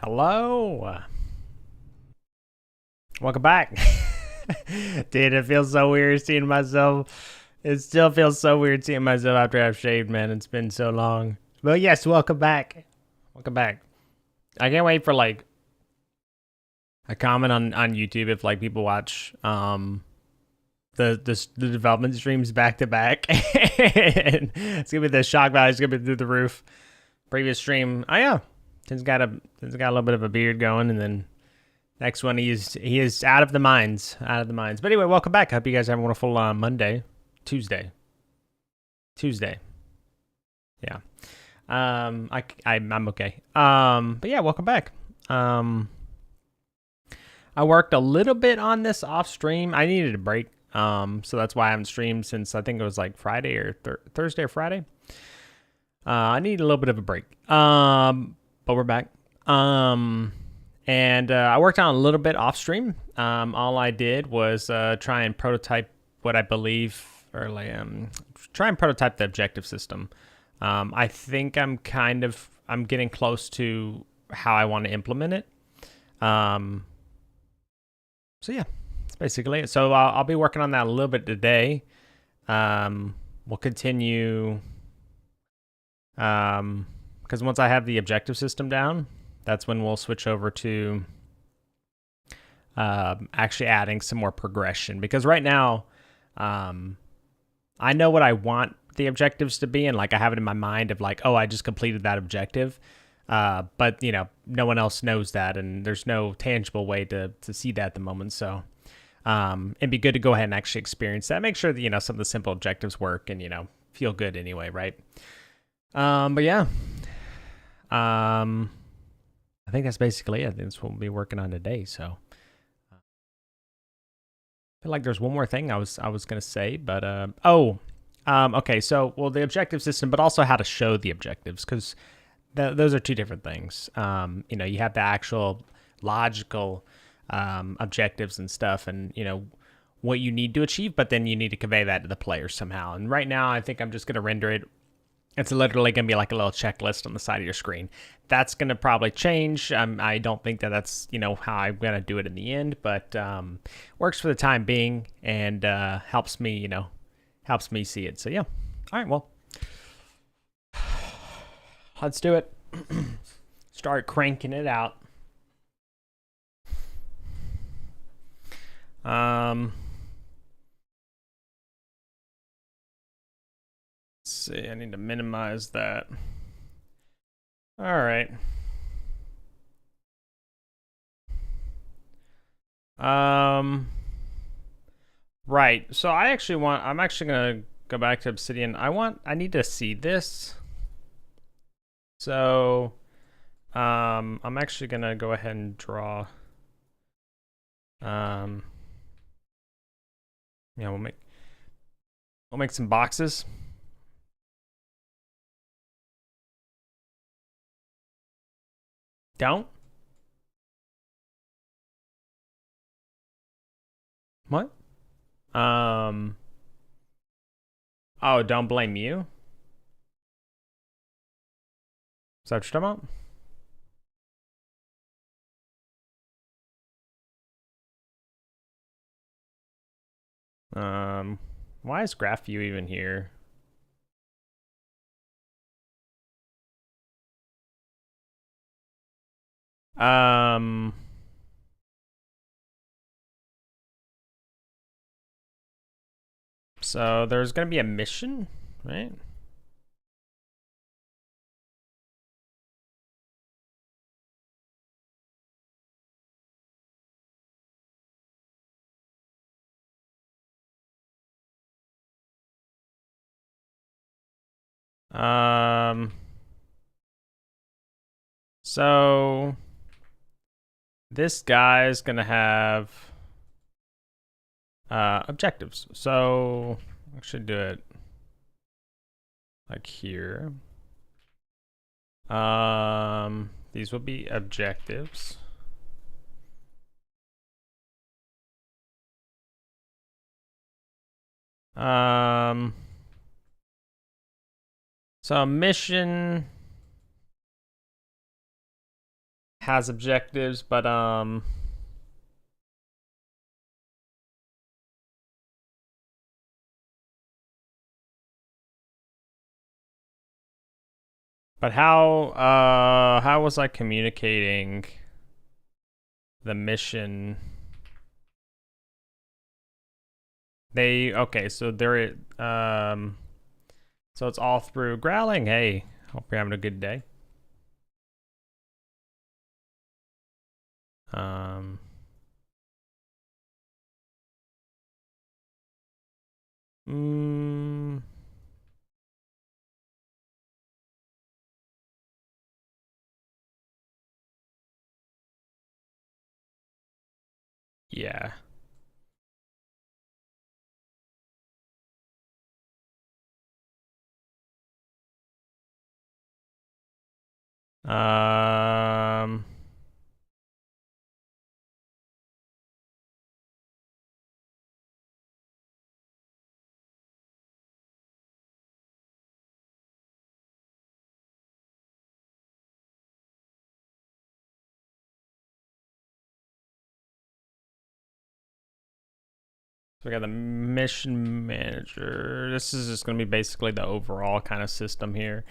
Hello. Welcome back. Dude, it feels so weird seeing myself. It still feels so weird seeing myself after I've shaved, man. It's been so long. But yes, welcome back. Welcome back. I can't wait for like a comment on YouTube if like people watch the development streams back to back. It's gonna be the shock value is gonna be through the roof. Previous stream, oh yeah, Tim's got a little bit of a beard going, and then next one he is out of the mines, But anyway, welcome back. I hope you guys have a wonderful Tuesday. Yeah. I'm okay. But yeah, welcome back. I worked a little bit on this off stream. I needed a break. So that's why I haven't streamed since I think it was like Friday or Thursday or Friday. I need a little bit of a break. But we're back. And I worked on a little bit off stream. All I did was try and prototype what I believe, or like try and prototype the objective system. I think I'm getting close to how I want to implement it. So yeah, that's basically it. So I'll be working on that a little bit today. We'll continue, because once I have the objective system down, that's when we'll switch over to actually adding some more progression. Because right now, I know what I want the objectives to be, and like I have it in my mind of like, oh, I just completed that objective. But you know, no one else knows that, and there's no tangible way to see that at the moment. So it'd be good to go ahead and actually experience that. Make sure that, you know, some of the simple objectives work and, you know, feel good anyway, right? But yeah. I think that's basically it. I think that's what we'll be working on today. So I feel like there's one more thing I was gonna say, but okay. So well, the objective system, but also how to show the objectives, because those are two different things. You know, you have the actual logical objectives and stuff, and you know what you need to achieve, but then you need to convey that to the player somehow. And right now, I think I'm just gonna render it. It's literally going to be like a little checklist on the side of your screen. That's going to probably change. I don't think that that's, you know, how I'm going to do it in the end, but works for the time being, and helps me, you know, helps me see it. So yeah. All right, well, let's do it. Start cranking it out. Let's see, I need to minimize that. All right. Right. So I'm actually gonna go back to Obsidian. I need to see this. So, I'm actually gonna go ahead and draw. Yeah, we'll make some boxes. Don't? What? Oh, don't blame you? Is that what you're talking about? Why is GraphView even here? So there's gonna be a mission, right? So this guy is gonna have objectives. So I should do it like here. These will be objectives. So mission has objectives, but how was I communicating the mission? Okay, so they're so it's all through growling. Hey, hope you're having a good day. Um mm, yeah. Um So we got the mission manager. This is just going to be basically the overall kind of system here.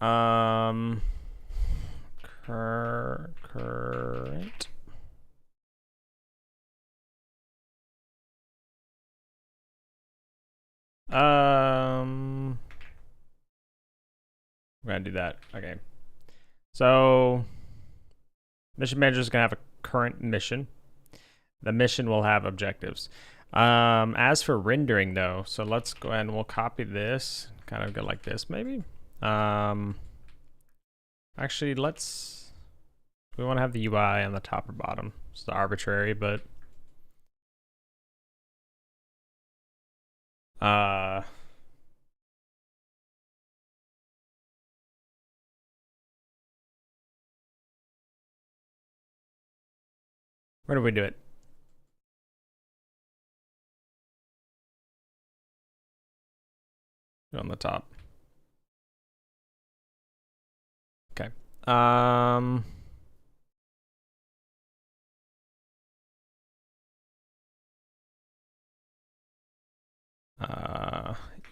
Current. We're gonna do that. Okay. So mission manager is gonna have a current mission. The mission will have objectives. As for rendering though, so let's go ahead and we'll copy this, kind of go like this maybe. Actually, we want to have the UI on the top or bottom. It's arbitrary, but where do we do it? On the top. Okay.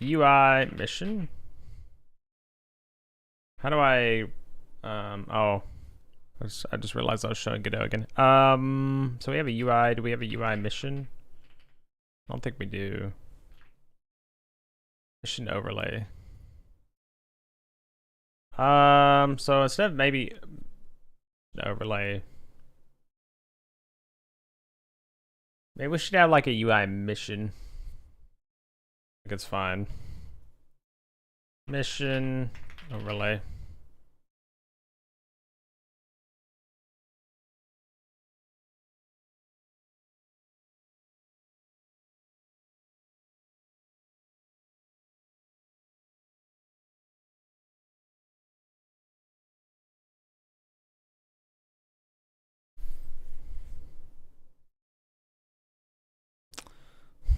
UI mission. How do I oh, I just realized I was showing Godot again. So we have a UI. Do we have a UI mission? I don't think we do. Mission overlay. So instead of maybe overlay, maybe we should have like a UI mission. I think it's fine. Mission overlay.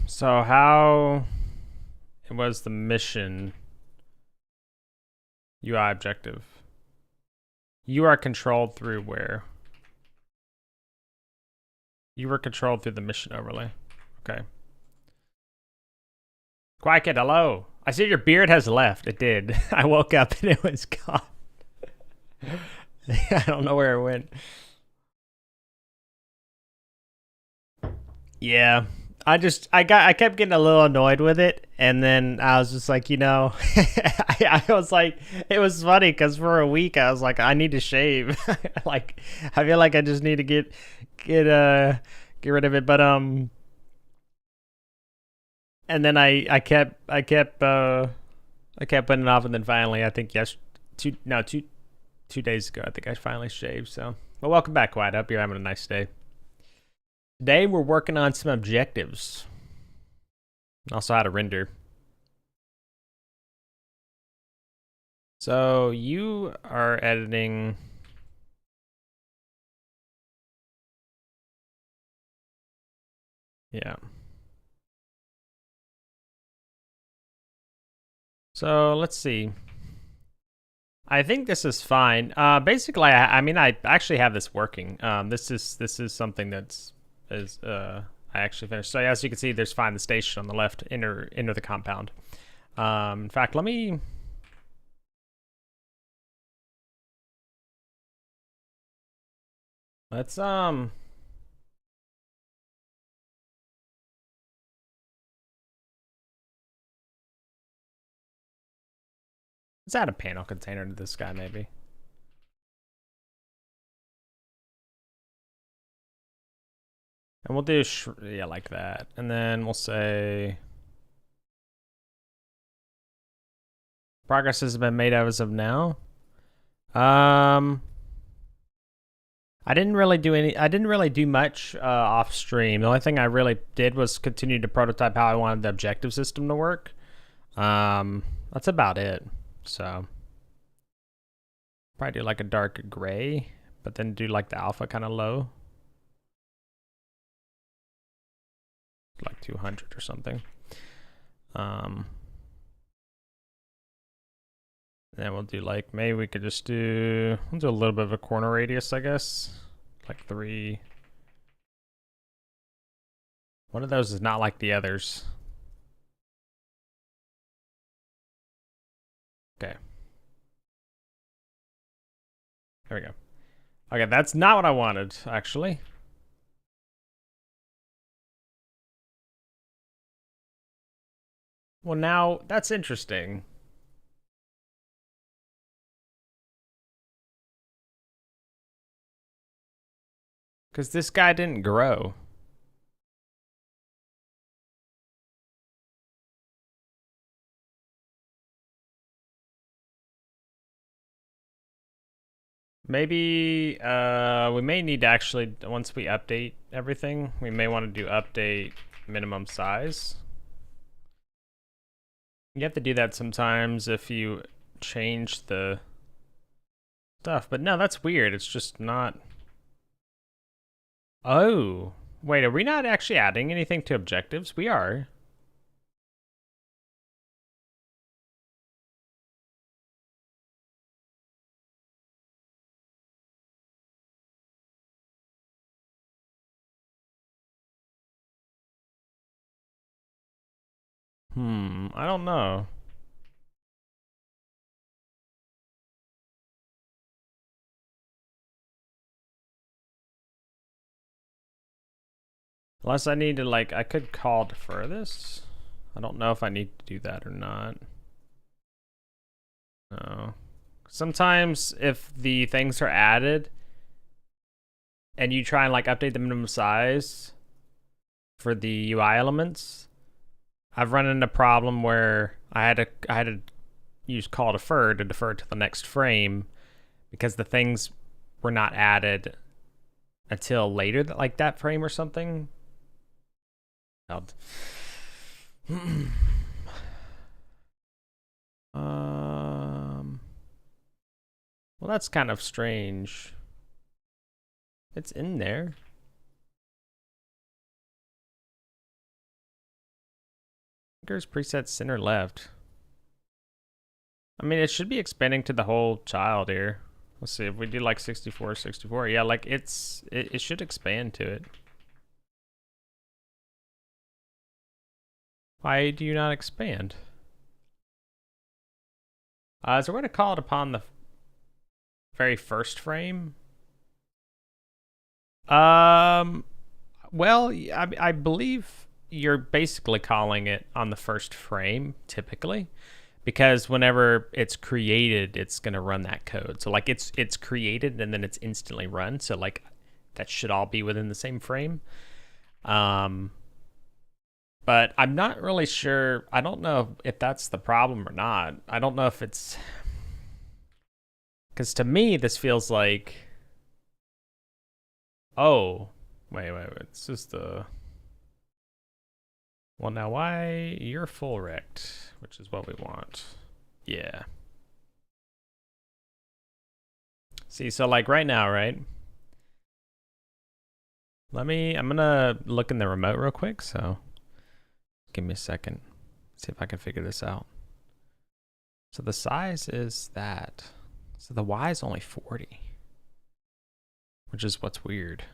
So how it was the mission UI objective? You are controlled through where? You were controlled through the mission overlay. Okay. Quiet, hello. I see your beard has left. It did. I woke up and it was gone. I don't know where it went. Yeah. I kept getting a little annoyed with it, and then I was just like, I was like, it was funny because for a week I was like, I need to shave. Like, I feel like I just need to get rid of it, but and then I kept putting it off, and then finally I think 2 days ago I think I finally shaved. So, well, welcome back, Quiet. I hope you're having a nice day. Today we're working on some objectives. Also how to render. So you are editing. Yeah. So let's see. I think this is fine. Basically, I mean, I actually have this working. This is something I actually finished. So as you can see, there's find the station on the left. Enter the compound. In fact, let's add a panel container to this guy maybe. And we'll do yeah, like that. And then we'll say progress has been made as of now. I didn't really do much off stream. The only thing I really did was continue to prototype how I wanted the objective system to work. That's about it. So probably do like a dark gray, but then do like the alpha kind of low. Like 200 or something. Then we'll do like, maybe we could just we'll do a little bit of a corner radius, I guess. Like 3. One of those is not like the others. Okay. There we go. Okay, that's not what I wanted, actually. Well, now, that's interesting. Because this guy didn't grow. Maybe we may need to actually, once we update everything, we may want to do update minimum size. You have to do that sometimes if you change the stuff. But no, that's weird. It's just not. Oh, wait, are we not actually adding anything to objectives? We are. I don't know. Unless I need to, like, I could call defer this. I don't know if I need to do that or not. No. Sometimes if the things are added and you try and like update the minimum size for the UI elements, I've run into a problem where I had to use call defer to defer to the next frame because the things were not added until later, like that frame or something. Well, that's kind of strange. It's in there. Fingers preset center left. I mean, it should be expanding to the whole child here. Let's see if we do like 64, 64. Yeah, like it should expand to it. Why do you not expand? So we're going to call it upon the very first frame. Well, I believe you're basically calling it on the first frame, typically, because whenever it's created, it's going to run that code. So like it's created and then it's instantly run. So like that should all be within the same frame. But I'm not really sure. I don't know if that's the problem or not. I don't know if it's... Because to me, this feels like... Oh. Wait. It's just the... Well, now why... You're full rect, which is what we want. Yeah. See, so like right now, right? I'm gonna look in the remote real quick, so... Give me a second. See if I can figure this out. So the size is that. So the Y is only 40, which is what's weird.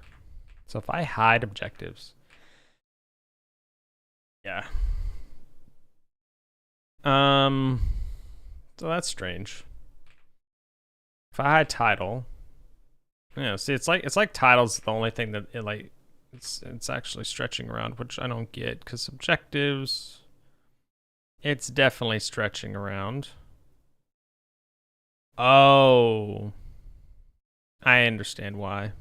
So if I hide objectives, yeah. So that's strange. If I hide title, yeah. See, it's like title's the only thing that it's actually stretching around, which I don't get because objectives, it's definitely stretching around. Oh, I understand why.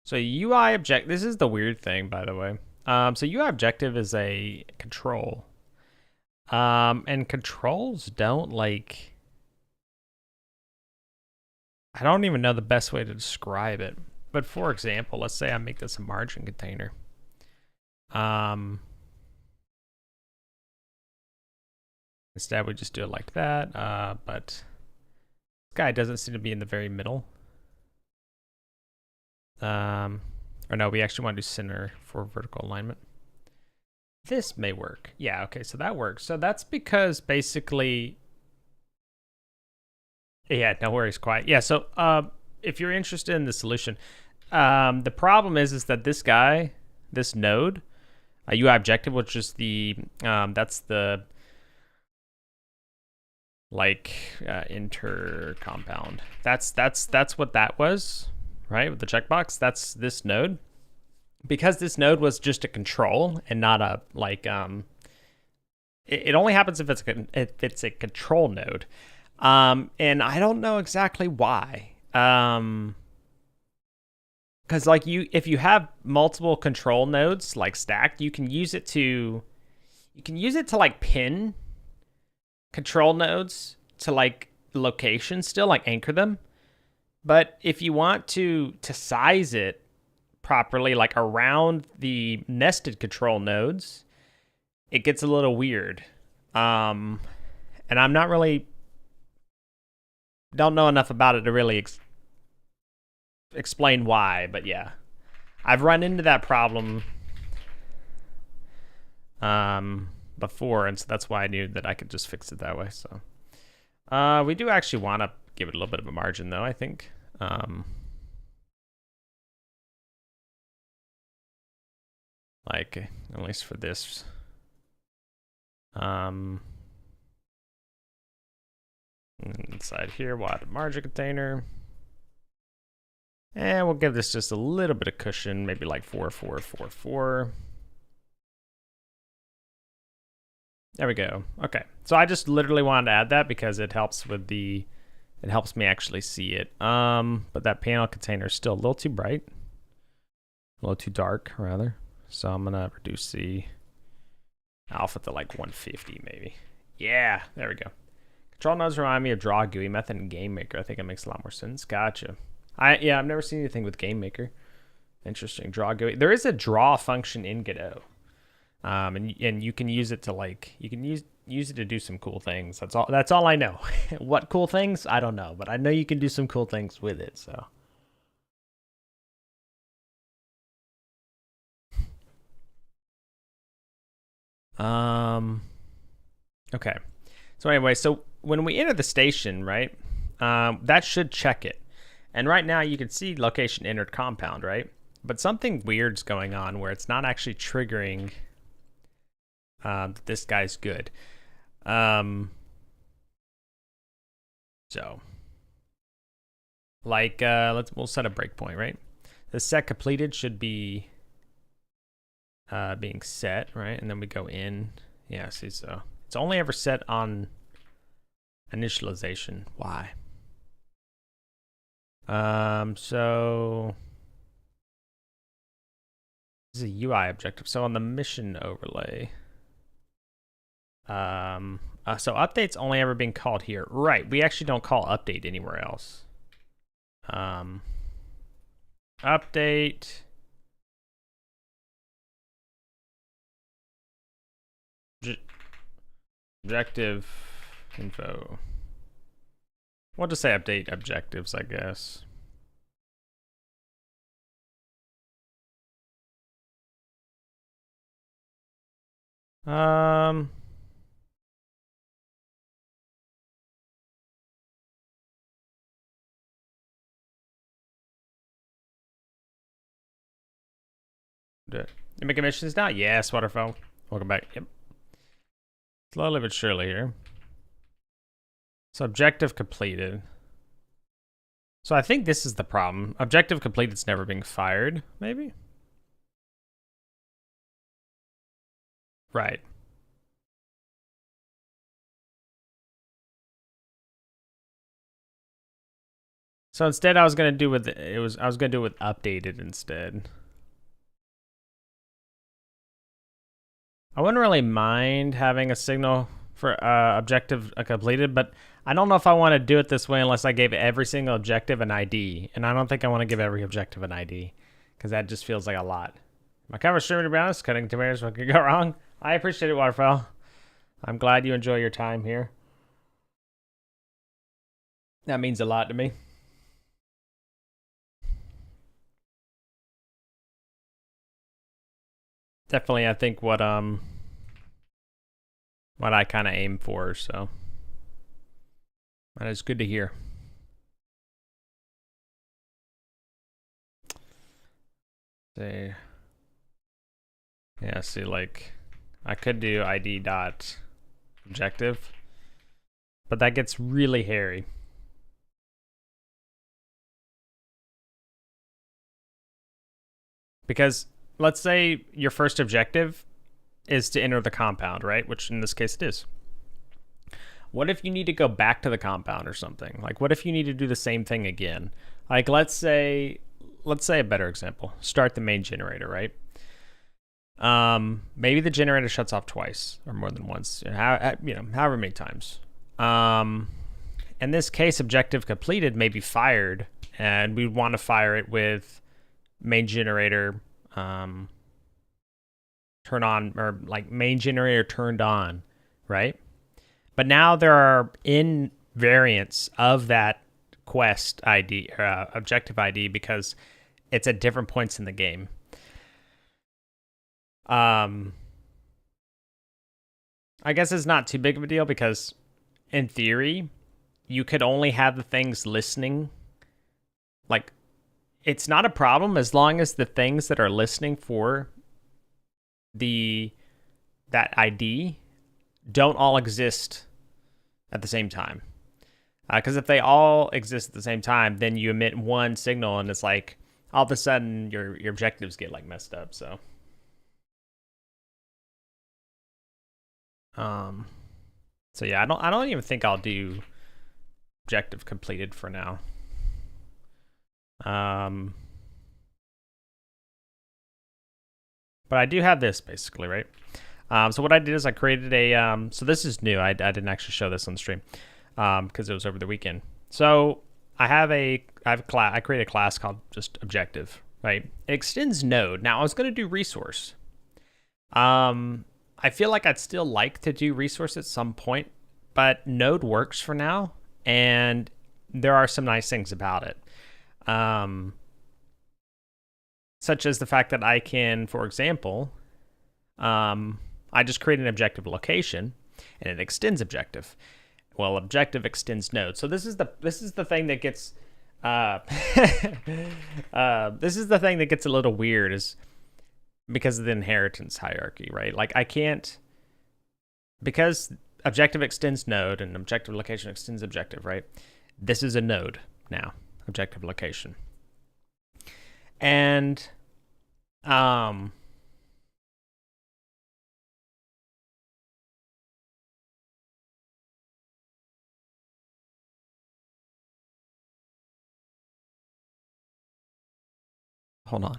So UI object. This is the weird thing, by the way. So UI objective is a control. And controls don't like. I don't even know the best way to describe it. But for example, let's say I make this a margin container. Instead, we just do it like that. But this guy doesn't seem to be in the very middle. Or no, we actually want to do center for vertical alignment. This may work. Yeah, okay, so that works. So that's because basically, yeah, no worries, quiet. Yeah, so if you're interested in the solution, the problem is that this guy, this node, UI objective, which is the, that's the, like, inter compound. That's what that was, right? With the checkbox, that's this node. Because this node was just a control and not a, like, it only happens if it's a control node. And I don't know exactly why. Because like if you have multiple control nodes like stacked, you can use it to like pin control nodes to like locations still, like anchor them. But if you want to size it properly, like around the nested control nodes, it gets a little weird. And I'm not really, don't know enough about it to really explain why, but yeah, I've run into that problem before, and so that's why I knew that I could just fix it that way. So we do actually want to give it a little bit of a margin, though, I think. Like, at least for this. Inside here, we'll add a margin container. And we'll give this just a little bit of cushion, maybe like 4, 4, 4, 4. There we go. Okay, so I just literally wanted to add that because it helps with the, it helps me actually see it. But that panel container is still a little too bright, a little too dark rather. So I'm gonna reduce the alpha to like 150 maybe. Yeah, there we go. Control nodes remind me of draw GUI method and game maker. I think it makes a lot more sense. Gotcha. Yeah, I've never seen anything with game maker. Interesting. Draw GUI. There is a draw function in Godot. And you can use it to like, you can use it to do some cool things. That's all I know. What cool things? I don't know, but I know you can do some cool things with it, so. Okay. So anyway, so when we enter the station, right, that should check it. And right now you can see location entered compound, right? But something weird's going on where it's not actually triggering this guy's good. So like we'll set a breakpoint, right? The set completed should be being set, right? And then we go in. Yeah, see, so it's only ever set on initialization. Why? So this is a UI objective. So on the mission overlay, so update's only ever being called here. Right, we actually don't call update anywhere else. Update. Objective info. We'll just say update objectives, I guess. do it. You making missions now? Yes, Waterfall. Welcome back. Yep. Slowly but surely here. So objective completed. So I think this is the problem. Objective completed's never being fired, maybe? Right. So instead I was gonna do with I was gonna do it with updated instead. I wouldn't really mind having a signal for objective completed, but I don't know if I want to do it this way unless I gave every single objective an ID. And I don't think I want to give every objective an ID because that just feels like a lot. My cover streamer, to be honest, cutting TinBears, what could go wrong? I appreciate it, Waterfell. I'm glad you enjoy your time here. That means a lot to me. Definitely, I think what I kind of aim for, so that is good to hear. Say, yeah, see, like, I could do ID dot objective, but that gets really hairy. Because let's say your first objective is to enter the compound, right? Which in this case it is. What if you need to go back to the compound or something? Like, what if you need to do the same thing again? Like, let's say a better example. Start the main generator, right? Maybe the generator shuts off twice or more than once, however many times. In this case, objective completed may be fired, and we want to fire it with main generator turn on, or like main generator turned on, right? But now there are invariants of that quest ID, objective ID, because it's at different points in the game. I guess it's not too big of a deal because in theory, you could only have the things listening. Like, it's not a problem as long as the things that are listening for that ID don't all exist at the same time. Because if they all exist at the same time, then you emit one signal and it's like all of a sudden your objectives get like messed up. So yeah, I don't even think I'll do objective completed for now. But I do have this basically, right? So what I did is I created a, so this is new. I didn't actually show this on the stream because it was over the weekend. So I created a class called just objective, right? It extends node. Now I was going to do resource. I feel like I'd still like to do resource at some point, but node works for now. And there are some nice things about it. Such as the fact that I can, for example, I just create an objective location and it extends objective. Well, objective extends node. So this is the thing that gets this is the thing that gets a little weird, is because of the inheritance hierarchy, right? Like I can't, because objective extends node and objective location extends objective, right? This is a node now, objective location. And hold on.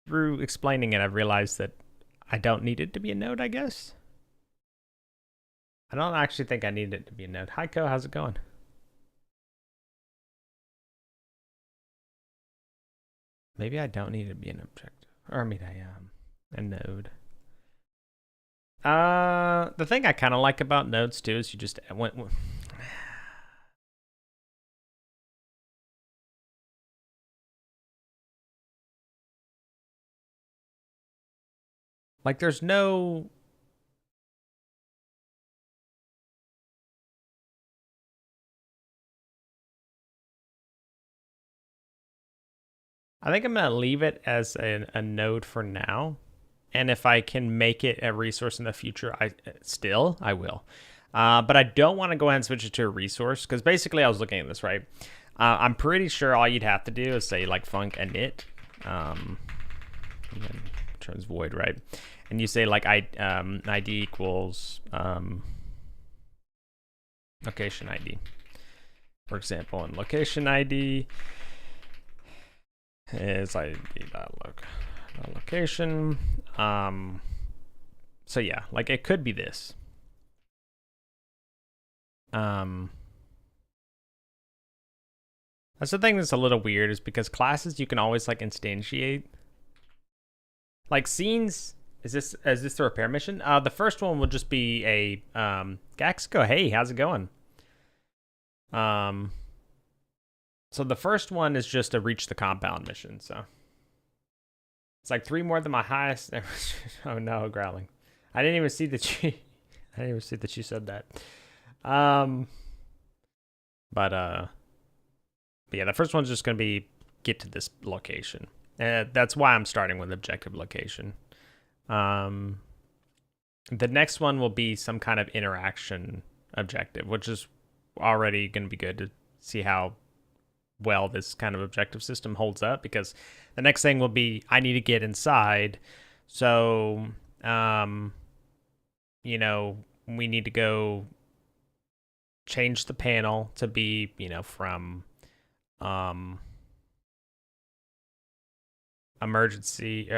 Through explaining it, I've realized that I don't need it to be a node, I guess. I don't actually think I need it to be a node. Hi, Ko, how's it going? Maybe I don't need it to be an objective. Or I mean, a node. The thing I kind of like about nodes too is you just like there's no, I think I'm going to leave it as a node for now. And if I can make it a resource in the future, I will. But I don't want to go ahead and switch it to a resource because basically I was looking at this, right? I'm pretty sure all you'd have to do is say like func init, turns void, right? And you say like ID equals location ID, for example, and location ID is id.location. So yeah, like it could be this. That's the thing that's a little weird is because classes you can always like instantiate. Like scenes, is this the repair mission? The first one will just be a Gaxico. Hey, how's it going? So the first one is just a reach the compound mission. So it's like 3 more than my highest. Oh no, growling. I didn't even see that you. I didn't even see that you said that. But yeah, the first one's just gonna be get to this location. That's why I'm starting with objective location. The next one will be some kind of interaction objective, which is already going to be good to see how well this kind of objective system holds up, because the next thing will be I need to get inside. So, you know, we need to go change the panel to be, you know, from emergency,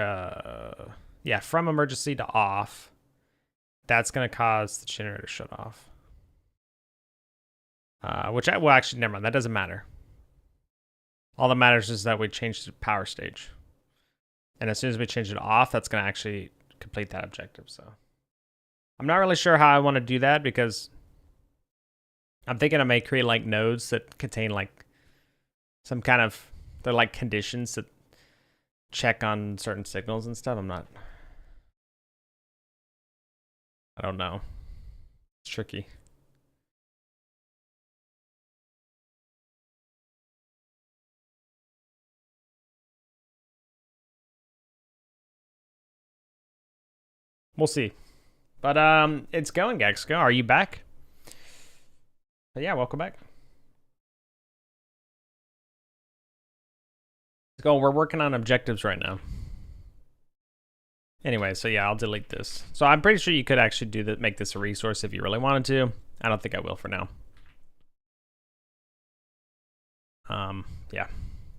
from emergency to off. That's going to cause the generator to shut off. Well, actually, never mind. That doesn't matter. All that matters is that we change the power stage. And as soon as we change it off, that's going to actually complete that objective. So I'm not really sure how I want to do that, because I'm thinking I may create like nodes that contain like some kind of, they're like conditions that check on certain signals and stuff. I don't know. It's tricky. We'll see. But it's going, Gaxico. Are you back? But yeah, welcome back. Let's go. We're working on objectives right now. Anyway, so yeah, I'll delete this. So I'm pretty sure you could actually do that, make this a resource if you really wanted to. I don't think I will for now. Yeah,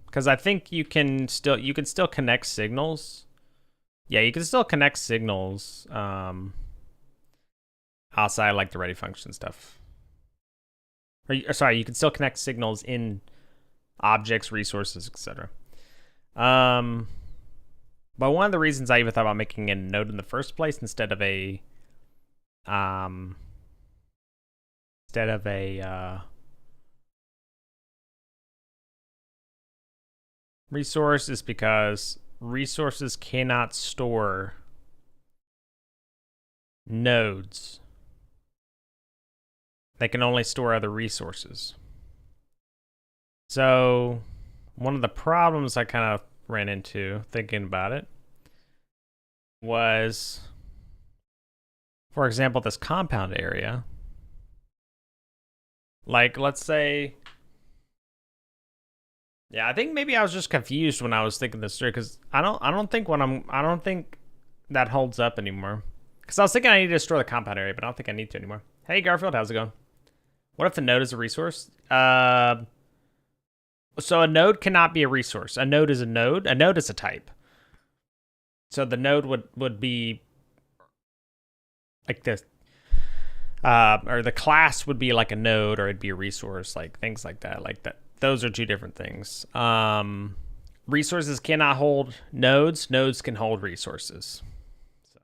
because I think you can still connect signals. Yeah, you can still connect signals outside like the ready function stuff. Or sorry, you can still connect signals in objects, resources, etc. But one of the reasons I even thought about making a node in the first place instead of a resource is because resources cannot store nodes. They can only store other resources. So one of the problems I kind of ran into thinking about it was, for example, this compound area. Like, let's say, yeah, I think maybe I was just confused when I was thinking this through, because I don't think that holds up anymore. Because I was thinking I need to store the compound area, but I don't think I need to anymore. Hey Garfield, how's it going? What if the node is a resource? So a node cannot be a resource. A node is a node. A node is a type. So the node would be like this. Or the class would be like a node, or it'd be a resource, like things like that. Like that. Those are two different things. Resources cannot hold nodes. Nodes can hold resources. So,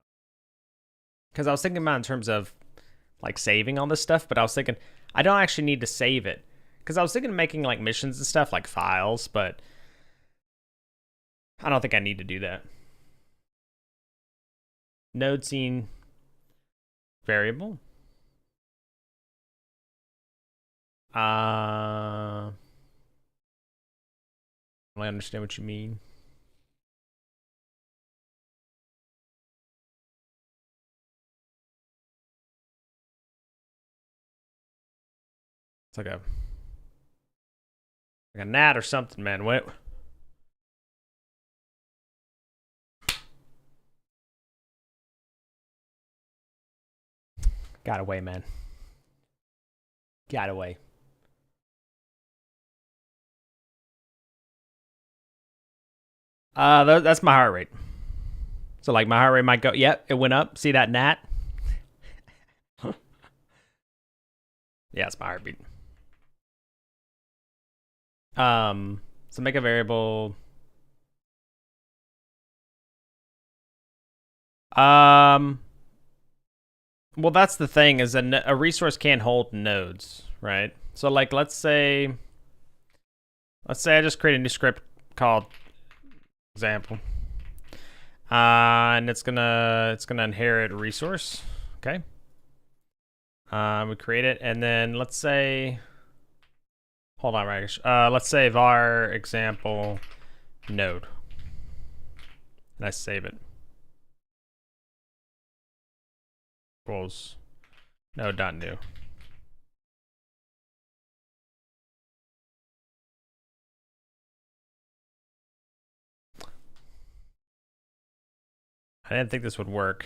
because I was thinking about in terms of like saving all this stuff, but I was thinking I don't actually need to save it. Because I was thinking of making like missions and stuff, like files, but I don't think I need to do that. Node scene variable. I don't understand what you mean. It's like a gnat or something, man. What? Got away, man. Got away. That's my heart rate. So like my heart rate might go. Yep, it went up. See that gnat? Yeah, it's my heartbeat. So make a variable. Well, that's the thing is a resource can't hold nodes, right? So like, let's say I just create a new script called example, and it's gonna inherit a resource. Okay. We create it, and then let's say, hold on, right? Let's say var example node, and I save it. Equals node.new. I didn't think this would work.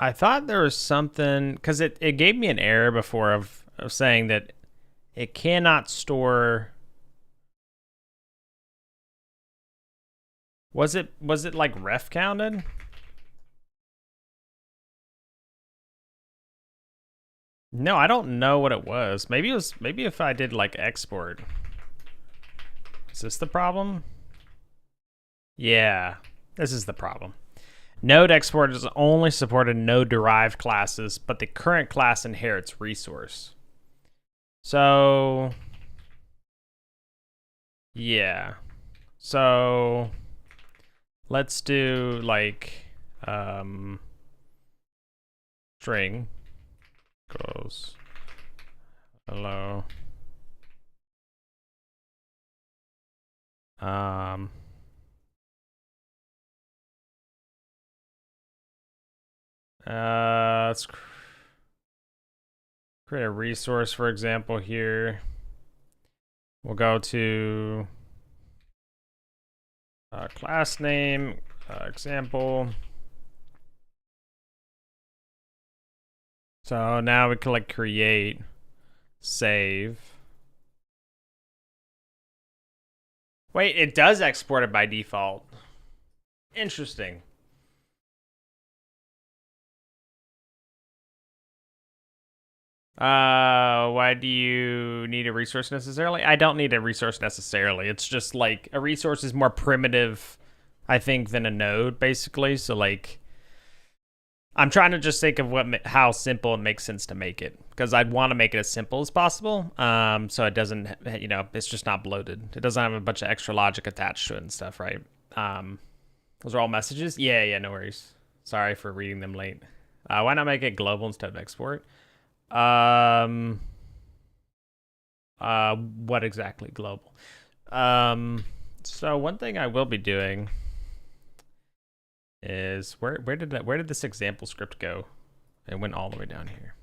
I thought there was something, because it gave me an error before of saying that it cannot store. Was it like ref counted? No, I don't know what it was. Maybe if I did like export. Is this the problem? Yeah, this is the problem. Node export is only supported node derived classes, but the current class inherits resource. So yeah. So let's do like string goes hello. Let's create a resource, for example, here. We'll go to class name, example. So now we can like create, save. Wait, it does export it by default. Interesting. Why do you need a resource necessarily? I don't need a resource necessarily. It's just like a resource is more primitive, I think, than a node, basically. So like, I'm trying to just think of how simple it makes sense to make it, because I'd want to make it as simple as possible. So it doesn't, it's just not bloated. It doesn't have a bunch of extra logic attached to it and stuff, right? Those are all messages. Yeah, no worries. Sorry for reading them late. Why not make it global instead of export? What exactly global? So one thing I will be doing is where did this example script go? It went all the way down here.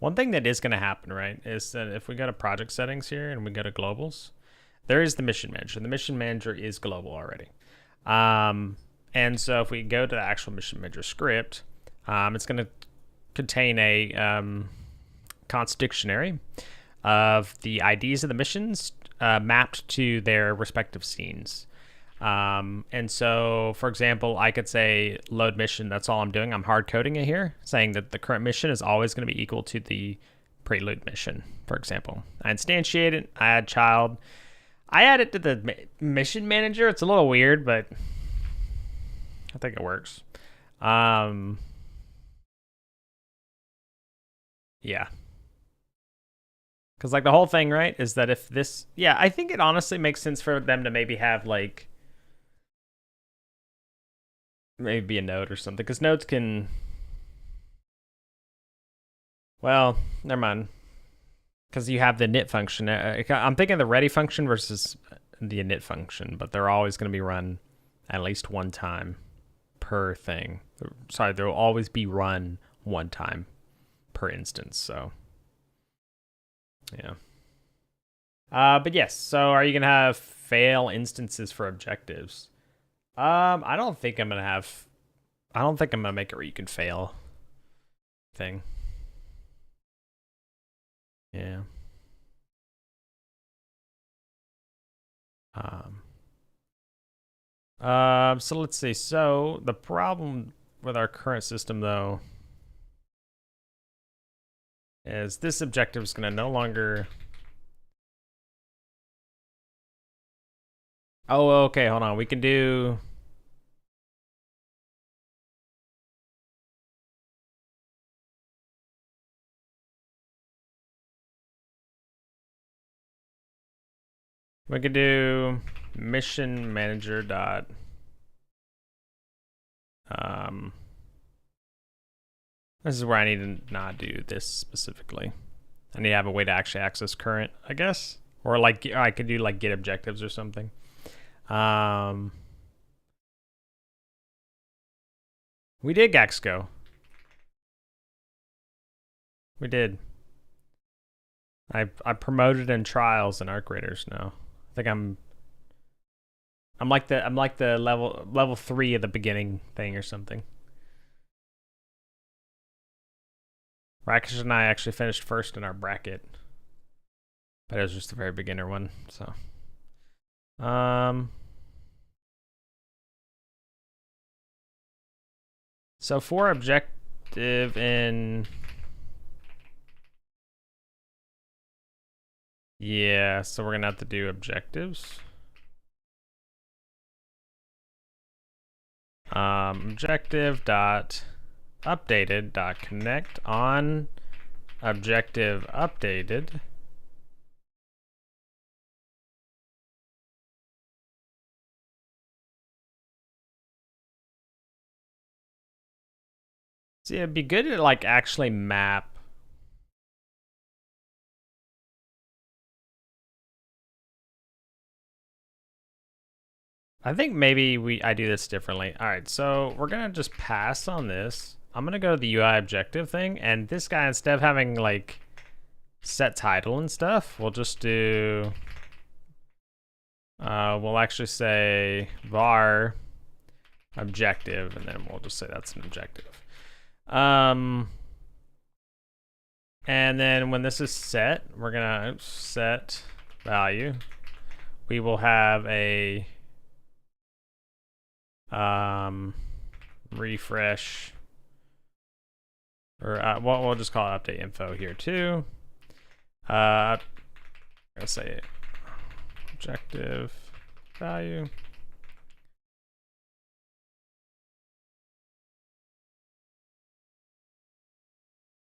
One thing that is going to happen, right, is that if we go to project settings here and we go to globals, there is the mission manager. The mission manager is global already. And so if we go to the actual mission manager script, it's going to contain a const dictionary of the IDs of the missions mapped to their respective scenes. And so, for example, I could say load mission. That's all I'm doing. I'm hard coding it here, saying that the current mission is always going to be equal to the prelude mission, for example. I instantiate it. I add child. I add it to the mission manager. It's a little weird, but I think it works. Yeah. Because like the whole thing, right, is that if this, yeah, I think it honestly makes sense for them to maybe have like, maybe be a node or something, because nodes can, Well, never mind. Because you have the init function. I'm thinking the ready function versus the init function, but they're always going to be run at least one time per thing. Sorry, they'll always be run one time per instance. So, yeah. But yes. So, are you going to have fail instances for objectives? I don't think I'm going to have. I don't think I'm going to make it where you can fail thing. Yeah. So let's see. So the problem with our current system, though, is this objective is going to no longer. Oh, okay. Hold on. We can do. We could do mission manager dot. This is where I need to not do this specifically. I need to have a way to actually access current, I guess, or like I could do like get objectives or something. We did Gaxco. We did. I promoted in trials and arc raiders now. I think I'm like the level 3 at the beginning thing or something. Rakesh and I actually finished first in our bracket, but it was just a very beginner one. So, so for objective in, yeah, so we're gonna have to do objectives. Objective dot updated dot connect on objective updated. See, it'd be good to like actually map. I think maybe I do this differently. All right, so we're gonna just pass on this. I'm gonna go to the UI objective thing, and this guy, instead of having like set title and stuff, we'll just do. We'll actually say var objective, and then we'll just say that's an objective. And then when this is set, we're gonna set value. We will have a refresh, or we'll just call it update info here too. I'm gonna say objective value.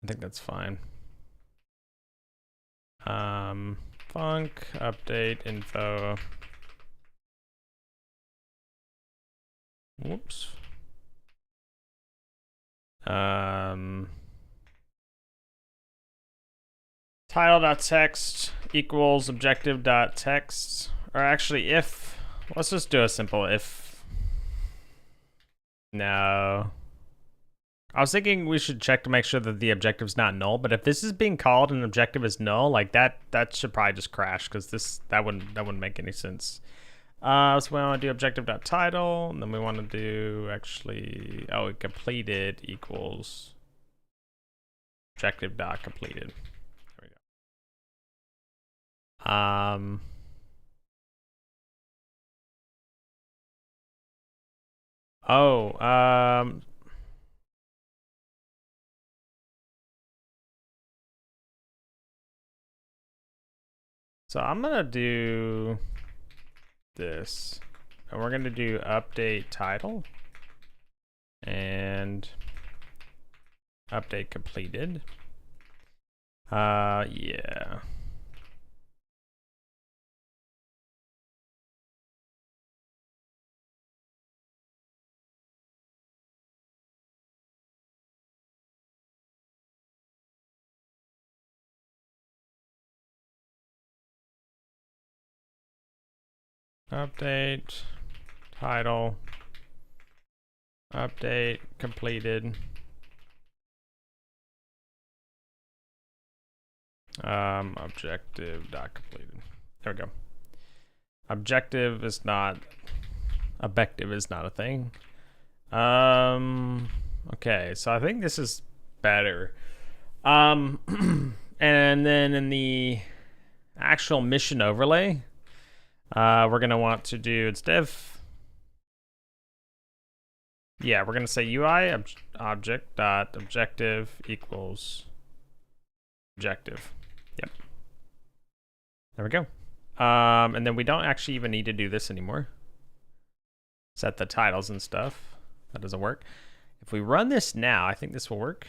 I think that's fine. Func update info. Whoops. Title.text equals objective.text. Or actually, if, let's just do a simple if. No. I was thinking we should check to make sure that the objective's not null, but if this is being called and an objective is null, like that should probably just crash, because that wouldn't make any sense. So we want to do objective.title, and then we want to do actually, completed equals objective.completed. There we go. So I'm gonna do this, and we're gonna do update title and update completed. Yeah. update title, update completed. Objective dot completed. There we go. Objective is not a thing. Okay, so I think this is better. And then in the actual mission overlay, we're gonna want to do instead of, yeah, we're gonna say UI object dot objective equals objective. Yep. There we go. And then we don't actually even need to do this anymore. Set the titles and stuff. That doesn't work. If we run this now, I think this will work.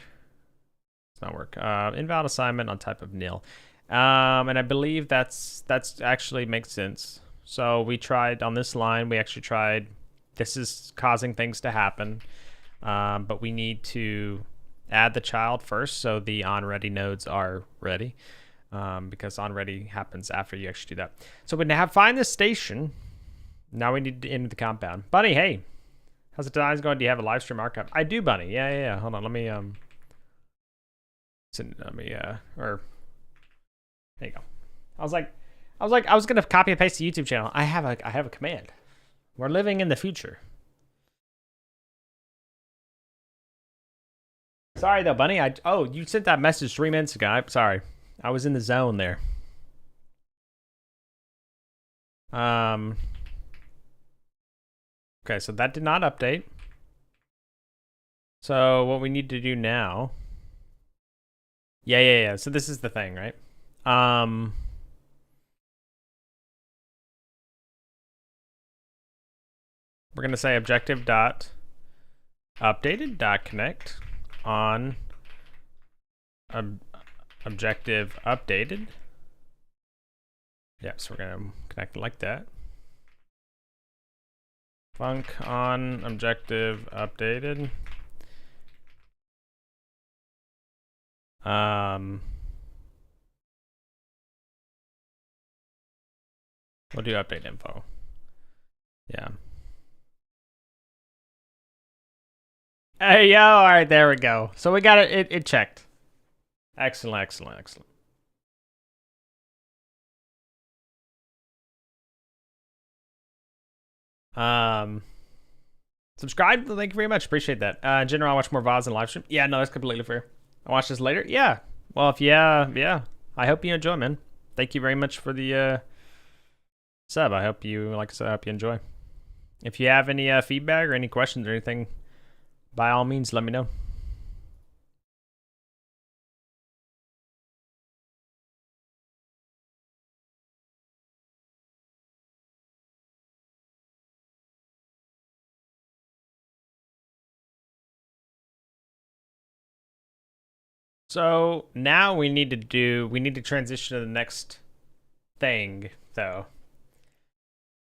It's not work. Invalid assignment on type of nil. And I believe that's actually makes sense. So we tried on this line, we actually tried, this is causing things to happen. But we need to add the child first so the onReady nodes are ready. Because onReady happens after you actually do that. So we now find this station. Now we need to enter the compound. Bunny, hey. How's the design going? Do you have a live stream archive? I do, Bunny. Yeah. Hold on, let me or there you go. I was gonna copy and paste the YouTube channel. I have a command. We're living in the future. Sorry though, Bunny. Oh, you sent that message 3 minutes ago. I'm sorry. I was in the zone there. Okay, so that did not update. So what we need to do now. Yeah. So this is the thing, right? We're gonna say objective dot updated dot connect on objective updated. Yeah, so we're gonna connect it like that. Func on objective updated. We'll do update info. Yeah. Hey, yo, all right, there we go. So we got it checked. Excellent. Subscribe, thank you very much, appreciate that. In general, I watch more VODs than live stream. Yeah, no, that's completely fair. I watch this later. Yeah, well, if yeah, I hope you enjoy, man. Thank you very much for the sub. I hope you, like I said, I hope you enjoy. If you have any feedback or any questions or anything, by all means, let me know. So now we need to transition to the next thing, though.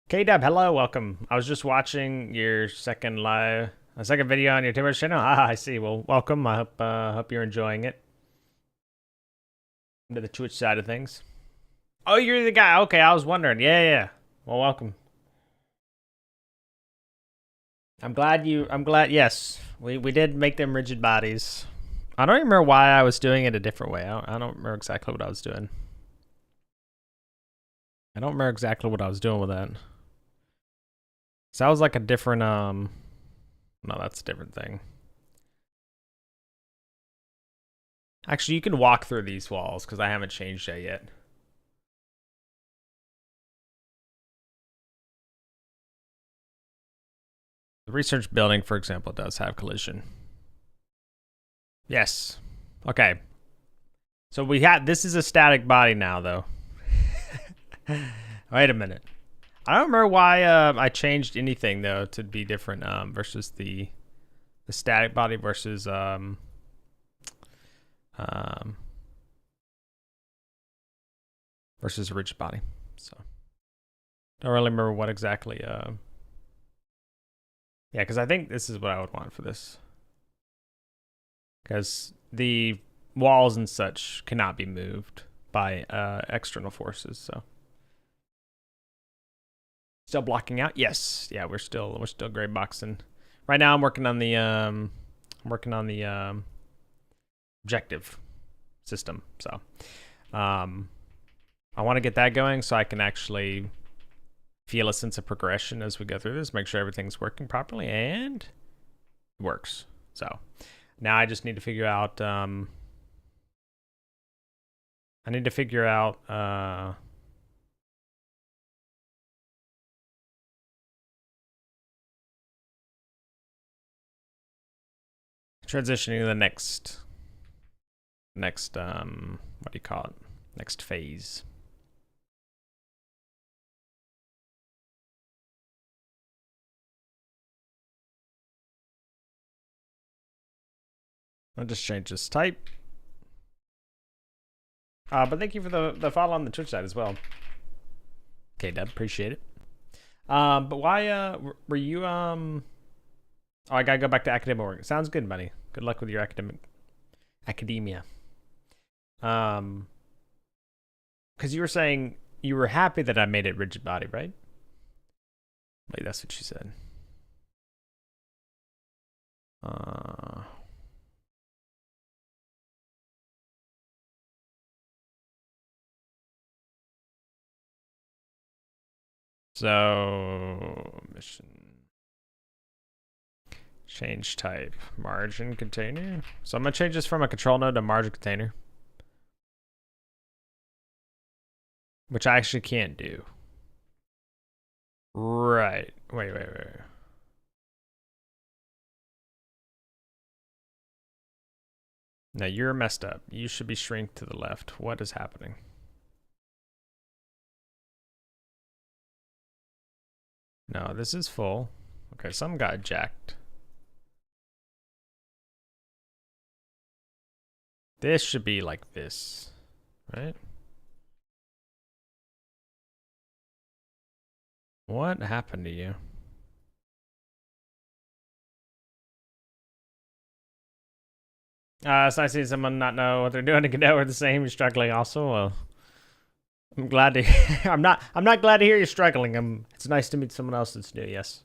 K-Dub, hello, welcome. I was just watching your second video on your TinBears channel. I see. Well, welcome. I hope you're enjoying it. To the Twitch side of things. Oh, you're the guy. Okay, I was wondering. Yeah. Well, welcome. I'm glad. Yes, we did make them rigid bodies. I don't remember why I was doing it a different way. I don't remember exactly what I was doing. I don't remember exactly what I was doing with that. So that was like a different, no, that's a different thing. Actually, you can walk through these walls because I haven't changed that yet. The research building, for example, does have collision. Yes. Okay. So this is a static body now, though. Wait a minute. I don't remember why I changed anything though to be different versus the static body versus versus a rigid body. So don't really remember what exactly. Yeah, because I think this is what I would want for this. Because the walls and such cannot be moved by external forces, so. Still blocking out? Yes. Yeah, we're still gray boxing. Right now I'm working on the objective system. So I want to get that going so I can actually feel a sense of progression as we go through this, make sure everything's working properly, and it works. So now I just need to figure out transitioning to the next what do you call it? Next phase. I'll just change this type. But thank you for the follow on the Twitch side as well. Okay, Deb, appreciate it. But why were you oh, I gotta go back to academic work. Sounds good, buddy. Good luck with your academia. Because you were saying you were happy that I made it rigid body, right? Wait, that's what you said. So mission change type margin container. So I'm gonna change this from a control node to margin container, which I actually can't do. Right. Wait. Now you're messed up. You should be shrink to the left. What is happening? No, this is full. Okay, some got jacked. This should be like this, right? What happened to you? It's nice to see someone not know what they're doing to Godot. We're the same. You're struggling also. Well, I'm glad to. I'm not glad to hear you're struggling. It's nice to meet someone else that's new. Yes.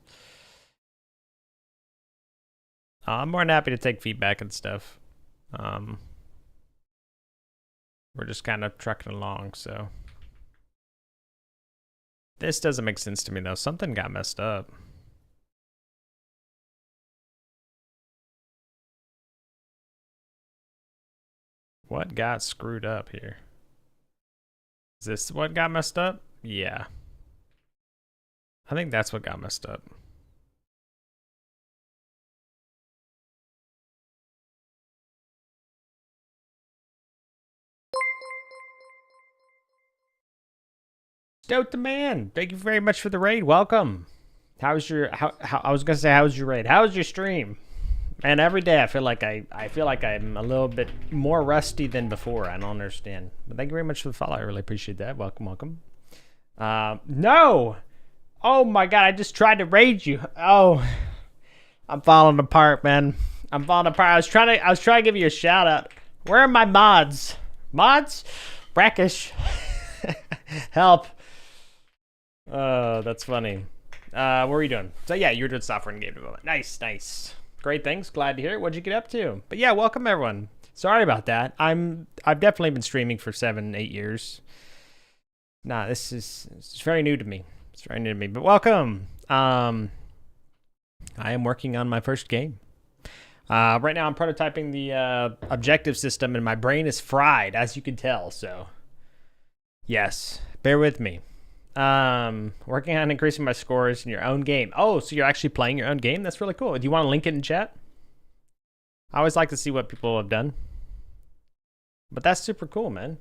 I'm more than happy to take feedback and stuff. We're just kind of trucking along, so. This doesn't make sense to me, though. Something got messed up. What got screwed up here? Is this what got messed up? Yeah. I think that's what got messed up. Stoat the man, thank you very much for the raid. Welcome. How's your I was gonna say how's your raid? How's your stream? And every day I feel like I'm a little bit more rusty than before. I don't understand. But thank you very much for the follow. I really appreciate that. Welcome. No. Oh my god, I just tried to raid you. Oh, I'm falling apart, man. I'm falling apart. I was trying to give you a shout out. Where are my mods? Mods? Brackish. Help. That's funny. What are you doing? So yeah, you're doing software and game development. Nice. Great things. Glad to hear it. What'd you get up to? But yeah, welcome everyone. Sorry about that. I've definitely been streaming for 7-8 years. Nah, it's very new to me. It's very new to me. But welcome. I am working on my first game. Right now I'm prototyping the objective system and my brain is fried, as you can tell, so yes, bear with me. Working on increasing my scores in your own game. Oh, so you're actually playing your own game? That's really cool. Do you want to link it in chat? I always like to see what people have done. But that's super cool, man.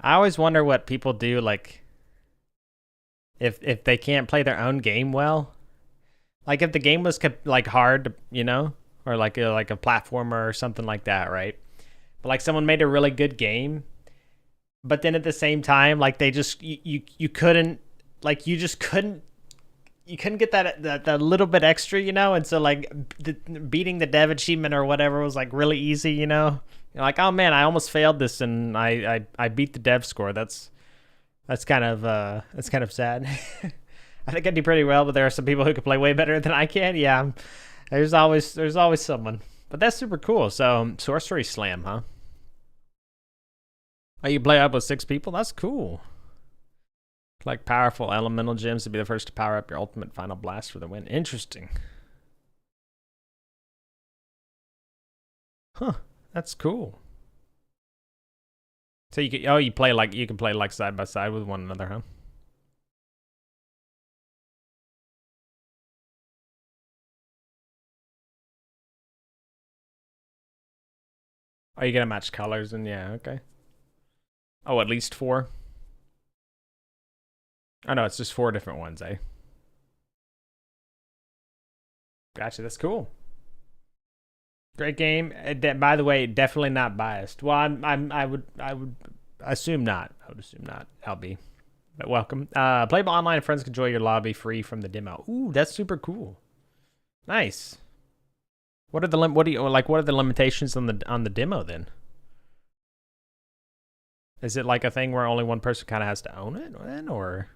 I always wonder what people do, like, if they can't play their own game well. Like, if the game was, like, hard, you know? Or, like a platformer or something like that, right? But, like, someone made a really good game, but then at the same time, like, they just, you couldn't, like, you couldn't get that little bit extra, you know? And so, like, beating the dev achievement or whatever was, like, really easy, you know? You're like, oh, man, I almost failed this, and I beat the dev score. That's kind of sad. I think I do pretty well, but there are some people who can play way better than I can. Yeah, there's always someone. But that's super cool. So Sorcery Slam, huh? Oh, you play up with 6 people? That's cool. Like powerful elemental gems to be the first to power up your ultimate final blast for the win. Interesting. Huh. That's cool. So you can you can play like side by side with one another, huh? Oh, you gotta match colors and yeah, okay. Oh, at least 4. Oh no, it's just 4 different ones, eh? Gotcha, that's cool. Great game. By the way, definitely not biased. Well, I would assume not. I would assume not. LB. But welcome. Playable online and friends can enjoy your lobby free from the demo. Ooh, that's super cool. Nice. What are the what are the limitations on the demo then? Is it like a thing where only one person kind of has to own it then, or?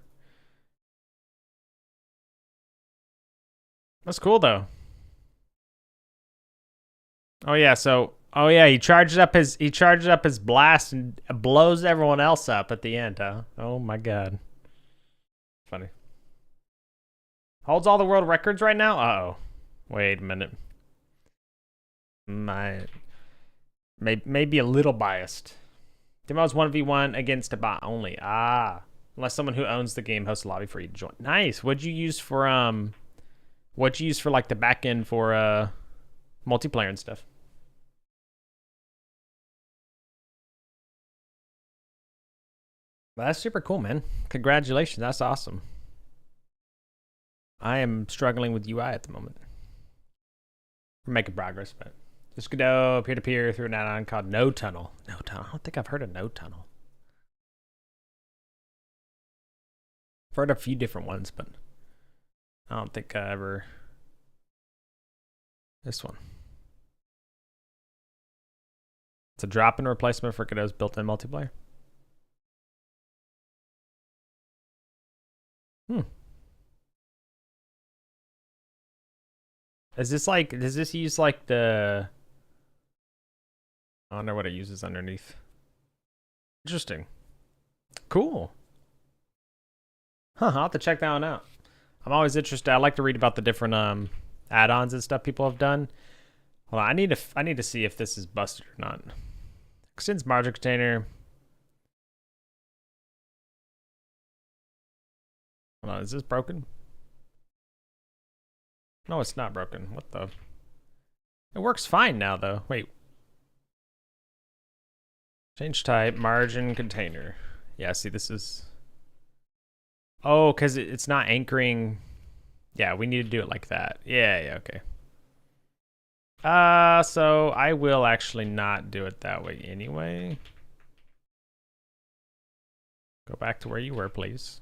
That's cool though. Oh yeah, he charges up his blast and blows everyone else up at the end, huh? Oh my god. Funny. Holds all the world records right now? Uh-oh. Wait a minute. Maybe a little biased. Demo's 1v1 against a bot only. Ah. Unless someone who owns the game hosts a lobby for you to join. Nice. What'd you use for like the back end for multiplayer and stuff? Well, that's super cool, man. Congratulations. That's awesome. I am struggling with UI at the moment. We're making progress, but just godot peer-to-peer through an add-on called No Tunnel. No Tunnel. I don't think I've heard of No Tunnel. I've heard a few different ones, but I don't think I ever. This one. It's a drop-in replacement for godot's built-in multiplayer. Does this use like the, I don't know what it uses underneath. Interesting. Cool. Huh, I'll have to check that one out. I'm always interested. I like to read about the different add-ons and stuff people have done. Hold on, I need to see if this is busted or not. Extends margin container. Hold on, is this broken? No, it's not broken. What the? It works fine now, though. Wait. Change type, margin container. Yeah, see, this is... Oh, because it's not anchoring. Yeah, we need to do it like that. Yeah, okay. So I will actually not do it that way anyway. Go back to where you were, please.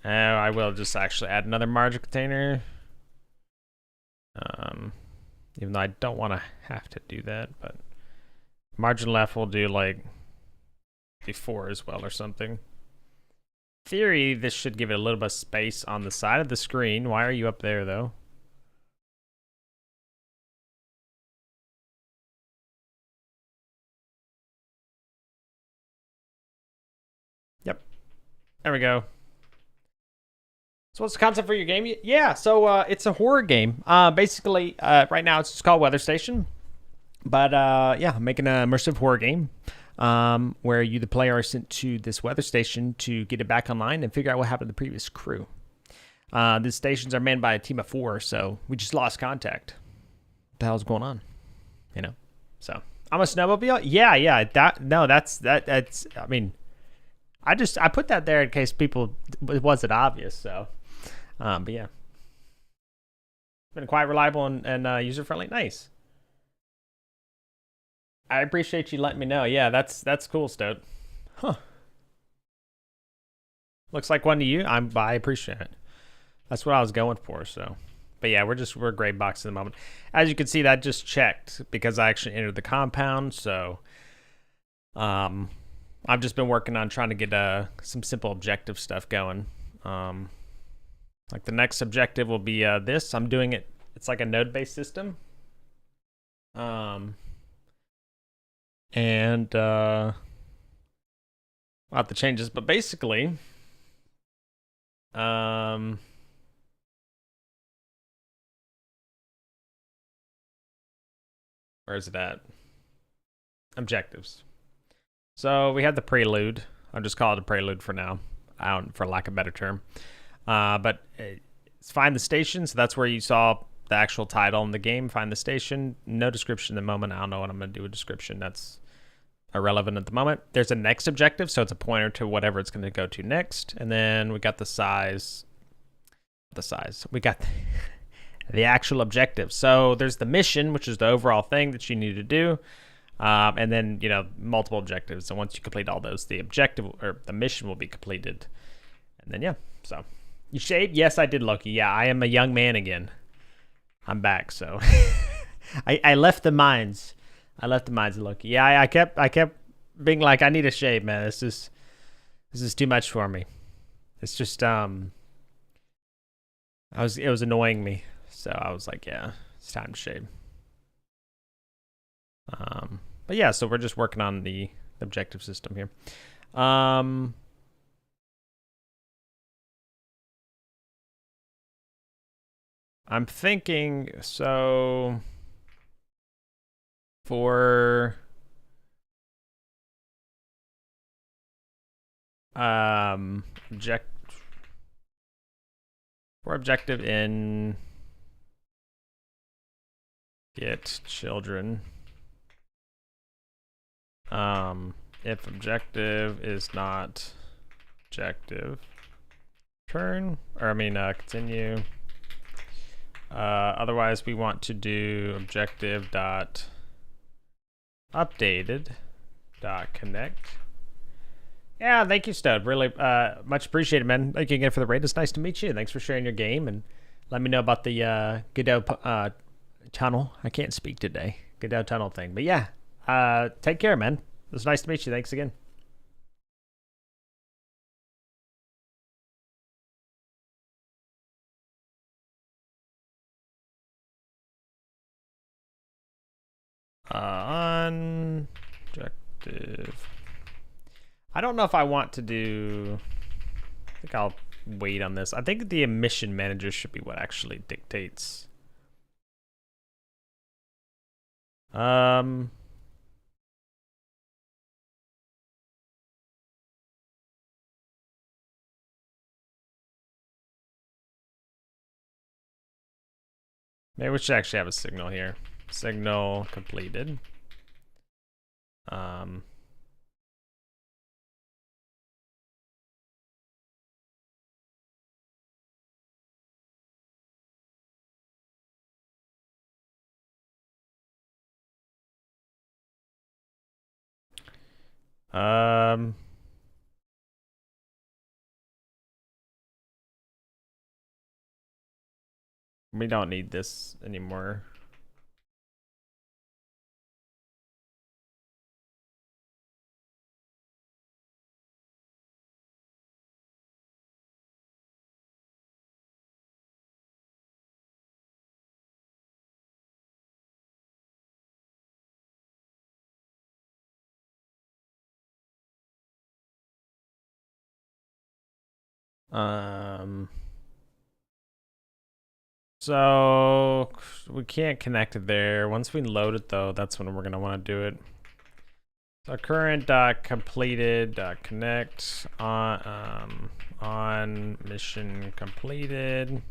I will just actually add another margin container. Even though I don't want to have to do that, but margin left will do like before as well or something. In theory, this should give it a little bit of space on the side of the screen. Why are you up there though? Yep. There we go. So what's the concept for your game? Yeah, so it's a horror game. Basically, right now it's just called Weather Station. But yeah, I'm making an immersive horror game where you, the player, are sent to this weather station to get it back online and figure out what happened to the previous crew. The stations are manned by a team of 4, so we just lost contact. What the hell's going on? You know? So, I'm a snowmobile? Yeah, that's, I mean, I put that there in case it wasn't obvious, so. But yeah. Been quite reliable and user-friendly. Nice. I appreciate you letting me know. Yeah, that's cool, Stoat. Huh. Looks like one to you. I appreciate it. That's what I was going for, so. But yeah, we're gray box at the moment. As you can see, that just checked because I actually entered the compound, so I've just been working on trying to get some simple objective stuff going. Like the next objective will be this. I'm doing it. It's like a node-based system. And I'll have to change this, but basically, where is it at? Objectives. So we have the prelude. I'll just call it a prelude for now, for lack of a better term. But it's find the station. So that's where you saw the actual title in the game. Find the station. No description at the moment. I don't know what I'm going to do with description. That's irrelevant at the moment. There's a next objective, so it's a pointer to whatever it's going to go to next. And then we got the size. We got the actual objective. So there's the mission, which is the overall thing that you need to do. And then, multiple objectives. So once you complete all those, the objective or the mission will be completed. And then, yeah. So you shaved? Yes, I did, Loki. Yeah, I am a young man again. I'm back. So I left the mines. Loki. Yeah, I kept being like, I need a shave, man. This is too much for me. It's just it was annoying me. So I was like, yeah, it's time to shave. But yeah, so we're just working on the objective system here. I'm thinking, so for objective in get children. If objective is not objective, continue. Otherwise, we want to do objective dot updated dot connect. Yeah, thank you, Stud. Really much appreciated, man. Thank you again for the raid. It's nice to meet you. Thanks for sharing your game and let me know about the Godot tunnel. I can't speak today. Godot tunnel thing, but yeah. Take care, man. It was nice to meet you. Thanks again. Objective. I don't know if I want to do. I think I'll wait on this. I think the emission manager should be what actually dictates. Maybe we should actually have a signal here. Signal completed. We don't need this anymore. So we can't connect it there. Once we load it though, that's when we're gonna want to do it. So current completed connect on mission completed.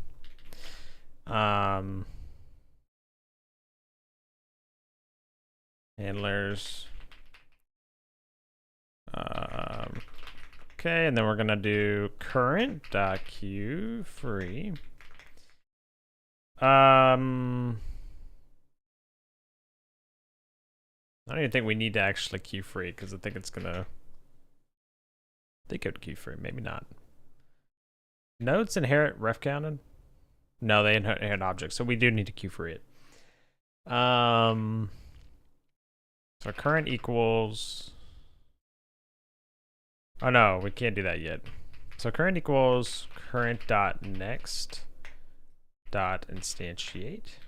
Handlers. Okay, and then we're gonna do current queue free. I don't even think we need to actually queue free because I think it's gonna. I think it would queue free, maybe not. Nodes inherit ref counted? No, they inherit objects, so we do need to queue free it. So current equals. Oh no, we can't do that yet. So current equals current dot next dot instantiate.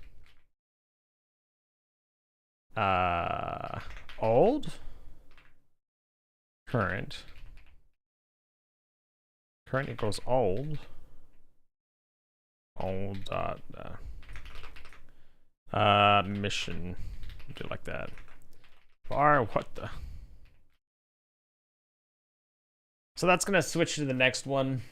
Old current equals old dot mission. Do it like that. Bar, what the? So that's gonna switch to the next one.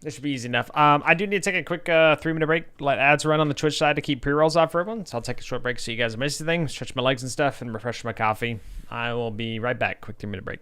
This should be easy enough. I do need to take a quick 3-minute break, let ads run on the Twitch side to keep pre-rolls off for everyone. So I'll take a short break so you guys miss anything, stretch my legs and stuff, and refresh my coffee. I will be right back. Quick 3-minute break.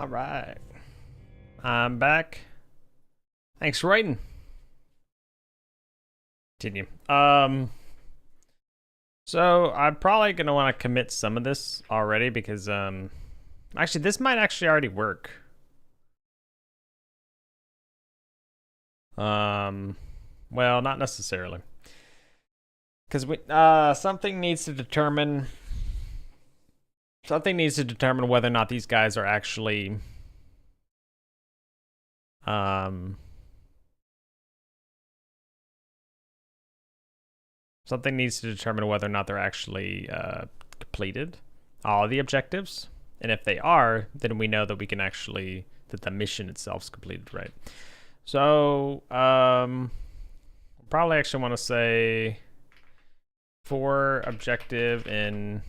All right. I'm back. Thanks for waiting. Continue. So I'm probably gonna want to commit some of this already because actually this might actually already work. Well, not necessarily. Because something needs to determine whether or not these guys are actually something needs to determine whether or not they're actually completed all of the objectives. And if they are, then we know that we can actually, that the mission itself is completed, right? So, probably actually want to say for objective in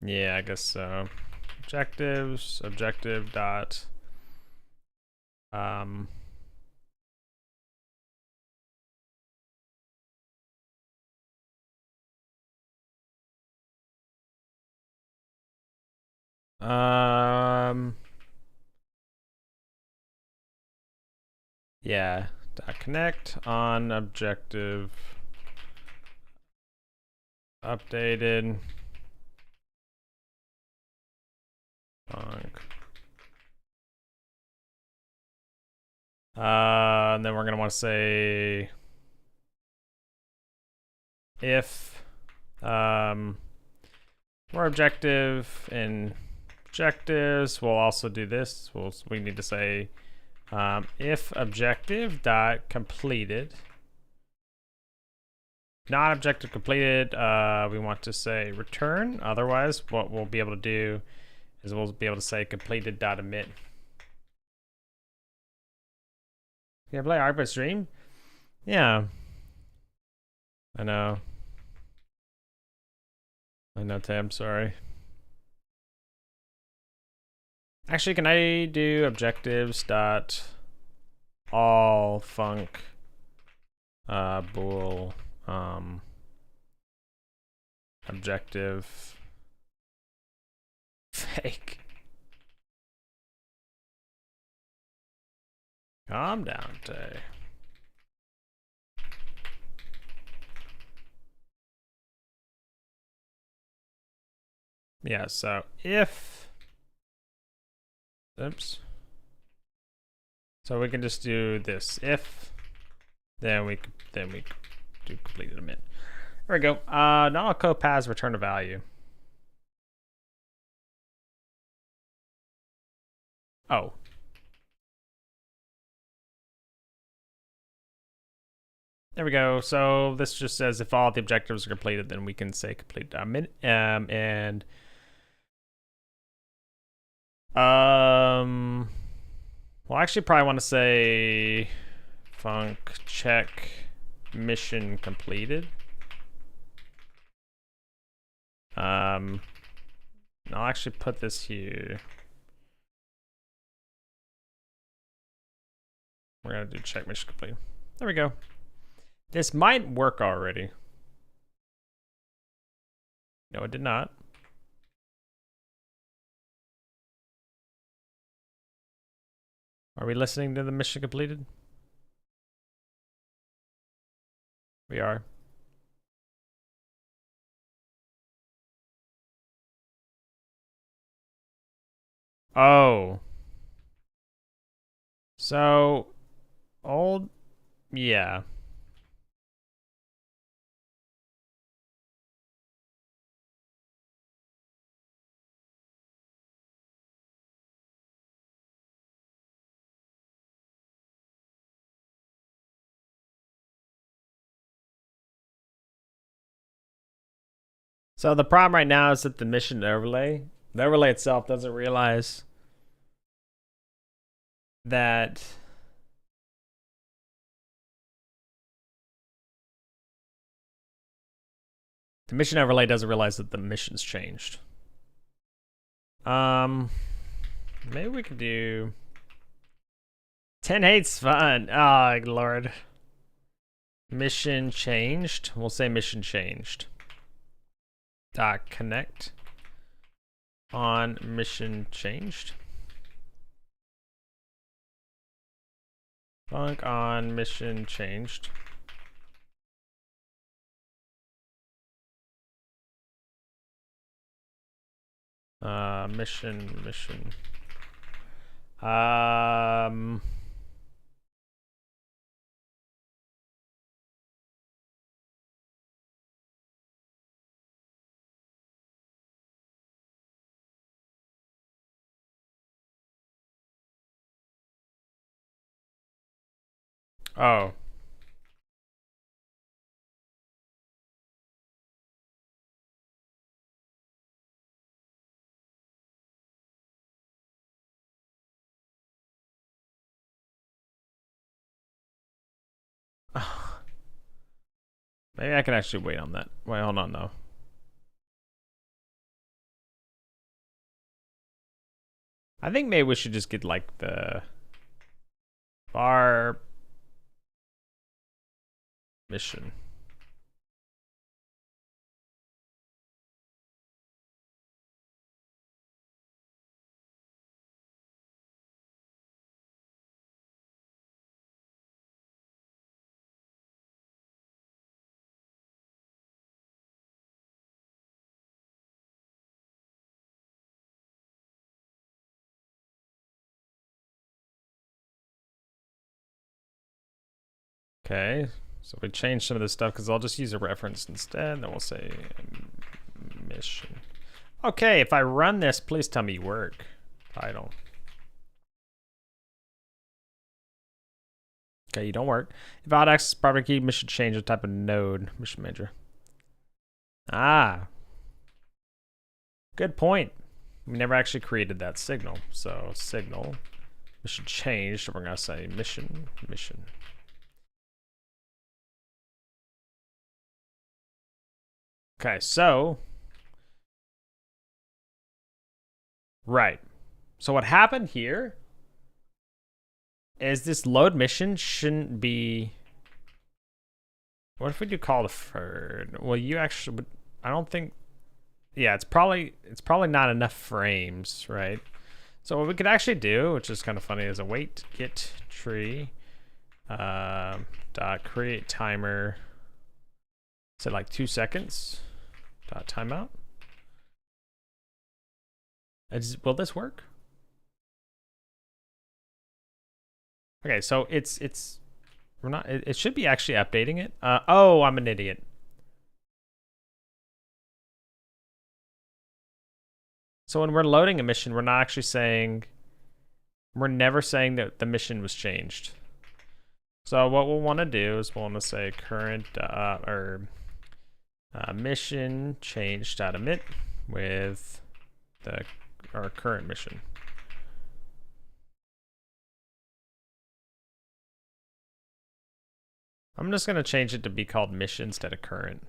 yeah, I guess so. Objectives, objective dot yeah, dot connect on objective updated and then we're gonna want to say if for objective and objectives, we'll also do this. We need to say if objective dot completed, not objective completed, we want to say return. Otherwise, what we'll be able to do is we'll be able to say completed dot emit. Can I play Arc by stream? Yeah. I know. Tim, sorry. Actually, can I do objectives dot all func bool objective fake? Calm down, Tay. Yeah, so if oops. So we can just do this. If then we do completed emit. There we go. Now code paths return a value. Oh. There we go. So this just says if all the objectives are completed, then we can say complete and well, I actually probably want to say func check mission completed. I'll actually put this here. We're gonna do check mission completed. There we go. This might work already. No, it did not. Are we listening to the mission completed? We are. Oh. So, yeah. So the problem right now is that the mission overlay, the overlay itself doesn't realize that the mission overlay doesn't realize that the mission's changed. Maybe we could do 10 hates fun. Oh, Lord. Mission changed. We'll say mission changed. Dot connect on mission changed. Func on mission changed. Mission. Oh. Maybe I can actually wait on that. Wait, hold on though. I think maybe we should just get like the bar mission. Okay, so we change some of this stuff because I'll just use a reference instead. Then we'll say mission. Okay, if I run this, please tell me work. Title. Okay, you don't work. If out access property key, mission change the type of node. Mission manager. Ah. Good point. We never actually created that signal. So signal. Mission change. So we're gonna say mission. Okay, so. Right. So what happened here is this load mission shouldn't be. What if we do call deferred? Well, you actually would. I don't think. Yeah, it's probably not enough frames, right? So what we could actually do, which is kind of funny, is await get tree dot create timer. Set like 2 seconds. Dot timeout. Will this work? Okay, so we're not. It should be actually updating it. Oh, I'm an idiot. So when we're loading a mission, we're not actually saying. We're never saying that the mission was changed. So what we'll want to do is we'll want to say current mission change.emit with our current mission. I'm just gonna change it to be called mission instead of current.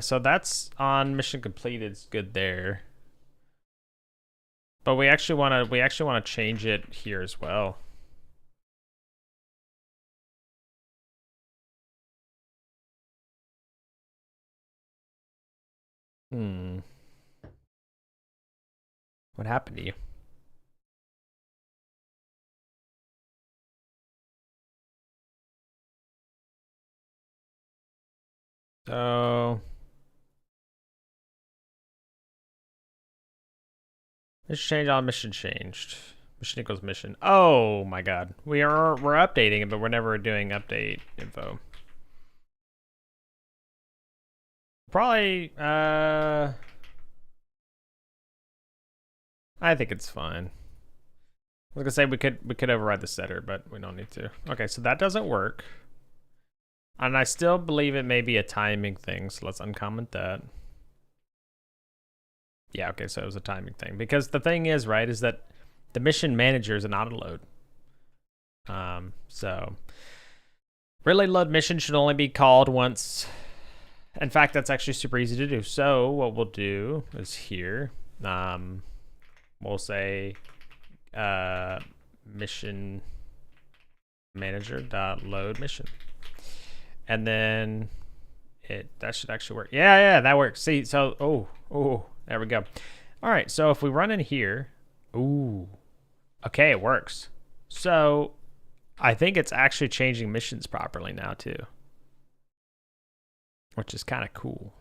So that's on mission completed. It's good there. But we actually want to change it here as well. What happened to you? So mission change on mission changed. Mission equals mission. Oh my god. We're updating it, but we're never doing update info. Probably I think it's fine. I was gonna say we could override the setter, but we don't need to. Okay, so that doesn't work. And I still believe it may be a timing thing, so let's uncomment that. Yeah, okay, so it was a timing thing. Because the thing is, right, is that the mission manager is an autoload. So really load mission should only be called once. In fact, that's actually super easy to do. So what we'll do is here, we'll say mission manager dot load mission. And then that should actually work. Yeah, that works. See, so, oh, there we go. All right, so if we run in here, Ooh. Okay, it works. So I think it's actually changing missions properly now too, which is kind of cool.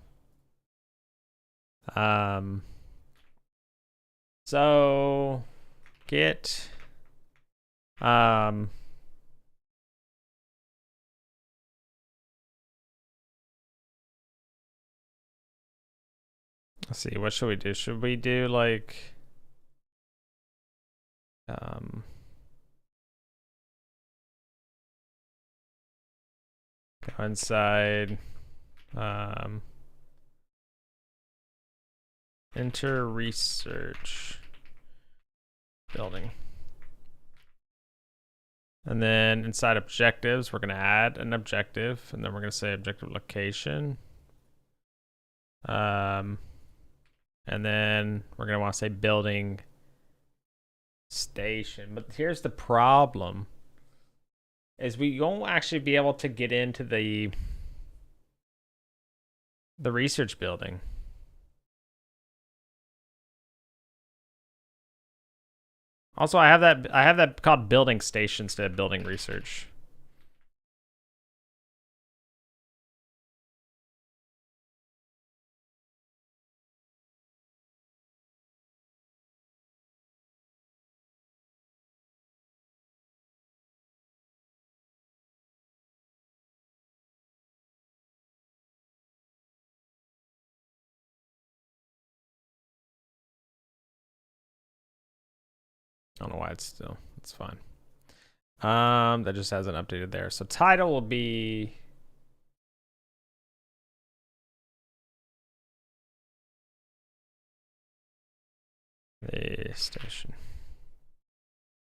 So get let's see, what should we do? Should we do like go inside enter research building. And then inside objectives, we're going to add an objective, and then we're going to say objective location. And then we're going to want to say building station. But here's the problem, is we won't actually be able to get into the research building. Also, I have that called building station instead of building research. I don't know why it's fine. That just hasn't updated there. So title will be the station.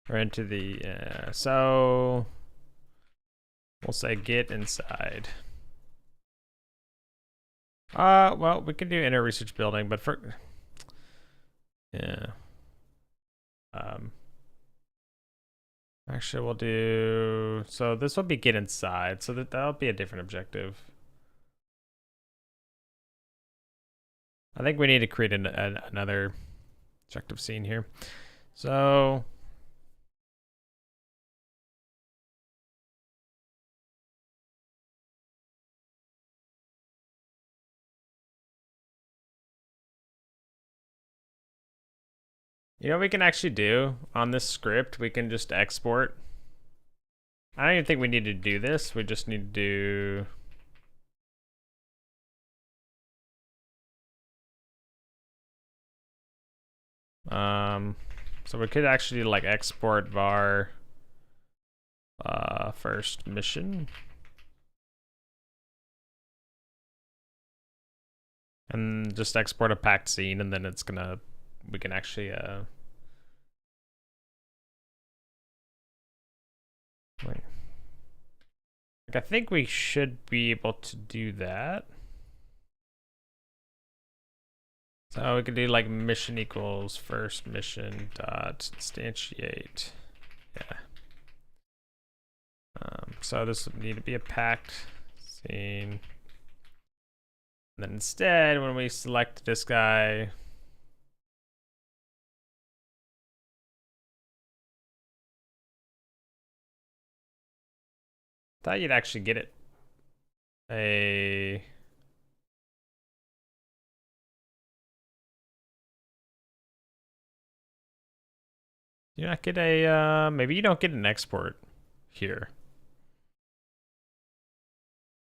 Or into the so we'll say get inside. Well, we can do inner research building, but for yeah. Actually, we'll do, so this will be get inside, so that'll be a different objective. I think we need to create another objective scene here. So you know what we can actually do on this script? We can just export. I don't even think we need to do this. We just need to do so we could actually like export var first mission. And just export a packed scene, and then it's gonna, we can actually wait. Like, I think we should be able to do that. So we could do like mission equals first mission dot instantiate. Yeah. So this would need to be a packed scene. And then instead, when we select this guy, thought you'd actually get it. You not get a maybe you don't get an export here.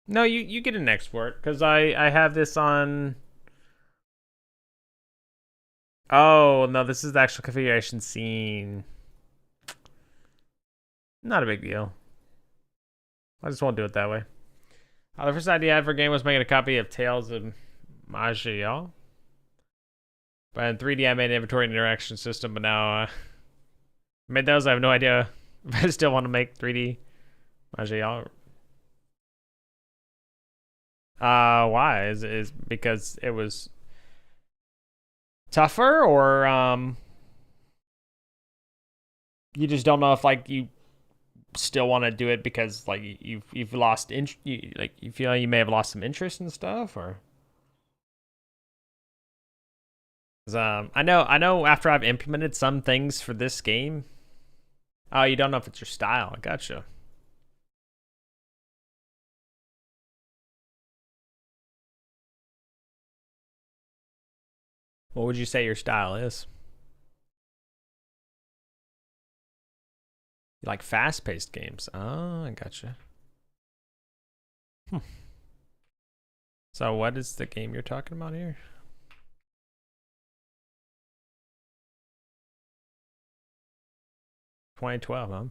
No, you get an export because I have this on. Oh no, this is the actual configuration scene. Not a big deal. I just won't do it that way. The first idea I had for a game was making a copy of Tales of Magial. But in 3D, I made an inventory and interaction system, but now I made those. I have no idea if I still want to make 3D Magial. Why? Is because it was tougher, or you just don't know if like you still want to do it because like you've lost like you feel like you may have lost some interest in stuff, or I know after I've implemented some things for this game. Oh, you don't know if it's your style. I gotcha. What would you say your style is? You like fast-paced games? Oh, I gotcha. Hmm. So what is the game you're talking about here? 2012, huh?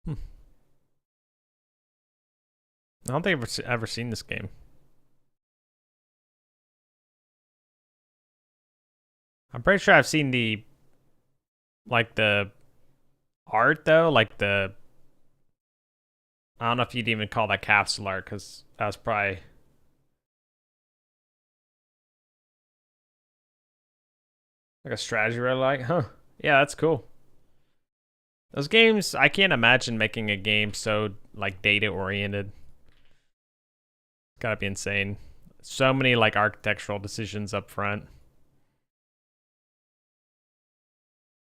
Hmm. I don't think I've ever seen this game. I'm pretty sure I've seen the art though, like the I don't know if you'd even call that capsule art because that's probably like a strategy roguelike. Huh. Yeah, that's cool. Those games, I can't imagine making a game so like data oriented. Gotta be insane. So many like architectural decisions up front.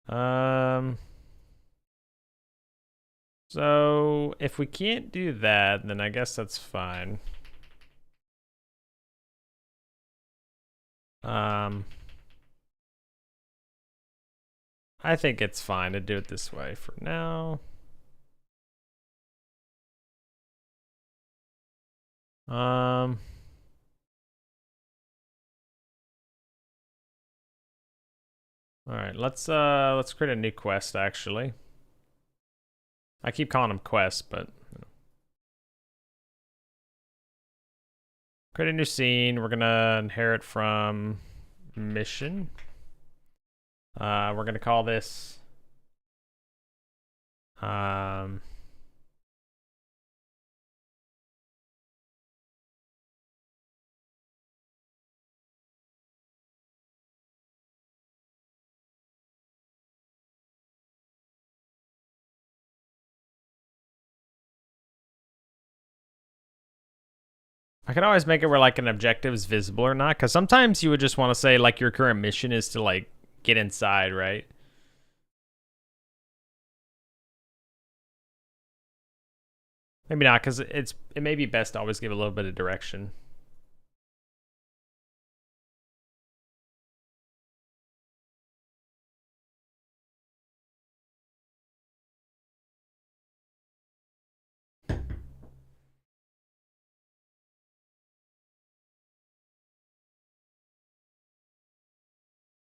Um so if we can't do that, then I guess that's fine. I think it's fine to do it this way for now. Um, all right, let's create a new quest actually. I keep calling them quests, but create a new scene. We're gonna inherit from mission. We're gonna call this I could always make it where like an objective is visible or not, because sometimes you would just want to say like your current mission is to like get inside, right? Maybe not, because it may be best to always give a little bit of direction.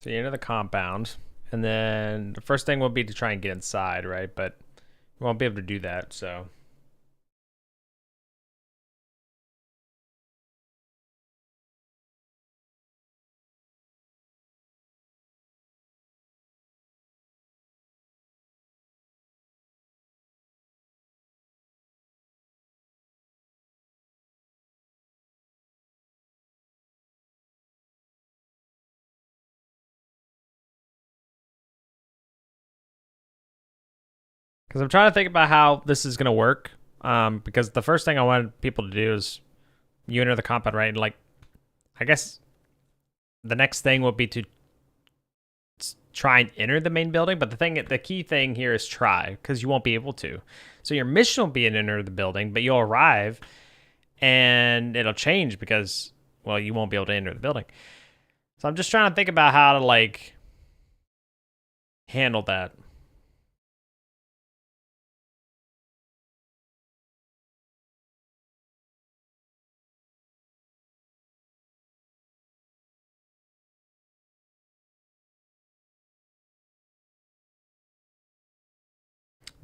So you enter the compound, and then the first thing will be to try and get inside, right? But we won't be able to do that, so. Because I'm trying to think about how this is going to work. Because the first thing I wanted people to do is you enter the compound, right? And like, I guess the next thing will be to try and enter the main building. But the key thing here is try, because you won't be able to. So your mission will be to enter the building, but you'll arrive and it'll change because, well, you won't be able to enter the building. So I'm just trying to think about how to like handle that.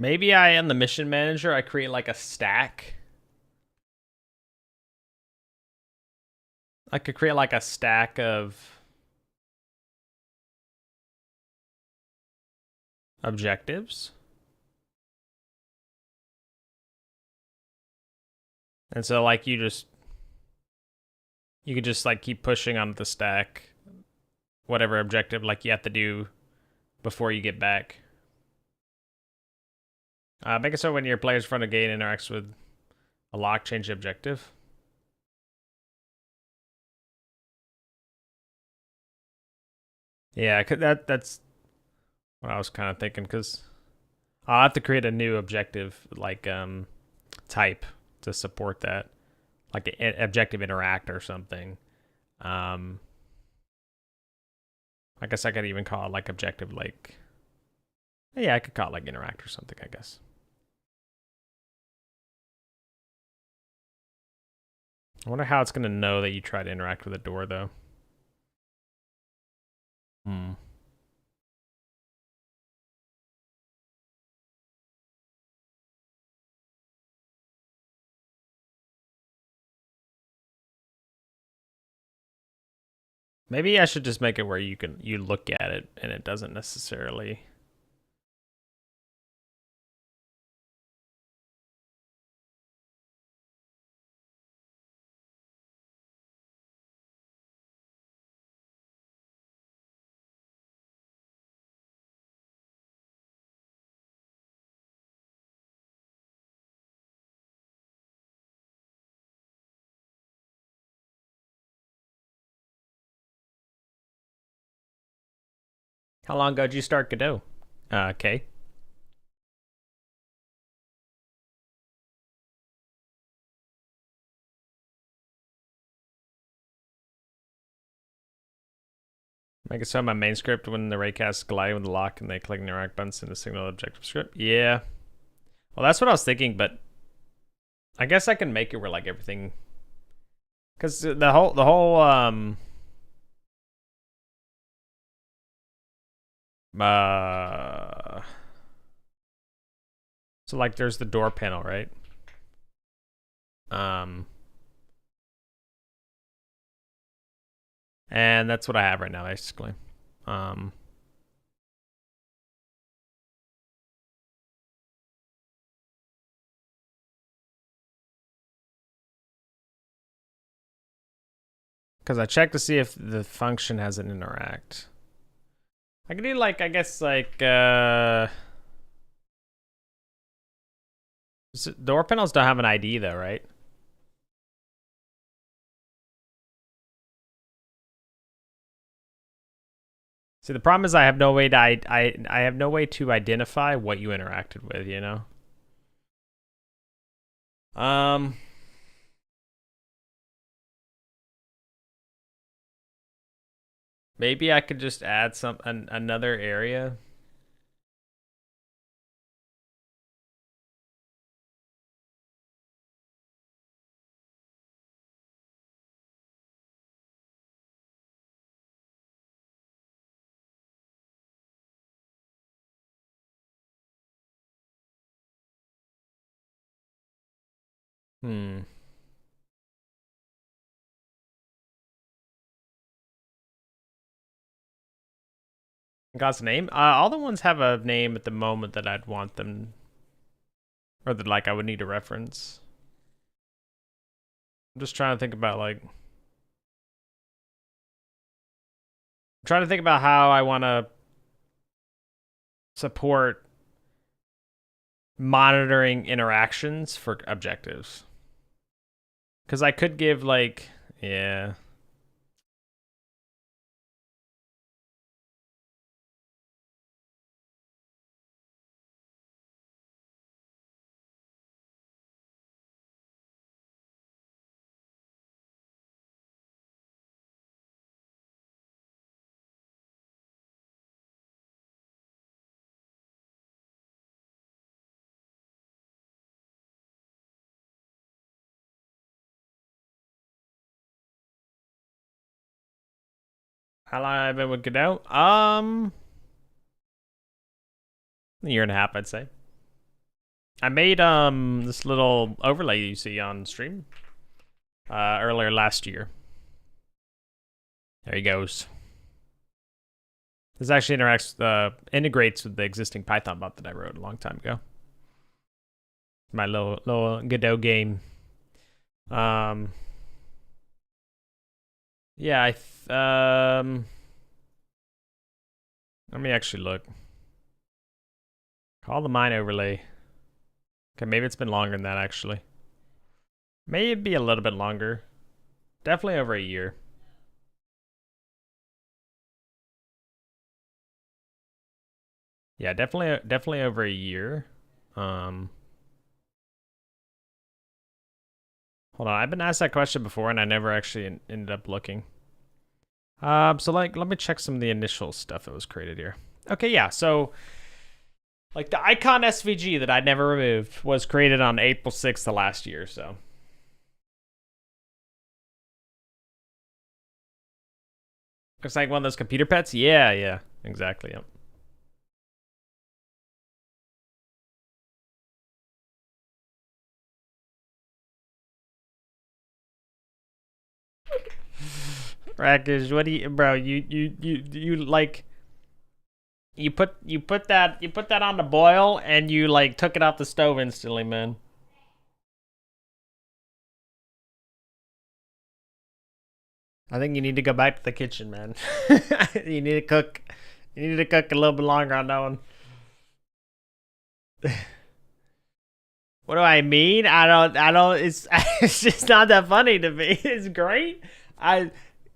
Maybe I am the mission manager. I create like a stack. I could create like a stack of objectives. And so like you could just like keep pushing on the stack whatever objective like you have to do before you get back. Make it so when your player's front of gate interacts with a lock, change the objective. Yeah, that's what I was kind of thinking, because I'll have to create a new objective like type to support that, like an objective interact or something. I guess I could even call it like objective, like, yeah, I could call it like interact or something, I guess. I wonder how it's going to know that you try to interact with a door, though. Hmm. Maybe I should just make it where you look at it and it doesn't necessarily. How long ago did you start Godot? Okay. Make it so my main script when the raycast glide with the lock and they click interact buttons in the signal objective script. Yeah. Well, that's what I was thinking, but I guess I can make it where like everything, because the whole uh so like there's the door panel, right? Um and that's what I have right now, basically. Um because I checked to see if the function has an interact. I can do like, I guess like door panels don't have an ID though, right? See, the problem is I have no way to I have no way to identify what you interacted with, you know? Um Maybe I could just add another area. Hmm. God's name? All the ones have a name at the moment that I'd want them, or that like I would need a reference. I'm just trying to think about like, I'm trying to think about how I want to support monitoring interactions for objectives. Because I could give like, yeah. How long have I been with Godot? A year and a half, I'd say. I made this little overlay you see on stream earlier last year. There he goes. This actually integrates with the existing Python bot that I wrote a long time ago. My little Godot game. Yeah, let me actually look. Call the mine overlay. Okay, maybe it's been longer than that, actually. Maybe be a little bit longer. Definitely over a year. Yeah, definitely over a year. Hold on, I've been asked that question before, and I never actually ended up looking. So like, let me check some of the initial stuff that was created here. Okay, yeah, so like the icon SVG that I never removed was created on April 6th of last year, so. Looks like one of those computer pets? Yeah, exactly, yep. Rakish, what do you, bro, you like, you put that on the boil and you like took it off the stove instantly, man. I think you need to go back to the kitchen, man. You need to cook. You need to cook a little bit longer on that one. What do I mean? I don't. It's it's just not that funny to me. It's great. I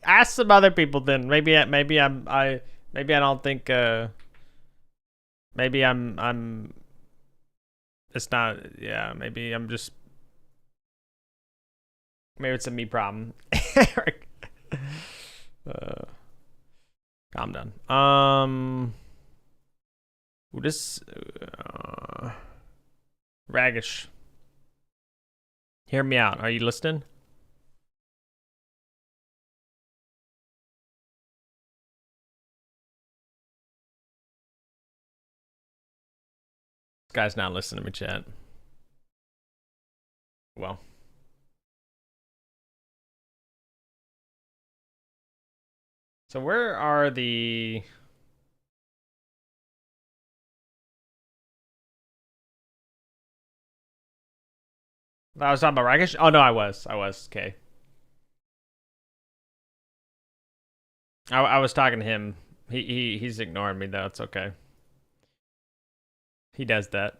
ask some other people then. Maybe I don't think. Maybe I'm. It's not. Yeah. Maybe I'm just. Maybe it's a me problem. uh, calm down. This. Ragish. Hear me out. Are you listening? This guy's not listening to me, chat. Well. So where are the... I was talking about Ragish? Oh, no, I was. Okay. I was talking to him. He's ignoring me, though. It's okay. He does that.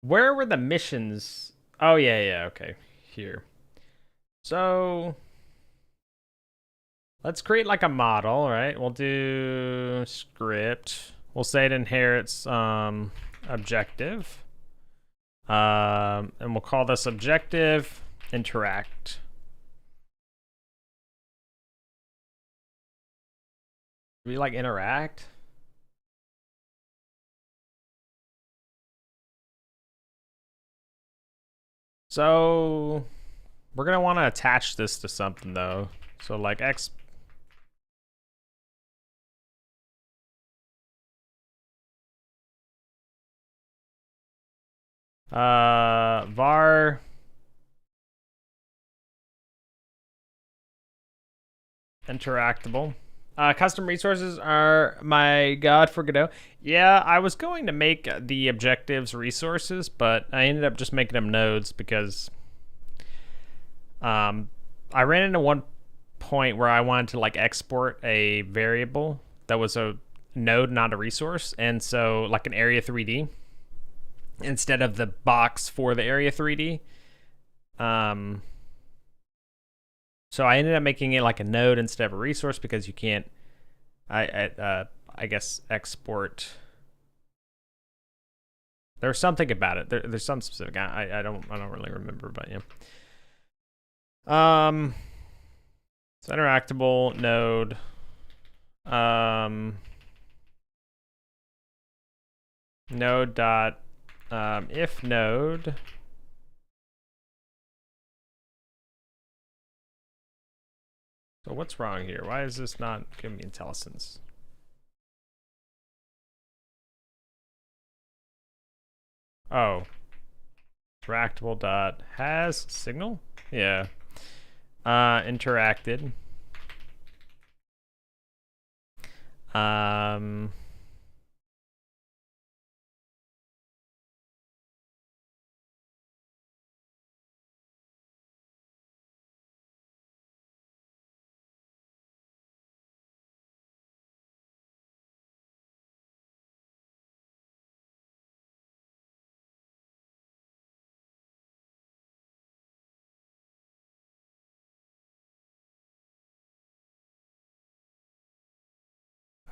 Where were the missions? Oh, yeah, okay. Here. So... let's create like a model, right? We'll do script. We'll say it inherits objective. And we'll call this objective interact. We like interact. So we're gonna want to attach this to something though. So like X. Var interactable. Custom resources are my god for Godot. Yeah, I was going to make the objectives resources, but I ended up just making them nodes because I ran into one point where I wanted to like export a variable that was a node, not a resource, and so like an area 3D instead of the box for the area 3D. So I ended up making it like a node instead of a resource because you can't, I guess, export. There's something about it. There's some specific. I don't really remember, but yeah. It's interactable node. Node dot if node. So what's wrong here? Why is this not giving me IntelliSense? Oh. Interactable dot has signal? Yeah. Interacted.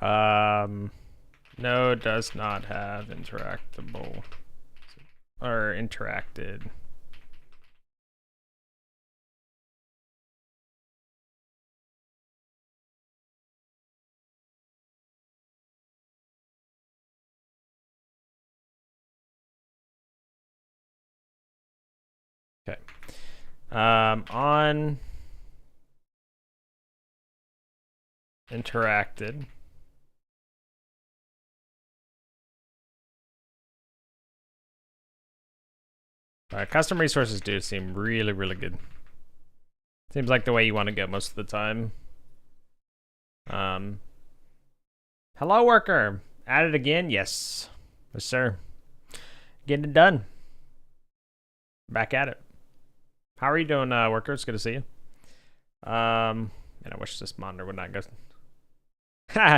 Node does not have interactable or interacted. Okay. On interacted. Custom resources do seem really, really good. Seems like the way you want to go most of the time. Hello, worker. At it again? Yes. Yes, sir. Getting it done. Back at it. How are you doing, worker? It's good to see you. And I wish this monitor would not go.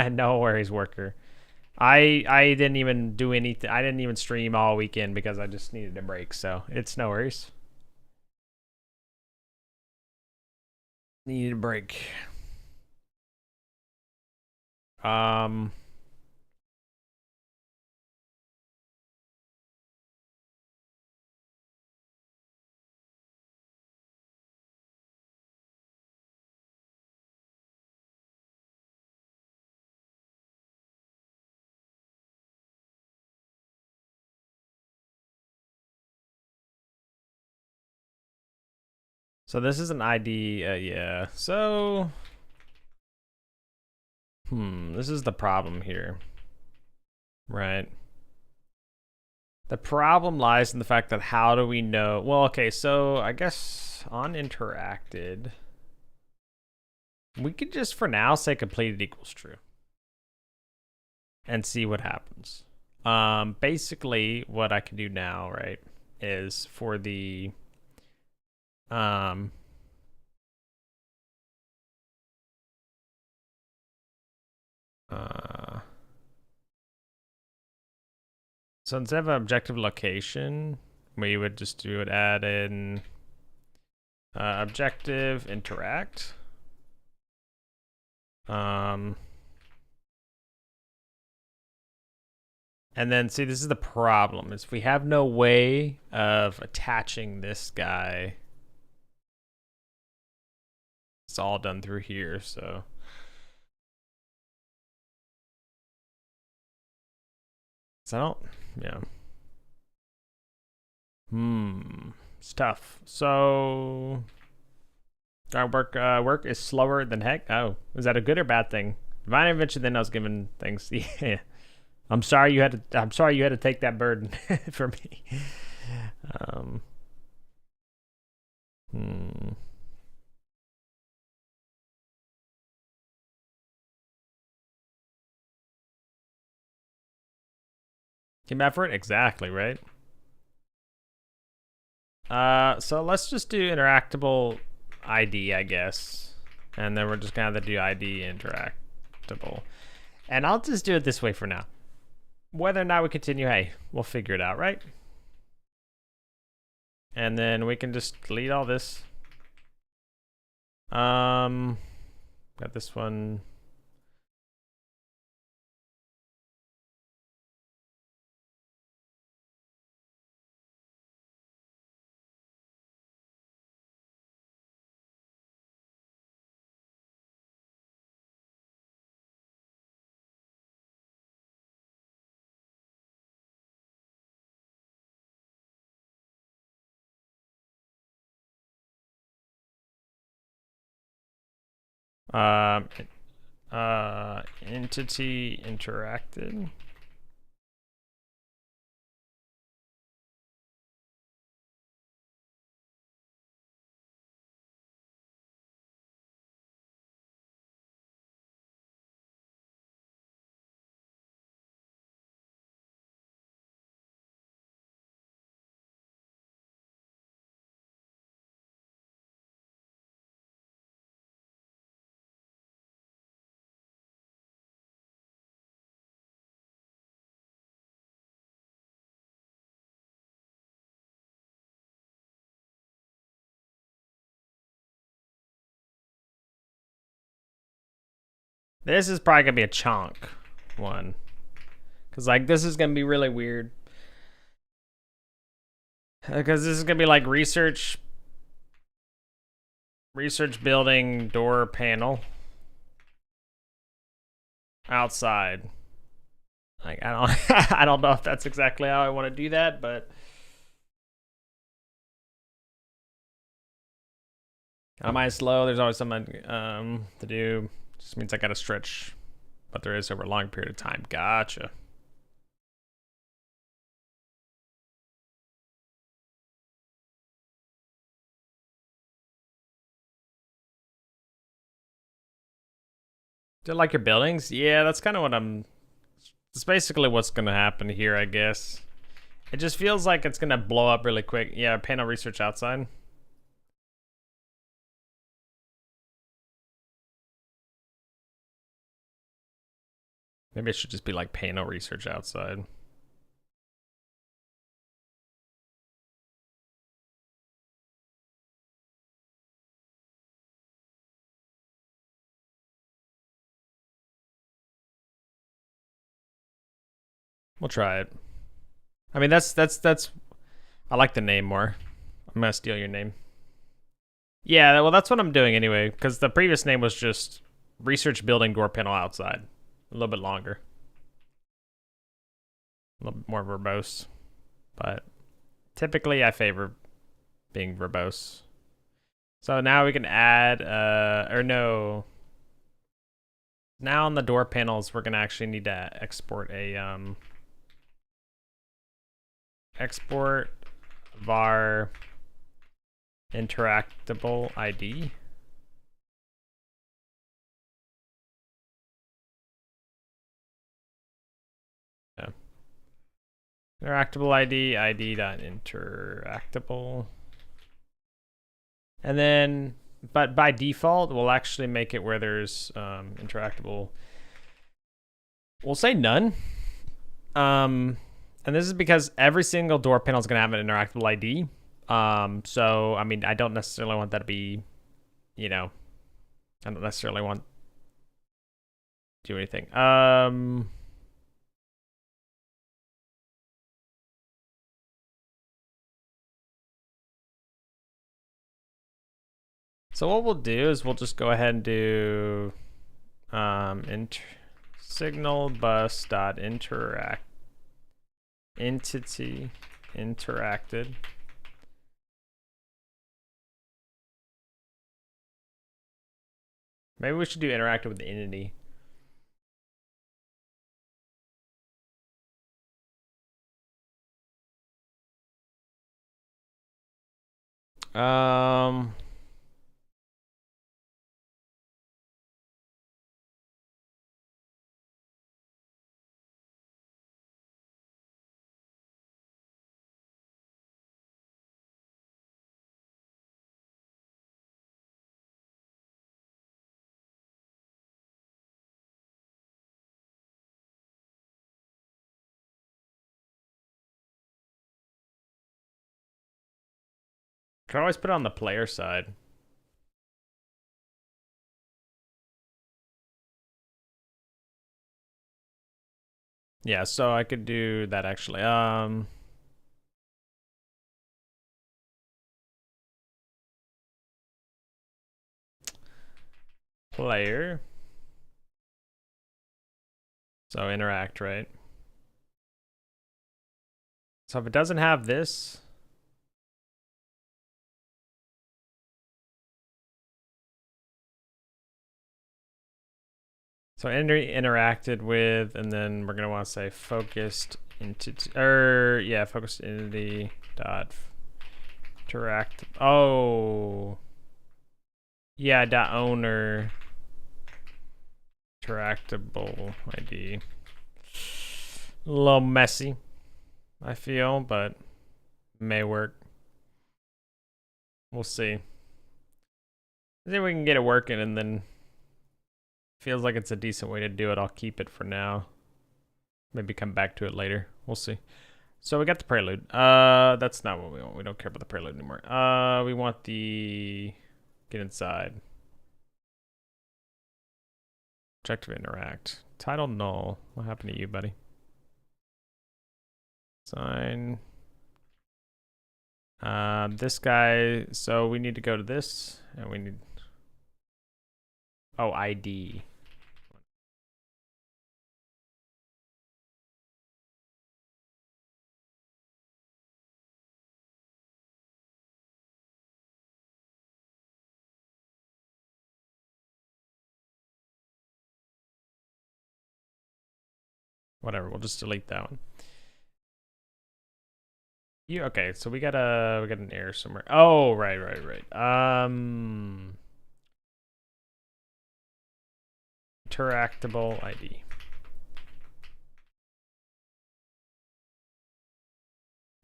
No worries, worker. I didn't even do anything. I didn't even stream all weekend because I just needed a break. So it's no worries. Needed a break. So this is an ID, yeah. So, this is the problem here, right? The problem lies in the fact that how do we know? Well, okay, so I guess on interacted, we could just for now say completed equals true and see what happens. Basically what I can do now, right, is for the so instead of objective location, we would just do it add in objective interact. And then see, this is the problem, is we have no way of attaching this guy. It's all done through here, so. So I don't, yeah. It's tough. So our work is slower than heck. Oh, is that a good or bad thing? Divine intervention, then I was given things. Yeah. I'm sorry you had to take that burden for me. Team effort? Exactly, right? So let's just do interactable ID, I guess. And then we're just gonna have to do ID interactable. And I'll just do it this way for now. Whether or not we continue, hey, we'll figure it out, right? And then we can just delete all this. Got this one. Entity interacted. This is probably gonna be a chunk. one. Because, like, this is going to be really weird. Because this is going to be, like, research building door panel. Outside. Like, I don't I don't know if that's exactly how I want to do that, but am I slow? There's always something to do. Just means I gotta stretch what there is over a long period of time. Gotcha. Do you like your buildings? Yeah, that's kind of what I'm. It's basically what's gonna happen here, I guess. It just feels like it's gonna blow up really quick. Yeah, panel research outside. Maybe it should just be like panel research outside. We'll try it. I mean, that's. I like the name more. I'm gonna steal your name. Yeah, well, that's what I'm doing anyway, because the previous name was just research building door panel outside. A little bit longer. A little bit more verbose. But typically I favor being verbose. So now we can add, or no. Now on the door panels, we're gonna actually need to export a, export var interactable ID. Yeah. Interactable ID, id.interactable. And then, but by default, we'll actually make it where there's interactable. We'll say none. And this is because every single door panel is going to have an interactable ID. So, I mean, I don't necessarily want that to be, you know, I don't necessarily want to do anything. So what we'll do is we'll just go ahead and do signal bus dot interact entity interacted. Maybe we should do interacted with the entity. Could always put it on the player side. Yeah, so I could do that actually. Player. So interact, right? So if it doesn't have this, so interacted with, and then we're gonna want to say focused entity, or yeah, focused entity dot interact. Oh, yeah, dot owner interactable ID. A little messy, I feel, but may work. We'll see. I think we can get it working, and then feels like it's a decent way to do it. I'll keep it for now. Maybe come back to it later. We'll see. So we got the prelude. That's not what we want. We don't care about the prelude anymore. We want the get inside. Objective interact. Title null. What happened to you, buddy? Sign. This guy, so we need to go to this, and we need, oh, ID. Whatever, we'll just delete that one. You okay? So we got an error somewhere. Oh, right. Interactable ID.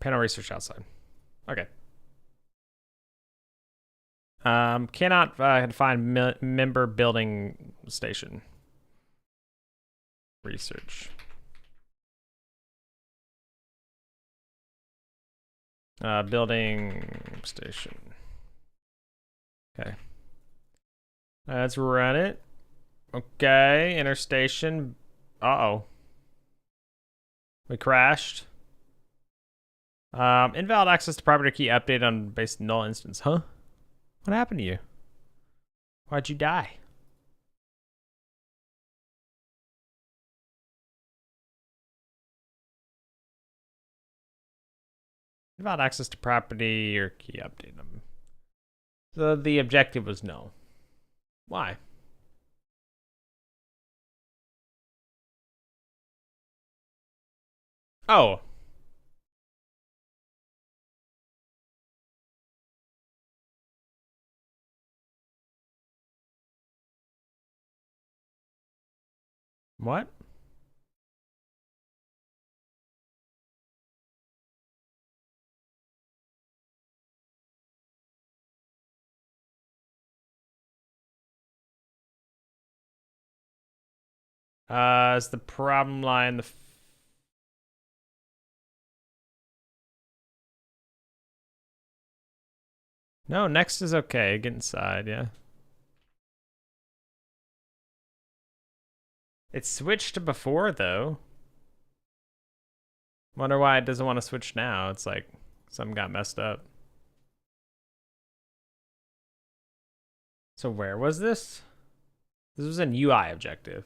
Panel research outside. Okay. Cannot find member building station. Research. Building station. Okay. Let's run it. Okay, interstation. Uh-oh. We crashed. Invalid access to property key update on base null instance. Huh? What happened to you? Why'd you die? Invalid access to property or key update them. So the objective was no. Why? Oh. What? Is the problem line the no, next is okay. Get inside, yeah. It switched to before though. Wonder why it doesn't want to switch now. It's like something got messed up. So where was this? This was an UI objective.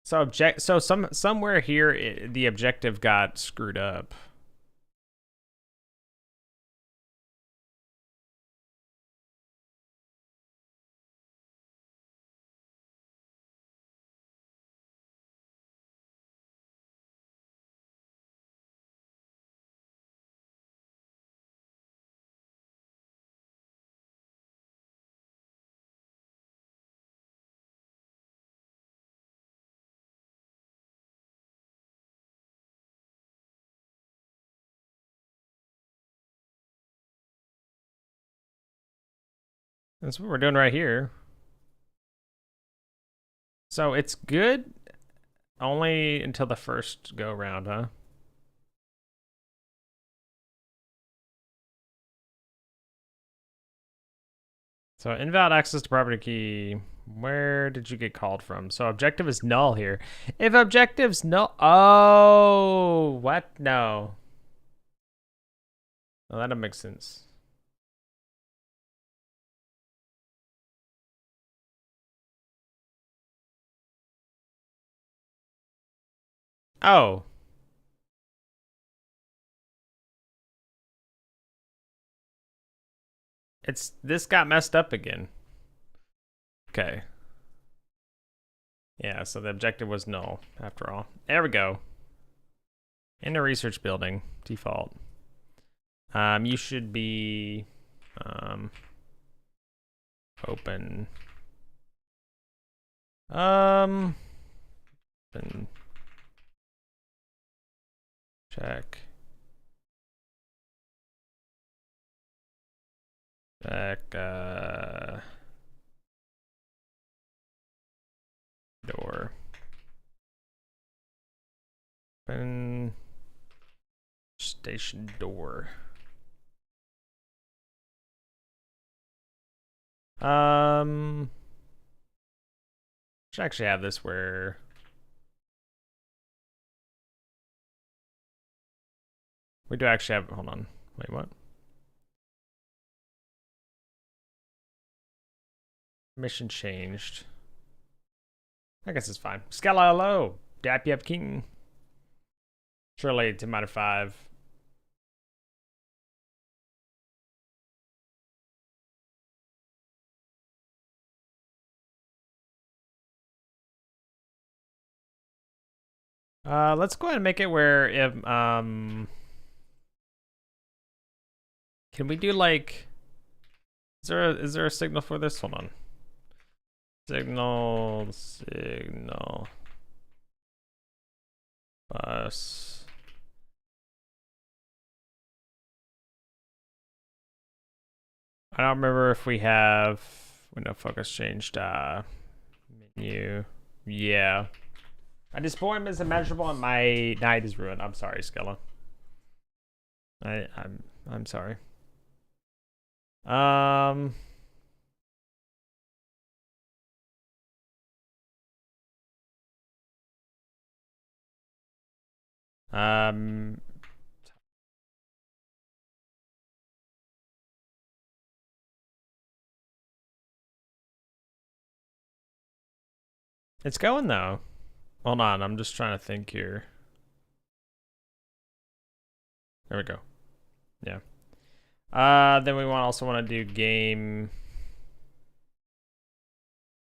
So somewhere here the objective got screwed up. That's what we're doing right here. So it's good only until the first go round, huh? So invalid access to property key. Where did you get called from? So objective is null here. If objective's null, oh, what? No. Well, that'll make sense. Oh. This got messed up again. Okay. Yeah, so the objective was null after all. There we go. In the research building, default. You should be open. Open. Check. Check door. Open station door. Should actually have this where we do actually have. Hold on. Wait, what? Mission changed. I guess it's fine. Scala, hello. Dap Yap King. Surely 10 out of 5. Let's go ahead and make it where if can we do like is there a signal for this? Hold on. Signal bus. I don't remember if we have window focus changed menu. Yeah. My disappointment is immeasurable and my night is ruined. I'm sorry, Skella. I'm sorry. It's going though. Hold on, I'm just trying to think here. There we go. Yeah. Then we also want to do game.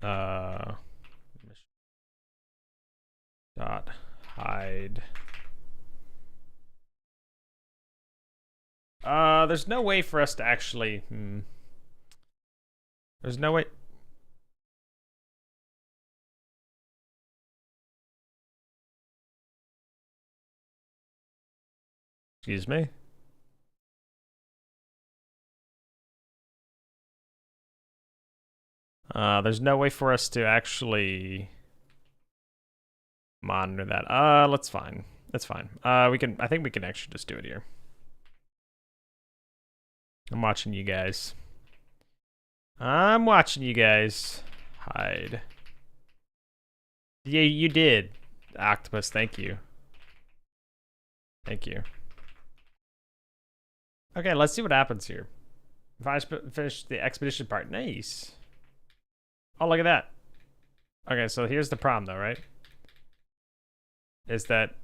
Dot hide. There's no way for us to actually. There's no way. Excuse me. There's no way for us to actually monitor that. That's fine. That's fine. We can. I think we can actually just do it here. I'm watching you guys. I'm watching you guys. Hide. Yeah, you did, Octopus. Thank you. Thank you. Okay, let's see what happens here. If I finish the expedition part, nice. Oh, look at that. Okay, so here's the problem though, right? Is that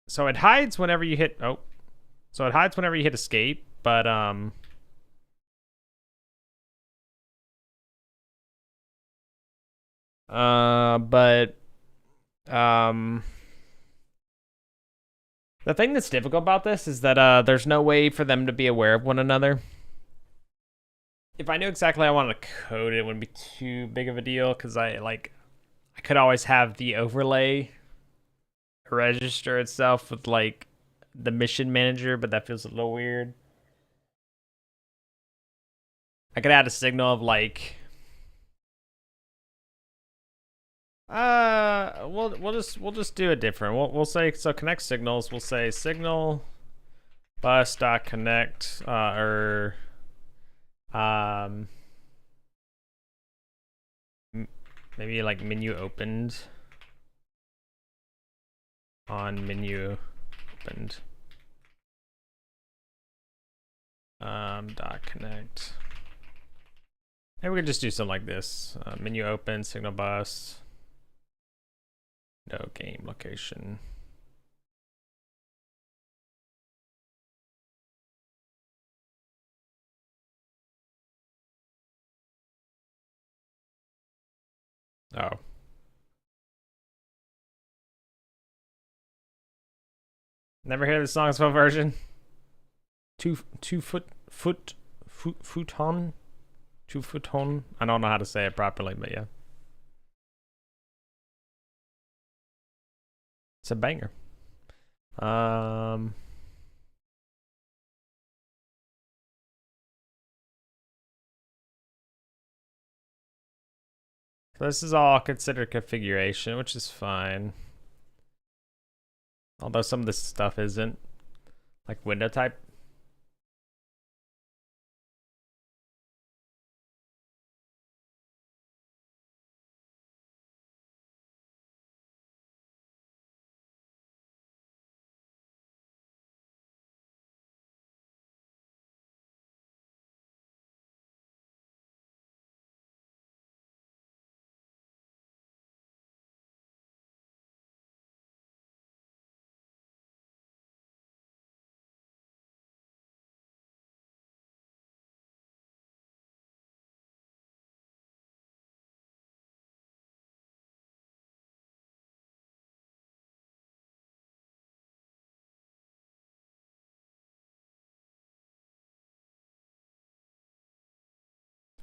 so it hides whenever you hit so it hides whenever you hit escape, but the thing that's difficult about this is that there's no way for them to be aware of one another. If I knew exactly how I wanted to code it, it wouldn't be too big of a deal because I could always have the overlay register itself with like the mission manager, but that feels a little weird. I could add a signal of like we'll just do it different. We'll say so connect signals, we'll say signal bus dot connect or maybe like menu opened on menu opened dot connect. Maybe we could just do something like this. Menu open, signal bus, no game location. Oh. Never heard the song's full version. Futon. I don't know how to say it properly, but yeah. It's a banger. So this is all considered configuration, which is fine. Although some of this stuff isn't. Like window type.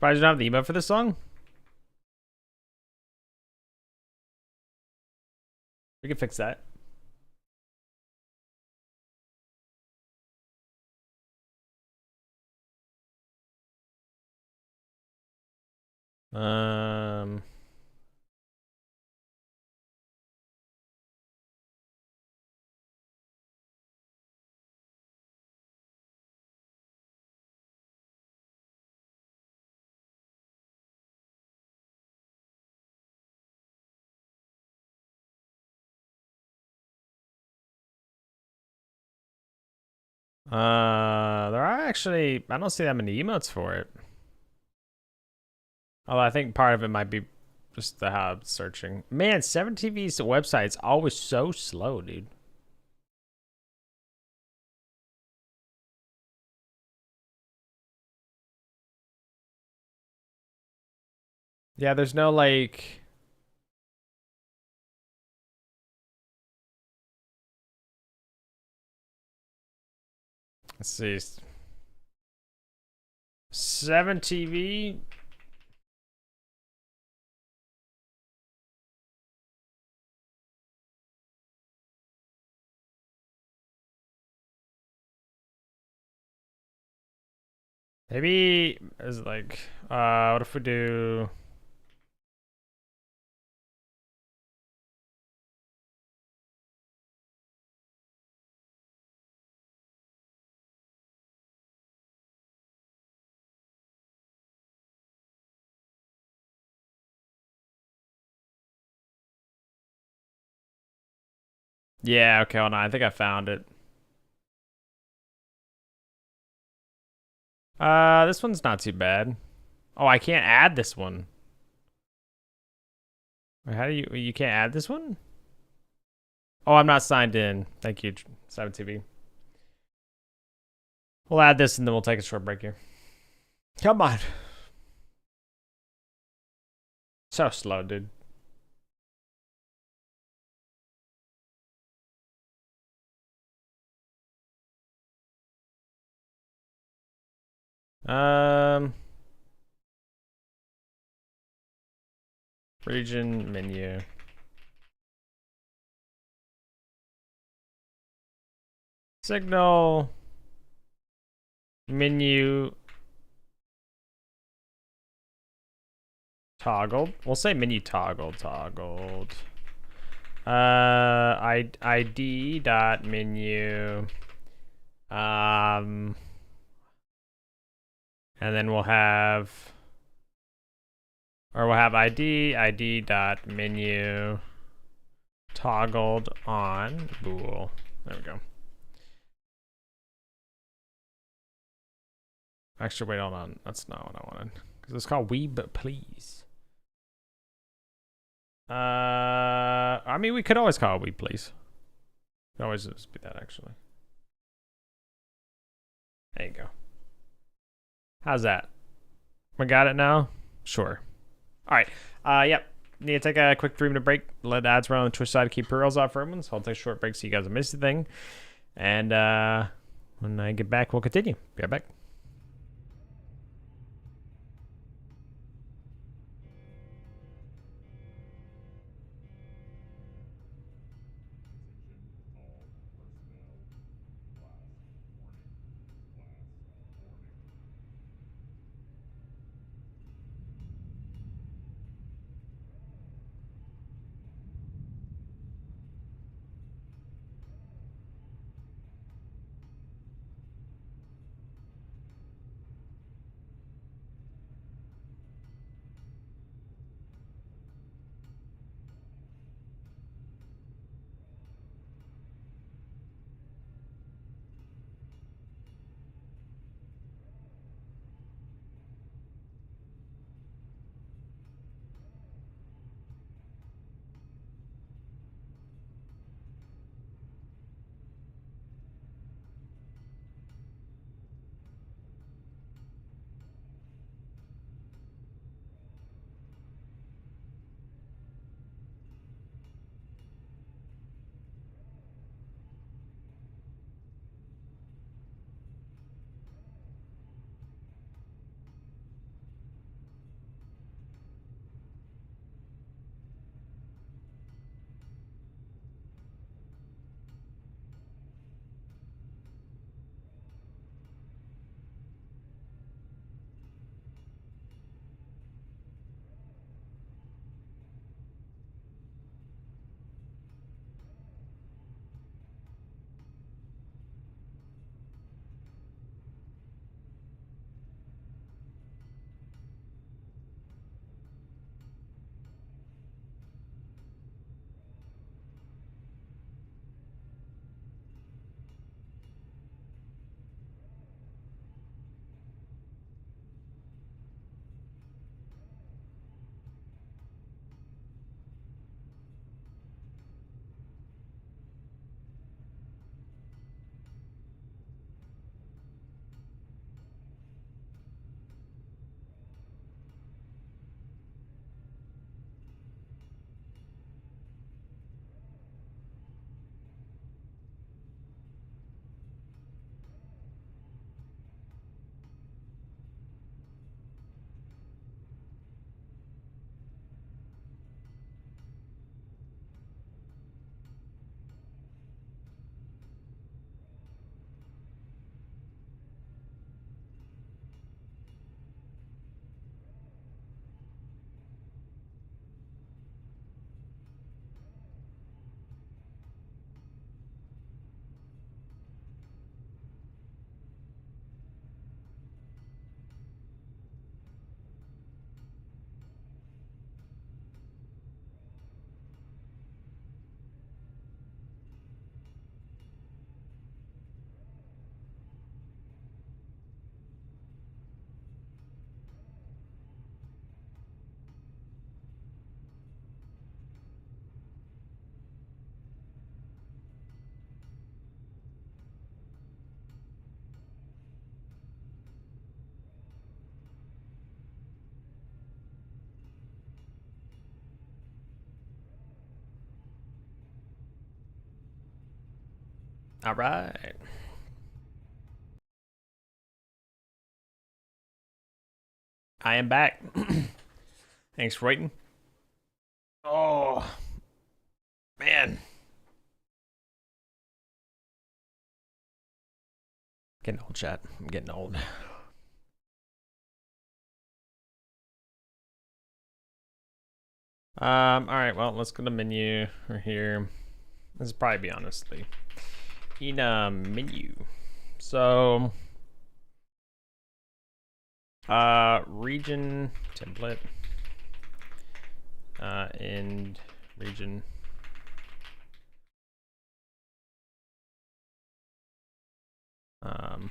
Surprised you don't have the emote for this song? We can fix that. Um, there are actually, I don't see that many emotes for it. Although I think part of it might be just the how I'm searching. Man, 7TV's website's always so slow, dude. Yeah, there's no like. Let's see. 7TV. Maybe is like, what if we do? Yeah, okay, hold on. I think I found it. This one's not too bad. Oh, I can't add this one. Wait, how do you can't add this one? Oh, I'm not signed in. Thank you, 7TV. We'll add this and then we'll take a short break here. Come on. So slow, dude. Um, region menu. Signal menu toggled. We'll say menu toggled. ID dot menu. And then we'll have ID dot menu toggled on bool. There we go. Actually, wait, hold on. That's not what I wanted. Because it's called Weeb Please. I mean, we could always call it Weeb Please. Could always just be that, actually. There you go. How's that? We got it now? Sure. All right. Yep. Need to take a quick 3-minute break. Let ads run on the Twitch side to keep pearls off for everyone. So I'll take a short break so you guys don't miss anything. And when I get back, we'll continue. Be right back. All right. I am back. Thanks for waiting. Oh, man. Getting old, chat. I'm getting old. All right, well, let's go to menu right here. This is probably be honestly. In menu. So, region template. In region. Then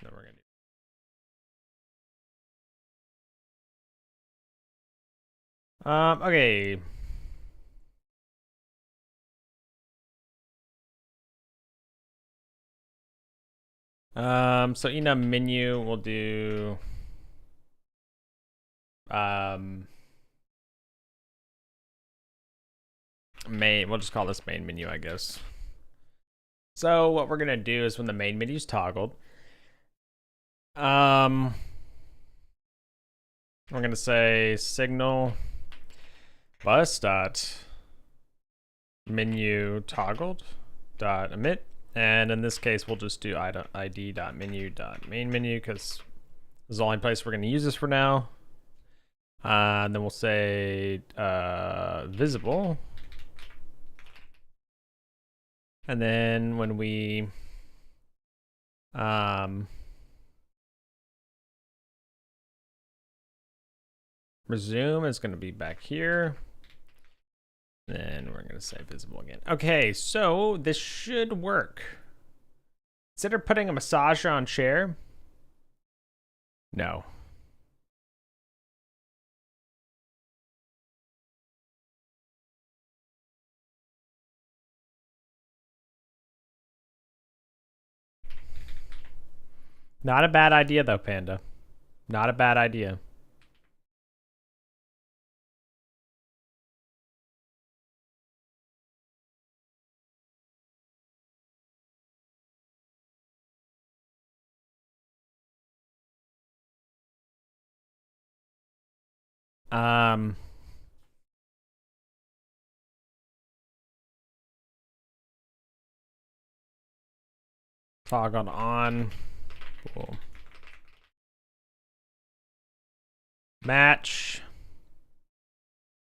we're gonna do. Okay. So in a menu, we'll do main. We'll just call this main menu, I guess. So what we're gonna do is when the main menu is toggled, we're gonna say signal bus dot menu toggled dot emit, and in this case we'll just do id dot menu dot main menu because this is the only place we're gonna use this for now. And then we'll say visible. And then when we resume, it's going to be back here. Then we're going to say visible again. Okay, so this should work. Consider putting a massager on chair. No. Not a bad idea though, Panda. Not a bad idea. Toggled on. Cool. Match.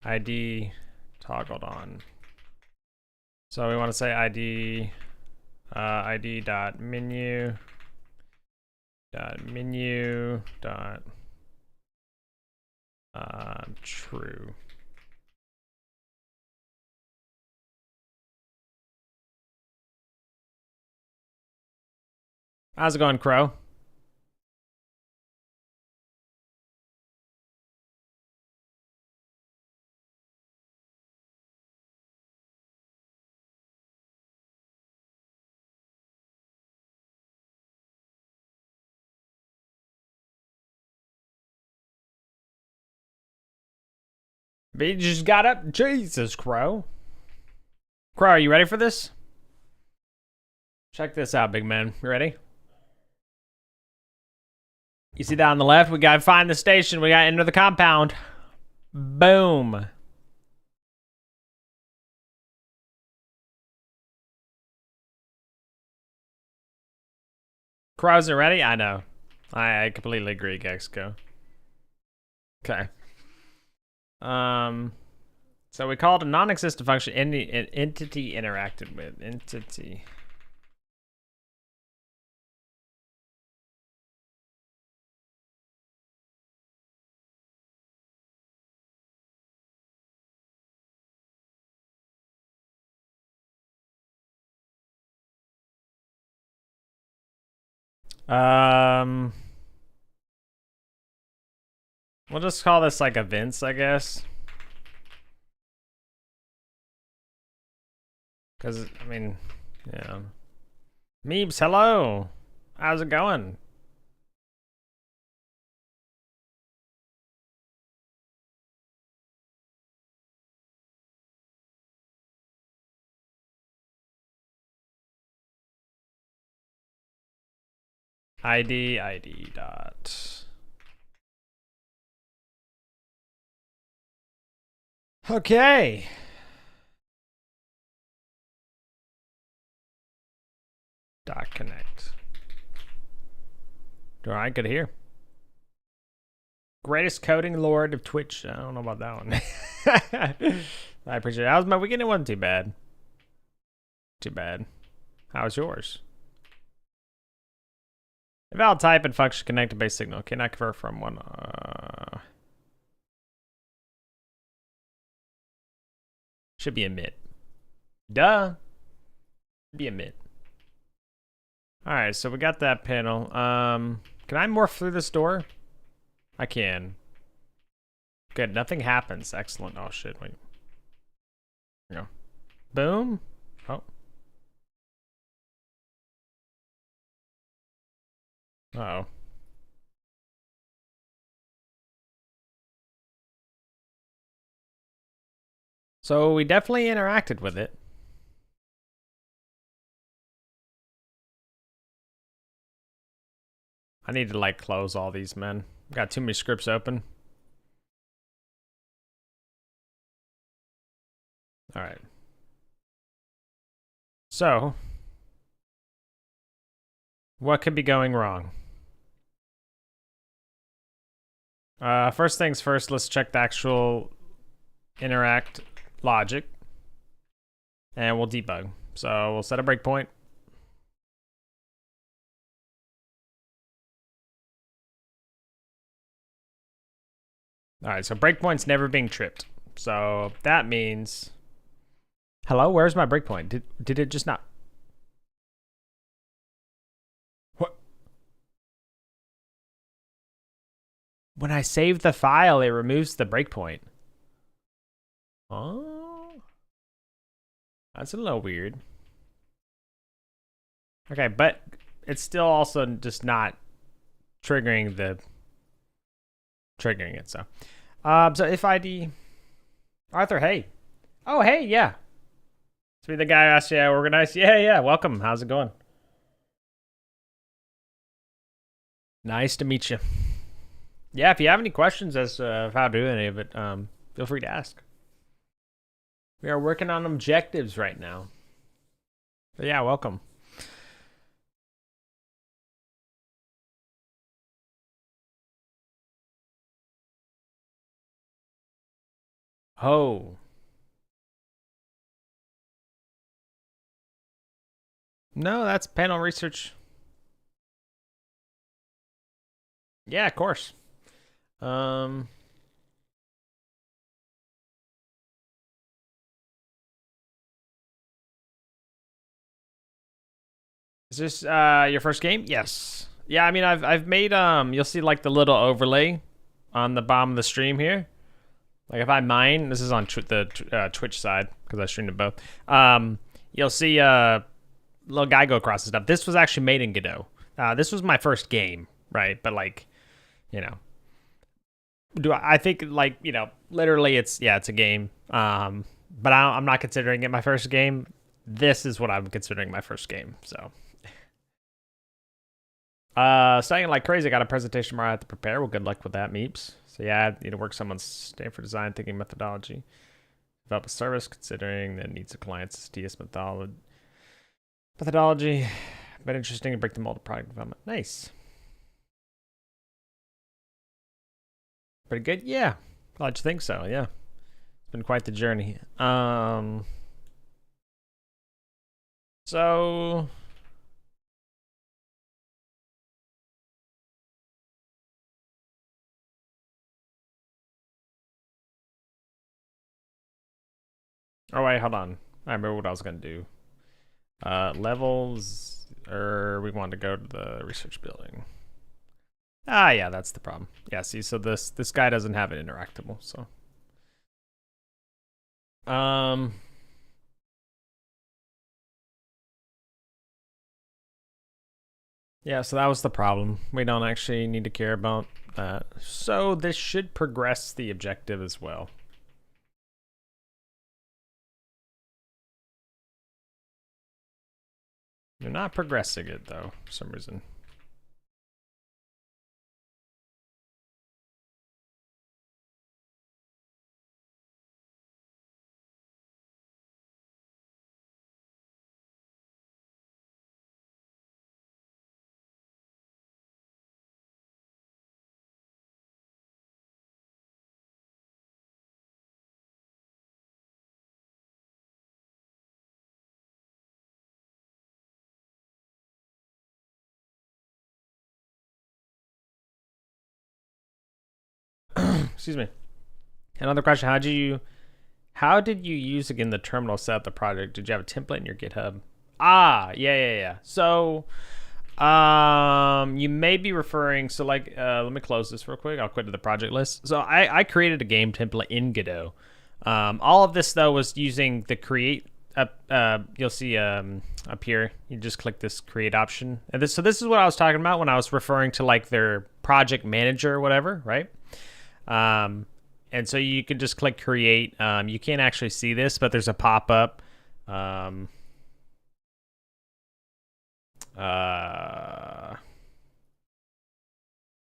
ID toggled on. So we want to say ID dot menu dot true. How's it going, Crow? But you just got up. Jesus, Crow. Crow, are you ready for this? Check this out, big man. You ready? You see that on the left? We gotta find the station. We gotta enter the compound. Boom. Crow isn't ready? I know. I completely agree, Gexco. Okay. So we called a non-existent function entity interacted with. Entity. We'll just call this like events, I guess. Because, I mean, yeah. Meebs, hello. How's it going? id dot. Okay. Dot connect. All right, good to hear. Greatest coding lord of Twitch. I don't know about that one. I appreciate it. That was my weekend. It wasn't too bad. Too bad. How was yours? Invalid type and function connected base signal. Cannot convert from one. Should be emit. Duh. Should be emit. All right, so we got that panel. Can I morph through this door? I can. Good. Nothing happens. Excellent. Oh shit. Wait. No. Boom. Oh. Uh-oh. So we definitely interacted with it. I need to like close all these, men. Got too many scripts open. All right. So, what could be going wrong? First things first, let's check the actual interact logic. And we'll debug. So we'll set a breakpoint. All right, so breakpoint's never being tripped. So that means... Hello, where's my breakpoint? Did it just not... What? When I save the file, it removes the breakpoint. Oh. That's a little weird. Okay, but it's still also just not triggering the... Triggering it, so... so if ID... Arthur, hey. Oh, hey, yeah. To be the guy who asked you how to organize. Yeah, welcome. How's it going? Nice to meet you. Yeah, if you have any questions as to how to do any of it, feel free to ask. We are working on objectives right now. But yeah, welcome. Oh. No, that's panel research. Yeah, of course. Is this your first game? Yes. Yeah, I mean I've made you'll see like the little overlay on the bottom of the stream here. Like if I mine, this is on the Twitch side because I streamed it both. You'll see little guy go across and stuff. This was actually made in Godot. This was my first game, right? But like, you know, I think like, you know, literally it's a game. But I'm not considering it my first game. This is what I'm considering my first game. So, studying like crazy. I got a presentation tomorrow I have to prepare. Well, good luck with that, Meeps. So yeah, I need to work someone's Stanford design thinking methodology. Develop a service considering the needs of clients. TS methodology. But interesting to break the mold of product development. Nice. Pretty good? Yeah. Glad you think so, yeah. It's been quite the journey. So... Oh, wait, hold on. I remember what I was going to do. Levels, or we want to go to the research building. Ah, yeah, that's the problem. Yeah, see, so this guy doesn't have it interactable, so. Yeah, so that was the problem. We don't actually need to care about that. So this should progress the objective as well. You're not progressing it, though, for some reason. excuse me. Another question: how did you use again the terminal set up the project? Did you have a template in your GitHub? Ah, yeah. So, you may be referring. So, like, let me close this real quick. I'll quit to the project list. So, I created a game template in Godot. All of this though was using the create. You'll see up here. You just click this create option, and this is what I was talking about when I was referring to like their project manager or whatever, right? And so you can just click create. You can't actually see this, but there's a pop-up. Let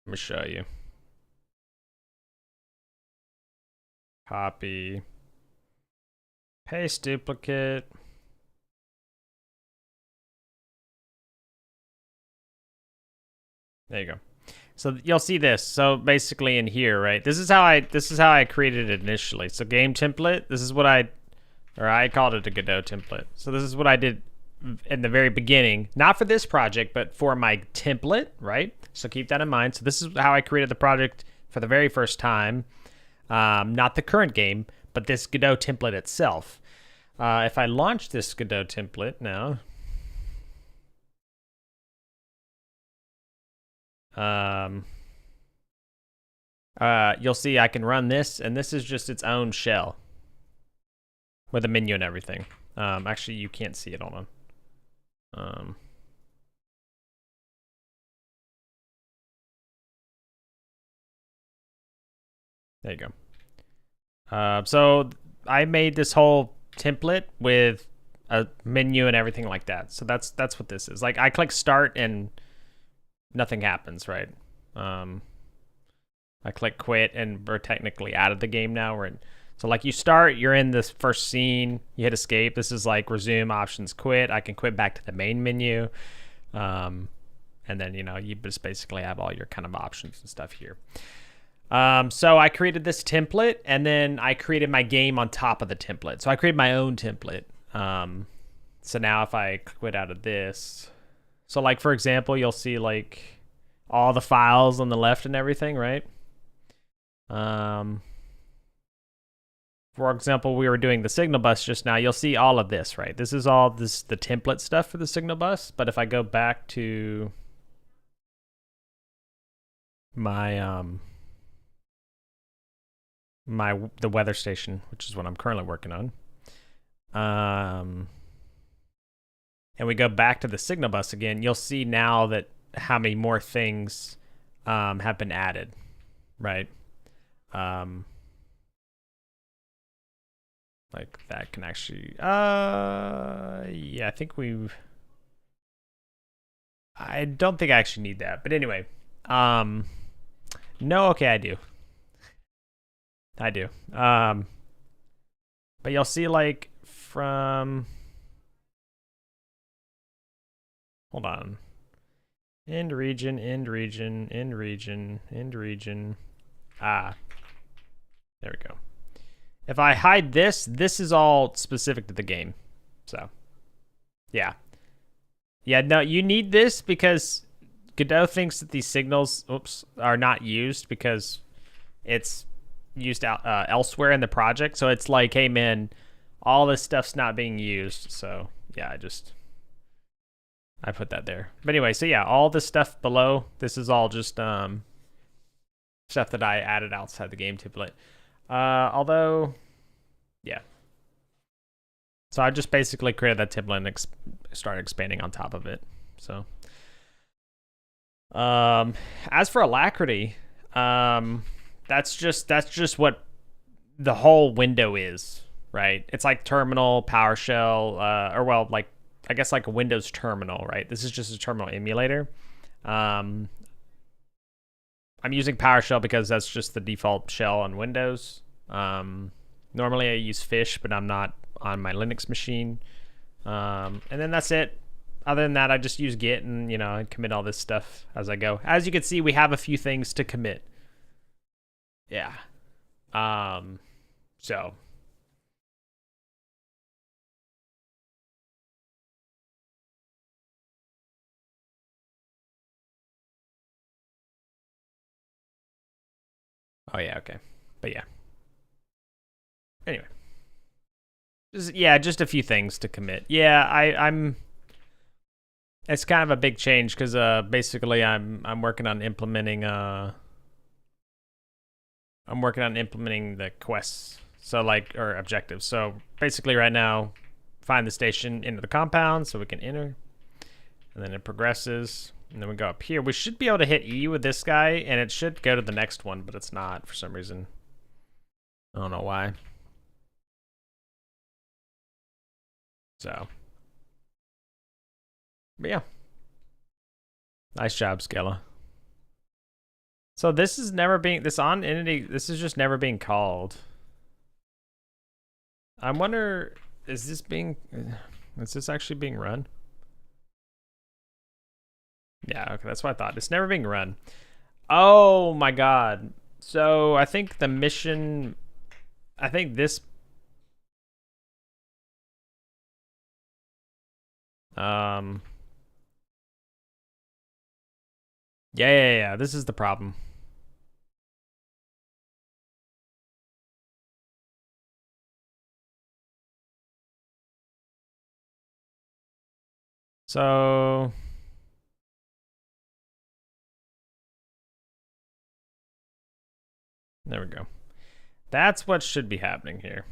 me show you. Copy. Paste duplicate. There you go. So you'll see this. So basically in here, right? This is how I created it initially. So game template, this is what I called it a Godot template. So this is what I did in the very beginning, not for this project, but for my template, right? So keep that in mind. So this is how I created the project for the very first time. Not the current game, but this Godot template itself. If I launch this Godot template now, you'll see I can run this, and this is just its own shell with a menu and everything. Actually, you can't see it. Hold on. There you go. So I made this whole template with a menu and everything like that. So that's what this is. Like I click start and nothing happens, right? I click quit and we're technically out of the game now. So like you start, you're in this first scene, you hit escape. This is like resume, options, quit. I can quit back to the main menu. And then, you just basically have all your kind of options and stuff here. So I created this template and then I created my game on top of the template. So I created my own template. So now if I quit out of this, so like, for example, you'll see like all the files on the left and everything, right? For example, we were doing the signal bus just now. You'll see all of this, right? This is all the template stuff for the signal bus. But if I go back to my the weather station, which is what I'm currently working on, and we go back to the signal bus again, you'll see now that how many more things have been added, right? Like that can actually, yeah, I don't think I actually need that, but anyway, no, okay, I do. But you'll see like from, hold on, end region. There we go. If I hide this is all specific to the game. So, yeah. Yeah, no, you need this because Godot thinks that these signals, are not used because it's used out elsewhere in the project. So it's like, hey, man, all this stuff's not being used. So, yeah, I put that there. But anyway, so yeah, all this stuff below, this is all just stuff that I added outside the game template. Although, yeah. So I just basically created that template and started expanding on top of it. So, as for Alacrity, that's just what the whole window is, right? It's like terminal, PowerShell, or well, like I guess like a Windows terminal, right? This is just a terminal emulator. I'm using PowerShell because that's just the default shell on Windows. Normally I use Fish, but I'm not on my Linux machine. And then that's it. Other than that, I just use Git and, I commit all this stuff as I go. As you can see, we have a few things to commit. Yeah. So. Oh, yeah, okay. But yeah. Anyway. Just a few things to commit. Yeah, I'm it's kind of a big change because basically I'm working on implementing the quests. So like, or objectives. So basically right now, find the station into the compound so we can enter. And then it progresses. And then we go up here. We should be able to hit E with this guy, and it should go to the next one, but it's not for some reason. I don't know why. So. But yeah. Nice job, Scala. So this is never being, this on entity, this is just never being called. I wonder, is this actually being run? Yeah, okay, that's what I thought. It's never being run. Oh my god. So I think the mission, I think this, yeah, this is the problem. So there we go. That's what should be happening here.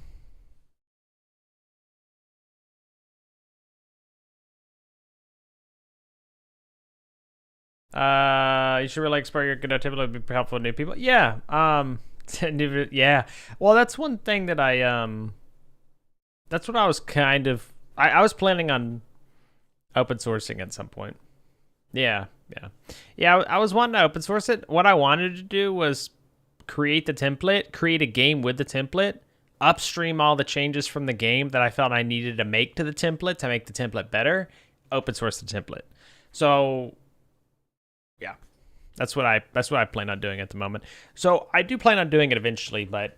You should really explore your godot table. It would be helpful to new people. Yeah. Yeah. Well, that's one thing that that's what I was kind of, I was planning on open sourcing at some point. Yeah. I was wanting to open source it. What I wanted to do was create the template, create a game with the template, upstream all the changes from the game that I felt I needed to make to the template to make the template better, open source the template. So yeah, that's what I plan on doing at the moment. So I do plan on doing it eventually, but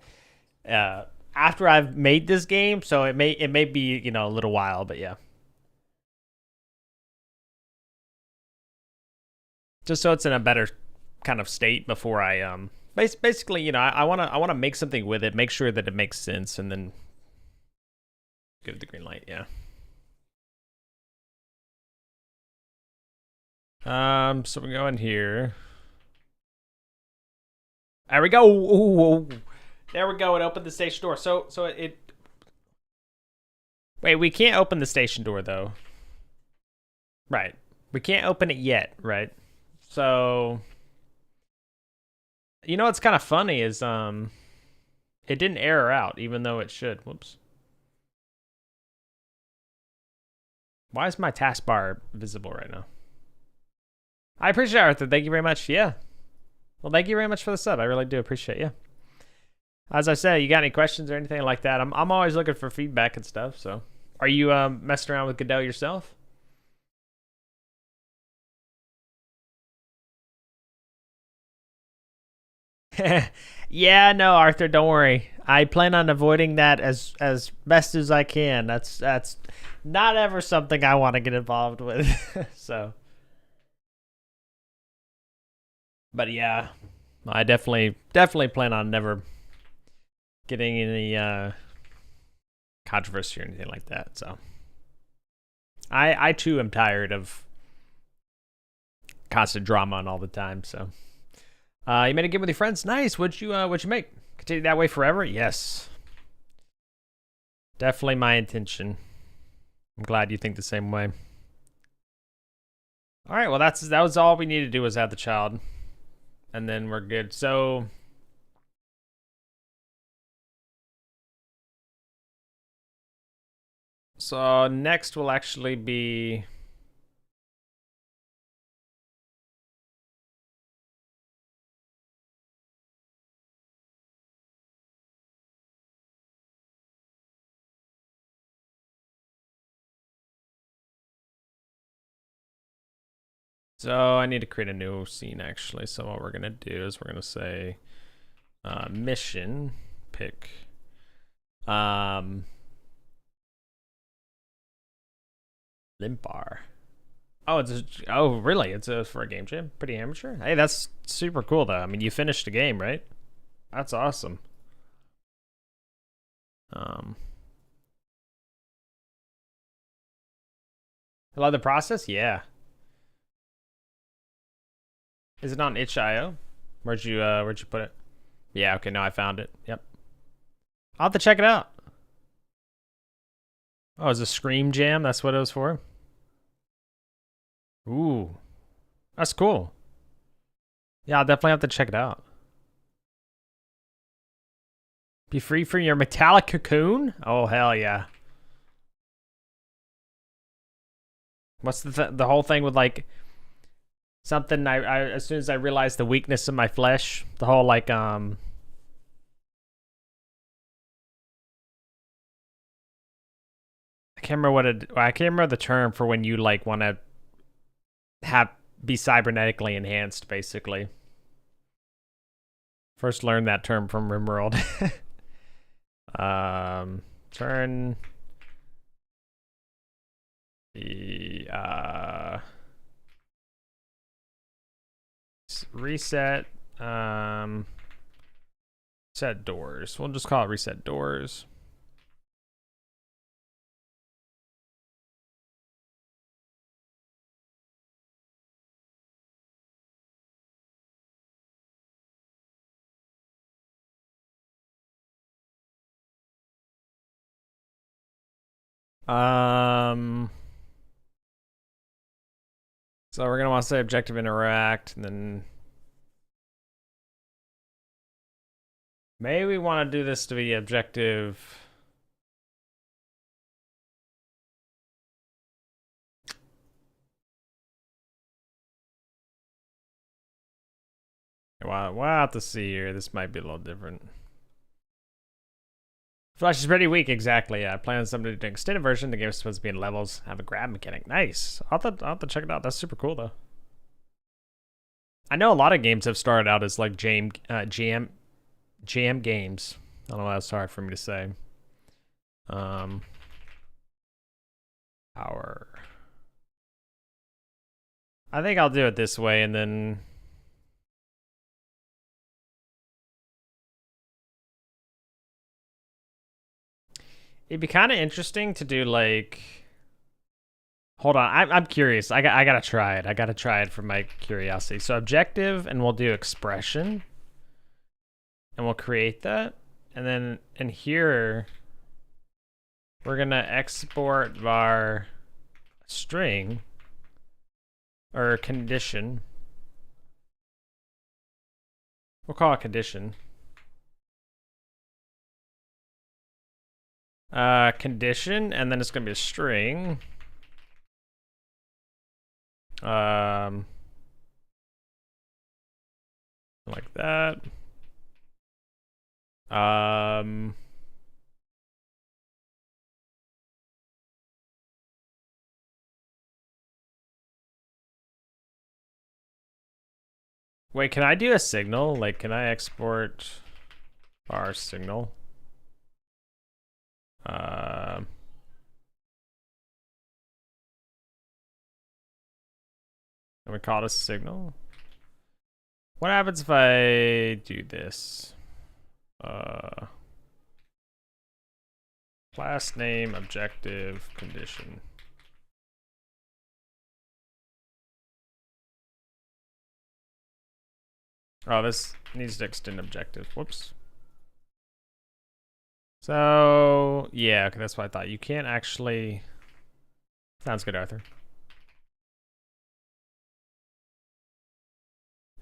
after I've made this game, so it may be, you know, a little while, but yeah. Just so it's in a better kind of state before I basically, you know, I want to make something with it, make sure that it makes sense, and then give it the green light. Yeah. So we go in here. There we go. Ooh. There we go. It opened the station door. So it. Wait, we can't open the station door though. Right. We can't open it yet, right? So, you know what's kind of funny is it didn't error out even though it should. Whoops. Why is my taskbar visible right now? I appreciate it, Arthur. Thank you very much. Yeah. Well, thank you very much for the sub. I really do appreciate it. Yeah. As I said, you got any questions or anything like that? I'm always looking for feedback and stuff. So, are you messing around with Godot yourself? Yeah, no, Arthur, don't worry. I plan on avoiding that as best as I can. That's not ever something I want to get involved with. So, but yeah, I definitely plan on never getting any controversy or anything like that. So, I too am tired of constant drama and all the time. So. You made a game with your friends. Nice. What'd you make? Continue that way forever? Yes. Definitely my intention. I'm glad you think the same way. All right. Well, that was all we needed to do was add the child, and then we're good. So. So next will actually be. So I need to create a new scene actually. So what we're gonna do is we're gonna say mission pick Limpar. Oh really? It's for a game jam? Pretty amateur. Hey, that's super cool though. I mean, you finished the game, right? That's awesome. I love the process. Yeah. Is it on itch.io? Where'd you put it? Yeah. Okay. Now I found it. Yep. I'll have to check it out. Oh, it's a Scream Jam. That's what it was for. Ooh, that's cool. Yeah, I'll definitely have to check it out. Be free from your metallic cocoon? Oh, hell yeah. What's the whole thing with like something I as soon as I realized the weakness of my flesh, the whole like I can't remember I can't remember the term for when you like want to have be cybernetically enhanced basically. First learned that term from RimWorld. Turn the reset set doors. We'll just call it reset doors. So we're gonna want to say objective interact, and then maybe we want to do this to be objective. We'll have to see here. This might be a little different. Flash is pretty weak, exactly. Yeah, I plan on somebody to do an extended version. The game is supposed to be in levels. Have a grab mechanic. Nice. I'll have to check it out. That's super cool, though. I know a lot of games have started out as like jam games. I don't know why that's hard for me to say. Power. I think I'll do it this way, and then it'd be kind of interesting to do like. Hold on, I'm curious. I gotta try it. I gotta try it for my curiosity. So objective, and we'll do expression, and we'll create that, and then in here, we're gonna export var string or condition. We'll call it condition. Condition, and then it's gonna be a string. Like that. Wait, can I do a signal? Like, can I export our signal? And we call it a signal. What happens if I do this? Class name, objective, condition. Oh, this needs to extend objective. Whoops. So, yeah, okay, that's what I thought. You can't actually... Sounds good, Arthur.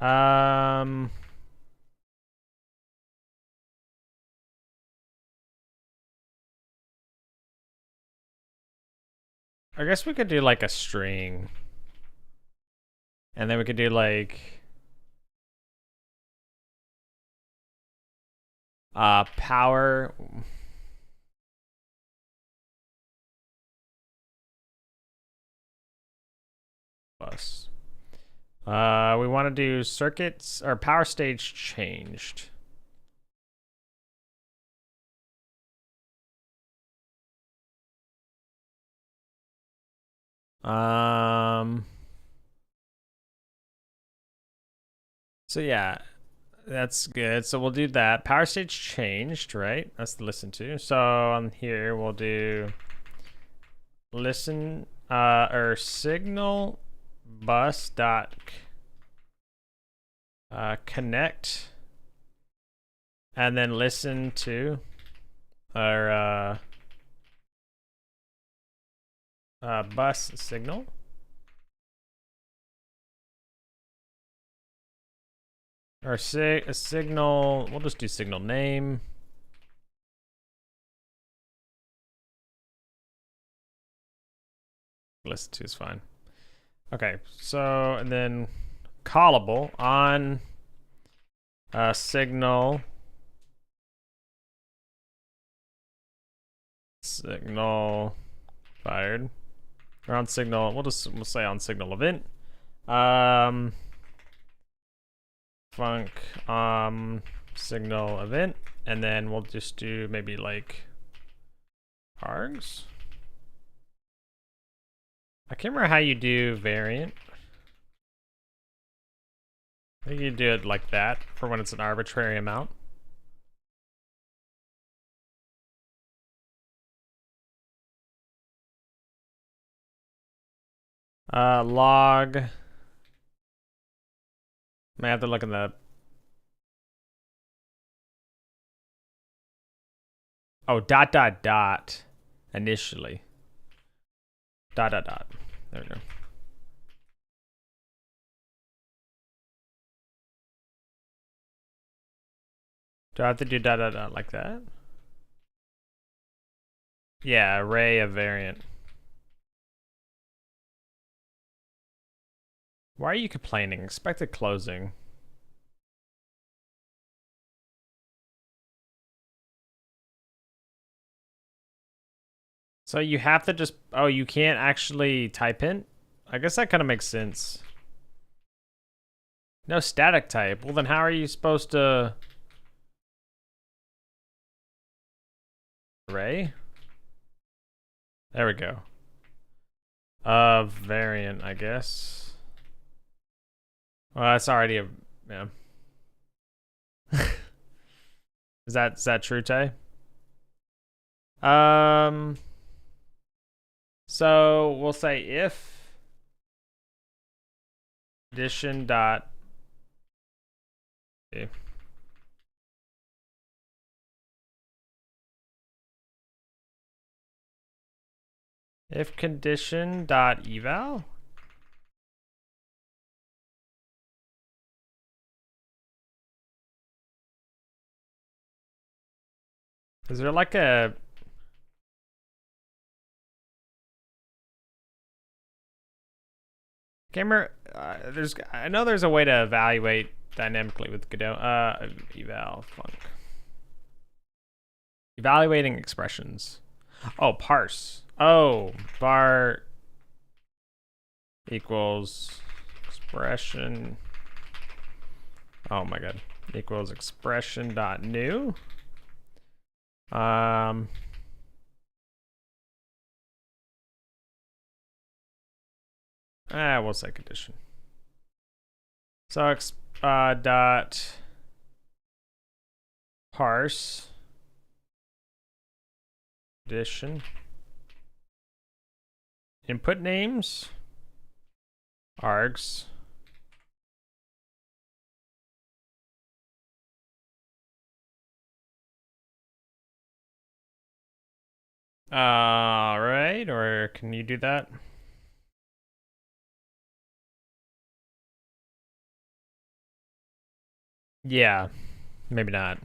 I guess we could do like a string. And then we could do like power plus. We want to do circuits or power stage changed. So yeah, That's good. So we'll do that. Power stage changed, right? That's the listen to. So on here we'll do listen or signal bus dot connect, and then listen to our bus signal. Or a signal, we'll just do signal name. Listen to is fine. Okay, so, and then callable on signal fired. Or on signal, we'll say on signal event. Func signal event, and then we'll just do maybe like args. I can't remember how you do variant. I think you do it like that for when it's an arbitrary amount. Log. I have to look in the. Oh, dot dot dot initially. Dot dot dot. There we go. Do I have to do dot dot dot like that? Yeah, array of variant. Why are you complaining? Expected closing. So you have to just, oh, you can't actually type in? I guess that kind of makes sense. No static type. Well, then how are you supposed to? Array? There we go. Variant, I guess. Well, that's already a, yeah. Is that true, Tay? So we'll say if addition dot if condition dot eval. Is there like a camera? I know there's a way to evaluate dynamically with Godot. Eval func. Evaluating expressions. Oh, parse. Oh, var equals expression. Oh my god. Equals expression dot new. We'll say condition. So dot parse condition input names args right, or can you do that? Yeah, maybe not.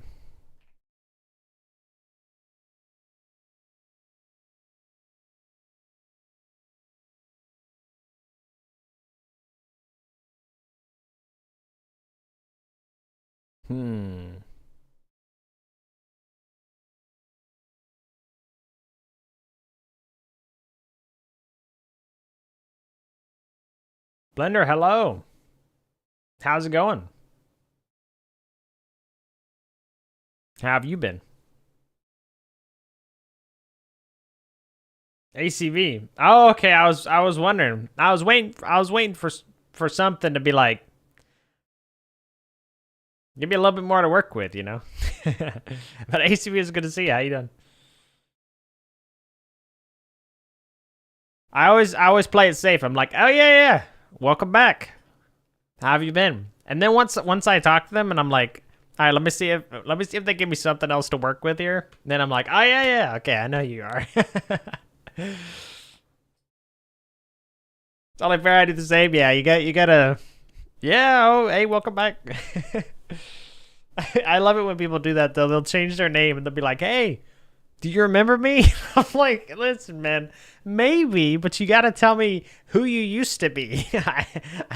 Blender, hello. How's it going? How have you been? ACV. Oh, okay. I was wondering. I was waiting for something to be like Give me a little bit more to work with, you know. But ACB is good to see you. How you doing? I always play it safe. I'm like, oh yeah, welcome back. How have you been? And then once I talk to them and I'm like, all right, let me see if they give me something else to work with here. And then I'm like, oh yeah, okay, I know you are. It's only fair I do the same. Yeah, you gotta. Yeah. Oh, hey, welcome back. I love it when people do that though. They'll change their name and they'll be like, hey, do you remember me? I'm like, listen, man, maybe, but you got to tell me who you used to be. I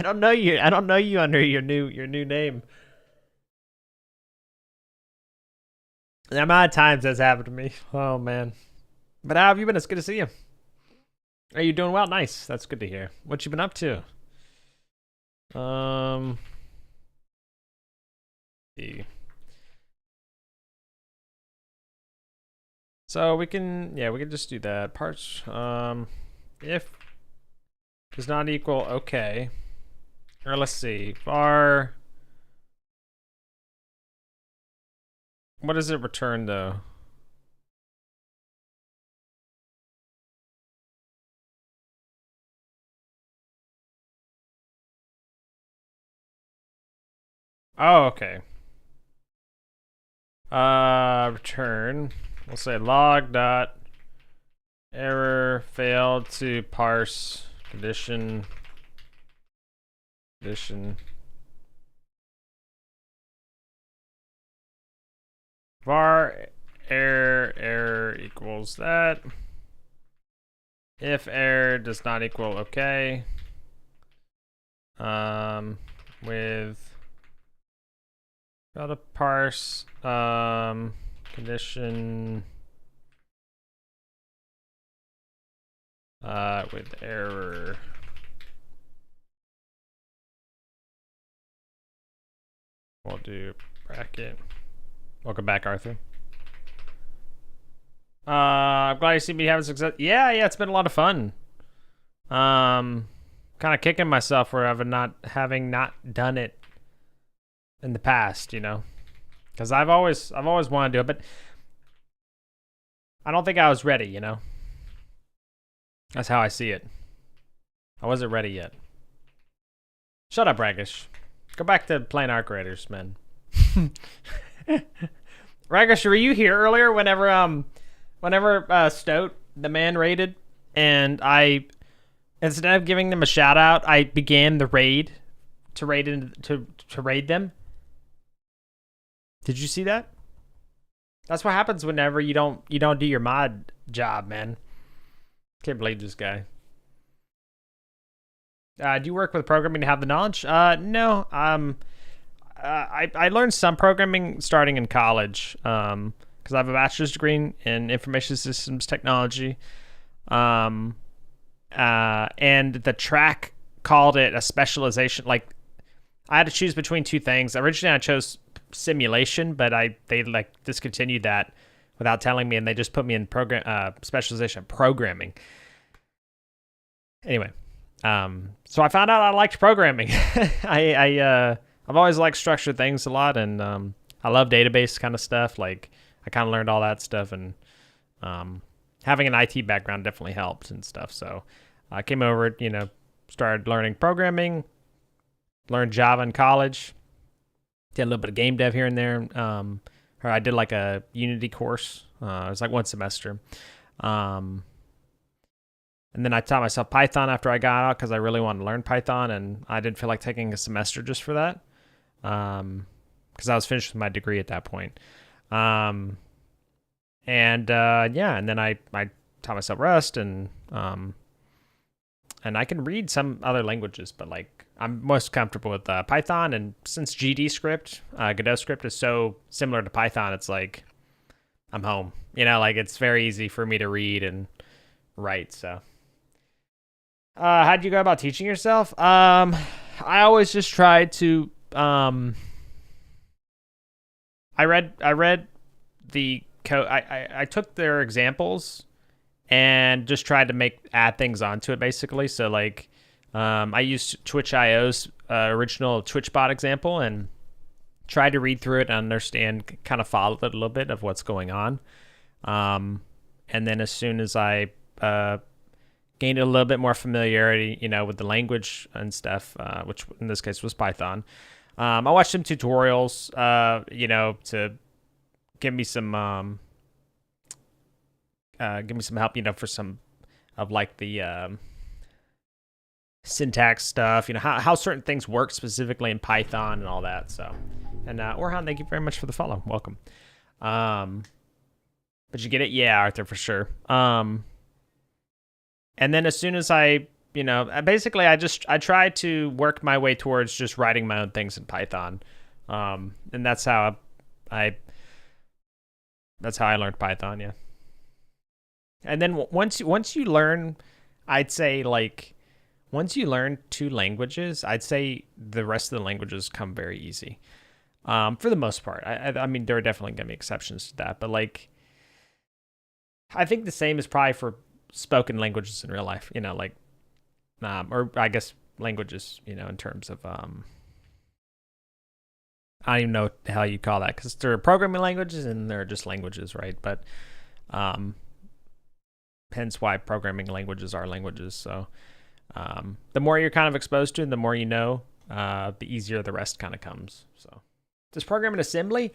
don't know you. I don't know you under your new name. The amount of times that's happened to me. Oh man. But how have you been? It's good to see you. Are you doing well? Nice. That's good to hear. What you been up to? See. So we can just do that. Parts if does not equal okay. Or let's see. Var, what does it return though? Oh, okay. Return. We'll say log dot error failed to parse condition var error equals that. If error does not equal okay. With gotta parse condition with error. We'll do bracket. Welcome back, Arthur. I'm glad you see me having success. Yeah, it's been a lot of fun. Kind of kicking myself for having not done it in the past, you know, because I've always wanted to do it, but I don't think I was ready, you know. That's how I see it. I wasn't ready yet. Shut up, Ragish. Go back to playing Arc Raiders, man. Ragish, were you here earlier whenever Stoat, the man, raided, and I, instead of giving them a shout out, I began the raid to raid them. Did you see that? That's what happens whenever you don't do your mod job, man. Can't believe this guy. Do you work with programming to have the knowledge? No. I learned some programming starting in college because I have a bachelor's degree in information systems technology. And the track called it a specialization. Like, I had to choose between two things. Originally, I chose simulation, but they like discontinued that without telling me, and they just put me in specialization programming. Anyway, so I found out I liked programming. I've always liked structured things a lot, and I love database kind of stuff. Like, I kind of learned all that stuff, and having an IT background definitely helped and stuff. So I came over, started learning programming, learned Java in college, did a little bit of game dev here and there. Or I did like a Unity course. It was like one semester. And then I taught myself Python after I got out because I really wanted to learn Python, and I didn't feel like taking a semester just for that because I was finished with my degree at that point. And then I taught myself Rust, and I can read some other languages, but like I'm most comfortable with Python. And since GD script, Godot script is so similar to Python, it's like I'm home. Like it's very easy for me to read and write. So, how'd you go about teaching yourself? I always just tried to. I read the code. I took their examples and just tried to add things onto it, basically. So I used Twitch.io's original TwitchBot example and tried to read through it and understand, kind of follow it a little bit of what's going on. And then as soon as I gained a little bit more familiarity, with the language and stuff, which in this case was Python, I watched some tutorials, to give me some help, for some of like the syntax stuff, how certain things work specifically in Python and all that. So, and Orhan, thank you very much for the follow. Welcome. But you get it? Yeah, Arthur, for sure. And then as soon as I tried to work my way towards just writing my own things in Python. And that's how I learned Python, yeah. And then once you learn, I'd say like once you learn 2 languages, I'd say the rest of the languages come very easy. For the most part. I mean, there are definitely going to be exceptions to that, but like I think the same is probably for spoken languages in real life, or I guess languages, in terms of I don't even know what the hell you call that, because there are programming languages and there are just languages, right? But hence why programming languages are languages. So the more you're kind of exposed to and the more you know, the easier the rest kind of comes. So does programming assembly?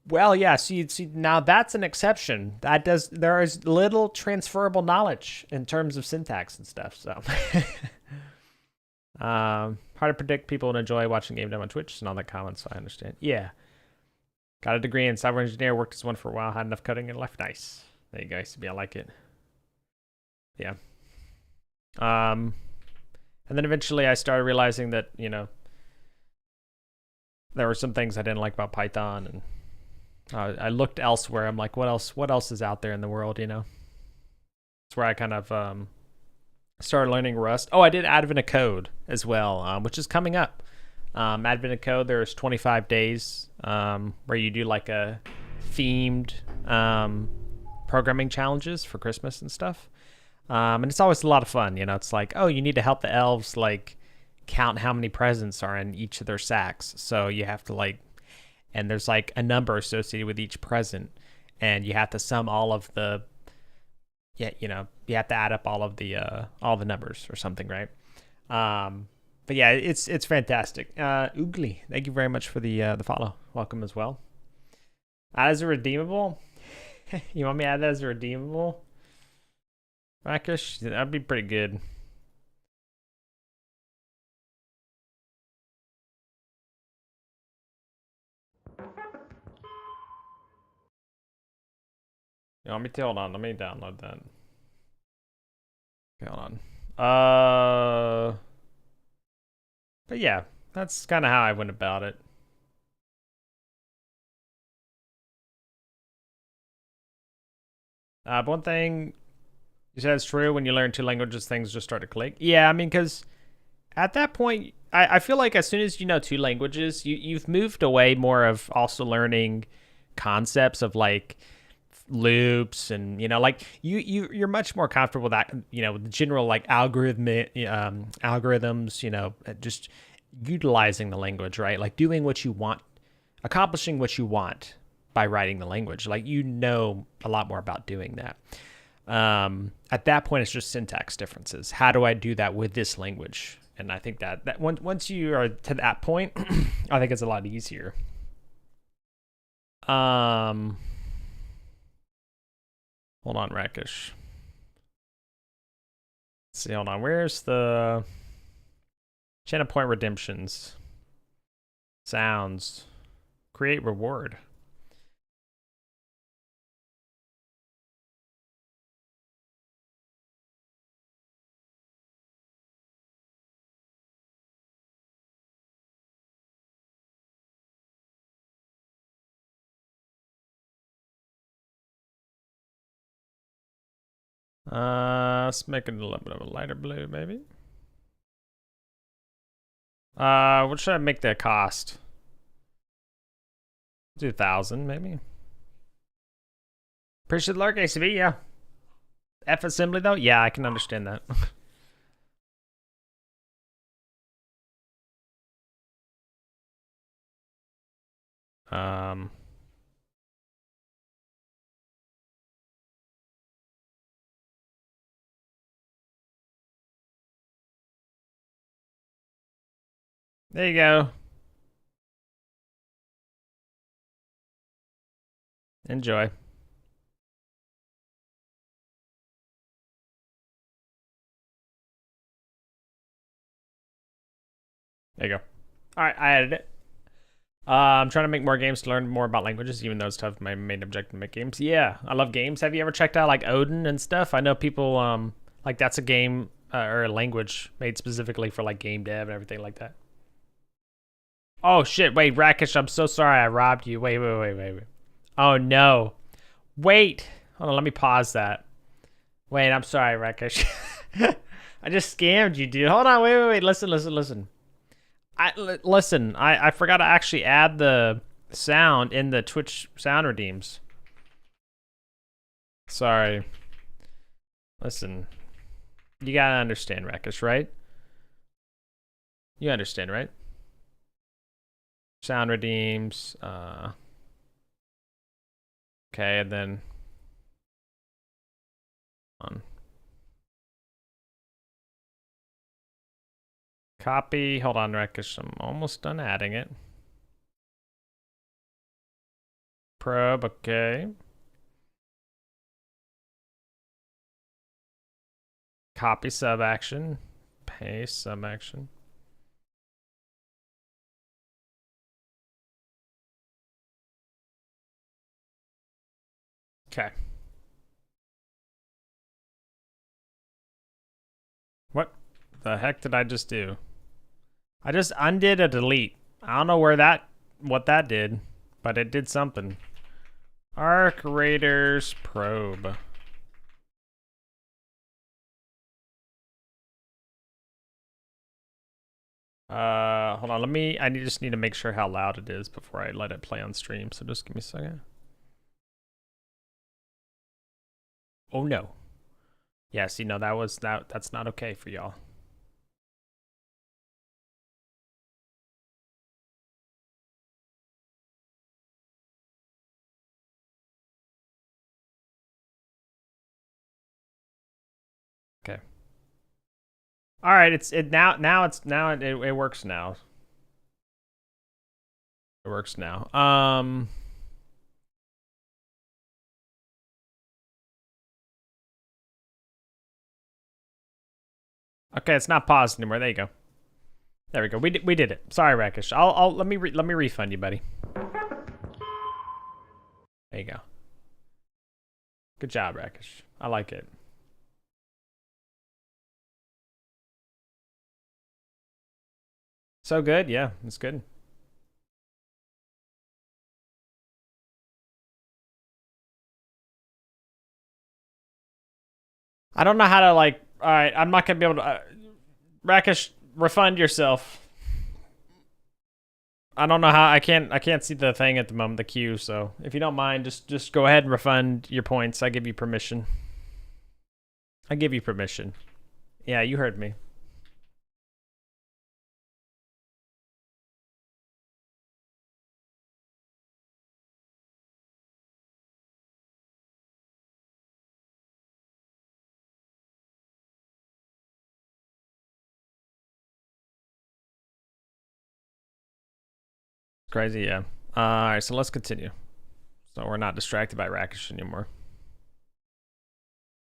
Well, yeah. See, now that's an exception. There is little transferable knowledge in terms of syntax and stuff. So hard to predict people would enjoy watching game demo on Twitch and all that comments. So I understand. Yeah. Got a degree in software engineer. Worked as one for a while. Had enough coding in life. Nice. There you go. I like it. Yeah. And then eventually I started realizing that, there were some things I didn't like about Python, and I looked elsewhere. I'm like, what else is out there in the world, That's where I kind of started learning Rust. Oh, I did Advent of Code as well, which is coming up. Advent of Code, there's 25 days where you do like a themed programming challenges for Christmas and stuff. And it's always a lot of fun, It's like, oh, you need to help the elves like count how many presents are in each of their sacks. So you have to and there's like a number associated with each present, and you have to sum all of the, you have to add up all the numbers or something, right? But yeah, it's fantastic. Oogly, thank you very much for the follow. Welcome as well. Add as a redeemable. You want me to add that as a redeemable? Rakish, that'd be pretty good. You want me to hold on? Let me download that. Okay, hold on. But yeah, that's kind of how I went about it. But one thing you said is true. When you learn 2 languages, things just start to click. Yeah, I mean, because at that point, I feel like as soon as you know 2 languages, you've moved away more of also learning concepts of like loops and you're much more comfortable with that, with the general like algorithms, just utilizing the language, right? Like doing what you want, accomplishing what you want by writing the language. Like a lot more about doing that. At that point, it's just syntax differences. How do I do that with this language? And I think that once you are to that point, I think it's a lot easier. Hold on, Rakish. Let's see, hold on. Where's the Channel Point Redemptions? Sounds. Create reward. Let's make it a little bit of a lighter blue, maybe. What should I make the cost? 2,000, maybe. Appreciate the lark, ACV, yeah. F assembly though, yeah, I can understand that. There you go. Enjoy. There you go. All right, I added it. I'm trying to make more games to learn more about languages, even though it's tough. My main objective to make games. Yeah, I love games. Have you ever checked out like Odin and stuff? I know people like that's a game or a language made specifically for like game dev and everything like that. Oh shit! Wait, Rakesh, I'm so sorry I robbed you. Wait. Oh no! Wait, hold on. Let me pause that. Wait, I'm sorry, Rakesh. I just scammed you, dude. Hold on. Wait. Listen. Listen. I forgot to actually add the sound in the Twitch sound redeems. Sorry. Listen. You gotta understand, Rakesh, right? You understand, right? Sound redeems. Okay, and then on. Copy. Hold on, Rakesh. I'm almost done adding it. Probe. Okay. Copy sub action. Paste sub action. Okay. What the heck did I just do? I just undid a delete. I don't know what that did, but it did something. Arc Raiders probe. Hold on, I just need to make sure how loud it is before I let it play on stream, so just give me a second. Oh no. Yeah, see, no, that's not okay for y'all. Okay. All right, it works now. It works now. Okay, it's not paused anymore. There you go. There we go. We did it. Sorry, Rakesh. Let me refund you, buddy. There you go. Good job, Rakesh. I like it. So good, yeah, it's good. I don't know how to like. All right, I'm not gonna be able to. Rakesh, refund yourself. I don't know how. I can't see the thing at the moment, the queue. So if you don't mind, just go ahead and refund your points. I give you permission. I give you permission. Yeah, you heard me. Crazy, yeah. All right, so let's continue. So we're not distracted by Rakesh anymore.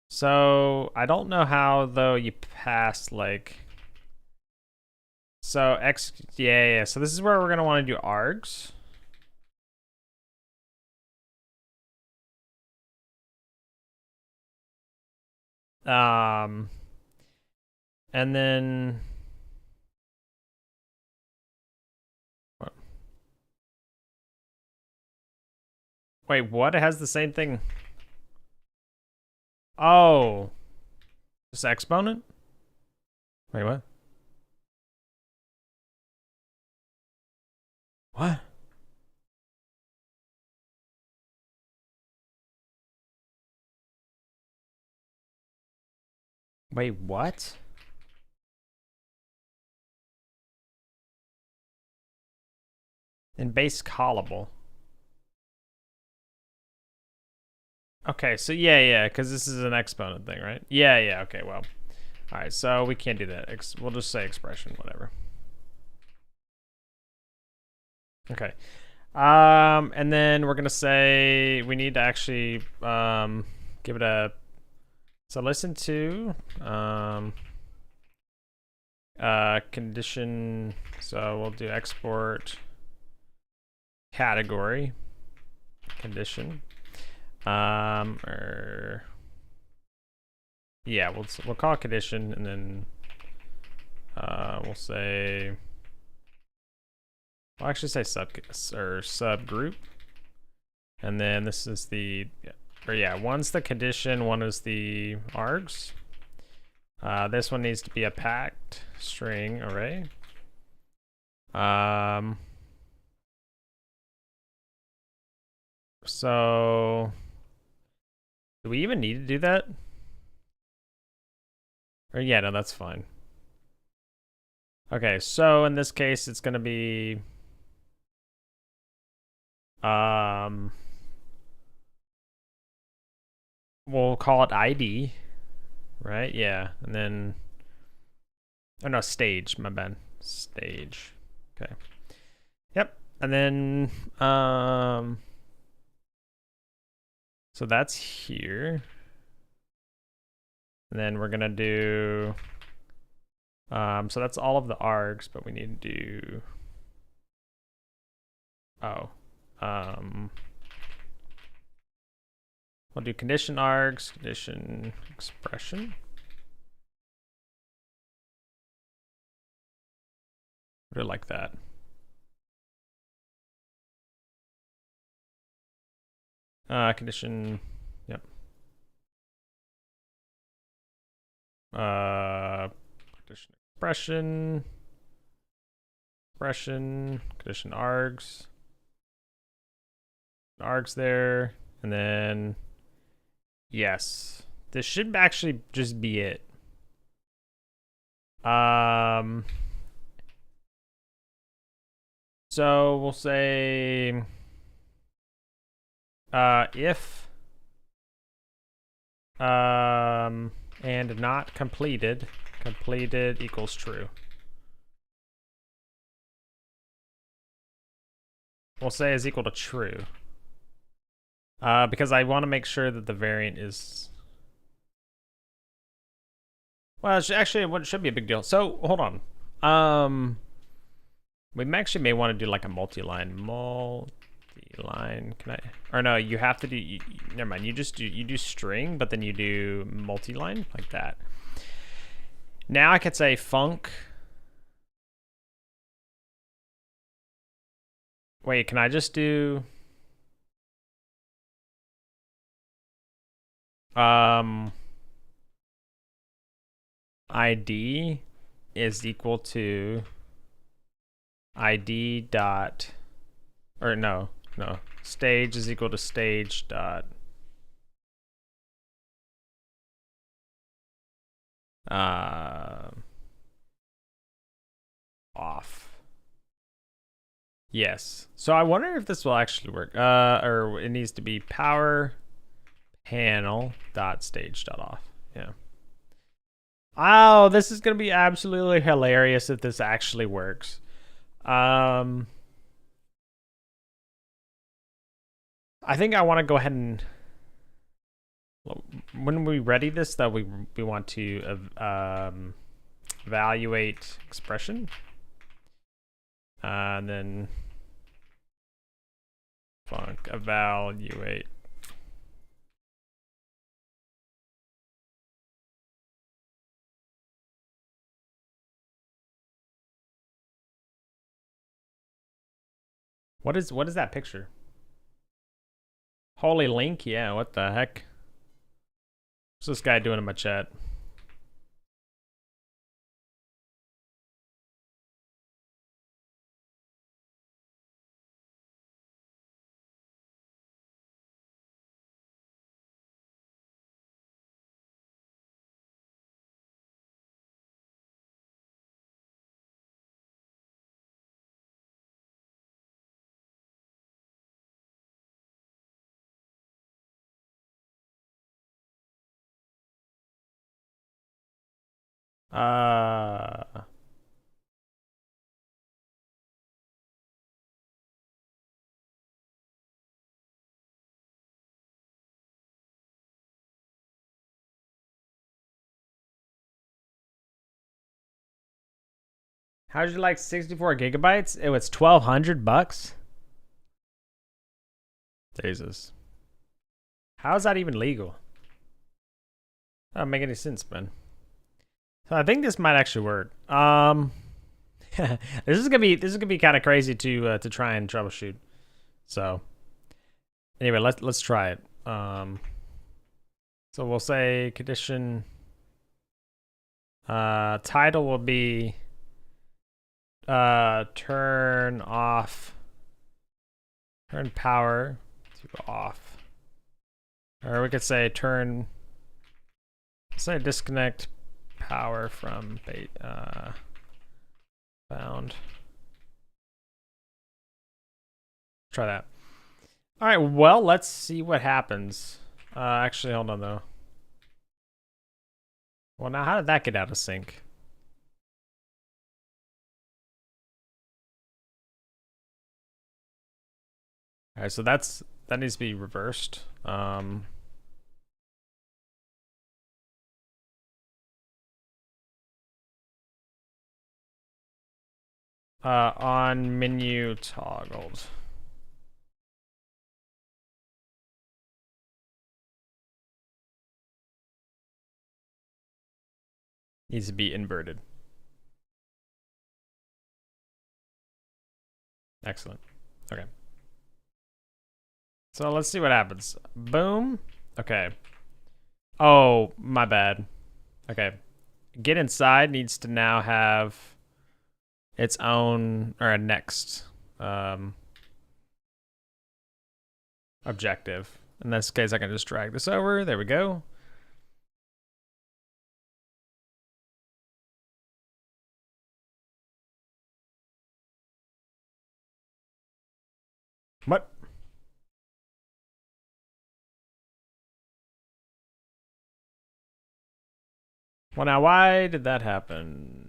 So I don't know how though you pass like. So yeah. So this is where we're gonna want to do args. And then. Wait, what? It has the same thing. Oh. This exponent? Wait, what? What? Wait, what? In base callable. Okay, so yeah, because this is an exponent thing, right? Yeah, okay, well. All right, so we can't do that. We'll just say expression, whatever. Okay. And then we're gonna say we need to actually give it a. So listen to condition. So we'll do export category condition. Or yeah, we'll call it condition, and then we'll say. I'll actually say subgroup, and then this is the, or yeah, one's the condition, one is the args. This one needs to be a packed string array. So do we even need to do that? Or yeah, no, that's fine. Okay, so in this case, it's gonna be we'll call it ID, right? Yeah, and then, oh no, stage, my bad, stage. Okay. Yep, and then so that's here. And then we're gonna do so that's all of the args, but we need to do we'll do condition args, condition expression. Put it like that. Condition, yep. Condition expression, condition args there, and then yes, this should actually just be it. So we'll say if and not completed equals true. We'll say is equal to true. Because I want to make sure that the variant is, well, it should be a big deal. So hold on. We actually may want to do like a multi-line. Can I? Or no, you have to do. Never mind. You do string, but then you do multi-line like that. Now I could say func. Wait, can I just do? ID is equal to ID dot, or no, stage is equal to stage dot off. Yes. So I wonder if this will actually work. Or it needs to be power panel dot stage dot off. Yeah. Oh, this is gonna be absolutely hilarious if this actually works. I think I want to go ahead and, when we ready this, that we want to evaluate expression, and then func evaluate. What is that picture? Holy Link, yeah, what the heck? What's this guy doing in my chat? Uh, how'd you like 64 gigabytes? It was $1,200. Jesus. How is that even legal? That don't make any sense, man. So I think this might actually work. This is gonna be kind of crazy to try and troubleshoot. So anyway, let's try it. So we'll say condition title will be turn power to off. Or we could say say disconnect power from found. Try that. All right, well, let's see what happens. Actually, hold on though. Well, now how did that get out of sync? All right, so that needs to be reversed. On menu toggled. Needs to be inverted. Excellent. Okay. So let's see what happens. Boom. Okay. Oh, my bad. Okay. Get inside needs to now have its own, or a next objective. In this case, I can just drag this over. There we go. What? Well, now why did that happen?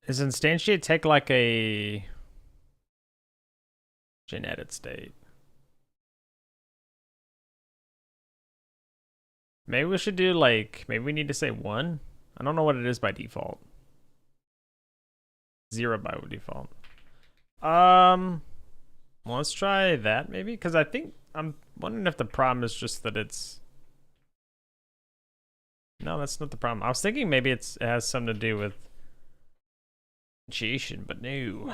Is instantiate take like a edit state? Maybe we should do like, maybe we need to say 1. I don't know what it is by default. 0 by default. Let's try that maybe, because I think I'm wondering if the problem is just that it's. No, that's not the problem. I was thinking maybe it has something to do with initiation, but no.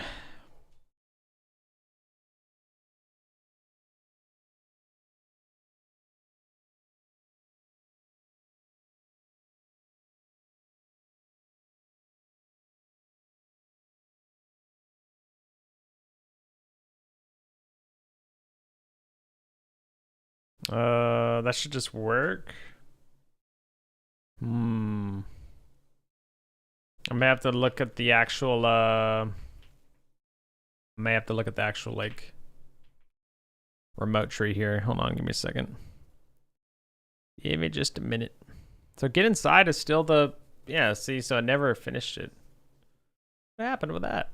That should just work. I may have to look at the actual like remote tree here. Hold on, give me a second. Give me just a minute. So get inside is still the, yeah, see, so I never finished it. What happened with that?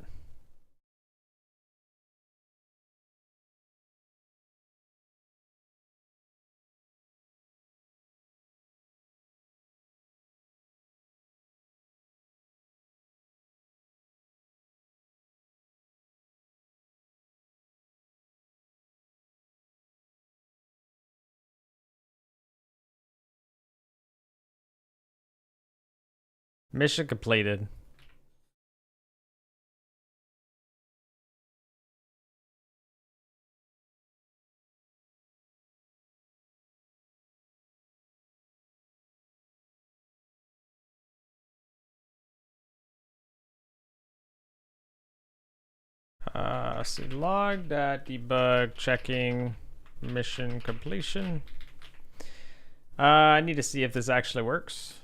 Mission completed. See log.debug checking mission completion. I need to see if this actually works.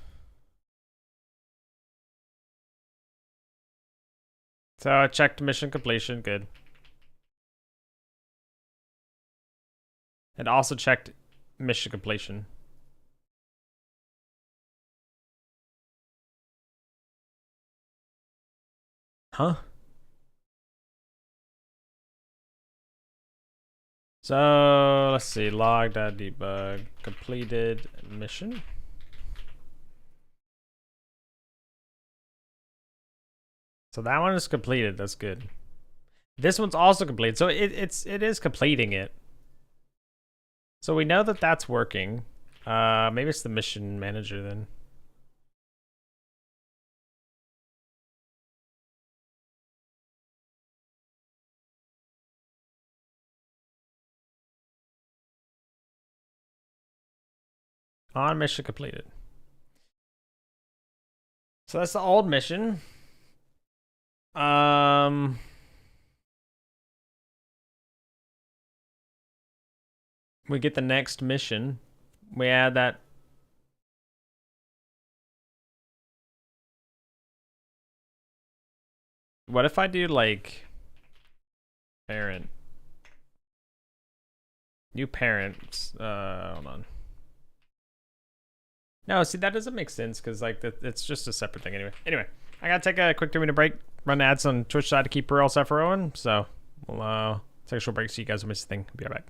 So I checked mission completion, good. And also checked mission completion. Huh? So let's see, log.debug completed mission. So that one is completed. That's good. This one's also completed. So it is completing it. So we know that that's working. Maybe it's the mission manager then. On mission completed. So that's the old mission. We get the next mission. We add that. What if I do like parent? New parents. Hold on. No, see, that doesn't make sense because like it's just a separate thing anyway. Anyway, I gotta take a quick 3-minute break, run ads on Twitch side to keep real stuff rolling. So we'll take a short break so you guys don't miss a thing. Be right back.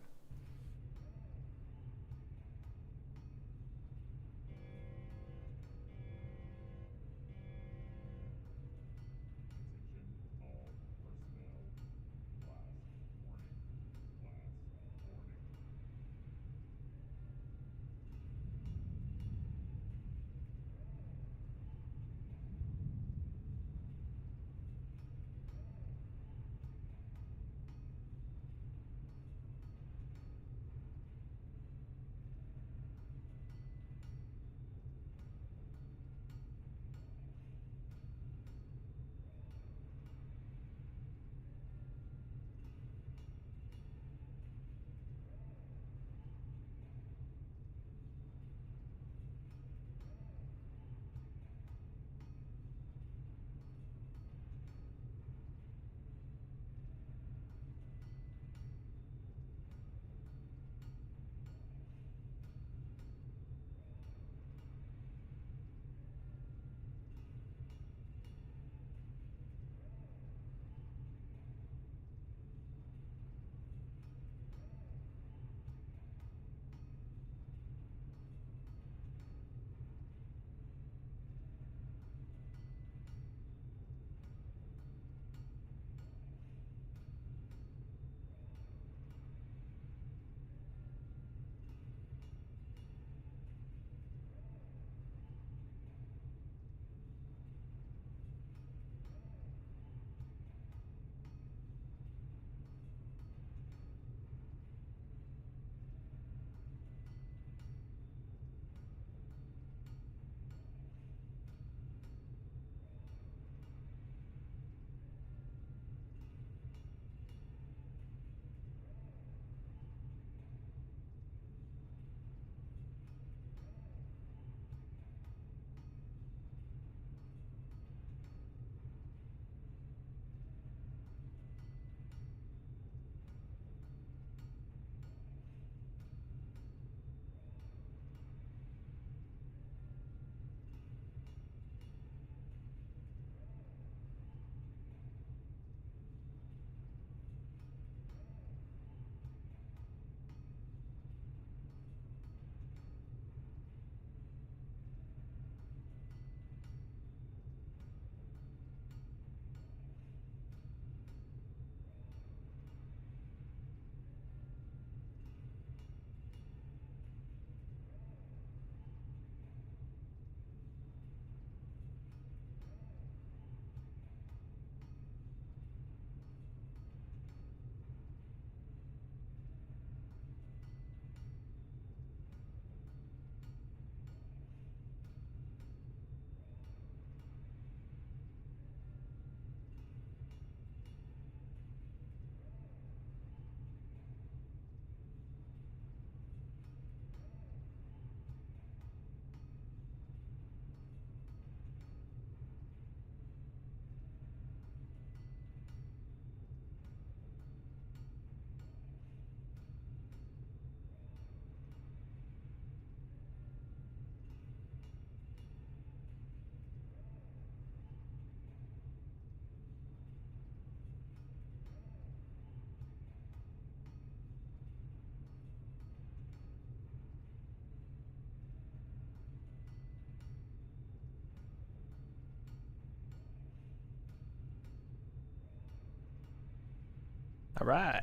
All right.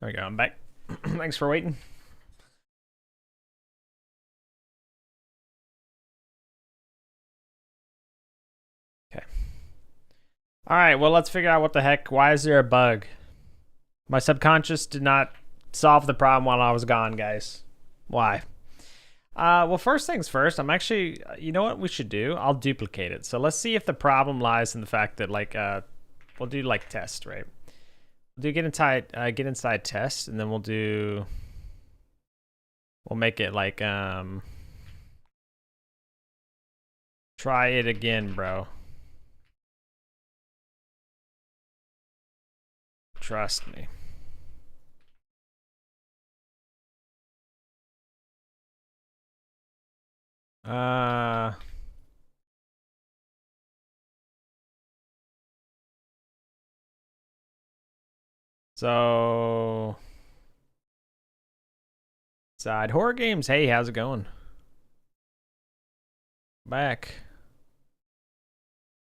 There we go. I'm back. Thanks for waiting. Okay. All right. Well, let's figure out what the heck. Why is there a bug? My subconscious did not solve the problem while I was gone, guys. Why? Well, first things first, I'm actually, you know what we should do? I'll duplicate it. So let's see if the problem lies in the fact that, like, we'll do, like, test, right? We'll do get inside test, and then we'll make it, like, try it again, bro. Trust me. So side horror games. Hey, how's it going? Back.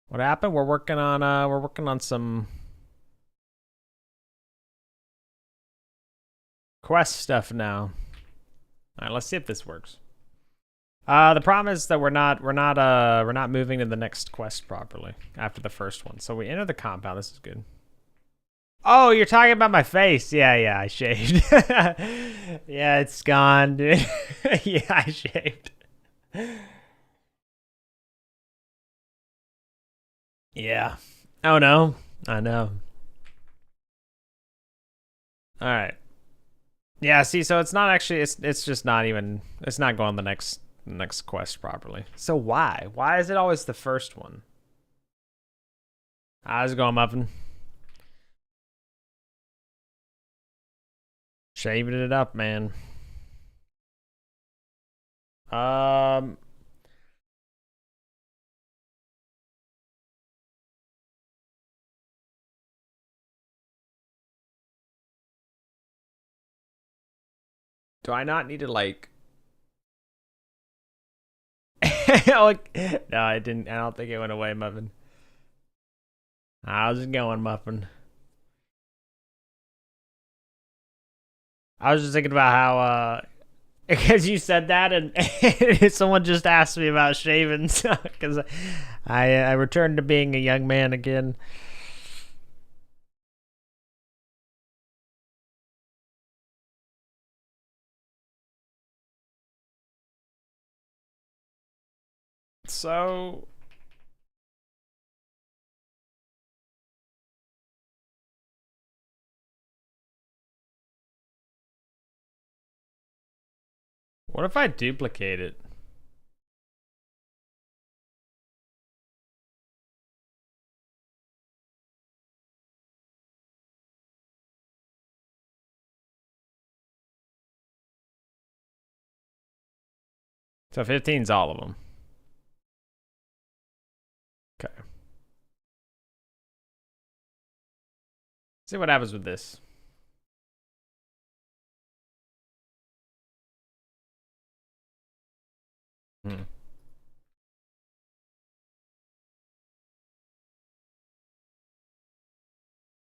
What happened? We're working on some quest stuff now. All right, let's see if this works. The problem is that we're not moving to the next quest properly after the first one. So we enter the compound. This is good. Oh, you're talking about my face. Yeah, I shaved. Yeah, it's gone, dude. Yeah, I shaved. Yeah. Oh no. I know. All right. Yeah, see, so it's not actually it's just not even it's not going the next quest properly. So why? Why is it always the first one? How's it going, Muffin? Shaving it up, man. Do I not need to, like... No, I didn't. I don't think it went away, Muffin. How's it going, Muffin? I was just thinking about how, because you said that, and someone just asked me about shaving, because I returned to being a young man again. So... what if I duplicate it? So 15's all of them. Okay. See what happens with this.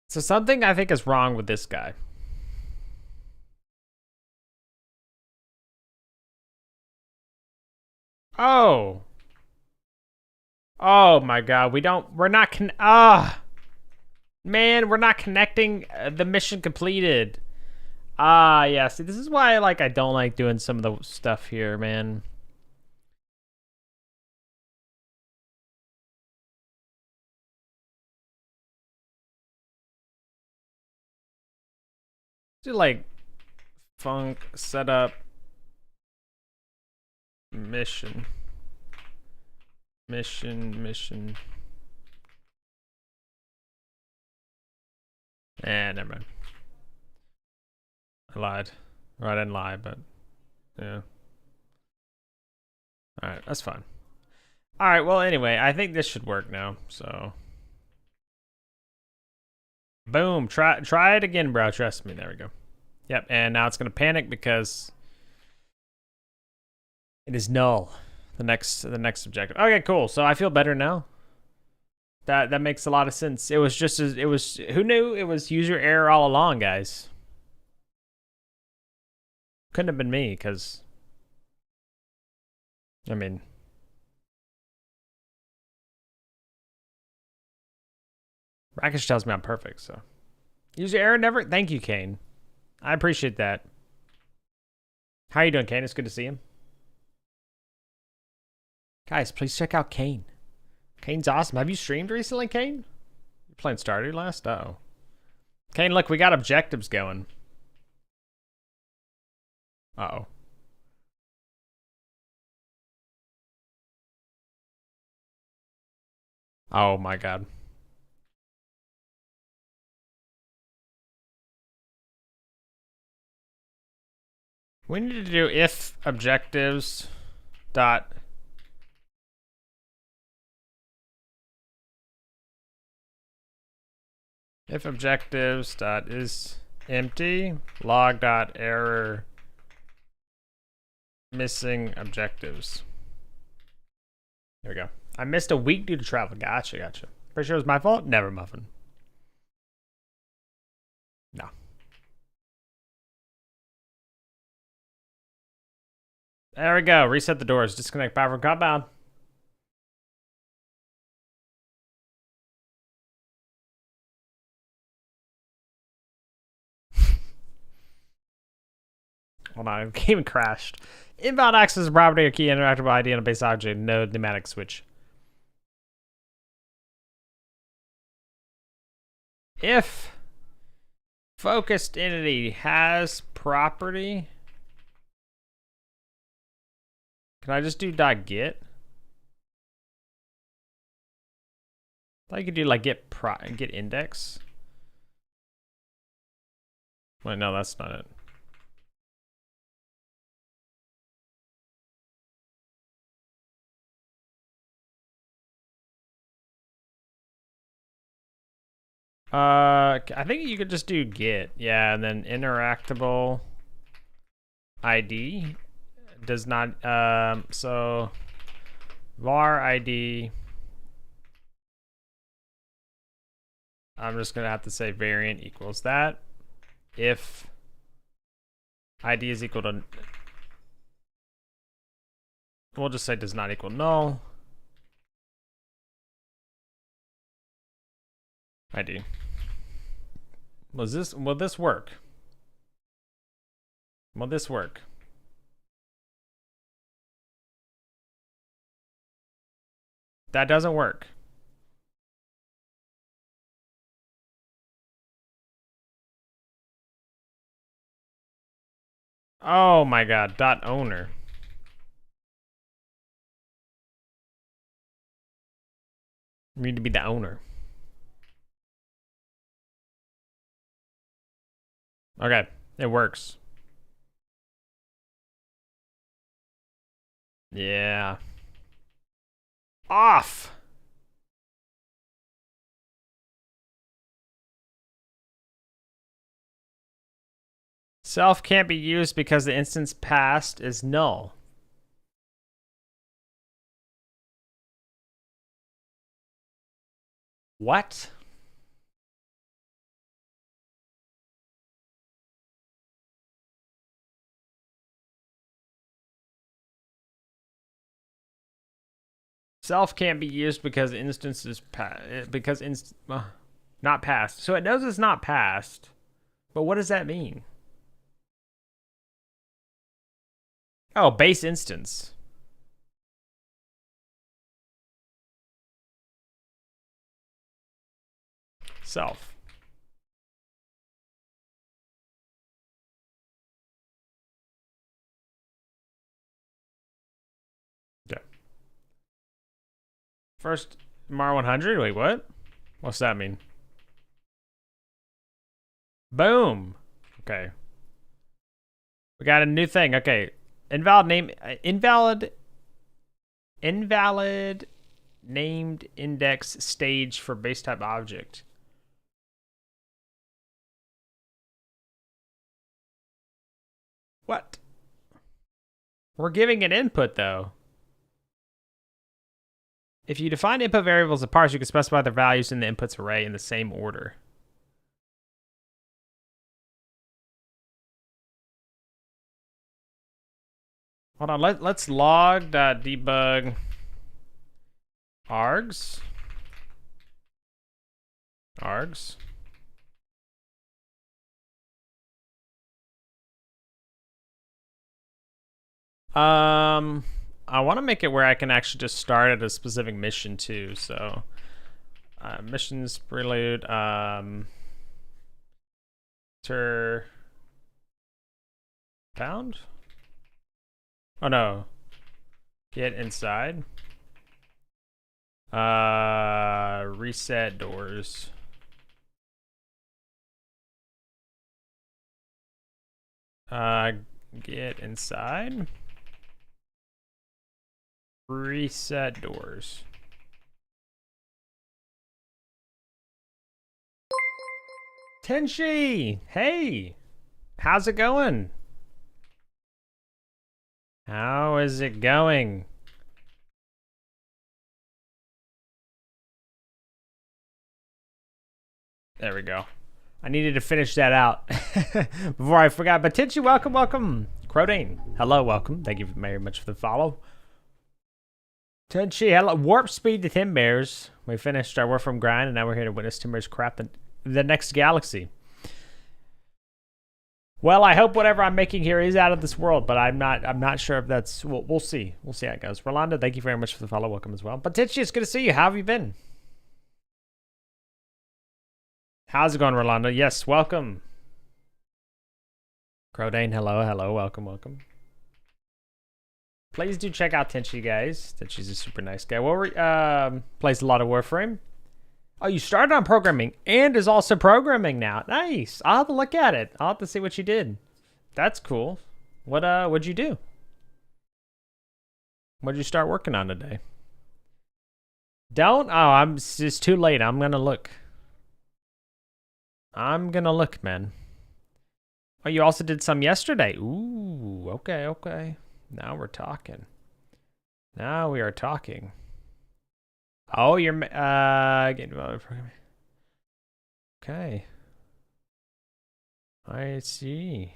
So something I think is wrong with this guy. Oh. Oh my god, we're not man, we're not connecting the mission completed. Yeah, see, this is why, like, I don't like doing some of the stuff here, man. Do, like, func setup mission. Never mind. I lied. Or I didn't lie, but yeah. Alright, that's fine. Alright, well, anyway, I think this should work now, so. Boom. Try it again, bro. Trust me. There we go. Yep, and now it's going to panic because it is null. The next objective. Okay, cool. So I feel better now. That makes a lot of sense. It was just as it was. Who knew it was user error all along, guys? Couldn't have been me, because I mean, Rakish tells me I'm perfect. So user error never. Thank you, Kane. I appreciate that. How you doing, Kane? It's good to see him. Guys, please check out Kane. Kane's awesome. Have you streamed recently, Kane? You playing Stardew last? Uh-oh. Kane, look, we got objectives going. Uh-oh. Oh my god. We need to do if objectives dot if objectives dot is empty log dot error missing objectives. There we go. I missed a week due to travel. Gotcha, gotcha. Pretty sure it was my fault? Never, Muffin. No. There we go. Reset the doors. Disconnect power from compound. Hold on. The game crashed. Inbound access property or key interactable ID on a base object. No pneumatic switch. If focused entity has property, can I just do .get? I thought you could do like get index. Wait, no, that's not it. I think you could just do get, yeah, and then interactable ID does not, so var ID, I'm just gonna have to say variant equals that. If ID is equal to, we'll just say does not equal null. ID. Will this work? Will this work? That doesn't work. Oh my god, .owner. We need to be the owner. Okay, it works. Yeah. Off! Self can't be used because the instance passed is null. What? Self can't be used because instance is not passed. So it knows it's not passed, but what does that mean? Oh, base instance. Self. Okay. First Mar 100. Wait, what? What's that mean? Boom. Okay. We got a new thing. Okay. Invalid name. Invalid named index stage for base type object. What? We're giving an input though. If you define input variables as parse, you can specify their values in the inputs array in the same order. Hold on, let's log.debug args. Args. I want to make it where I can actually just start at a specific mission too. So, missions prelude. Pound. Oh no. Get inside. Reset doors. Get inside. Reset doors. Tenshi! Hey! How's it going? How is it going? There we go. I needed to finish that out before I forgot. But Tenshi, welcome, welcome. Crodane, hello, welcome. Thank you very much for the follow. Tenshi, hello. Warp speed to TinBears. We finished our work from grind, and now we're here to witness TinBears craft the next galaxy. Well, I hope whatever I'm making here is out of this world, but I'm not sure if that's. We'll see. We'll see how it goes. Rolando, thank you very much for the follow. Welcome as well. But Tenshi, it's good to see you. How have you been? How's it going, Rolando? Yes, welcome. Crodane, hello, hello, welcome, welcome. Please do check out Tenshi, guys. Tenshi's a super nice guy. Well, plays a lot of Warframe. Oh, you started on programming and is also programming now. Nice. I'll have to look at it. I'll have to see what you did. That's cool. What'd you do? What'd you start working on today? Don't? Oh, it's too late. I'm gonna look. Man. Oh, you also did some yesterday. Ooh, okay, okay. Now we're talking. Now we are talking. Oh, you're getting involved. Okay. I see.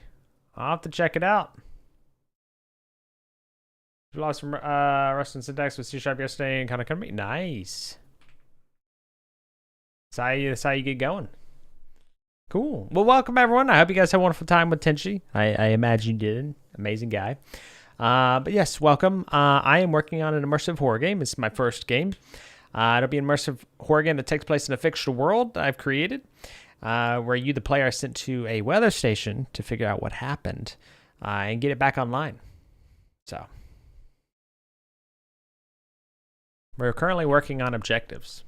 I'll have to check it out. You lost from Rust and syntax with C# yesterday and kind of coming. Nice. That's how you get going. Cool. Well, welcome everyone. I hope you guys had a wonderful time with Tenshi. I imagine you did. Amazing guy. But yes, welcome. I am working on an immersive horror game. It's my first game. It'll be an immersive horror game that takes place in a fictional world I've created, where you, the player, are sent to a weather station to figure out what happened and get it back online. So, we're currently working on objectives,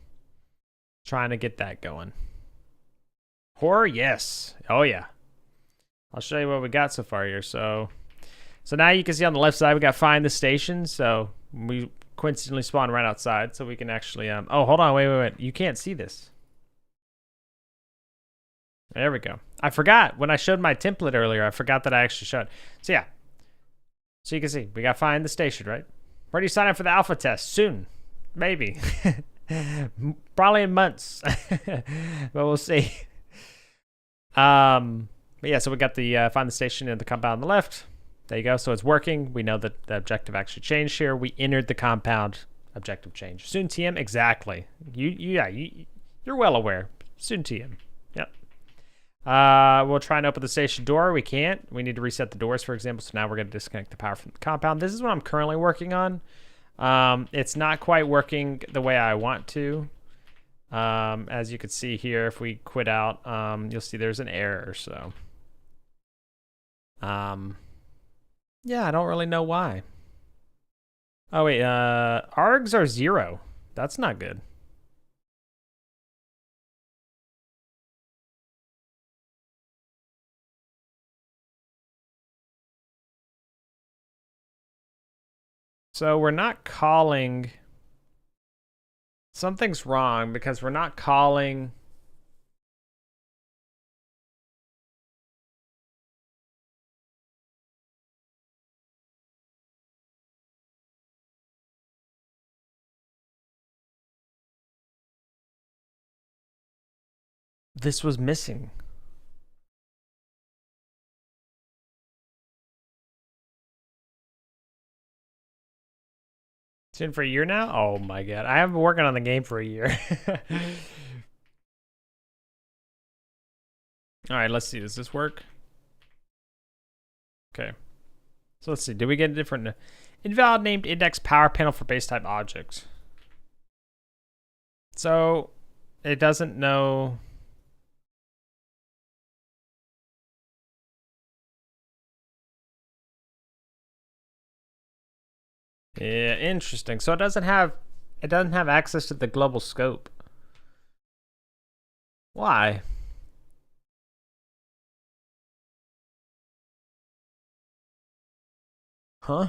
trying to get that going. Horror, yes. Oh yeah. I'll show you what we got so far here. So now you can see on the left side we got find the station. So we coincidentally spawn right outside, so we can actually oh, hold on, wait. You can't see this. There we go. I forgot when I showed my template earlier. I forgot that I actually showed. So yeah. So you can see we got find the station, right? Where do you sign up for the alpha test? Soon, maybe. Probably in months, but we'll see. But yeah, so we got the find the station and the compound on the left. There you go. So it's working. We know that the objective actually changed here. We entered the compound. Objective change. Soon TM. Exactly. You're well aware. Soon TM. Yep. We'll try and open the station door. We can't. We need to reset the doors, for example. So now we're going to disconnect the power from the compound. This is what I'm currently working on. It's not quite working the way I want to. As you can see here, if we quit out, you'll see there's an error. So, yeah, I don't really know why. Oh wait, args are 0. That's not good. So we're not calling. Something's wrong because we're not calling. this was missing. It's in for a year now? Oh my god. I have been working on the game for a year. Alright, let's see. Does this work? Okay. So let's see. Did we get a different invalid named index power panel for base type objects? So it doesn't know. Yeah, interesting. So it doesn't have access to the global scope. Why? Huh?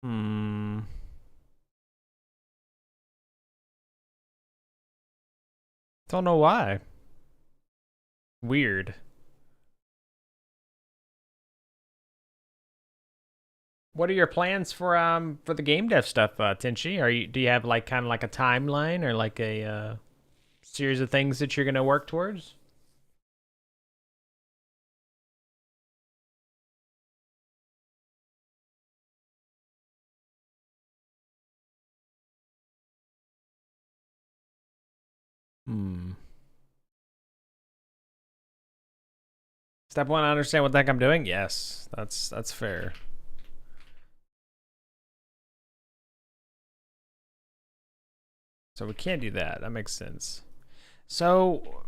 Hmm. Don't know why. Weird. What are your plans for the game dev stuff, Tenchi? Do you have like kind of like a timeline or like a series of things that you're gonna work towards? Hmm. Step one, I understand what the heck I'm doing. Yes, that's fair. So we can't do that. That makes sense. So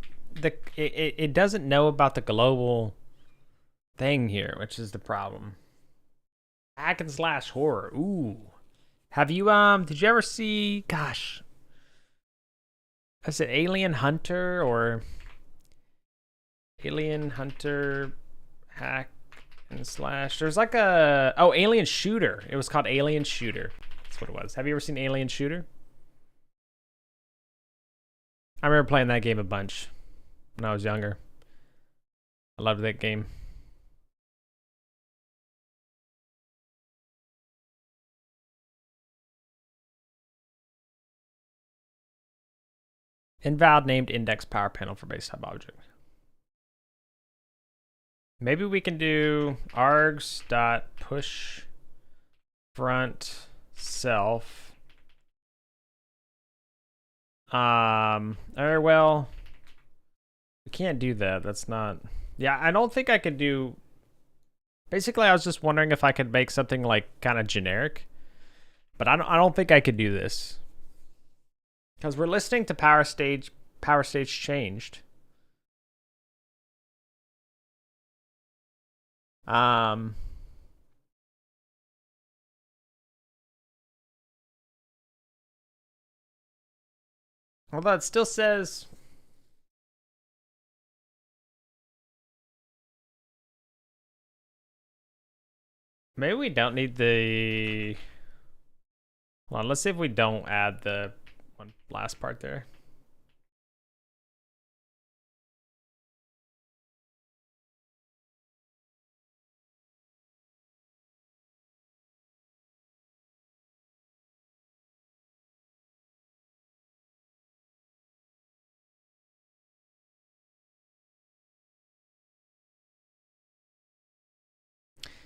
it doesn't know about the global thing here, which is the problem. Hack and slash horror. Ooh. Have you did you ever see, gosh, is it Alien Hunter or Alien Hunter hack and slash? There's like a Alien Shooter. It was called Alien Shooter. That's what it was. Have you ever seen Alien Shooter? I remember playing that game a bunch when I was younger. I loved that game. Invalid named index power panel for base type object. Maybe we can do args dot push front self. Or well, we can't do that. That's not. Yeah, I don't think I could do. Basically, I was just wondering if I could make something like kind of generic, but I don't think I could do this because we're listening to power stage. Power stage changed. Although it still says. Maybe we don't need the. Hold on, let's see if we don't add the one last part there.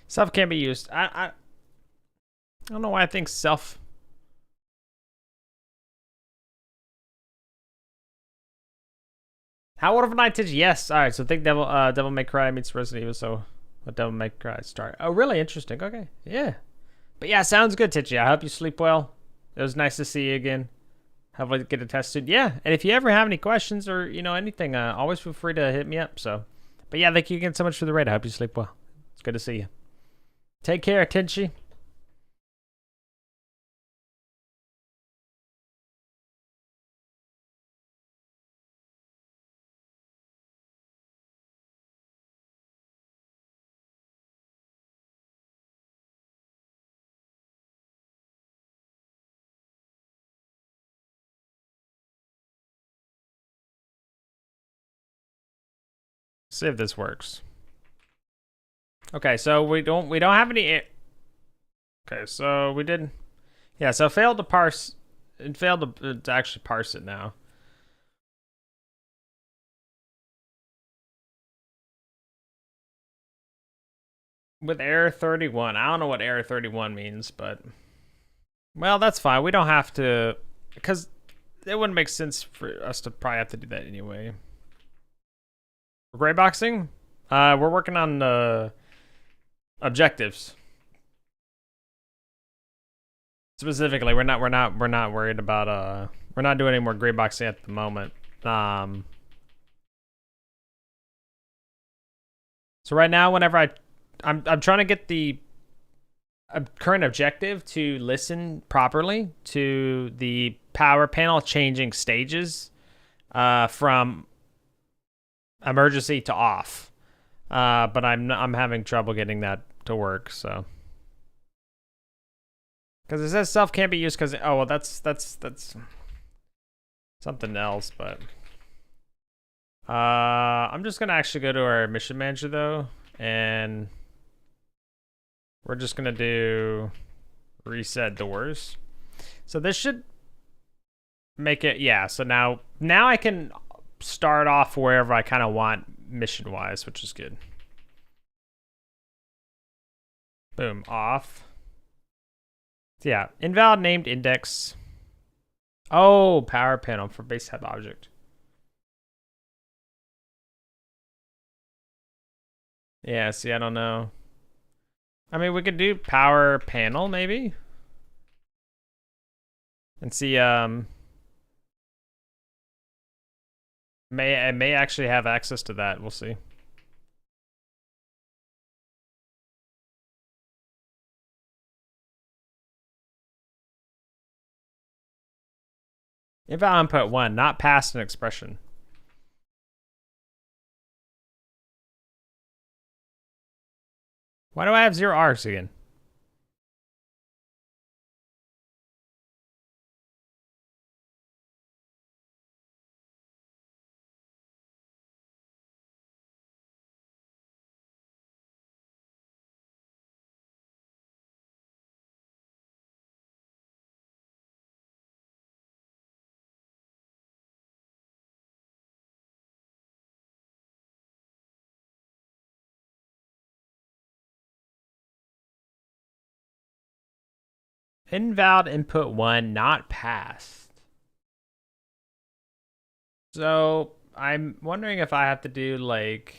Self can be used. I don't know why I think self. How old of a night did you? Yes. All right. So think Devil May Cry meets Resident Evil. So what Devil May Cry start? Oh, really interesting. Okay. Yeah. But yeah, sounds good, Titchy. I hope you sleep well. It was nice to see you again. Hopefully get it tested. Yeah. And if you ever have any questions or anything, always feel free to hit me up. So, but yeah, thank you again so much for the raid. I hope you sleep well. It's good to see you. Take care, Titchy. See if this works. Okay, so we don't have any. Okay, so we did. Yeah, so it failed to parse. It failed to actually parse it now. With error 31. I don't know what error 31 means, but... Well, that's fine. We don't have to... Because it wouldn't make sense for us to probably have to do that anyway. Gray boxing? We're working on objectives. Specifically, we're not worried about we're not doing any more gray boxing at the moment. So right now, whenever I'm trying to get the current objective to listen properly to the power panel changing stages from emergency to off. But I'm having trouble getting that to work, so. Because it says self can't be used because, oh, well, that's something else, but. I'm just going to actually go to our mission manager, though, and we're just going to do reset doors. So this should make it, yeah, so now I can start off wherever I kind of want mission-wise, which is good. Boom, off. Yeah, invalid named index. Oh, power panel for base type object. Yeah, see, I don't know. I mean, we could do power panel maybe. And see, may actually have access to that. We'll see. Invalid input 1, not past an expression. Why do I have 0 arcs again? Invalid input 1, not passed. So I'm wondering if I have to do like...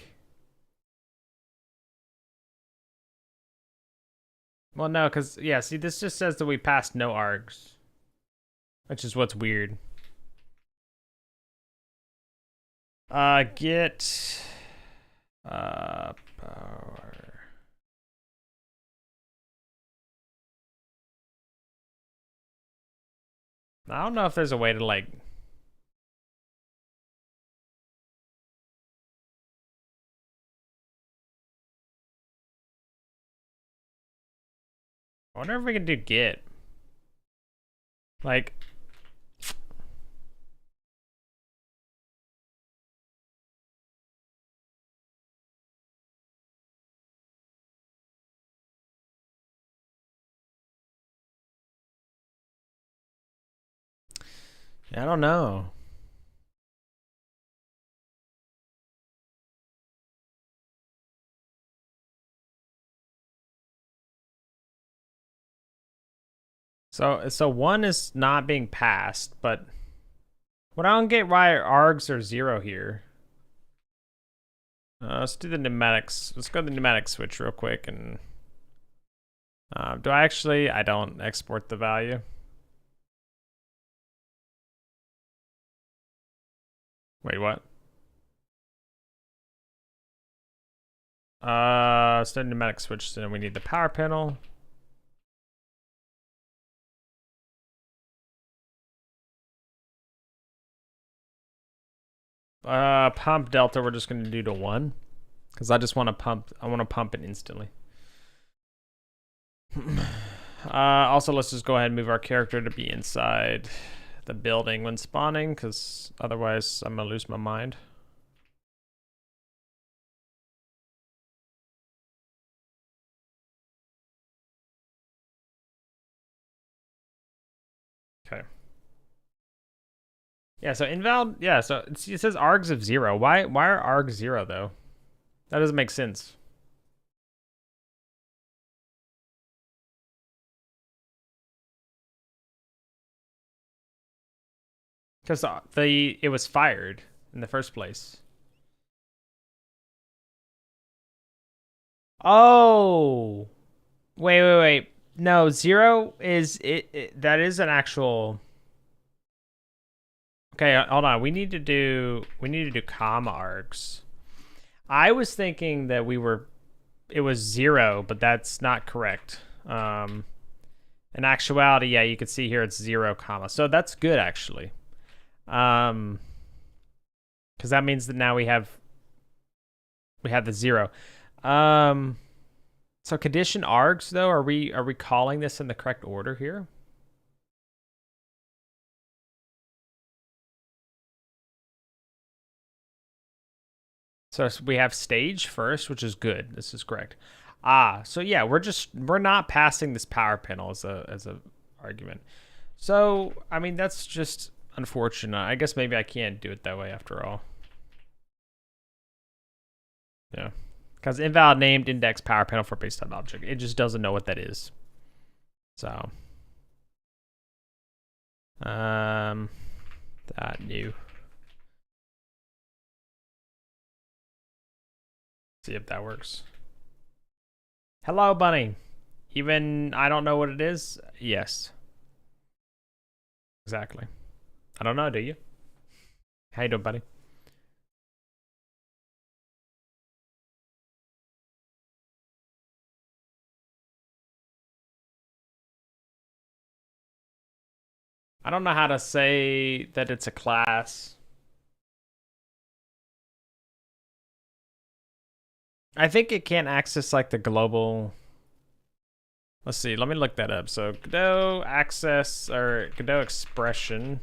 Well, no, because, yeah, see, this just says that we passed no args. Which is what's weird. Get... power... I don't know if there's a way to, like... I wonder if we can do get. Like... I don't know. So 1 is not being passed, but what I don't get why args are 0 here. Let's do the pneumatics. Let's go to the pneumatic switch real quick and do I don't export the value. Wait, what? Let's do pneumatic switch, so then we need the power panel. Pump delta, we're just gonna do to 1. Because I just want to pump, I want to pump it instantly. Also, let's just go ahead and move our character to be inside the building when spawning, because otherwise I'm gonna lose my mind. Yeah, so invalid. Yeah, so it says args of 0. Why are args 0 though? That doesn't make sense. Because it was fired in the first place. Oh, wait. No, 0 is that is an actual. Okay, hold on. We need to do comma args. I was thinking that it was 0, but that's not correct. In actuality, yeah, you can see here it's 0 comma. So that's good actually. Because that means that now we have the 0. So condition args though, are we calling this in the correct order here? So we have stage first, which is good. This is correct. So yeah, we're not passing this power panel as a argument. So I mean that's just unfortunate. I guess maybe I can't do it that way after all. Yeah, because invalid named index power panel for base type object. It just doesn't know what that is. So that new. See if that works. Hello, bunny. Even I don't know what it is. Yes. Exactly. I don't know. Do you? How you doing, buddy? I don't know how to say that it's a class. I think it can't access like the global. Let's see. Let me look that up. So Godot access or Godot expression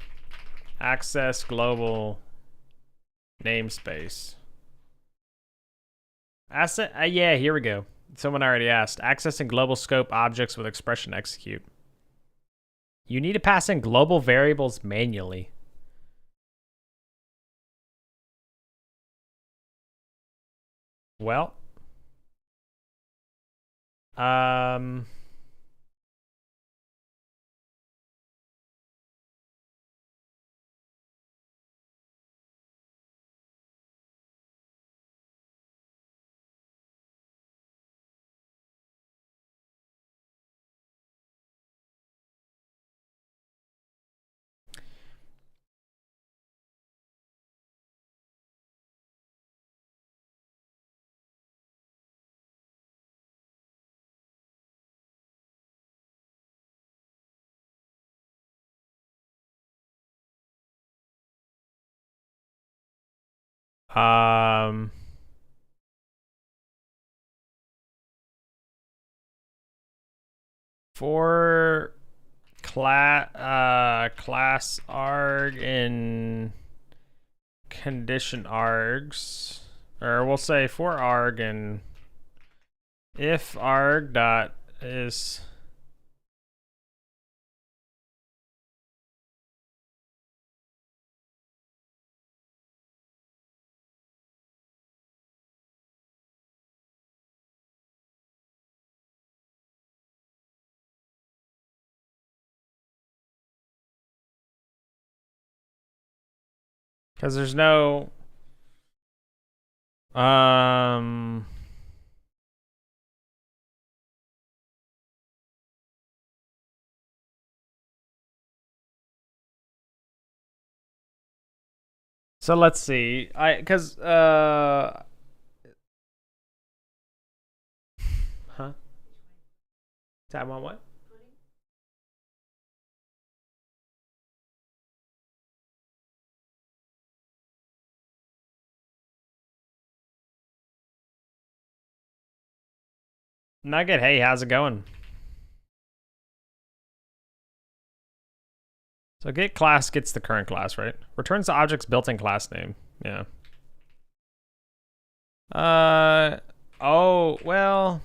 access global namespace. Asset. Yeah, here we go. Someone already asked. Accessing global scope objects with expression execute. You need to pass in global variables manually. Well, for class arg and condition args, or we'll say for arg and if arg dot is because there's no so let's see. Because huh? Tab on what? Nugget, hey, how's it going? So get class gets the current class, right? Returns the object's built-in class name. Yeah. Oh, well.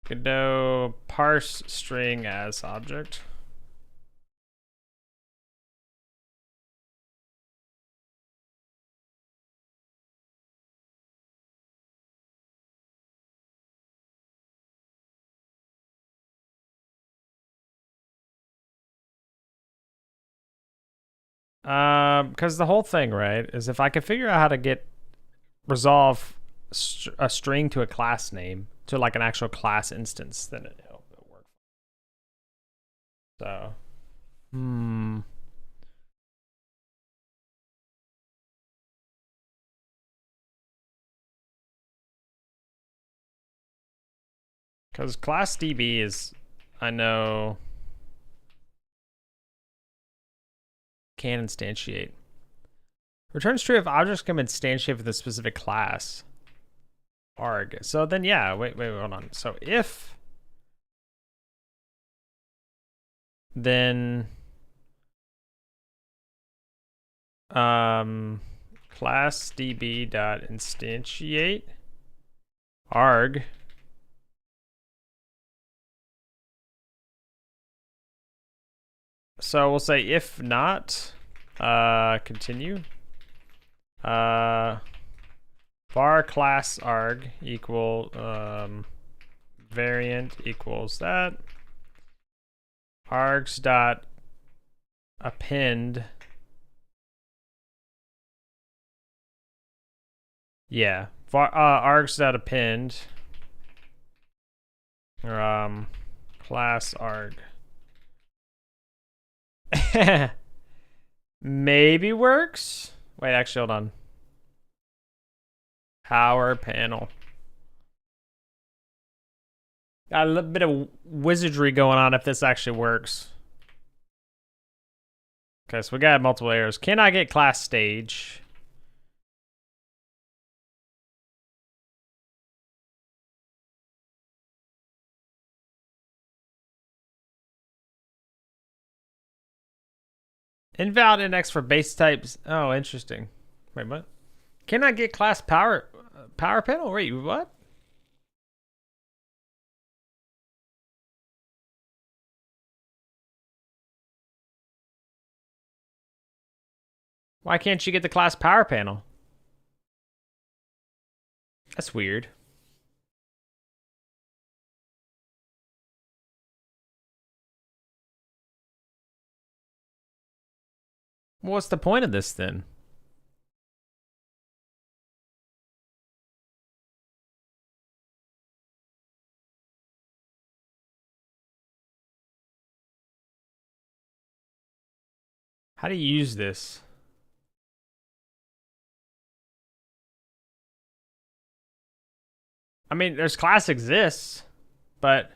Godot parse string as object. Because the whole thing, right, is if I could figure out how to resolve a string to a class name to like an actual class instance, then it'll work. So, because class DB is, I know, can instantiate. Returns true if objects can instantiate with a specific class. Arg. So then, yeah, wait, hold on. So if, then, class DB dot instantiate arg. So we'll say if not, continue. Var class arg equal variant equals that. Args dot append. Yeah, args dot append. Class arg. Maybe works. Wait, actually, hold on. Power panel. Got a little bit of wizardry going on if this actually works. Okay, so we got multiple errors. Can I get class stage? Invalid index for base types. Oh, interesting. Wait, what? Can I get class power panel? Wait, what? Why can't you get the class power panel? That's weird. What's the point of this then? How do you use this? I mean, there's class exists, but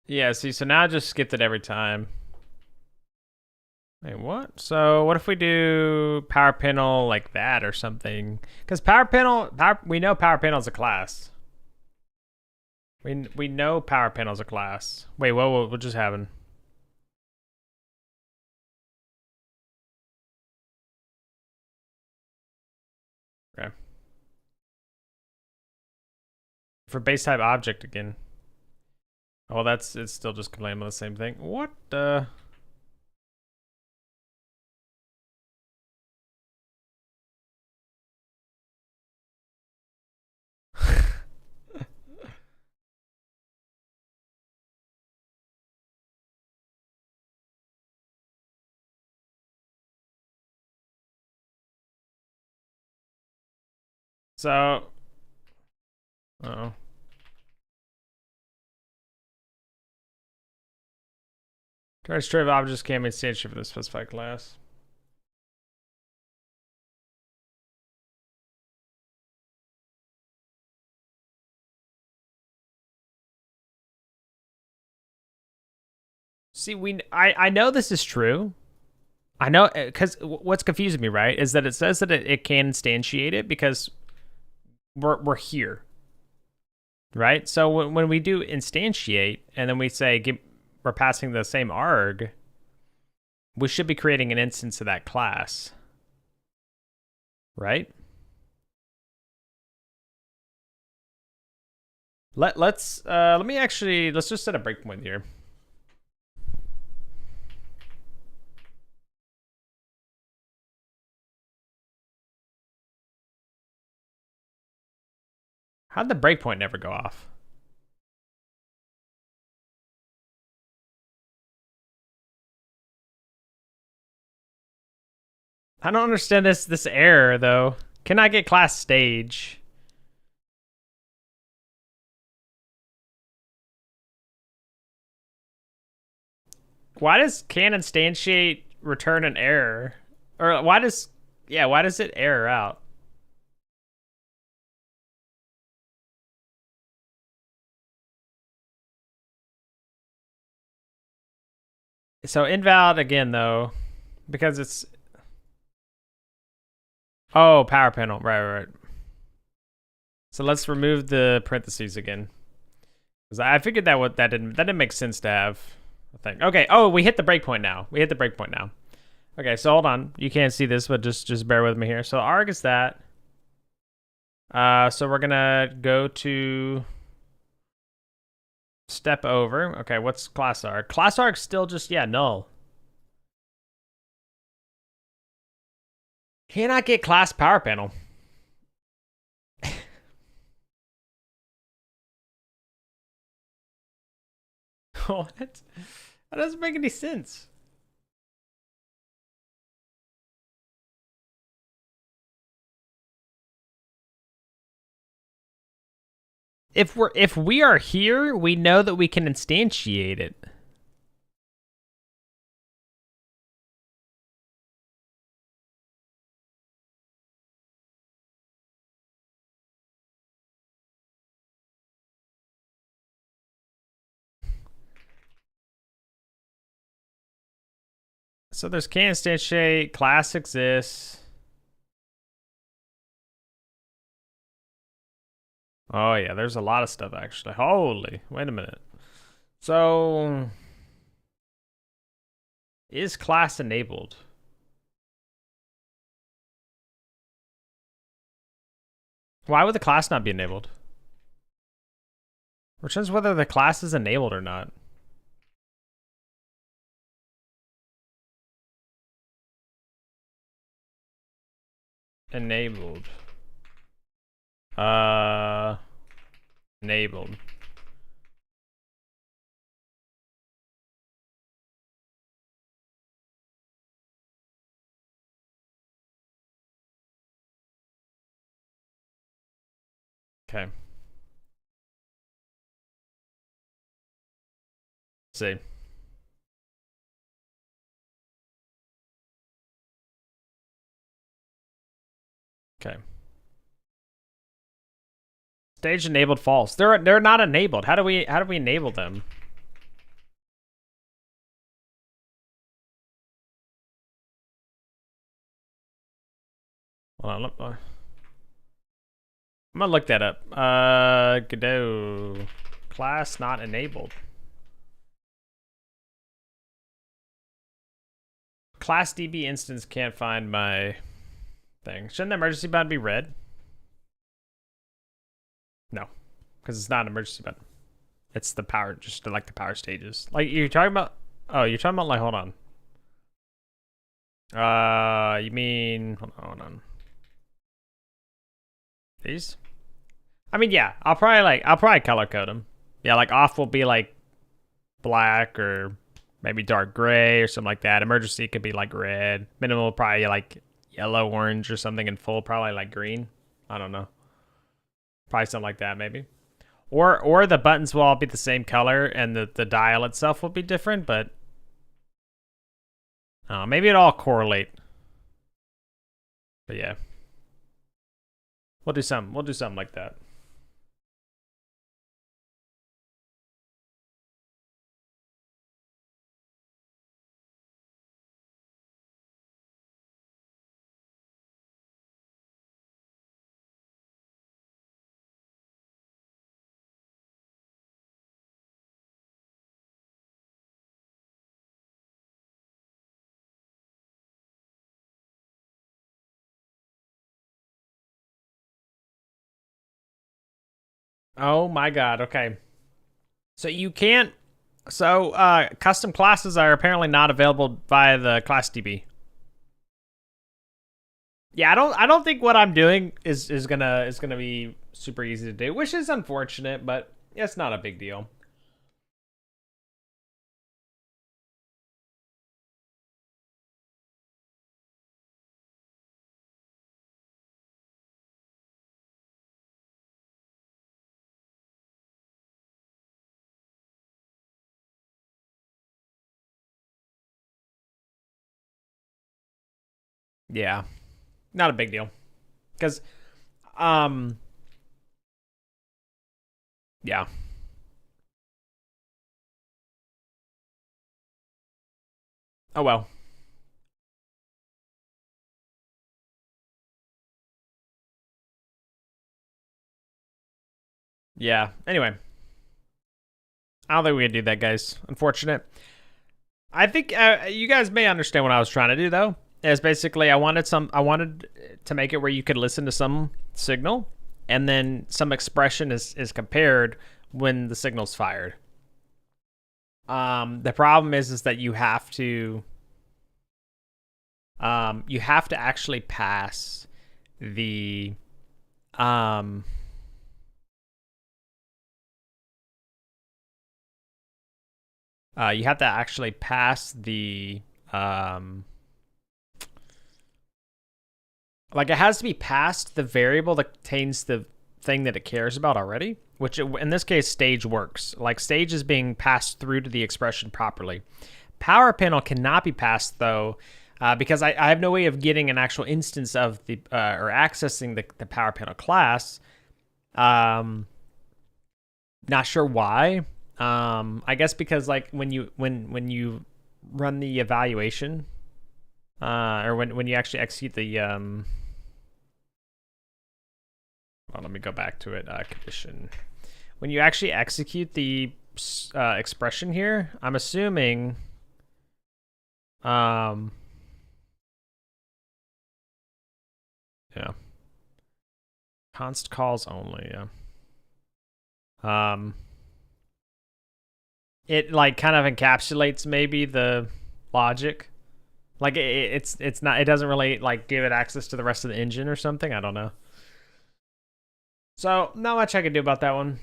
yeah, see, so now I just skipped it every time. Wait, what? So what if we do power panel like that or something? Because we know power panel is a class. We know power panel is a class. Wait, what just happened? Okay. For base type object again. Oh, well, it's still just complaining about the same thing. What the? So, uh-oh. Target string of objects can be instantiated for the specified class. See, I know this is true. I know, because what's confusing me, right, is that it says that it can instantiate it because we're here, right? So when we do instantiate and then we say we're passing the same arg, we should be creating an instance of that class, right? Let me actually, let's just set a breakpoint here. How'd the breakpoint never go off? I don't understand this error though. Can I get class stage? Why does can instantiate return an error? Or why does it error out? So invalid again though, because it's power panel. Right. So let's remove the parentheses again. Because I figured that didn't make sense to have. I think. Okay. Oh, we hit the breakpoint now. Okay, so hold on. You can't see this, but just bear with me here. So arg is that. So we're gonna go to step over. Okay, what's class arg? Class arg still just null. Cannot get class power panel. What? That doesn't make any sense. If we are here, we know that we can instantiate it. So there's can instantiate, class exists. Oh yeah, there's a lot of stuff actually. Holy, wait a minute. So is class enabled? Why would the class not be enabled? Returns whether the class is enabled or not. Enabled. Enabled. Okay. Let's see. Okay. Stage enabled false. They're not enabled. How do we enable them? Hold on, I'm gonna look that up. Godot class not enabled. Class DB instance can't find my thing. Shouldn't the emergency button be red? No, because it's not an emergency button. It's the power, just like the power stages. Like you're talking about. Oh, you're talking about like. Hold on. You mean? Hold on. These? I mean, yeah. I'll probably color code them. Yeah, like off will be like black or maybe dark gray or something like that. Emergency could be like red. Minimal probably like yellow, orange or something, and full probably like green. I don't know. Probably something like that maybe. Or the buttons will all be the same color and the dial itself will be different, but maybe it all correlate. But yeah. We'll do something like that. Oh my god, okay. So you can't so custom classes are apparently not available via the class DB. Yeah, I don't think what I'm doing is gonna be super easy to do, which is unfortunate, but it's not a big deal. Yeah, not a big deal. Because um yeah. Oh well. Yeah. Anyway, I don't think we can do that, guys. Unfortunate. I think you guys may understand what I was trying to do, though. Is basically I wanted to make it where you could listen to some signal, and then some expression is compared when the signal's fired. The problem is that you have to actually pass the um you have to actually pass the um like it has to be past the variable that contains the thing that it cares about already, which in this case stage works. Like stage is being passed through to the expression properly. Power panel cannot be passed though, because I have no way of getting an actual instance of the or accessing the power panel class. Not sure why. I guess because like when you run the evaluation, or when you actually execute the well, let me go back to it. Condition. When you actually execute the expression here, I'm assuming. Yeah. Const calls only. Yeah. It like kind of encapsulates maybe the logic. Like it's not. It doesn't really like give it access to the rest of the engine or something. I don't know. So not much I can do about that one.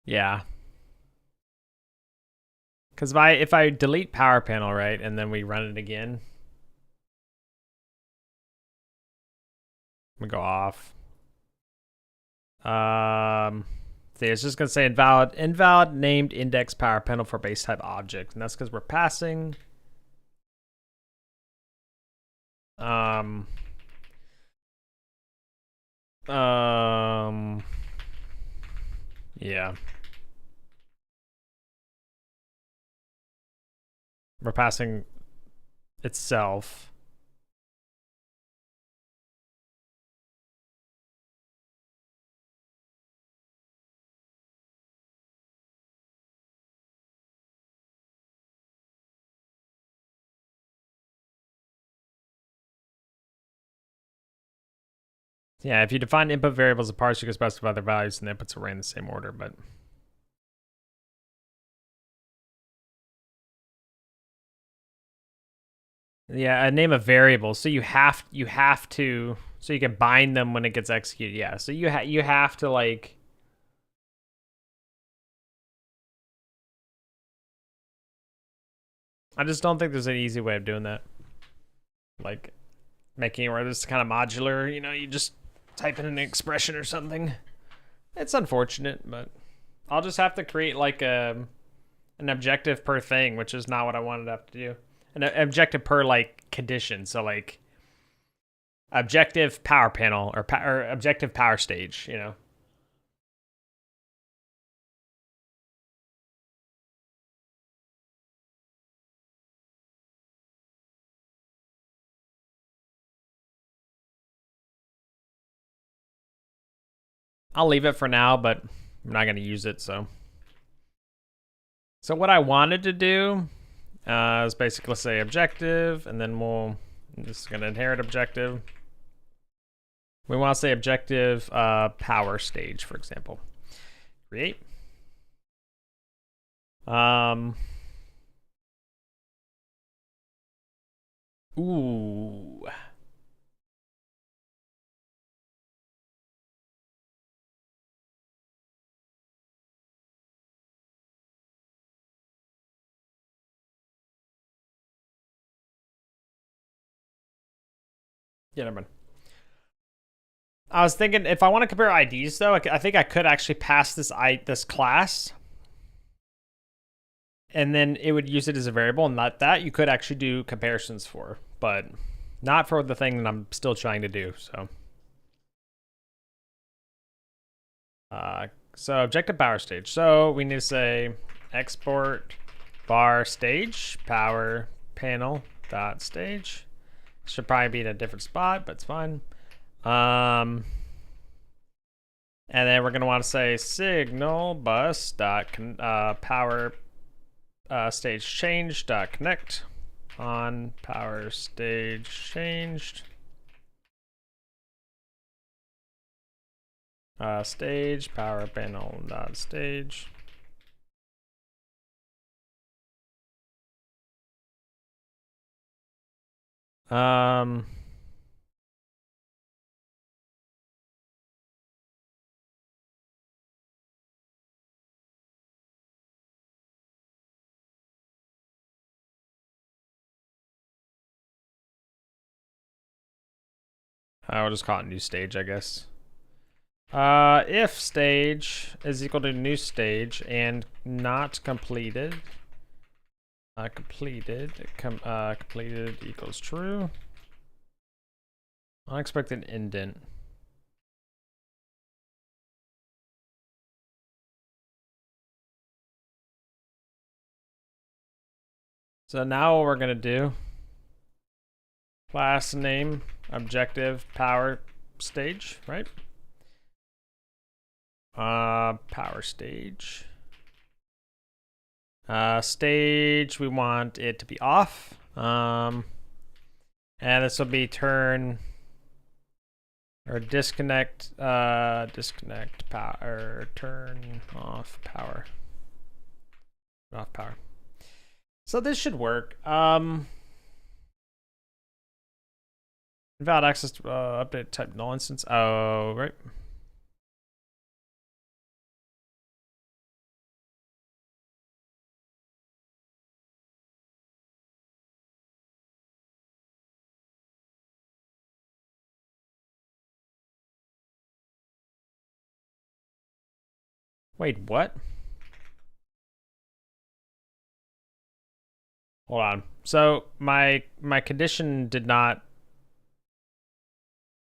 Yeah, because if I delete power panel, right, and then we run it again, we go off. See, it's just gonna say invalid named index power panel for base type object, and that's because we're passing. Um. Yeah. We're passing itself. Yeah, if you define input variables as parts, you can specify their values and the inputs array in the same order, but yeah, a name of variable. So you have to so you can bind them when it gets executed. Yeah, so you have to like I just don't think there's an easy way of doing that. Like making it where it's kind of modular, you just type in an expression or something. It's unfortunate, but I'll just have to create like an objective per thing, which is not what I wanted to have to do. An objective per like condition. So like objective power panel or objective power stage. I'll leave it for now, but I'm not going to use it. So what I wanted to do is basically say objective, and then we'll I'm just gonna inherit objective. We want to say objective power stage, for example. Create. Ooh. Yeah, never mind. I was thinking if I want to compare IDs though, I think I could actually pass this class, and then it would use it as a variable, and that you could actually do comparisons for, but not for the thing that I'm still trying to do. So objective power stage. So we need to say export bar stage power panel dot stage. Should probably be in a different spot, but it's fine. And then we're gonna want to say signal bus dot power stage change dot connect on power stage changed. Stage power panel dot stage. I will just call it new stage, I guess. If stage is equal to new stage and not completed, completed equals true. Unexpected indent. So now what we're gonna do, class name, objective, power stage, right? Power stage. Stage, we want it to be off. And this will be turn or disconnect power, turn off power. Off power. So this should work. Invalid access to update type null instance. Oh, right. Wait, what? Hold on. So my condition did not.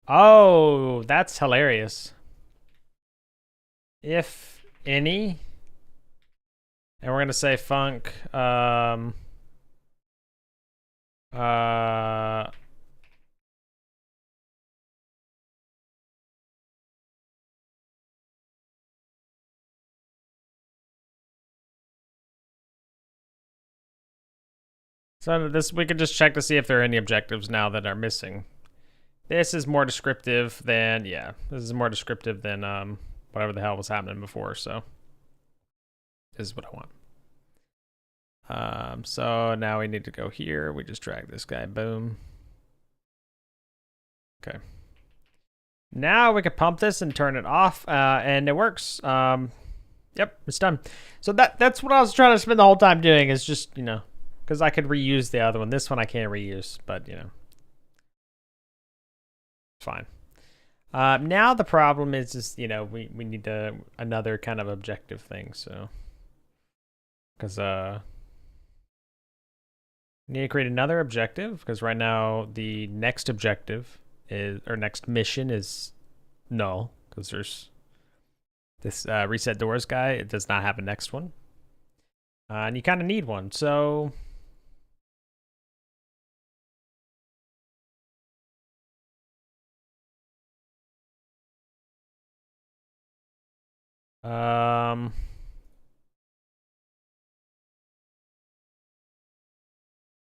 Oh, that's hilarious. If any, and we're gonna say func so this, we could just check to see if there are any objectives now that are missing. This is more descriptive than, yeah, this is more descriptive than whatever the hell was happening before, so this is what I want. So now we need to go here. We just drag this guy, boom. Okay. Now we can pump this and turn it off, and it works. Yep, it's done. So that's what I was trying to spend the whole time doing, is just, you know, because I could reuse the other one. This one I can't reuse, but, you know, it's fine. Now the problem is just, you know, we need another kind of objective thing, so. Because, need to create another objective, because right now the next objective is, or next mission is null, because there's this reset doors guy. It does not have a next one. And you kind of need one, so.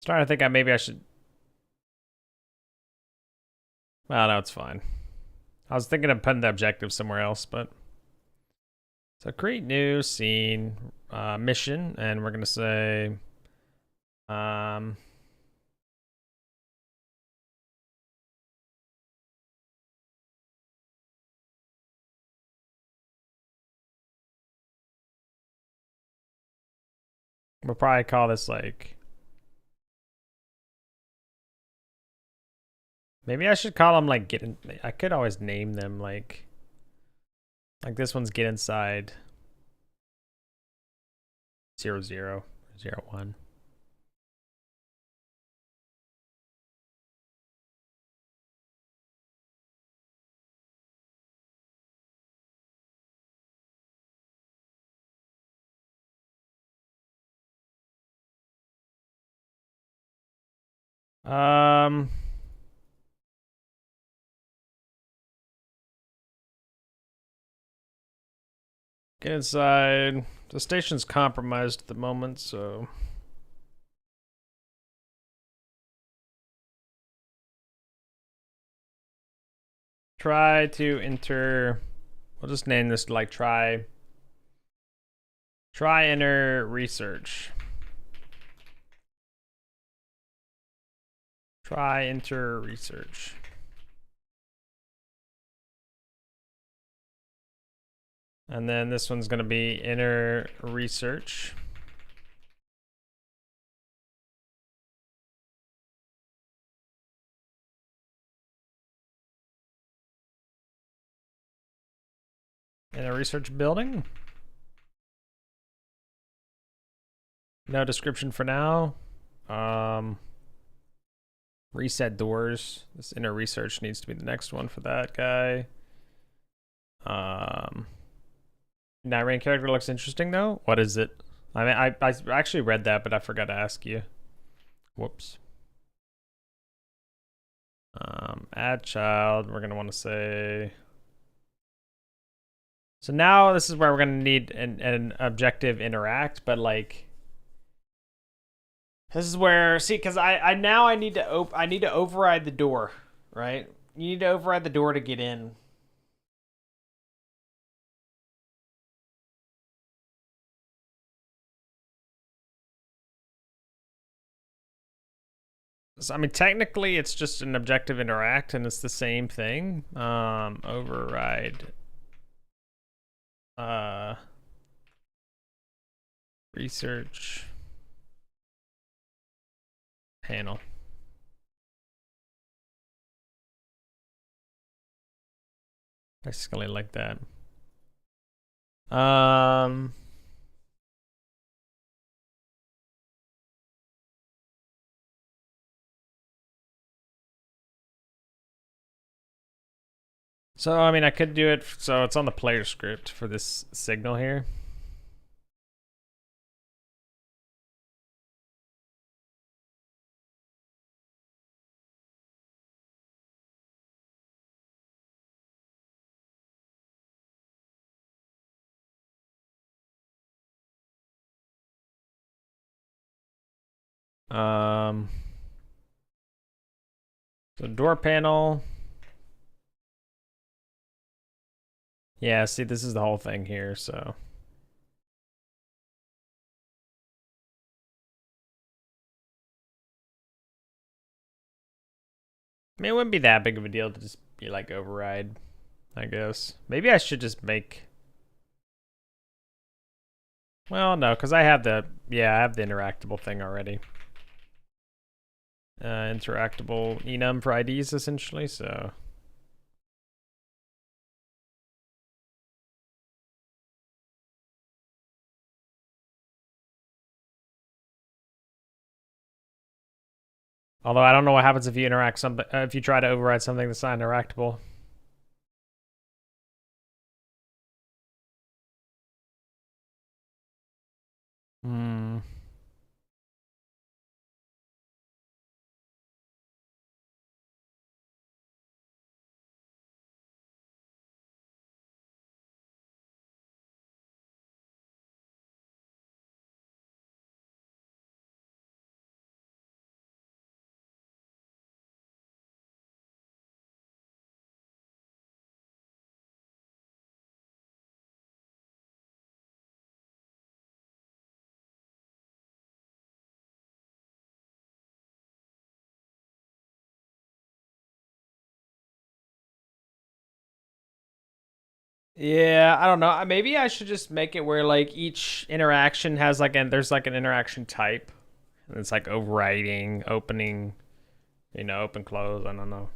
Starting to think maybe I should Well, no, it's fine. I was thinking of putting the objective somewhere else, but so create new scene mission, and we're gonna say we'll probably call this like, maybe I should call them like get in. I could always name them like this one's get inside 0001. Get inside. The station's compromised at the moment, so try to enter. We'll just name this like try enter research. Try enter research. And then this one's going to be enter research. In a research building. No description for now. Reset doors. This inner research needs to be the next one for that guy. Nightbrain character looks interesting though. What is it? I mean, I actually read that, but I forgot to ask you. Whoops. Add child. We're gonna want to say. So now this is where we're gonna need an objective interact, but like. This is where, see, because I need to override the door, right? You need to override the door to get in. So, I mean, technically, it's just an objective interact, and it's the same thing. Override. Research. Panel. Basically like that. So, I mean, I could do it. So it's on the player script for this signal here. So door panel. Yeah, see, this is the whole thing here, so. I mean, it wouldn't be that big of a deal to just be like override, I guess. Maybe I should just make. Well, no, because I have the, yeah, I have the interactable thing already. Interactable enum for IDs, essentially, so. Although I don't know what happens if you interact something, if you try to override something that's not interactable. Hmm. Yeah, I don't know. Maybe I should just make it where like each interaction has like there's like an interaction type. And it's like overriding, opening, open close. I don't know.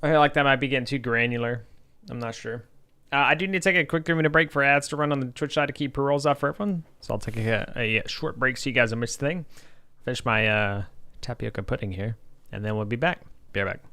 I feel like that might be getting too granular. I'm not sure. I do need to take a quick 3-minute break for ads to run on the Twitch side to keep pre-rolls off for everyone. So I'll take a short break so you guys don't miss the thing. Finish my tapioca pudding here, and then we'll be back. Be right back.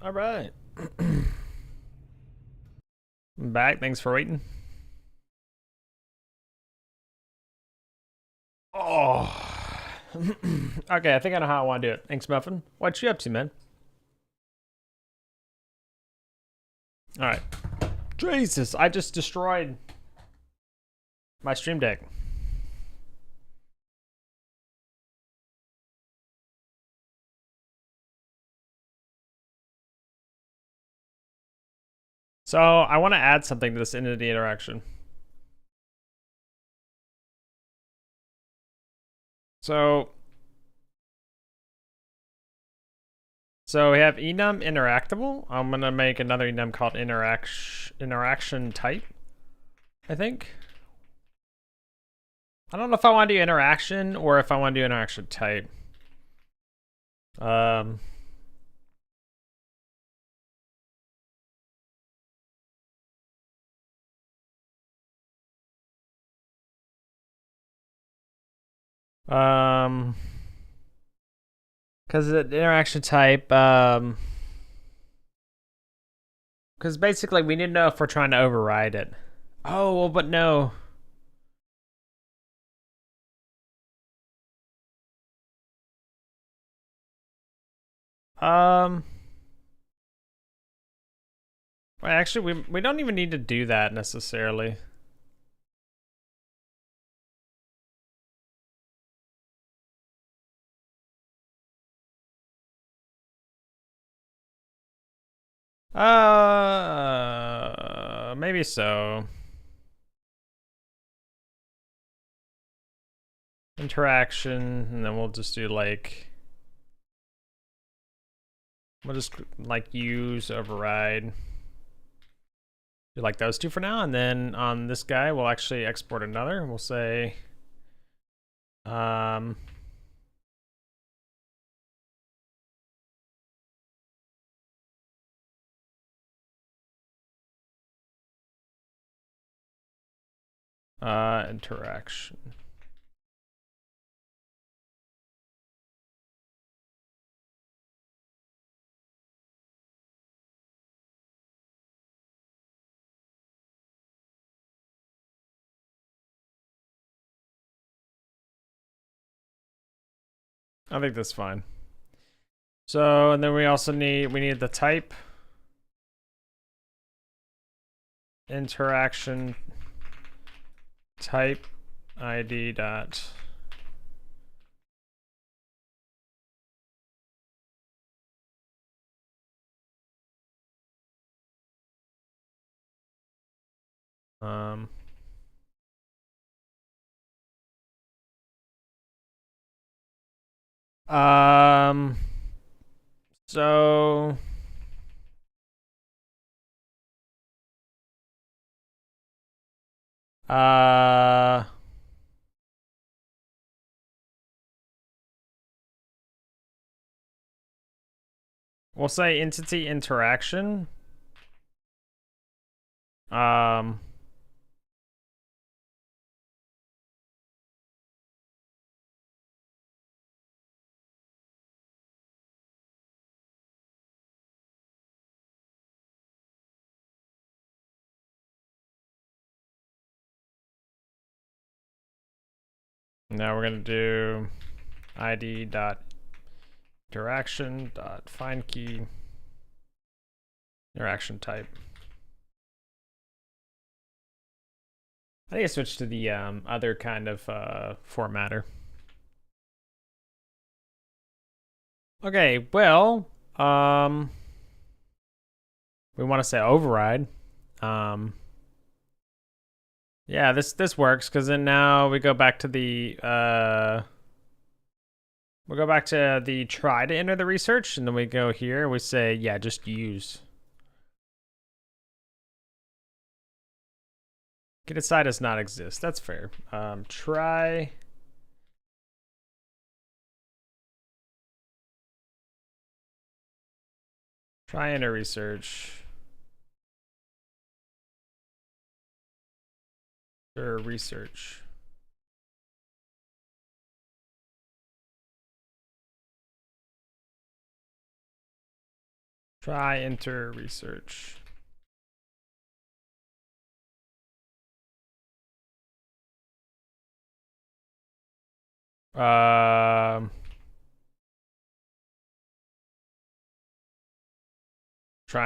All right. I'm back. Thanks for waiting. Oh. Okay, I think I know how I want to do it. Thanks, Muffin. What you up to, man? All right. Jesus, I just destroyed my stream deck. So I want to add something to this entity interaction. So we have enum interactable. I'm gonna make another enum called interaction type, I think. I don't know if I want to do interaction or if I want to do interaction type. Because the interaction type, because basically we need to know if we're trying to override it. Oh, well, but no. Well, actually, we don't even need to do that necessarily. Maybe so. Interaction, and then we'll just do like, we'll just like use override. Do like those two for now, and then on this guy, we'll actually export another. We'll say, interaction. I think that's fine. So, and then we also need the type. Interaction type ID dot. So we'll say entity interaction. Now we're gonna do ID dot interaction dot find key interaction type. I think I switched to the other kind of formatter. Okay, well, we want to say override. Yeah, this works because then now we go back to the we'll go back to the try to enter the research, and then we go here. We say, yeah, just use. Get aside does not exist. That's fair. Try. Try enter research. Or research. Try enter research. Try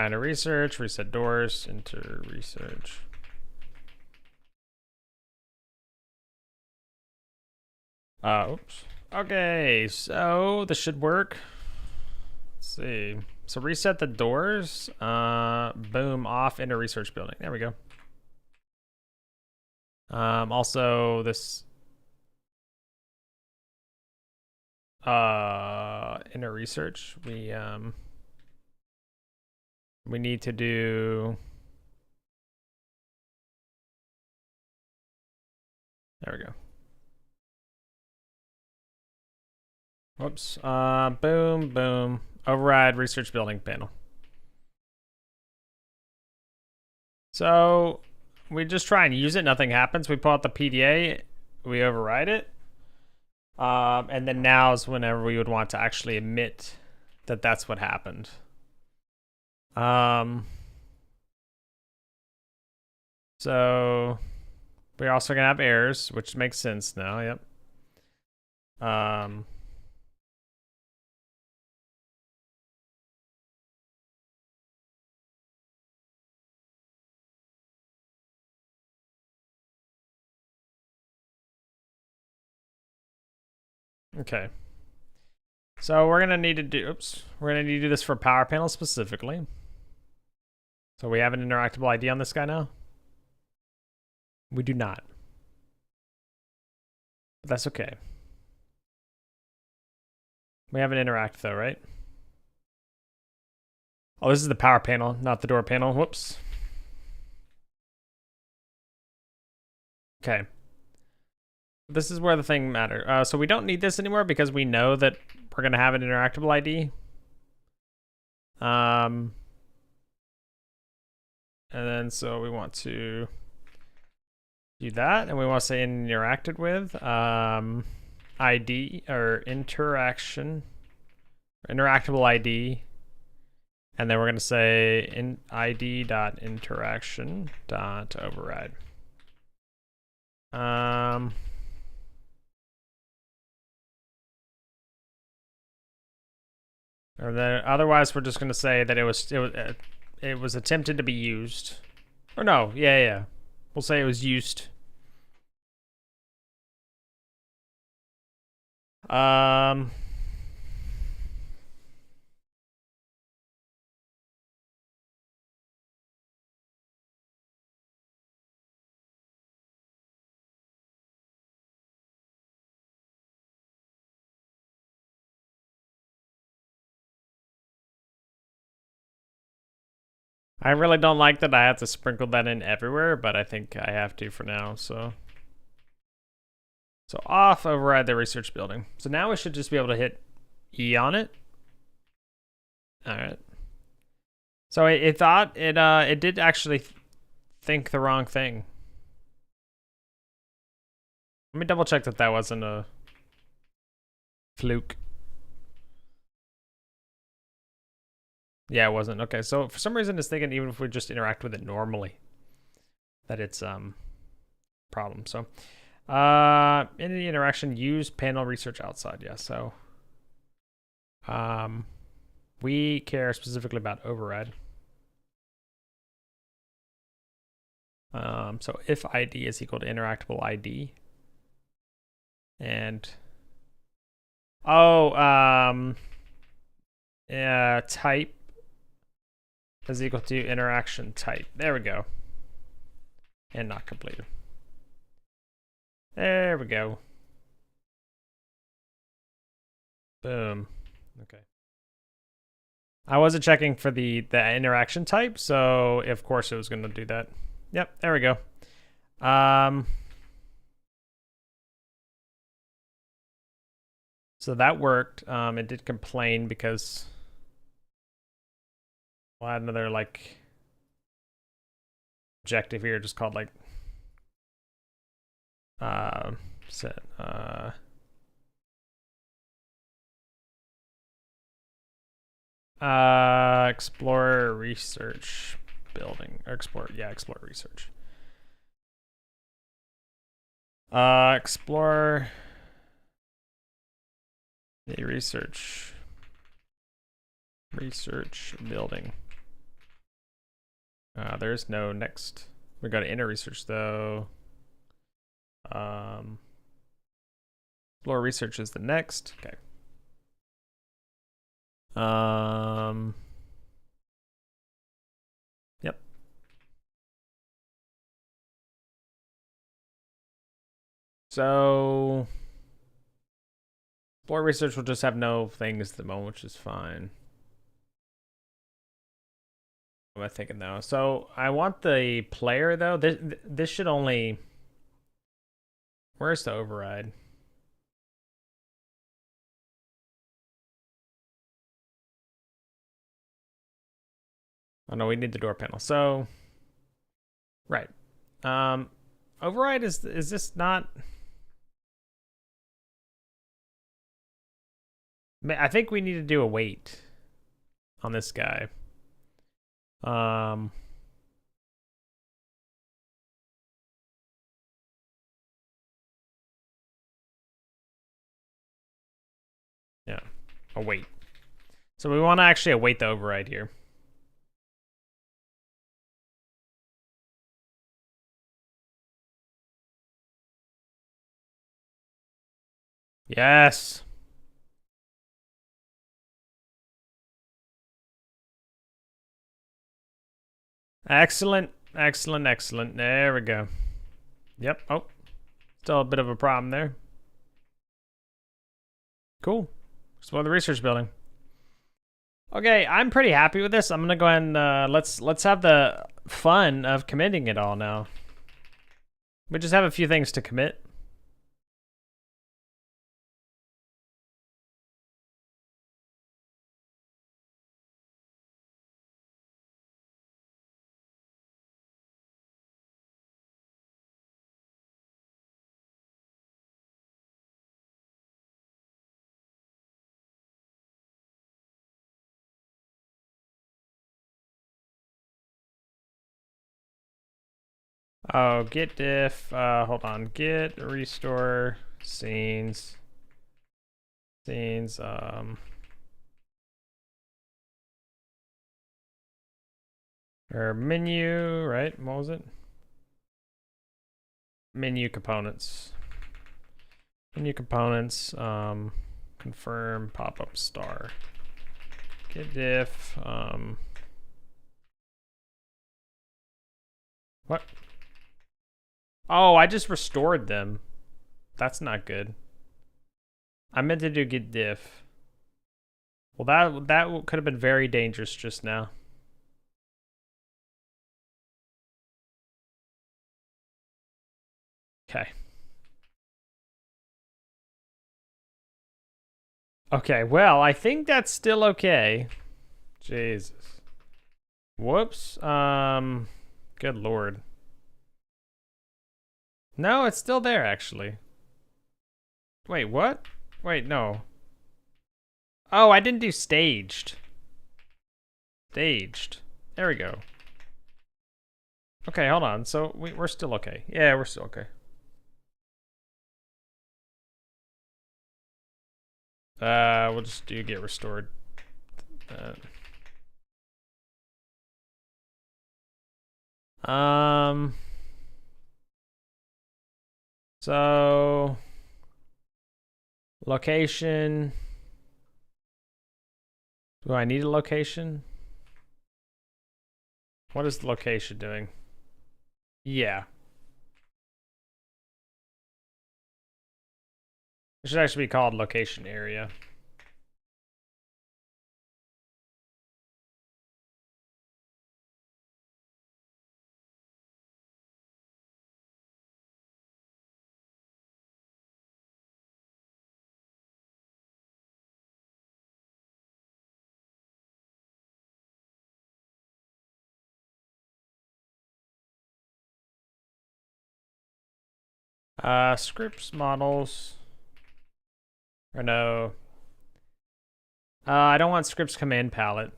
enter research, reset doors, enter research. Oops. Okay, so this should work. Let's see. So reset the doors. Boom, off into research building. There we go. Also this inner research, we need to do, there we go. Whoops. Boom, boom. Override research building panel. So we just try and use it, nothing happens. We pull out the PDA, we override it. And then now is whenever we would want to actually admit that that's what happened. So we're also gonna have errors, which makes sense now. Yep. Okay. So we're gonna need to do, we're gonna need to do this for power panel specifically. So we have an interactable ID on this guy now? We do not. But that's okay. We have an interact though, right? Oh, this is the power panel, not the door panel. Whoops. Okay. This is where the thing matters. So we don't need this anymore because we know that we're going to have an interactable ID. And then so we want to do that, and we want to say interacted with ID or interaction, interactable ID, and then we're going to say in id.interaction.override. Or then otherwise we're just going to say that it was attempted to be used. Or no, yeah. We'll say it was used. I really don't like that I have to sprinkle that in everywhere, but I think I have to for now, so off, override the research building. So now we should just be able to hit E on it. All right. So it thought it did actually think the wrong thing. Let me double check that that wasn't a fluke. Yeah, it wasn't. Okay, so for some reason it's thinking even if we just interact with it normally, that it's problem. So in the interaction, use panel research outside. Yeah, so we care specifically about override. So if ID is equal to interactable ID, and type is equal to interaction type. There we go. And not completed. There we go. Boom. Okay. I wasn't checking for the interaction type, so of course it was going to do that. Yep, there we go. So that worked. It did complain because I had another like objective here just called like set Explore research building. Or explore research. Explore the research building. There's no next. We got to enter research though. Explore research is the next. Okay. Yep. So explore research will just have no things at the moment, which is fine. What am I thinking though? So I want the player though. This should only. Where's the override? Oh no, we need the door panel. So, right. Override is this not? I think we need to do a wait on this guy. Yeah, await. So we want to actually await the override here. Yes. Excellent, excellent, excellent. There we go. Yep. Oh, still a bit of a problem there. Cool. Explore the research building. Okay, I'm pretty happy with this. I'm gonna go ahead and let's have the fun of committing it all now. We just have a few things to commit. Oh, git diff, hold on, git restore scenes, or menu, right? What was it? Menu components. Menu components, confirm pop-up star. Git diff, what? Oh, I just restored them. That's not good. I meant to do git diff. Well, that could have been very dangerous just now. Okay. Okay, well, I think that's still okay. Jesus. Whoops. Good lord. No, it's still there, actually. Wait, what? Wait, no. Oh, I didn't do staged. Staged. There we go. Okay, hold on. So we're still okay. Yeah, we're still okay. We'll just do get restored. So location. Do I need a location? What is the location doing? Yeah. It should actually be called location area. Scripts models. Or no. I don't want scripts command palette.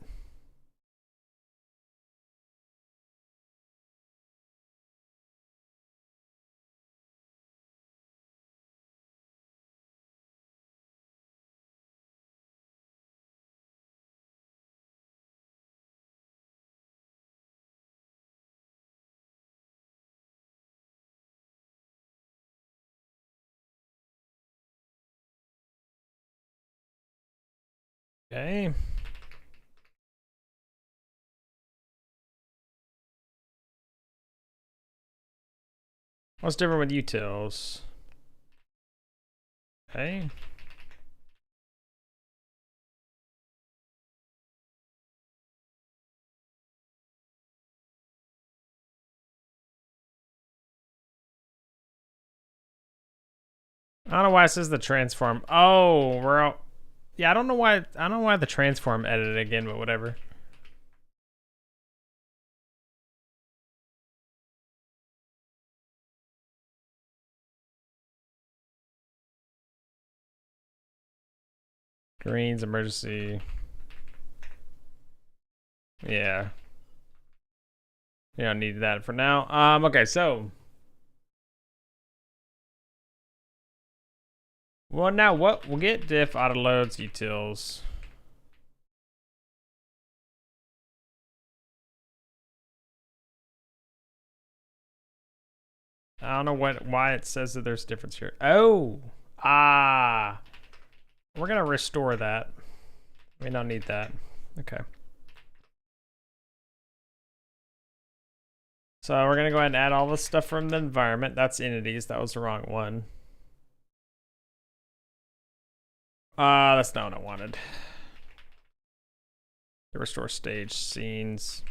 Okay. What's different with utils? Okay. I don't know why it says the transform. Oh, we're out. Yeah, I don't know why. I don't know why the transform edited again, but whatever. Greens emergency. Yeah. You don't need that for now. Okay, so. Well, now what? We'll get diff autoloads utils. I don't know why it says that there's difference here. Oh, we're gonna restore that. We don't need that. Okay. So we're gonna go ahead and add all the stuff from the environment. That's entities. That was the wrong one. That's not what I wanted. Restore stage, scenes,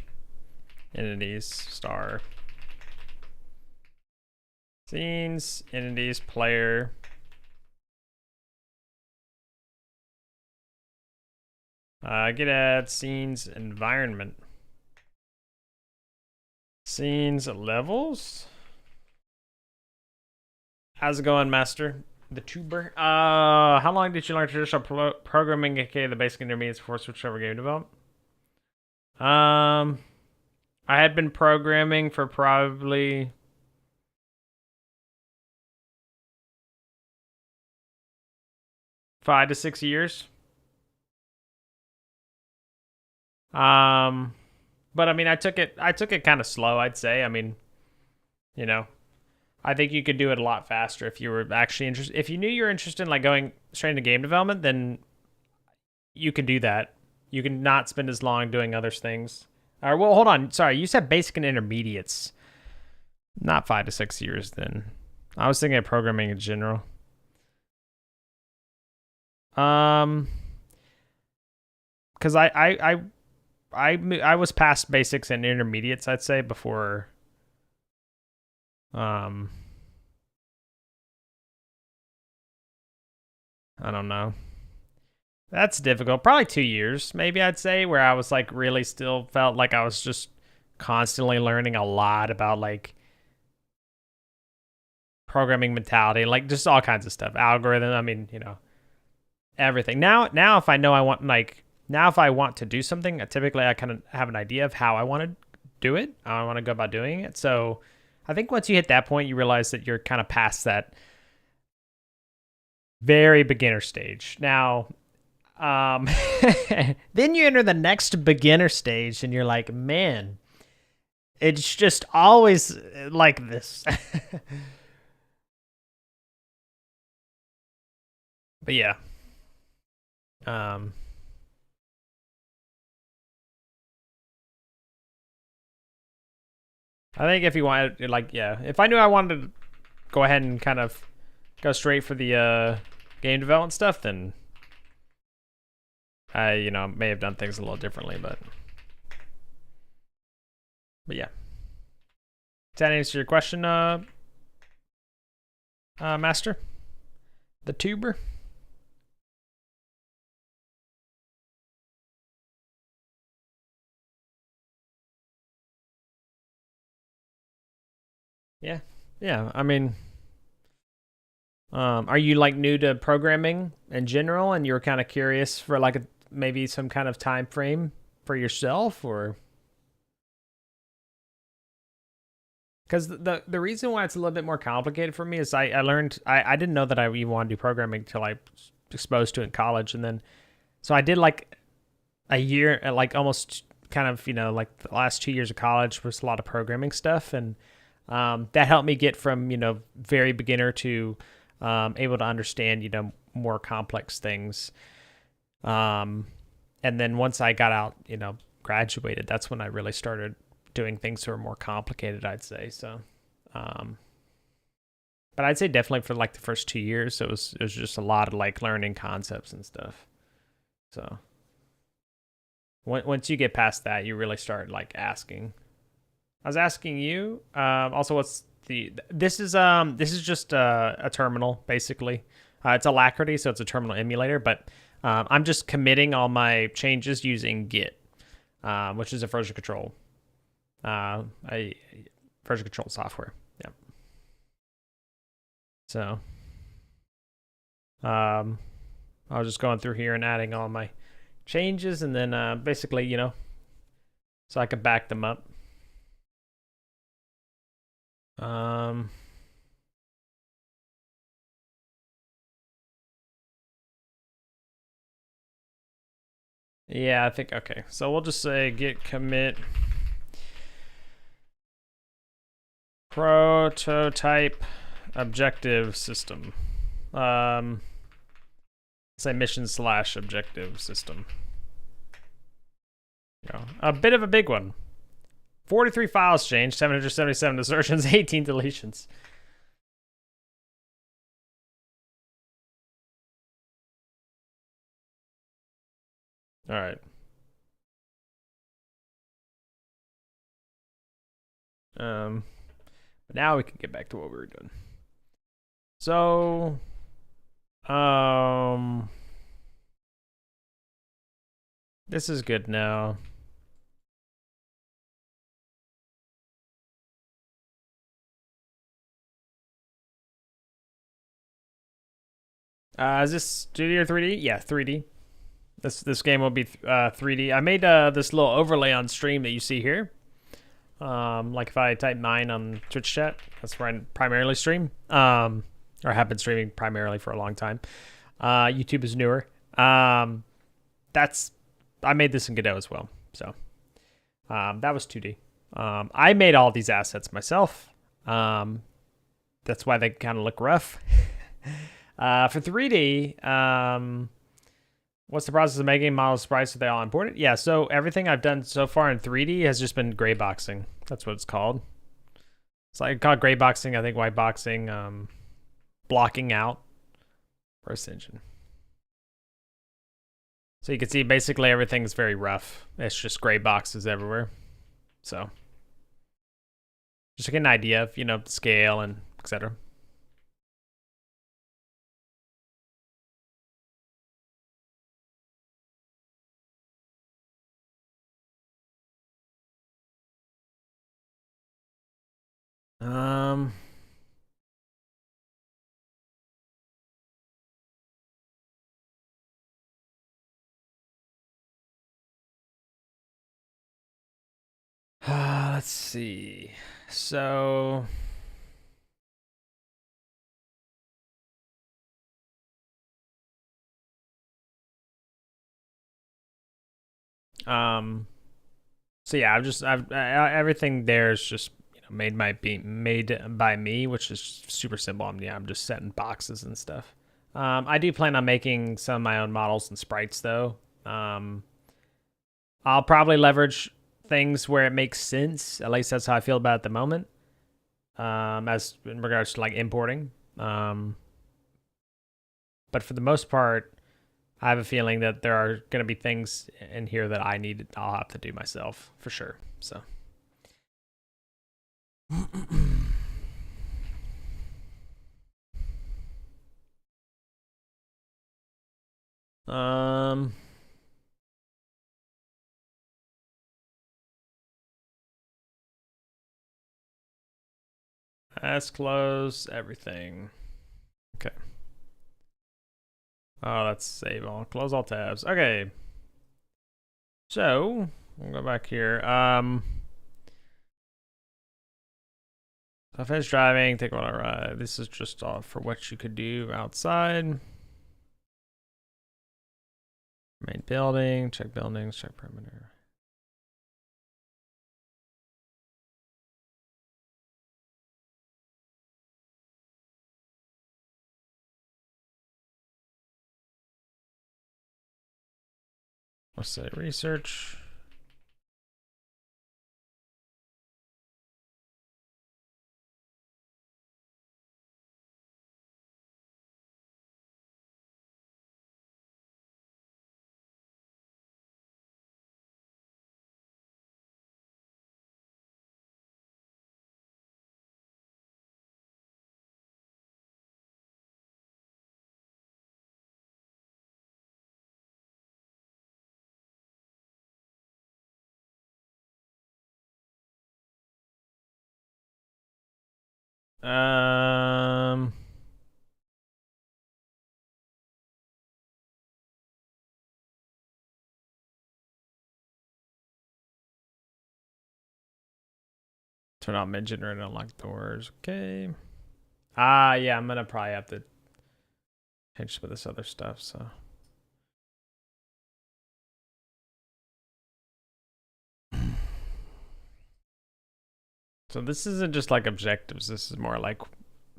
entities, star. Scenes, entities, player. Get add scenes, environment. Scenes, levels. How's it going, Master? The tuber. How long did you learn traditional programming, aka the basic intermediates, before switching over game development? I had been programming for probably 5 to 6 years. But I mean, I took it kind of slow, I'd say. I mean, you know, I think you could do it a lot faster if you were actually interested. If you knew you were interested in like going straight into game development, then you can do that. You can not spend as long doing other things. All right, well, hold on. Sorry, you said basic and intermediates. Not 5 to 6 years then. I was thinking of programming in general. Because I was past basics and intermediates, I'd say, before. I don't know. That's difficult. Probably 2 years, maybe I'd say, where I was like really still felt like I was just constantly learning a lot about like programming mentality, like just all kinds of stuff, algorithm. I mean, everything. Now, if I know I want now if I want to do something, typically I kind of have an idea of how I want to do it. How I want to go about doing it. So I think once you hit that point, you realize that you're kind of past that very beginner stage. Now, then you enter the next beginner stage and you're like, man, it's just always like this. But yeah. I think if you wanted, like, yeah, if I knew I wanted to go ahead and kind of go straight for the game development stuff, then I, may have done things a little differently, but yeah. Does that answer your question, Master? The tuber? Yeah. Yeah, I mean, are you like new to programming in general and you're kind of curious for like maybe some kind of time frame for yourself, or? Because the reason why it's a little bit more complicated for me is I learned I didn't know that I even wanted to do programming until I was exposed to it in college, and then so I did like a year, like almost kind of like the last 2 years of college was a lot of programming stuff, and that helped me get from very beginner to able to understand more complex things. And then once I got out, graduated, that's when I really started doing things that were more complicated, I'd say. So, but I'd say definitely for like the first 2 years, it was just a lot of like learning concepts and stuff. So once you get past that, you really start like asking. I was asking you. Also, what's this is just a terminal basically. It's Alacrity, so it's a terminal emulator. But I'm just committing all my changes using Git, which is a version control, a version control software. Yeah. So, I was just going through here and adding all my changes, and then basically, so I could back them up. Yeah, I think, okay. So we'll just say git commit prototype objective system. Say mission/objective system. A bit of a big one. 43 files changed, 777 assertions, 18 deletions. All right. But now we can get back to what we were doing. So, this is good now. Is this 2D or 3D? Yeah, 3D. This game will be 3D. I made this little overlay on stream that you see here. Like if I type mine on Twitch chat, that's where I primarily stream. Or have been streaming primarily for a long time. YouTube is newer. I made this in Godot as well. So that was 2D. I made all these assets myself. That's why they kind of look rough. For 3D, what's the process of making model sprites? Are they all imported? Yeah, so everything I've done so far in 3D has just been gray boxing. That's what it's called. It's like called gray boxing, I think white boxing, blocking out, first engine. So you can see basically everything's very rough. It's just gray boxes everywhere. So just to get an idea of, the scale and etc. Let's see. So so yeah, I've everything there is just made by me, which is super simple. I'm just setting boxes and stuff. I do plan on making some of my own models and sprites though. I'll probably leverage things where it makes sense. At least that's how I feel about it at the moment. As in regards to like importing. But for the most part, I have a feeling that there are going to be things in here that I'll have to do myself for sure. So. Let's close everything. Okay. Oh, let's save all. Close all tabs. Okay. So, we'll go back here. So finish driving, take a ride. This is just all for what you could do outside. Main building, check buildings, check perimeter. Let's say research. Turn on mid-generator and unlock doors. Okay. Yeah, I'm gonna probably have to change some of this other stuff, so. So this isn't just like objectives, this is more like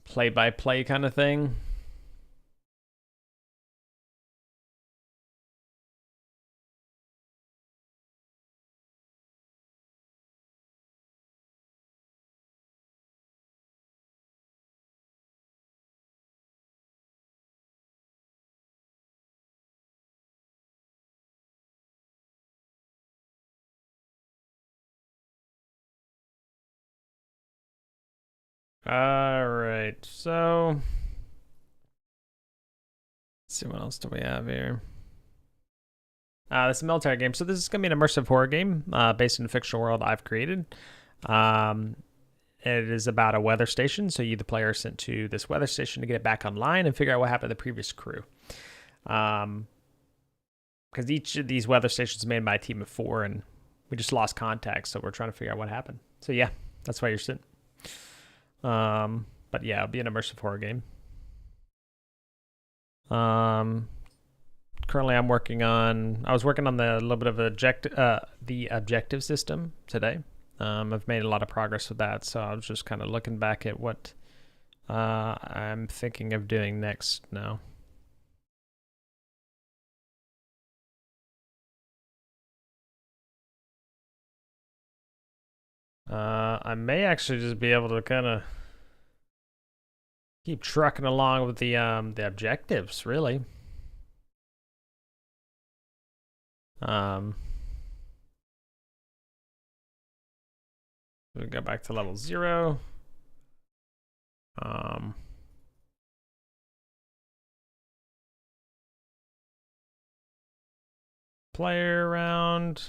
play-by-play kind of thing. All right, so let's see, what else do we have here? This is a military game, so this is gonna be an immersive horror game based in a fictional world I've created. It is about a weather station, so you, the player, are sent to this weather station to get it back online and figure out what happened to the previous crew. Because each of these weather stations is made by a team of 4, and we just lost contact, so we're trying to figure out what happened. So yeah, that's why you're sent. But yeah, it'll be an immersive horror game. Currently I was working on the little bit of the objective system today. I've made a lot of progress with that, so I was just kind of looking back at what I'm thinking of doing next now. I may actually just be able to kind of keep trucking along with the objectives, really. We go back to level 0. Player around.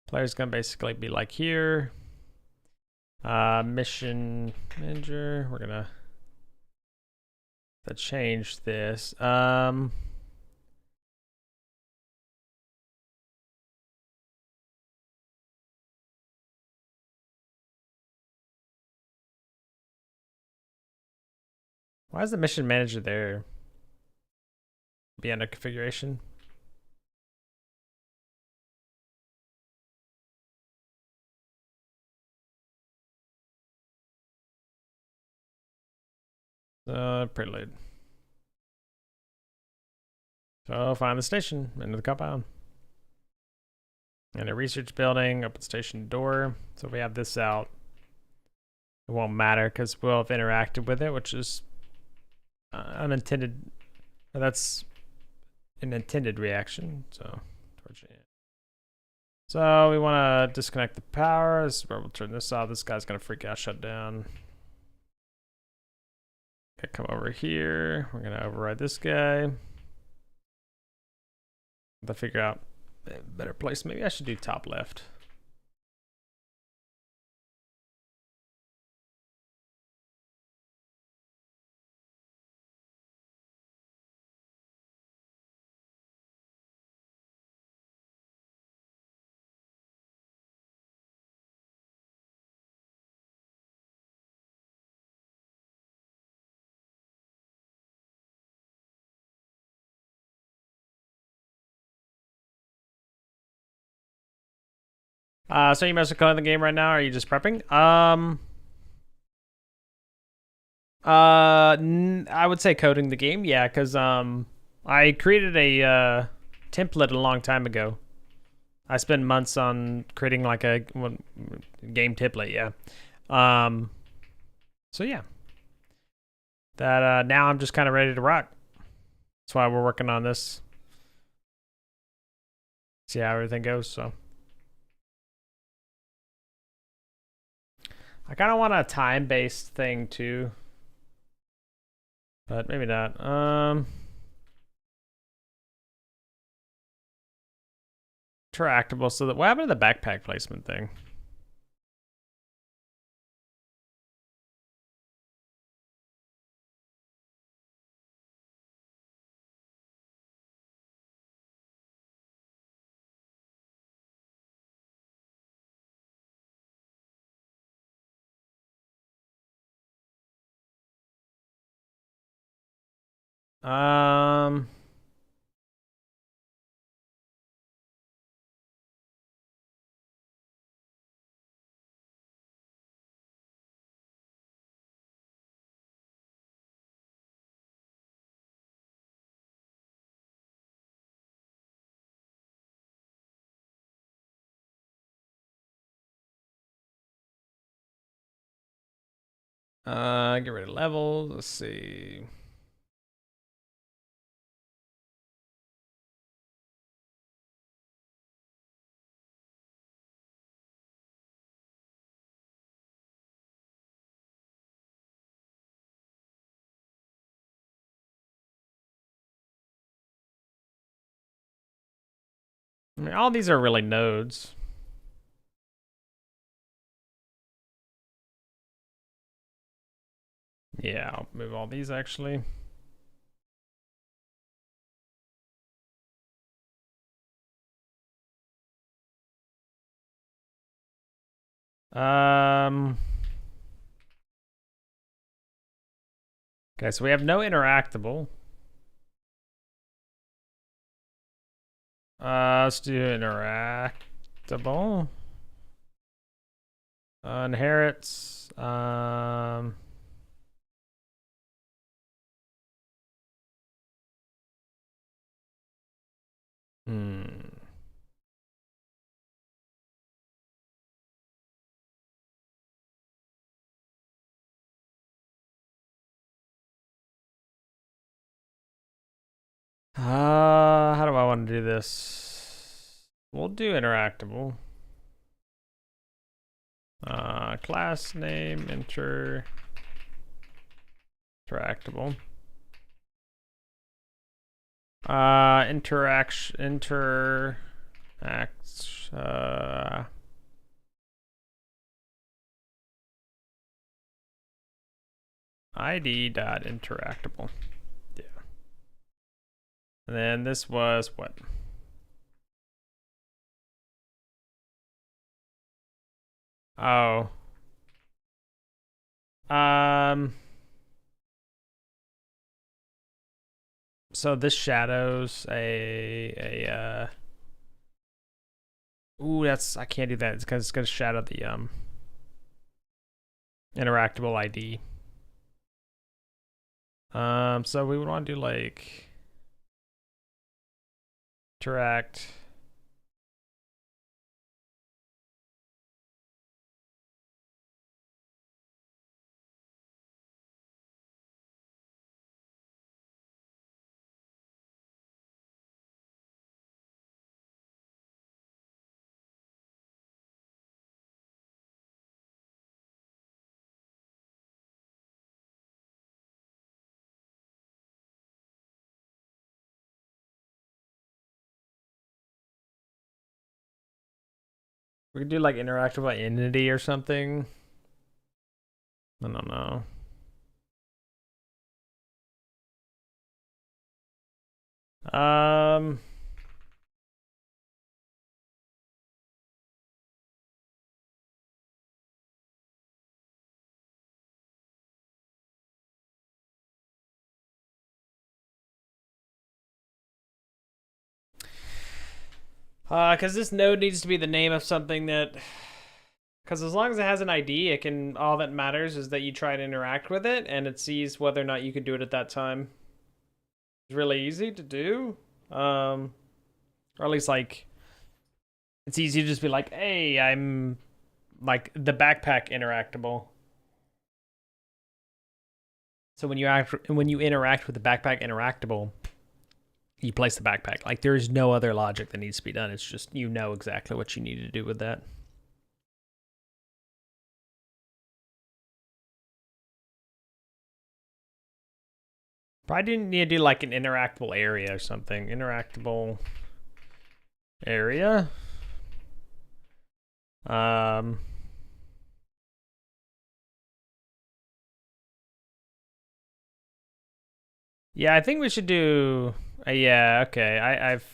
Player's gonna basically be like here. Mission manager. We're gonna change this. Why is the mission manager there? Be under configuration. Prelude. So find the station, into the compound. And a research building, open station door. So if we have this out, it won't matter because we'll have interacted with it, which is unintended. That's an intended reaction. So we want to disconnect the power. This is where we'll turn this off. This guy's gonna freak out, shut down. Okay, come over here. We're gonna override this guy. To figure out a better place. Maybe I should do top left. So you mostly coding the game right now, or are you just prepping? I would say coding the game, yeah, because I created a template a long time ago. I spent months on creating like a game template, yeah. So yeah. That now I'm just kind of ready to rock. That's why we're working on this. See how everything goes, so. I kind of want a time-based thing too. But maybe not. Interactable, so that what happened to the backpack placement thing? Um, get rid of levels. Let's see. I mean, all these are really nodes. Yeah, I'll move all these actually. Okay, so we have no interactable. Let's do interactable. Inherits. How do I want to do this? We'll do interactable. Class name interactable. ID dot interactable. Yeah. And then this was what? Oh. So this shadows ooh, that's, I can't do that. It's because it's gonna shadow the interactable ID. So we would want to do like interact. We could do like interactive entity or something. I don't know. Because this node needs to be the name of something that, because as long as it has an ID, it can, all that matters is that you try to interact with it and it sees whether or not you can do it at that time. It's really easy to do. Or at least like it's easy to just be like, hey, I'm like the backpack interactable. So when you interact with the backpack interactable, you place the backpack. Like there's no other logic that needs to be done. It's just you know exactly what you need to do with that. Probably didn't need to do like an interactable area or something. Interactable area. Yeah, I think we should do. Yeah, okay. I've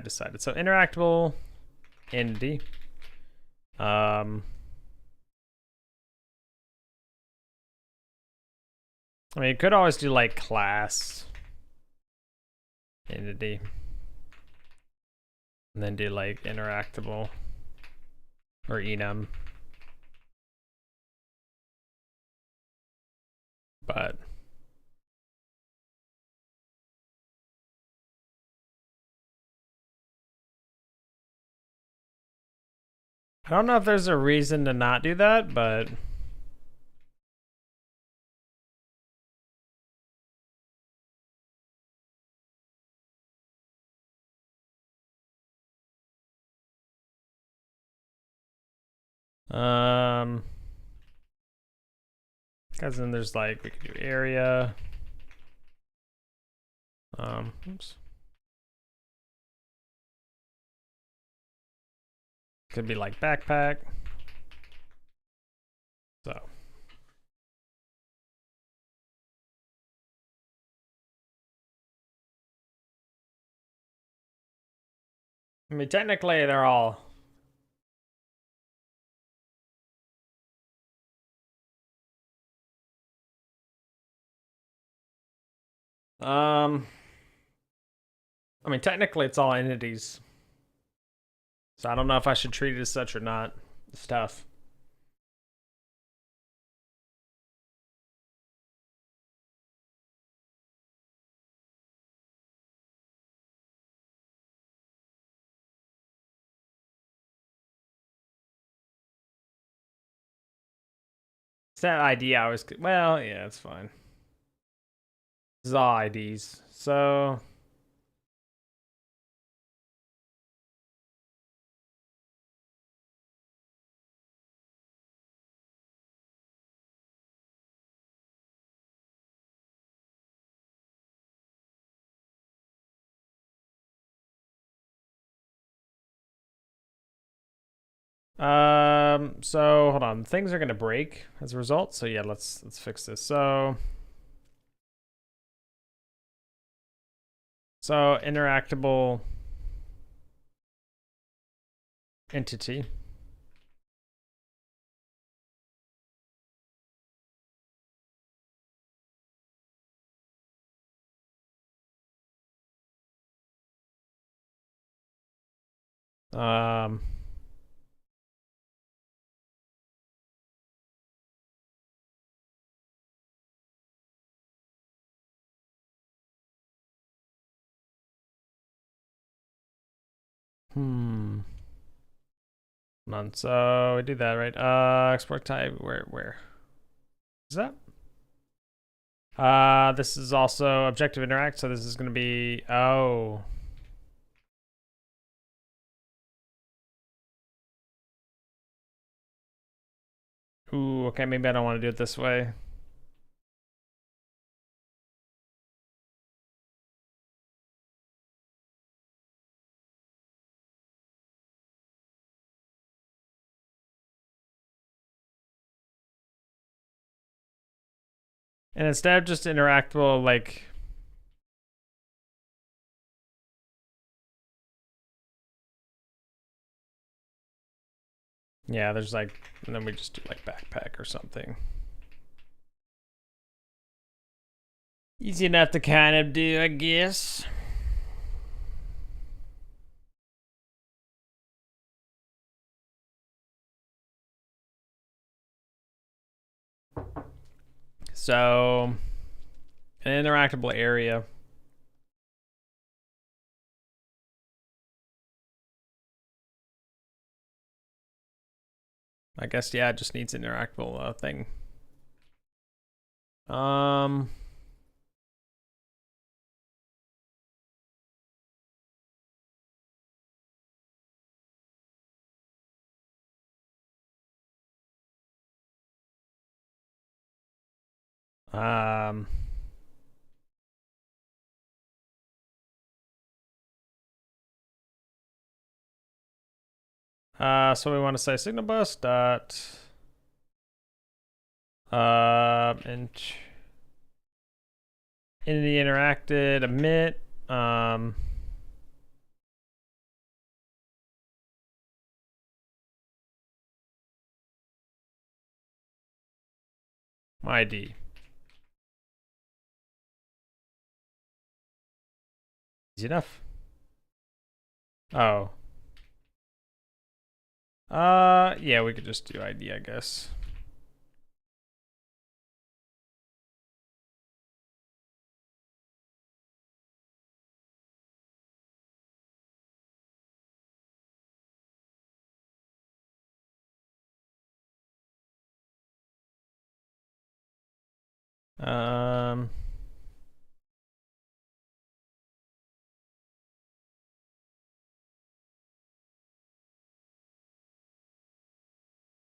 decided. So interactable entity. I mean, you could always do like class entity, and then do like interactable or enum. But I don't know if there's a reason to not do that, but because then there's like we could do area. Oops. Could be like backpack. So. I mean, technically they're all. I mean, technically it's all entities. So I don't know if I should treat it as such or not. It's tough. It's that ID I was. Well, yeah, it's fine. This is all IDs. So. So hold on. Things are gonna break as a result. So yeah, let's fix this. So interactable entity. Um hmm. Hold on. So we do that, right? Export type. Where is that? This is also objective interact. So this is gonna be Ooh, okay, maybe I don't want to do it this way. And instead of just interactable, like yeah, there's like, and then we just do like backpack or something. Easy enough to kind of do, I guess. So, an interactable area. I guess, yeah, it just needs an interactable thing. Um, um, so we want to say signal bus dot and entity interacted emit ID. Easy enough. Oh. Yeah, we could just do ID, I guess. Um,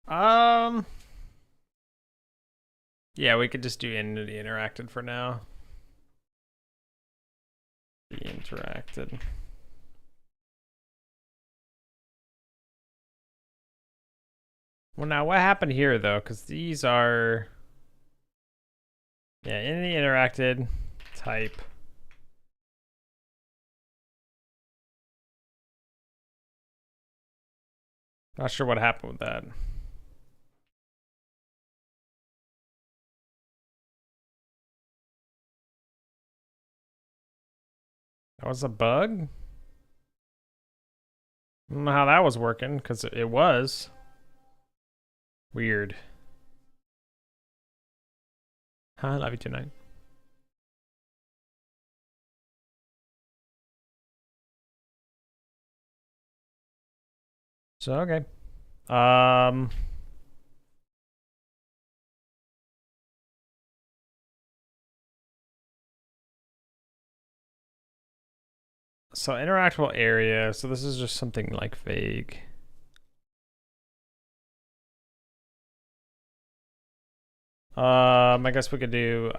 um, yeah, we could just do entity interacted for now. Be interacted. Well, now what happened here though? Because these are, yeah, entity interacted type. Not sure what happened with that. That was a bug? I don't know how that was working, because it was. Weird. Huh? Love you tonight. So, okay. So interactable area. So this is just something like vague. I guess we could do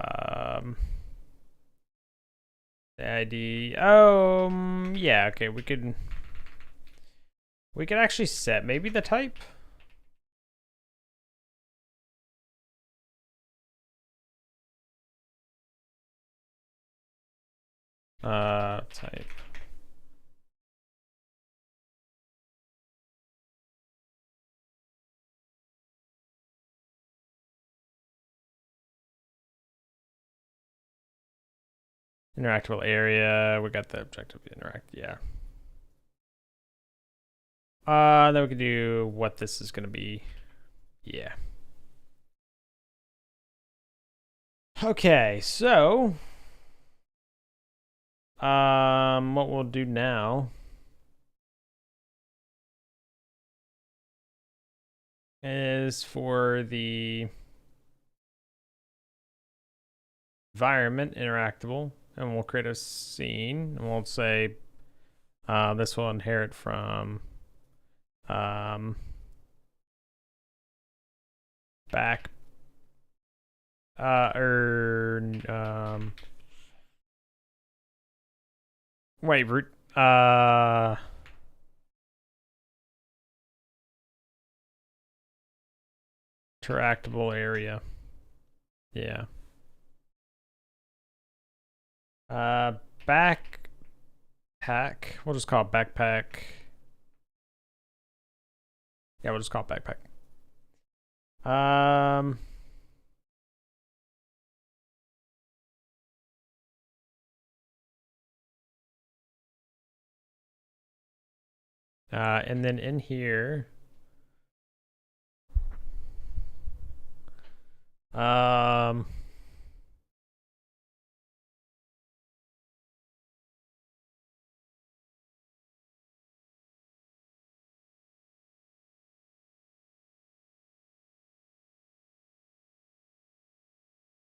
the ID. Yeah, okay, we could actually set maybe the type. Type. Interactable area. We got the objective interact. Yeah. Then we can do what this is gonna be. Yeah. Okay, so what we'll do now is for the environment interactable, and we'll create a scene, and we'll say this will inherit from back wait root interactable area. Yeah. Backpack. We'll just call it backpack. Yeah, we'll just call it backpack. And then in here,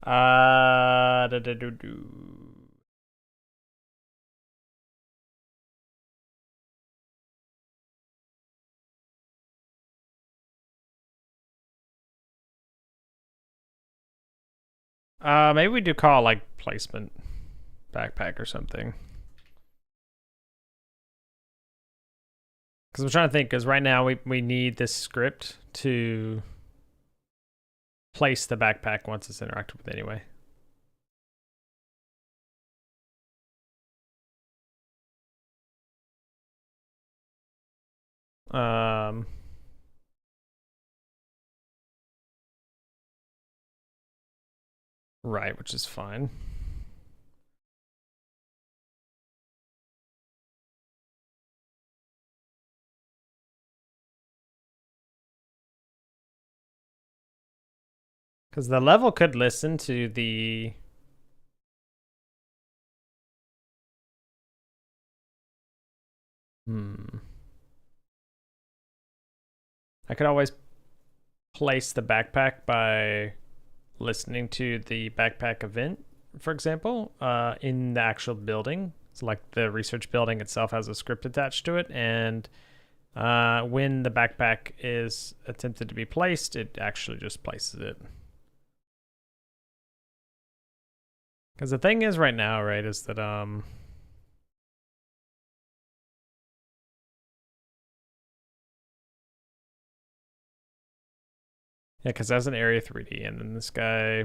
Da, da, do, do. Maybe we do call like placement backpack or something. Because I'm trying to think, because right now we need this script to place the backpack once it's interacted with anyway. Right, which is fine. Because the level could listen to the... I could always place the backpack by listening to the backpack event, for example, in the actual building. So like the research building itself has a script attached to it, and when the backpack is attempted to be placed, it actually just places it. Because the thing is right now, right, is that yeah, because that's an area 3D, and then this guy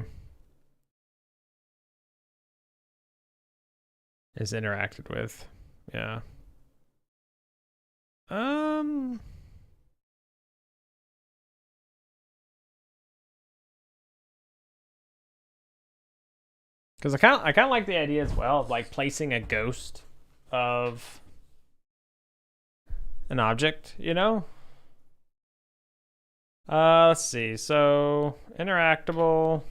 is interacted with. Yeah. Because I kind of like the idea as well of like placing a ghost of an object, you know? Let's see. So interactable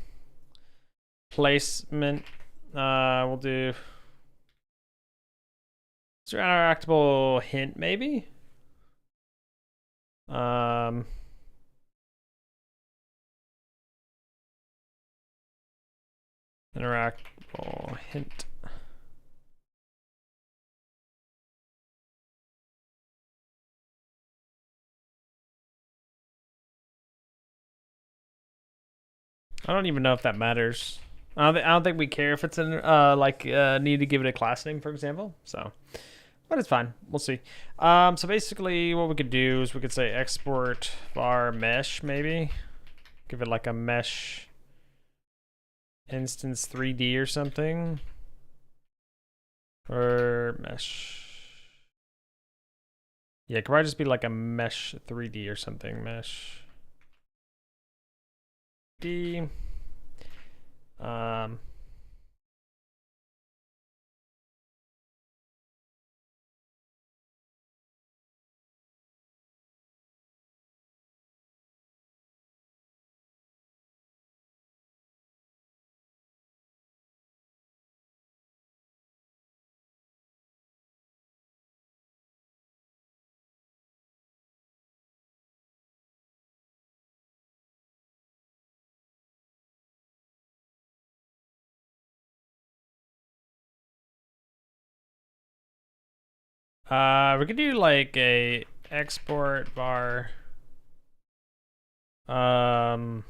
placement. We'll do. Is there interactable hint maybe? Interactable hint. I don't even know if that matters. I don't think we care if it's in need to give it a class name, for example. So, but it's fine. We'll see. So basically, what we could do is we could say export var mesh, maybe give it like a mesh instance 3D or something, or mesh. Yeah, it could probably just be like a mesh 3D or something. Mesh D. We could do like a export var. We'll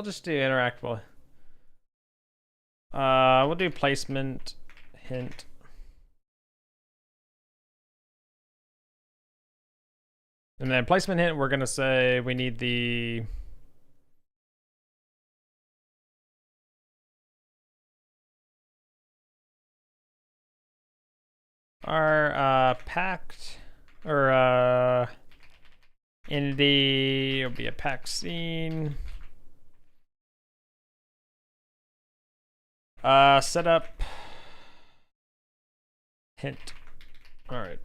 just do interactable. We'll do placement hint. And then placement hint, we're gonna say we need the our packed or entity. It'll be a packed scene. Setup hint. All right.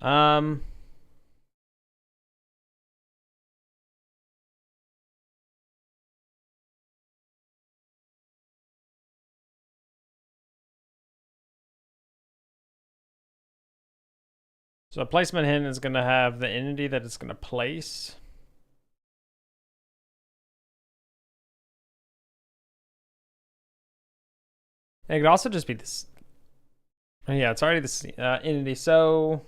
Um. So a placement hint is going to have the entity that it's going to place. And it could also just be this. Yeah, it's already this entity. So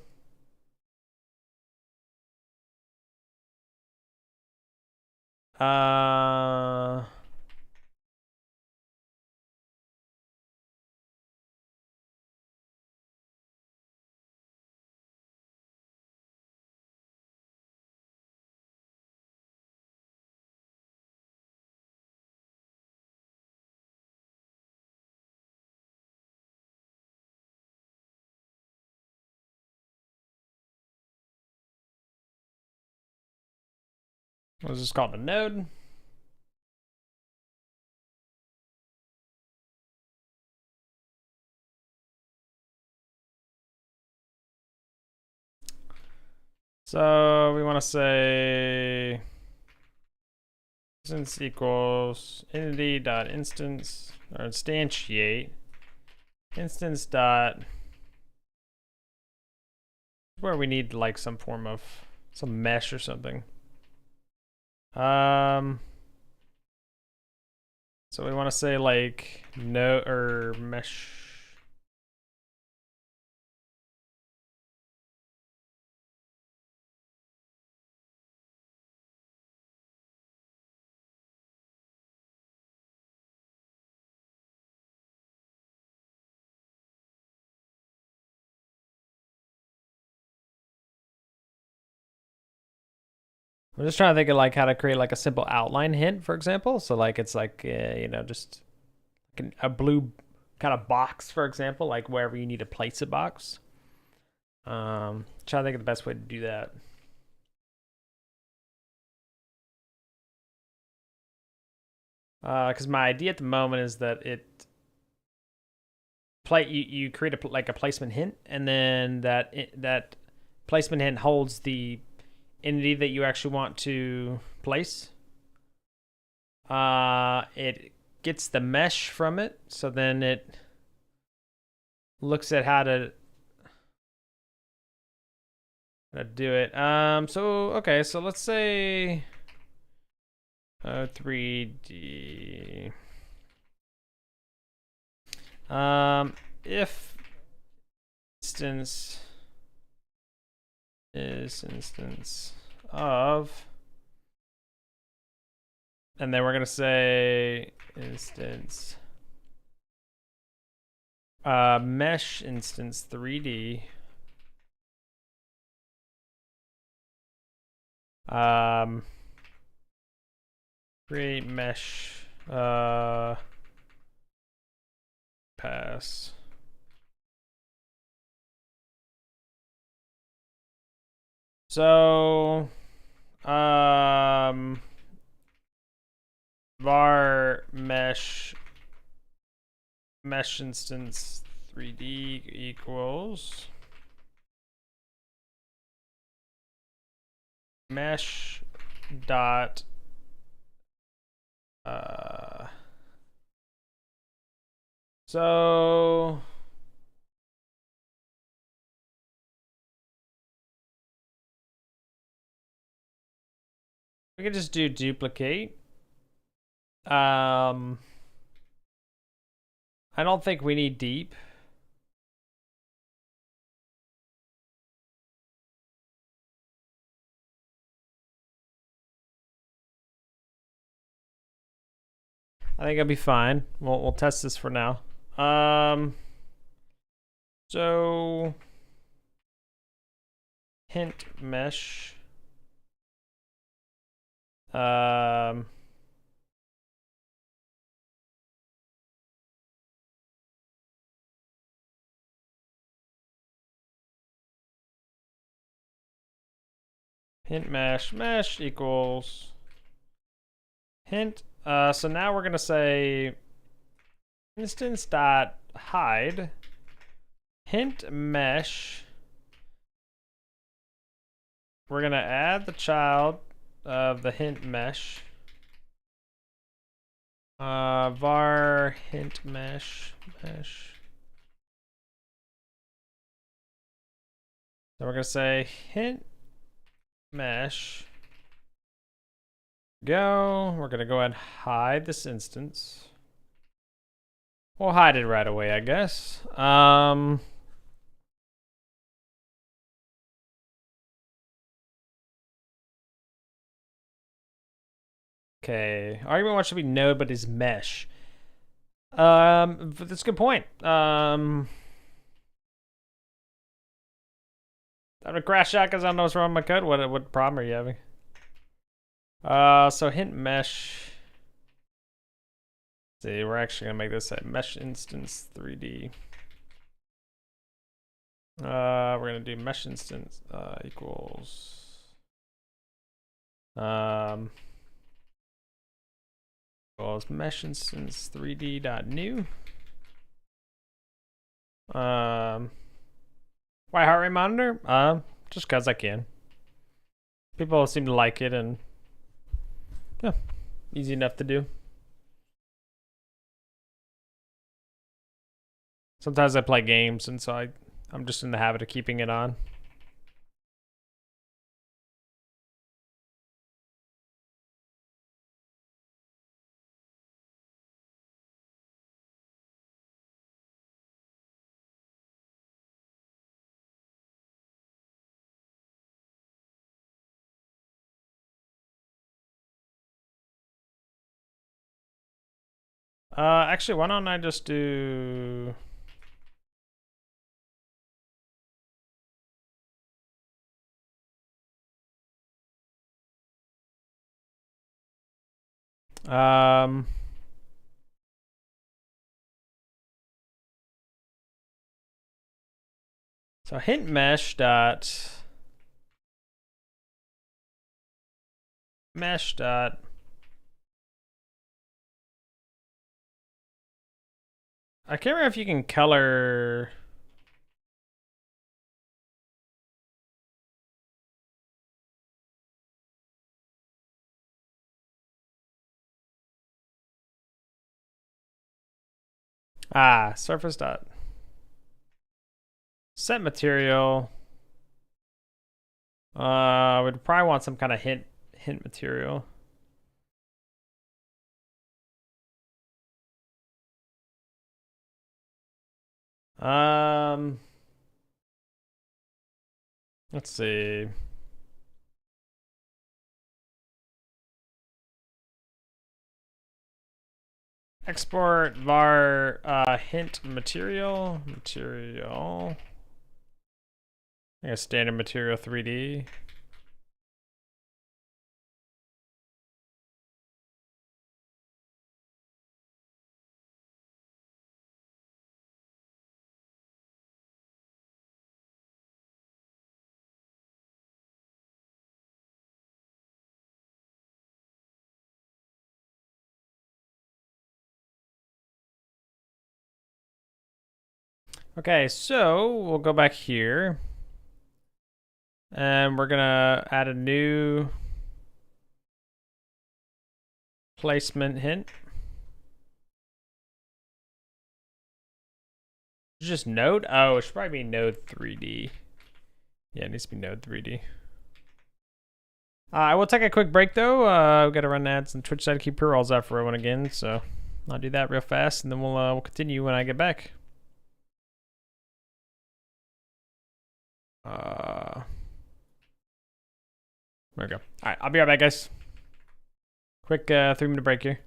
what is this called? A node? So we want to say instance equals entity dot instance or instantiate instance dot where we need like some form of some mesh or something. So we want to say like no or mesh. I'm just trying to think of like how to create like a simple outline hint, for example. So like it's like you know, just a blue kind of box, for example, like wherever you need to place a box. Trying to think of the best way to do that. Because my idea at the moment is that you create a placement hint, and then that placement hint holds the entity that you actually want to place. It gets the mesh from it, so then it looks at how to do it. So okay, so let's say 3D. If instance is instance of, and then we're gonna say instance mesh instance 3D create mesh pass. So var mesh instance 3D equals mesh dot so we could just do duplicate. I don't think we need deep. I think it'll be fine. We'll test this for now. So hint mesh. Hint mesh equals hint. So now we're gonna say instance dot hide hint mesh we're gonna add the child of the hint mesh. Var hint mesh. So we're gonna say hint mesh. Go. We're gonna go ahead and hide this instance. We'll hide it right away, I guess. Okay. Argument one should be node, but is mesh. That's a good point. I'm gonna crash out because I don't know what's wrong with my code. What problem are you having? So hint mesh. Let's see, we're actually gonna make this a mesh instance 3D. We're gonna do mesh instance equals equals mesh instance 3D.new. Why heart rate monitor? Just cause I can. People seem to like it, and yeah, easy enough to do. Sometimes I play games, and so I'm just in the habit of keeping it on. Actually, why don't I just do... So hint mesh dot mesh dot I can't remember if you can color. Surface dot set material. We'd probably want some kind of hint material. Let's see. Export var hint material. I guess standard material 3D. Okay, so we'll go back here. And we're gonna add a new placement hint. Just node? Oh, it should probably be node 3D. Yeah, it needs to be node 3D. I will take a quick break though. We've got to run ads and Twitch side to keep pre-rolls out for everyone again, so I'll do that real fast, and then we'll continue when I get back. There we go. All right, I'll be right back, guys. Quick 3-minute break here.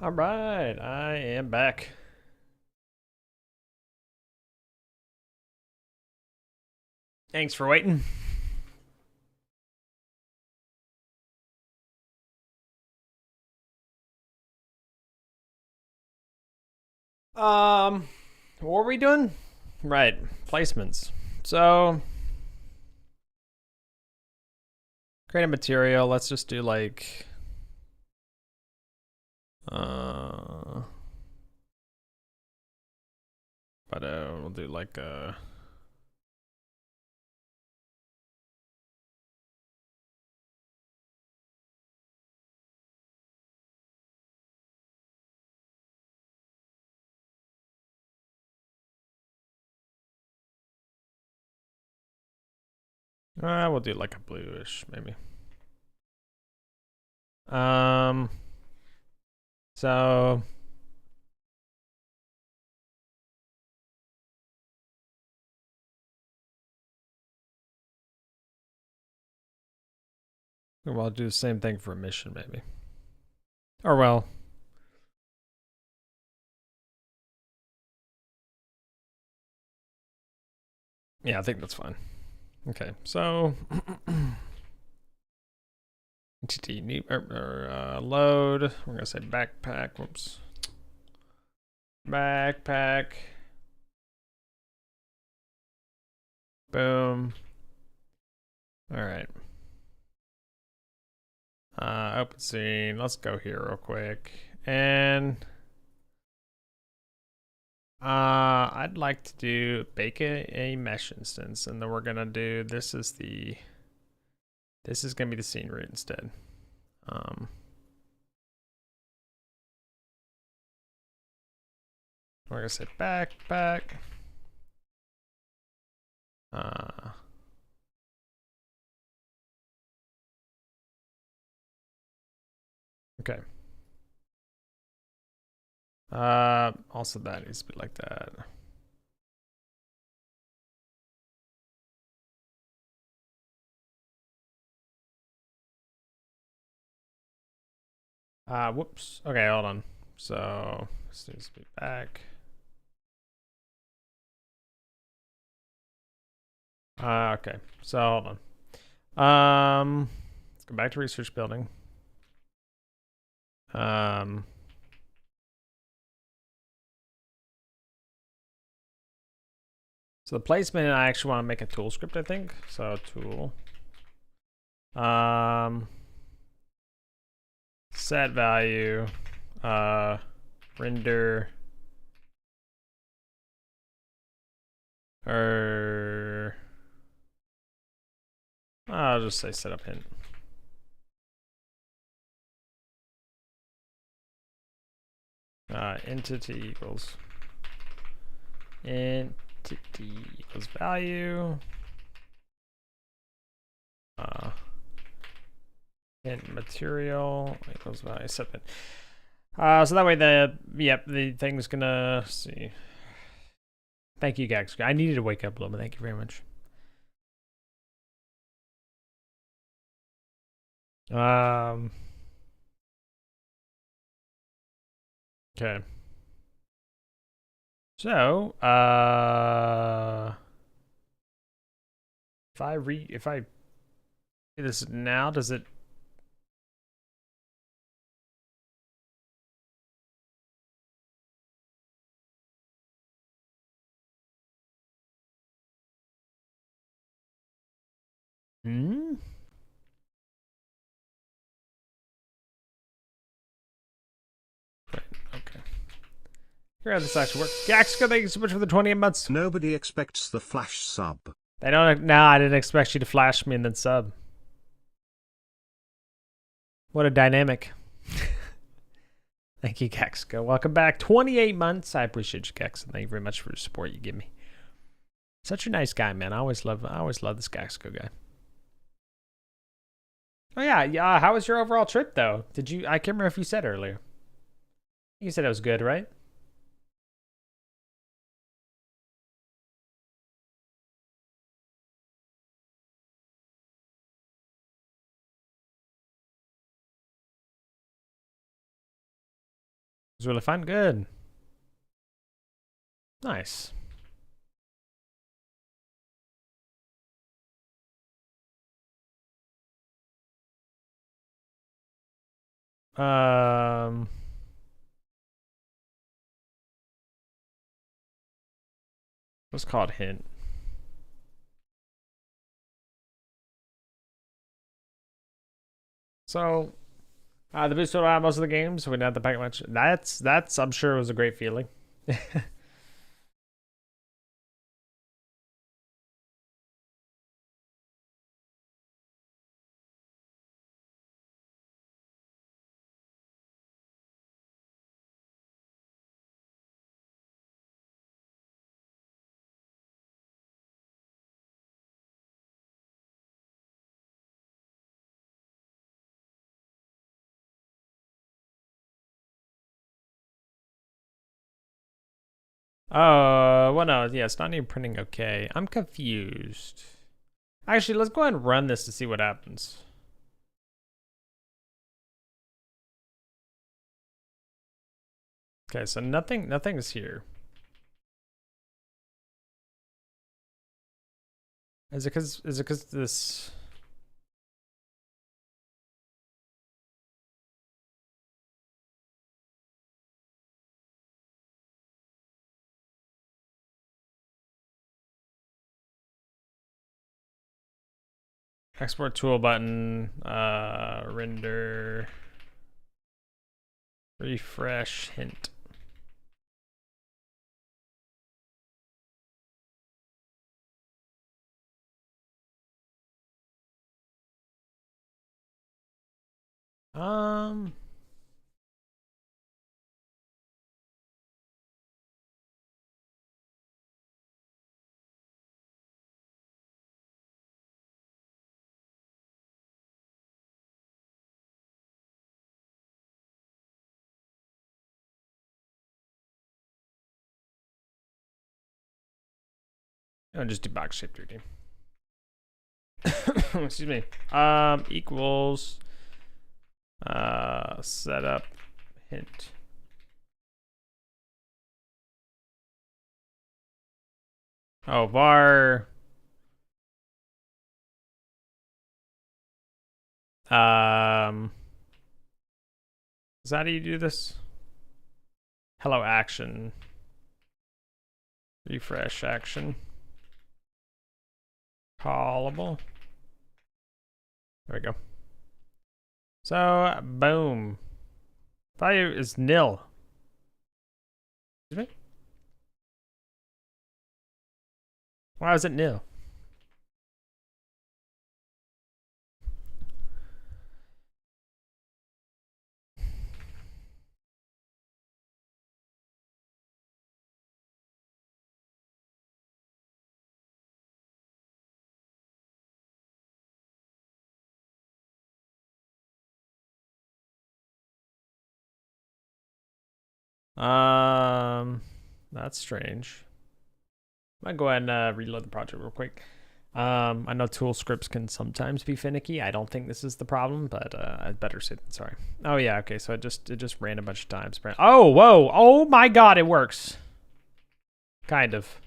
All right, I am back. Thanks for waiting. What were we doing? Right, placements. So, create a material. Let's just do like, we'll do like a. We'll do like a bluish, maybe. So we'll do the same thing for emission, maybe. Or well. Yeah, I think that's fine. Okay, so entity new load. We're gonna say backpack. Whoops. Backpack. Boom. All right. Open scene. Let's go here real quick. And I'd like to do bake a mesh instance, and then we're gonna do this is gonna be the scene root instead. We're gonna say backpack. Okay. Also that needs to be like that. Whoops. Okay, hold on. So this needs to be back. Okay. So hold on. Let's go back to research building. So the placement, I actually want to make a tool script, I think. So tool. Set value. Render. Or I'll just say setup hint. Entity equals value. And material equals value setup. So that way the thing's gonna see. Thank you, Gax. I needed to wake up a little bit. Thank you very much. Okay. So, if I do this now, does it? Hmm. Right. Okay. Here, how this actually works. Gax, thank you so much for the 28 months. Nobody expects the flash sub. They don't. No, I didn't expect you to flash me and then sub. What a dynamic. Thank you, Gaxco. Welcome back. 28 months. I appreciate you, Gax. Thank you very much for the support you give me. Such a nice guy, man. I always love this Gaxco guy. Oh yeah. How was your overall trip though? Did you? I can't remember if you said earlier. You said it was good, right? was really fun. Good. Nice. What's called hint? So, the boost sold out most of the games, so we didn't have to pack much. That's I'm sure was a great feeling. Well, no, yeah, it's not even printing okay. I'm confused. Actually, let's go ahead and run this to see what happens. Okay, so nothing is here. Is it cause this? Export tool button, render, refresh, hint. I'll just do box shape 3D. Excuse me. Equals setup hint. Oh, var. Is that how you do this? Hello action. Refresh action. Callable. There we go. So, boom. Value is nil. Excuse me? Why is it nil? That's strange. I might go ahead and reload the project real quick. I know tool scripts can sometimes be finicky. I don't think this is the problem, but I'd better say sorry. Oh yeah, okay. So it just ran a bunch of times. Oh whoa! Oh my God, it works. Kind of.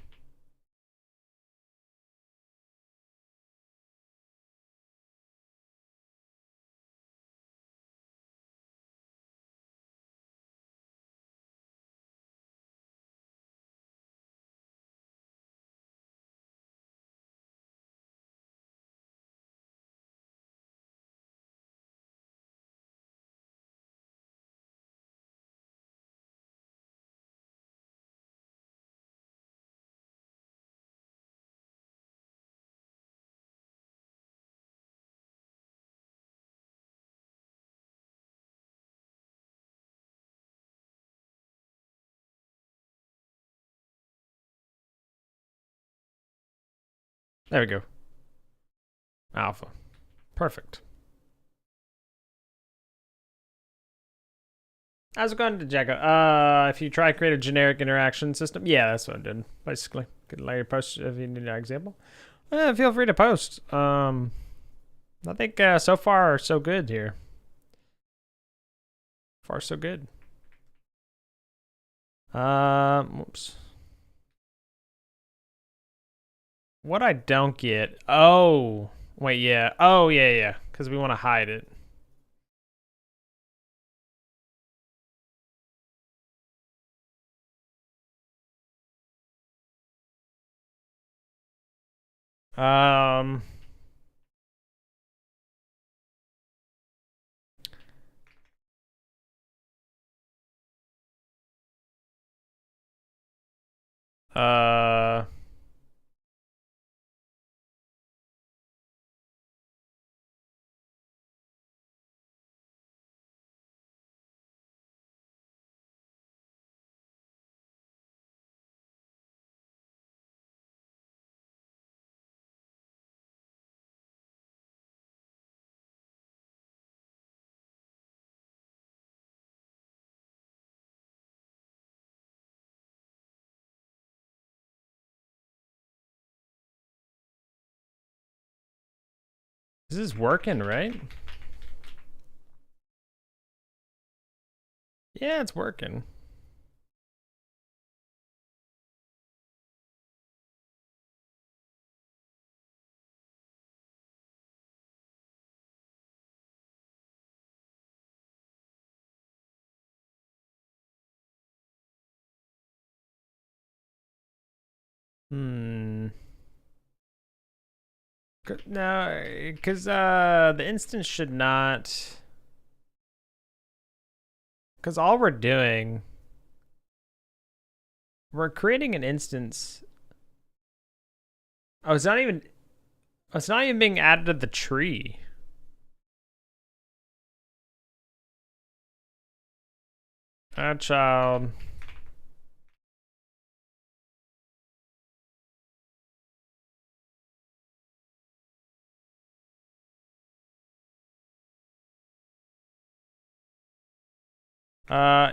There we go. Alpha. Perfect. How's it going, Jacko? If you try to create a generic interaction system, yeah, that's what I did, basically. Could later post if you need an example. Feel free to post. I think so far so good here. Far so good. Whoops. What I don't get. Oh, wait, yeah. Oh, yeah. Because we want to hide it. Um. Uh. This is working, right? Yeah, it's working. Hmm. No, because the instance should not. Because all we're creating an instance. Oh, it's not even. It's not even being added to the tree. Add child.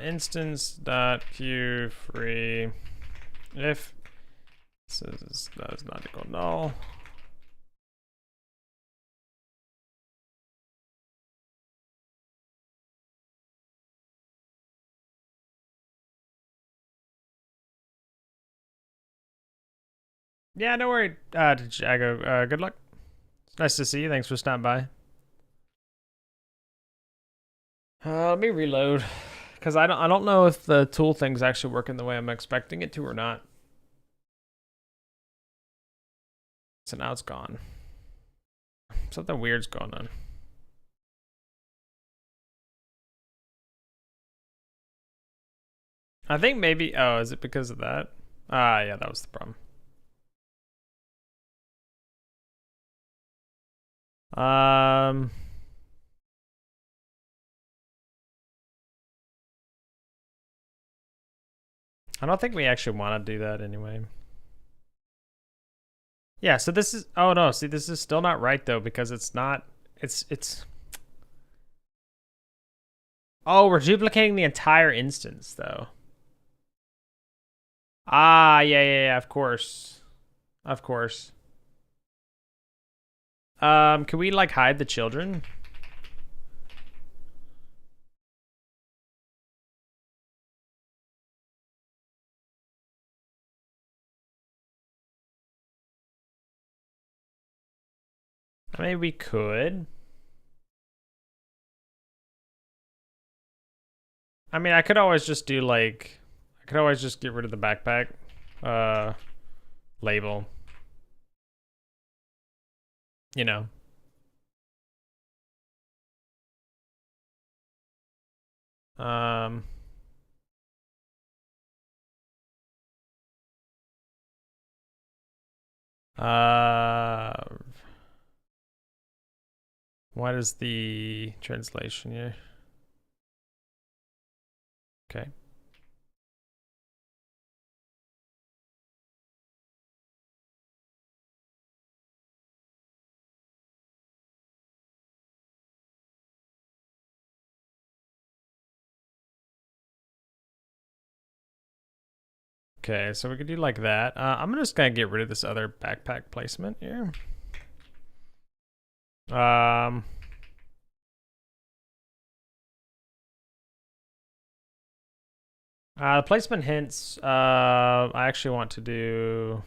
Instance dot queue free if this does not equal null. Yeah, don't worry, Jago. Good luck. Nice to see you. Thanks for stopping by. Let me reload because I don't know if the tool thing's actually working the way I'm expecting it to or not. So now it's gone. Something weird's going on. I think maybe. Oh, is it because of that? Ah, yeah, that was the problem. Um. I don't think we actually want to do that anyway. Yeah, so this is, oh no, see, this is still not right though, because it's not, it's, oh, we're duplicating the entire instance though. Ah, yeah, of course. Of course. Can we like hide the children? I mean, we could. I mean, I could always just do like, I could always just get rid of the backpack, label, you know. Um, uh, what is the translation here? Okay. Okay, so we could do like that. I'm just gonna get rid of this other backpack placement here. The placement hints, I actually want to do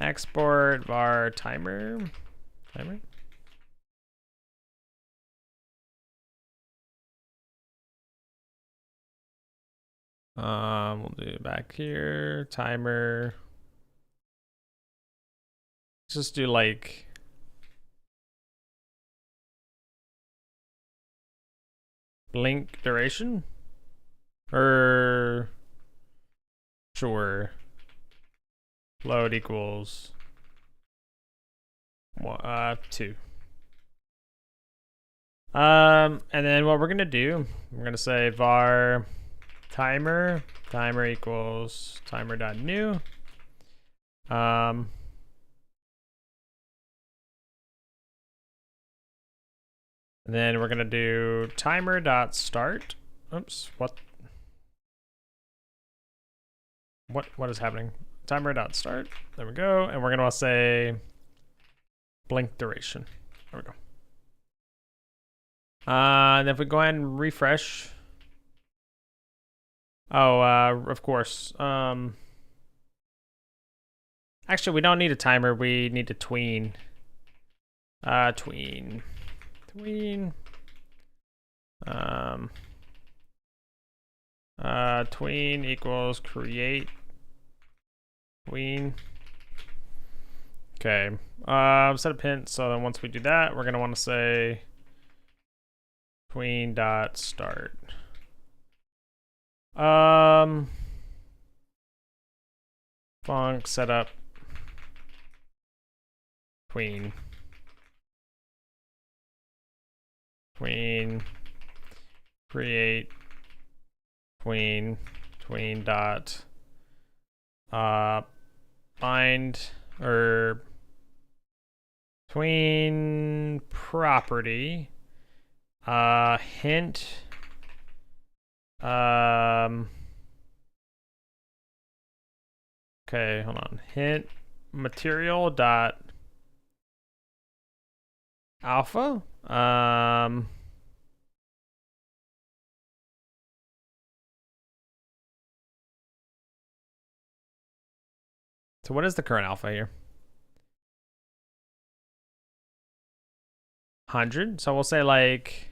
export var timer. We'll do back here, timer. Let's just do like blink duration, or sure, load equals 2. And then what we're gonna do, we're gonna say var timer equals timer.new. And then we're gonna do timer.start. Oops, what is happening? Timer.start. There we go. And we're gonna say blink duration. There we go. And if we go ahead and refresh. Oh, of course. Actually, we don't need a timer. We need to tween. Tween. Tween equals create tween. Okay. Set up hint. So then once we do that, we're gonna want to say tween.start. Func setup tween create tween dot bind or tween property hint okay, hold on. Hint material dot alpha. So what is the current alpha here? 100. So we'll say like,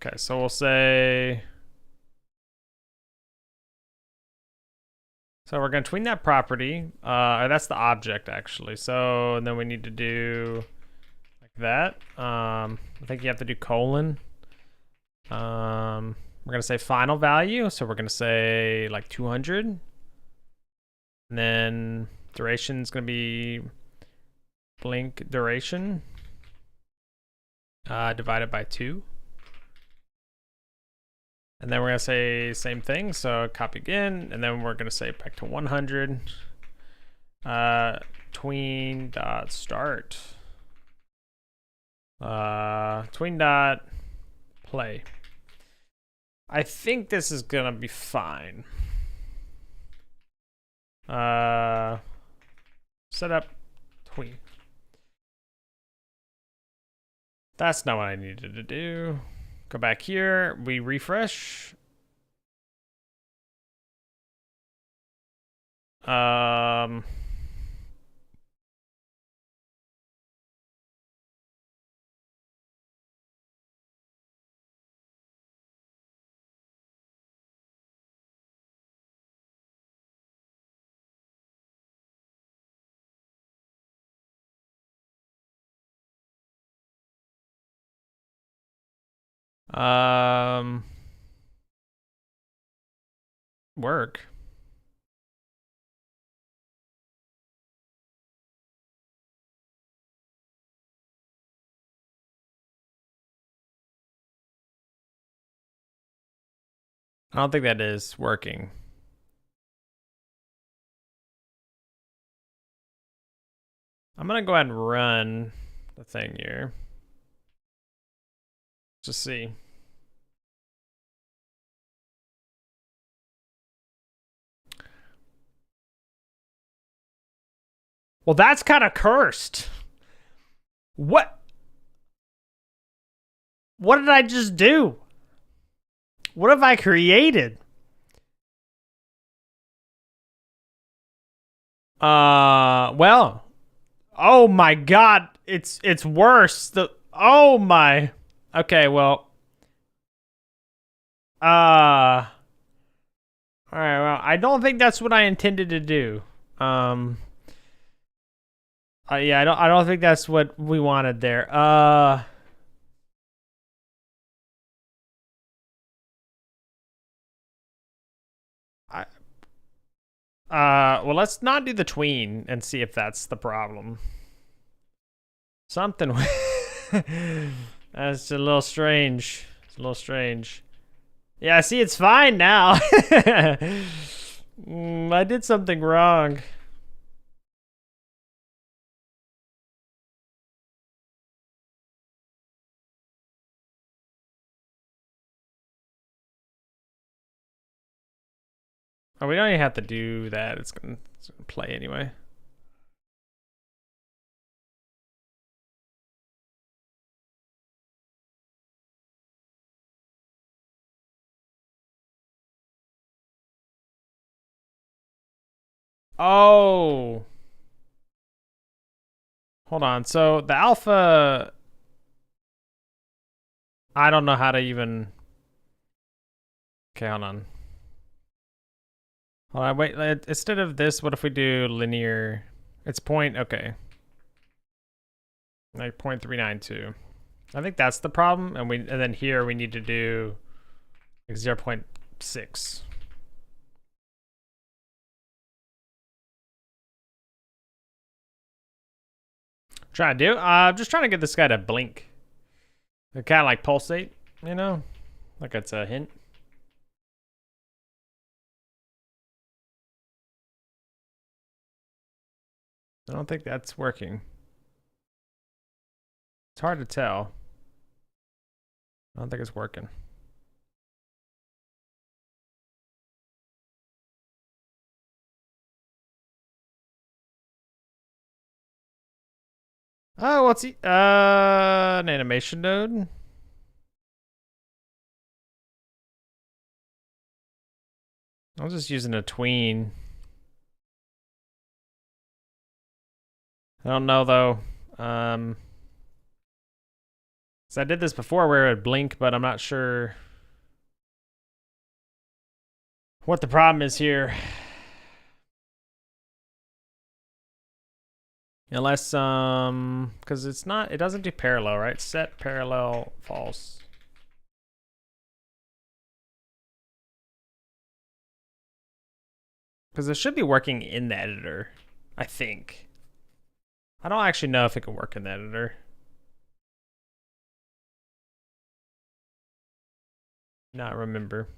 okay, so we'll say, so we're gonna tween that property, or that's the object actually. So then we need to do like that. I think you have to do colon. We're gonna say final value. So we're gonna say like 200. And then duration is gonna be blink duration divided by 2. And then we're gonna say same thing. So copy again, and then we're gonna say back to 100. Tween dot start. Tween dot play. I think this is gonna be fine. Set up tween. That's not what I needed to do. Go back here, we refresh. Work. I don't think that is working. I'm gonna go ahead and run the thing here. Just see. Well, that's kind of cursed. What? What did I just do? What have I created? Well. Oh my god, it's worse. Oh my. Okay, well. All right, well, I don't think that's what I intended to do. Um yeah, I don't think that's what we wanted there. I well, let's not do the tween and see if that's the problem. Something that's a little strange. It's a little strange. Yeah, see, it's fine now. I did something wrong. Oh, we don't even have to do that. It's gonna play anyway. Oh. Hold on. So the alpha, I don't know how to even. Okay, hold on. Hold on, wait. Instead of this, what if we do linear? It's point. Okay. Like 0.392. I think that's the problem, and then here we need to do like 0.6. Trying to do? Just trying to get this guy to blink. Kind of like pulsate, you know? Like it's a hint. I don't think that's working. It's hard to tell. I don't think it's working. Oh, what's he? An animation node. I'm just using a tween. I don't know though. So I did this before where it would blink, but I'm not sure what the problem is here. Unless because it doesn't do parallel, right? Set parallel false. Because it should be working in the editor, I think. I don't actually know if it can work in the editor. Not remember.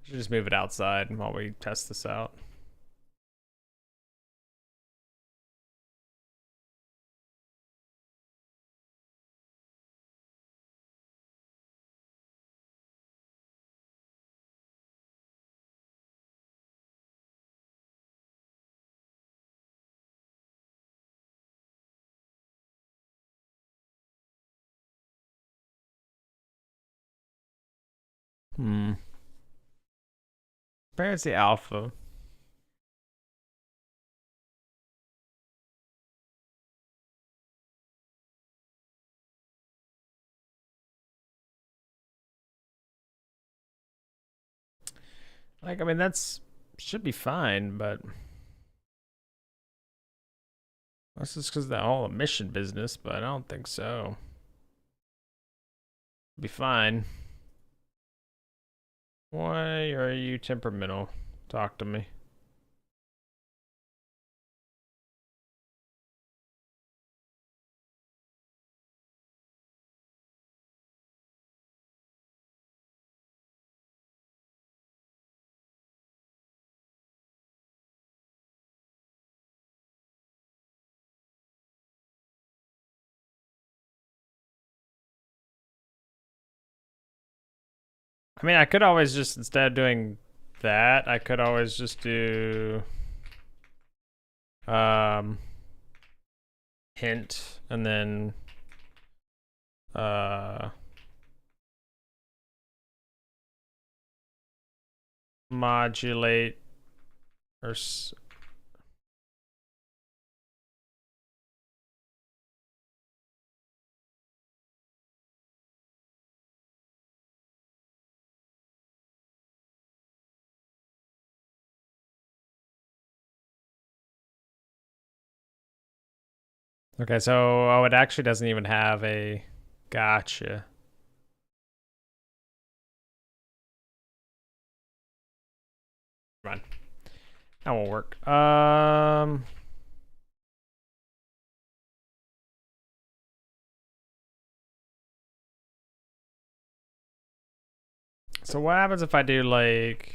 Should just move it outside while we test this out. Where's the alpha? Like, I mean, that's should be fine, but that's just because of the whole emission business, but I don't think so. Be fine. Why are you temperamental? Talk to me. I mean, I could always just, instead of doing that, I could always just do hint and then modulate or okay, so oh, it actually doesn't even have a gotcha. Come on. That won't work. So what happens if I do like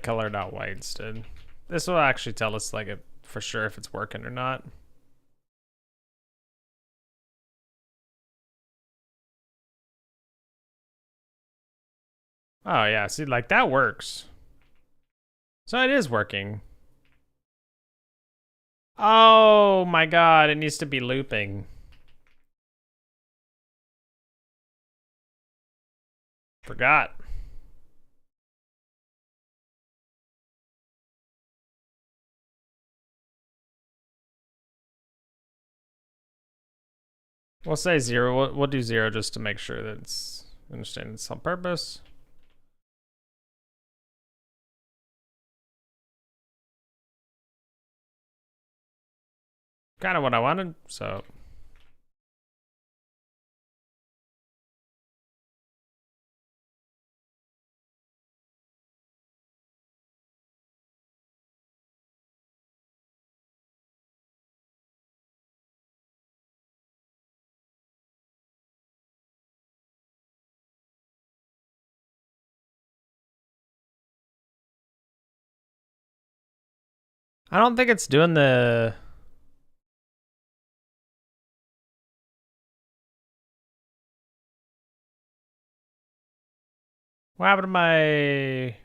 color dot white instead? This will actually tell us like for sure if it's working or not. Oh yeah, see, like that works. So it is working. Oh my god, it needs to be looping. Forgot. We'll say 0. We'll do 0 just to make sure that it's understand it's on purpose. Kind of what I wanted, so. I don't think it's doing the. What happened to my.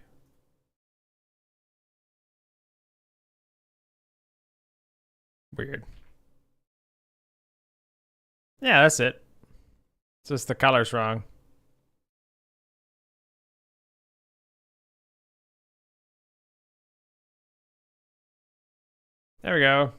Weird. Yeah, that's it. It's just the color's wrong. There we go.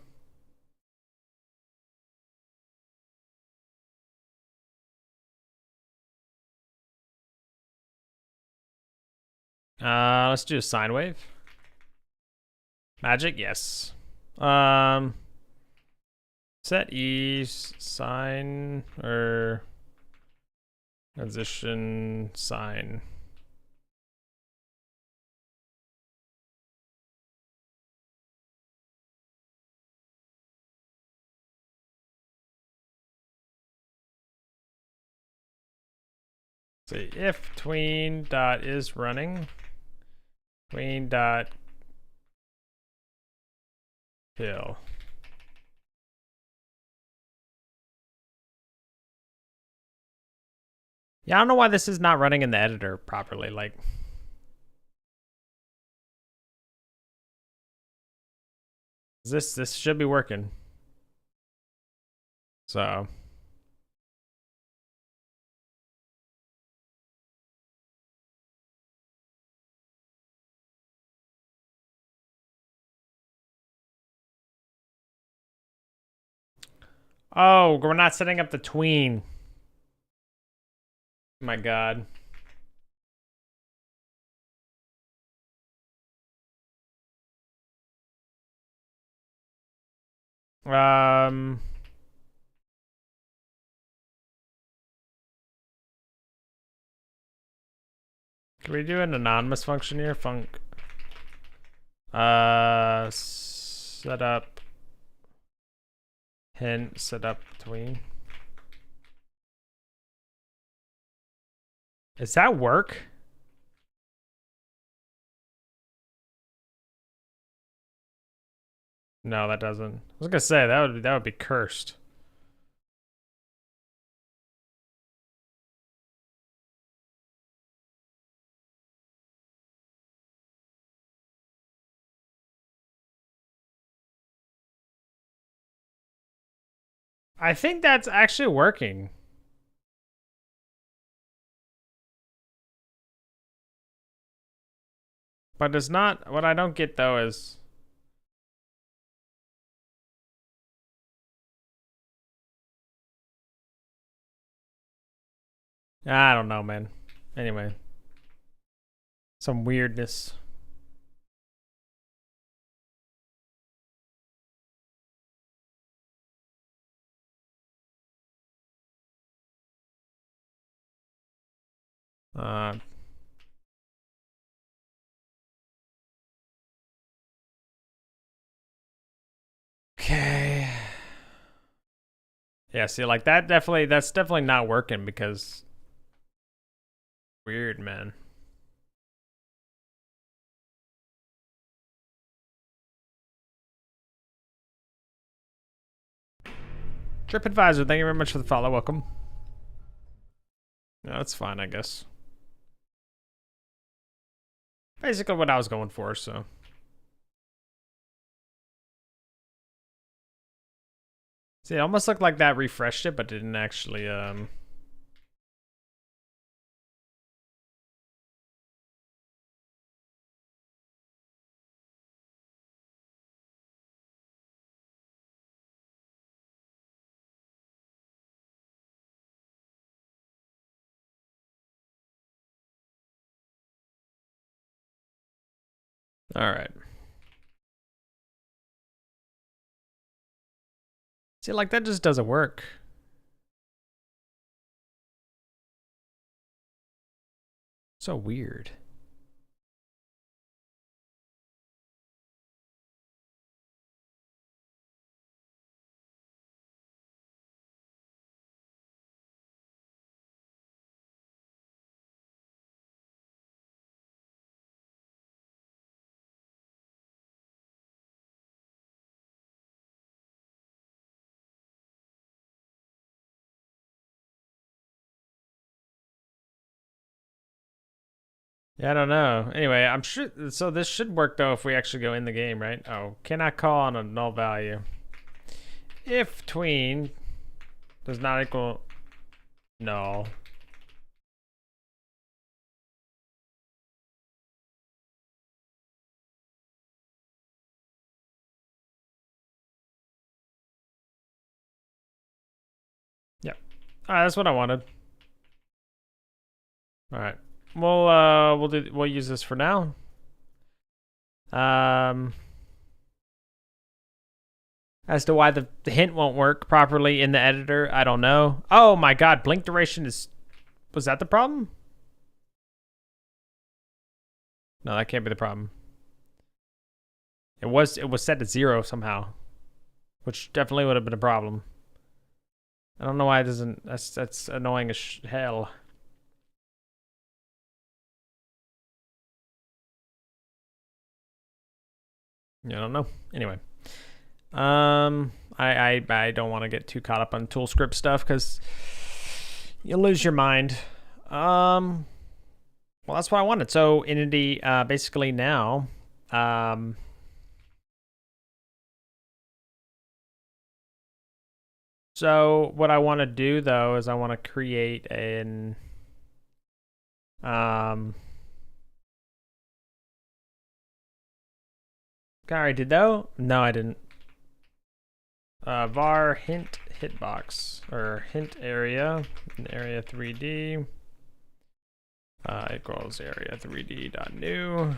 Let's do a sine wave. Magic, yes. Set E sine or transition sine. See if tween dot is running, tween dot kill. Yeah, I don't know why this is not running in the editor properly. Like, this should be working. So. Oh, we're not setting up the tween. My god. Can we do an anonymous function here? Func. Set up hint, set up tween. Does that work? No, that doesn't. I was gonna say that would be cursed. I think that's actually working. But it's not. What I don't get though is. I don't know, man. Anyway. Some weirdness. Uh, okay. Yeah, see, like that's definitely not working because weird, man. TripAdvisor, thank you very much for the follow. Welcome. No, that's fine, I guess. Basically what I was going for, so. See, it almost looked like that refreshed it, but didn't actually, all right. See, like that just doesn't work. So weird. Yeah, I don't know. Anyway, I'm sure. So this should work though if we actually go in the game, right? Oh, cannot call on a null value. If tween does not equal null. Yep. All right, that's what I wanted. All right. We'll use this for now. As to why the hint won't work properly in the editor, I don't know. Oh my god, blink duration was that the problem? No, that can't be the problem. It was set to 0 somehow, which definitely would have been a problem. I don't know why it doesn't. That's annoying as hell. I don't know. Anyway, I don't want to get too caught up on tool script stuff because you'll lose your mind. Well, that's what I wanted. So entity, basically now, so what I want to do though is I want to create an, I already did though. No, I didn't. Var hint hitbox or hint area, area 3D. Equals area 3D dot new.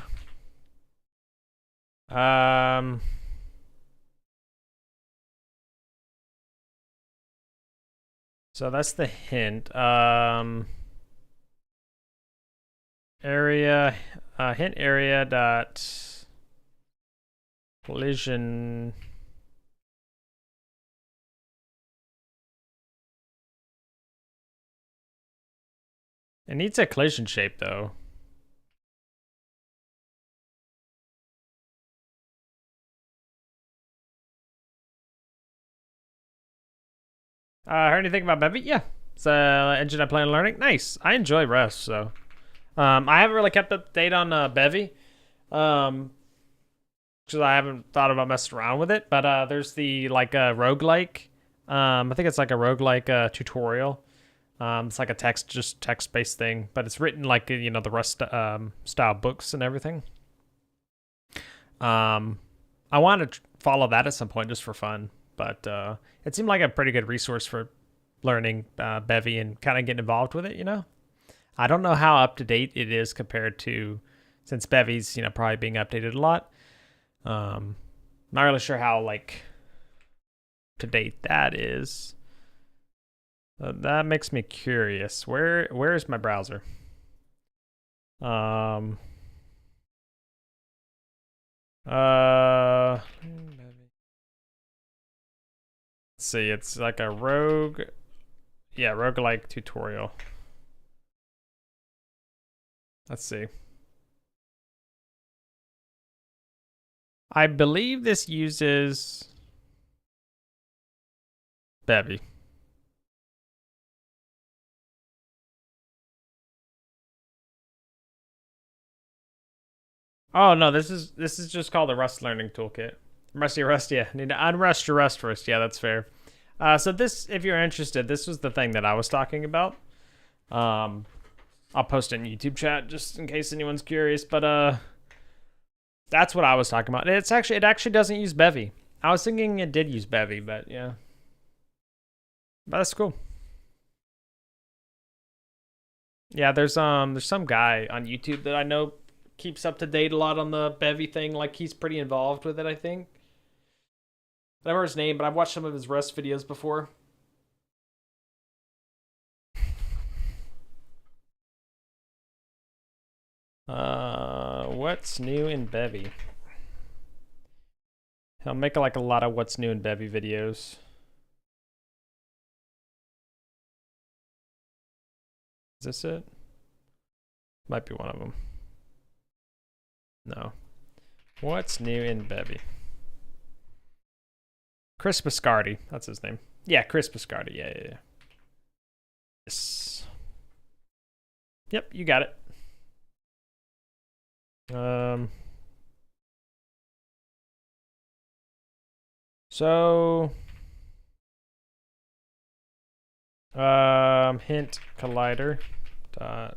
So that's the hint. Area hint area dot collision. It needs a collision shape though. Heard anything about Bevy? Yeah, it's an engine I plan on learning. Nice. I enjoy Rust, so I haven't really kept up to date on Bevy, because I haven't thought about messing around with it. But there's the like roguelike. I think it's like a roguelike tutorial. It's like a text based thing, but it's written like the Rust style books and everything. I want to follow that at some point just for fun, but it seemed like a pretty good resource for learning Bevy and kind of getting involved with it. I don't know how up to date it is compared to, since Bevy's probably being updated a lot. Not really sure how like to date that is. That makes me curious. Where is my browser? Let's see. It's like a roguelike tutorial. Let's see. I believe this uses Bevy. Oh no, this is just called the Rust Learning Toolkit. Rusty Rust, yeah. Need to unrust your Rust first. Yeah, that's fair. So this, if you're interested, this was the thing that I was talking about. I'll post it in YouTube chat just in case anyone's curious. But that's what I was talking about. It actually doesn't use Bevy. I was thinking it did use Bevy, but yeah. But that's cool. Yeah, there's some guy on YouTube that I know keeps up to date a lot on the Bevy thing. Like he's pretty involved with it, I think. I don't remember his name, but I've watched some of his Rust videos before. What's new in Bevy? He'll make like a lot of what's new in Bevy videos. Is this it? Might be one of them. No. What's new in Bevy? Chris Biscardi. That's his name. Yeah, Chris Biscardi. Yeah. Yes. Yep, you got it. So hint collider dot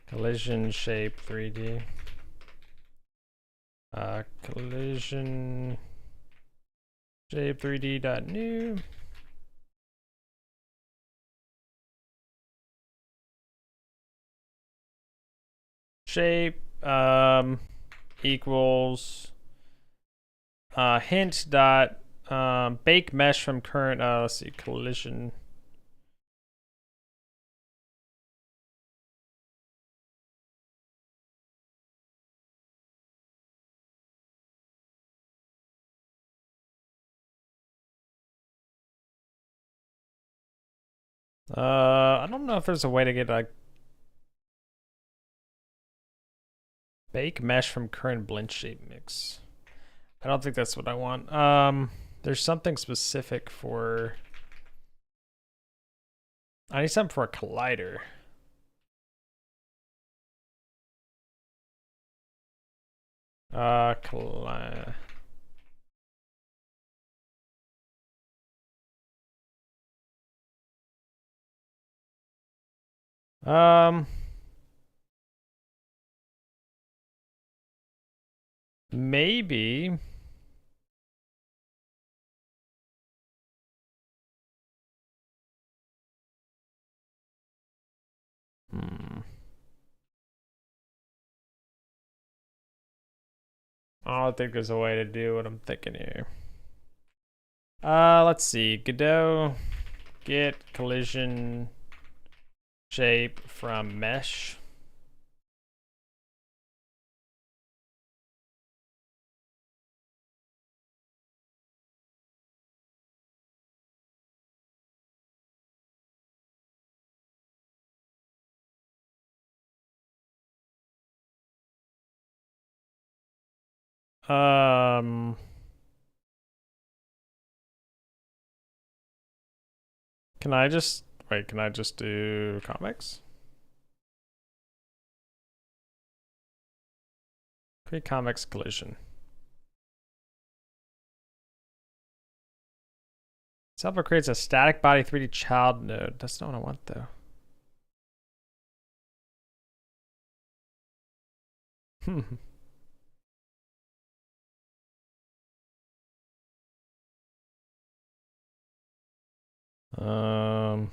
collision shape 3D. Collision shape 3D dot new. Shape equals hint dot bake mesh from current let's see, collision. I don't know if there's a way to get like bake mesh from current blend shape mix. I don't think that's what I want. There's something specific for. I need something for a collider. Maybe. I don't think there's a way to do what I'm thinking here. Let's see. Godot get collision shape from mesh. Can I just wait? Can I just do comics? Create comics collision. Solver creates a static body 3D child node. That's not what I want though. um.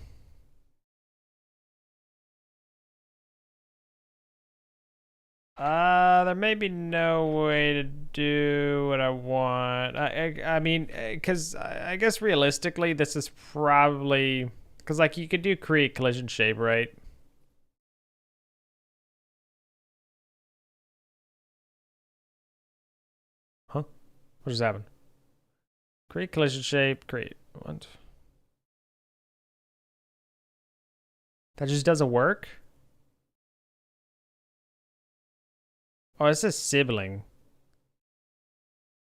There may be no way to do what I want. I mean, because I guess realistically, this is probably because like you could do create collision shape, right? Huh? What just happened? Create collision shape. Create what? That just doesn't work. Oh, it says sibling.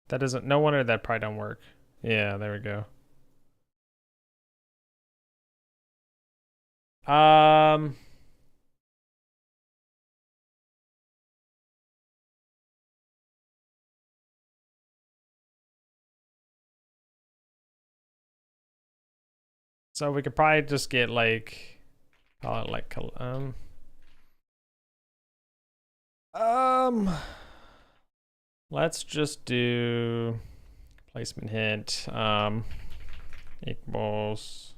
That doesn't. No wonder that probably don't work. Yeah, there we go. Um. So we could probably just get like, call it like um. Let's just do placement hint equals.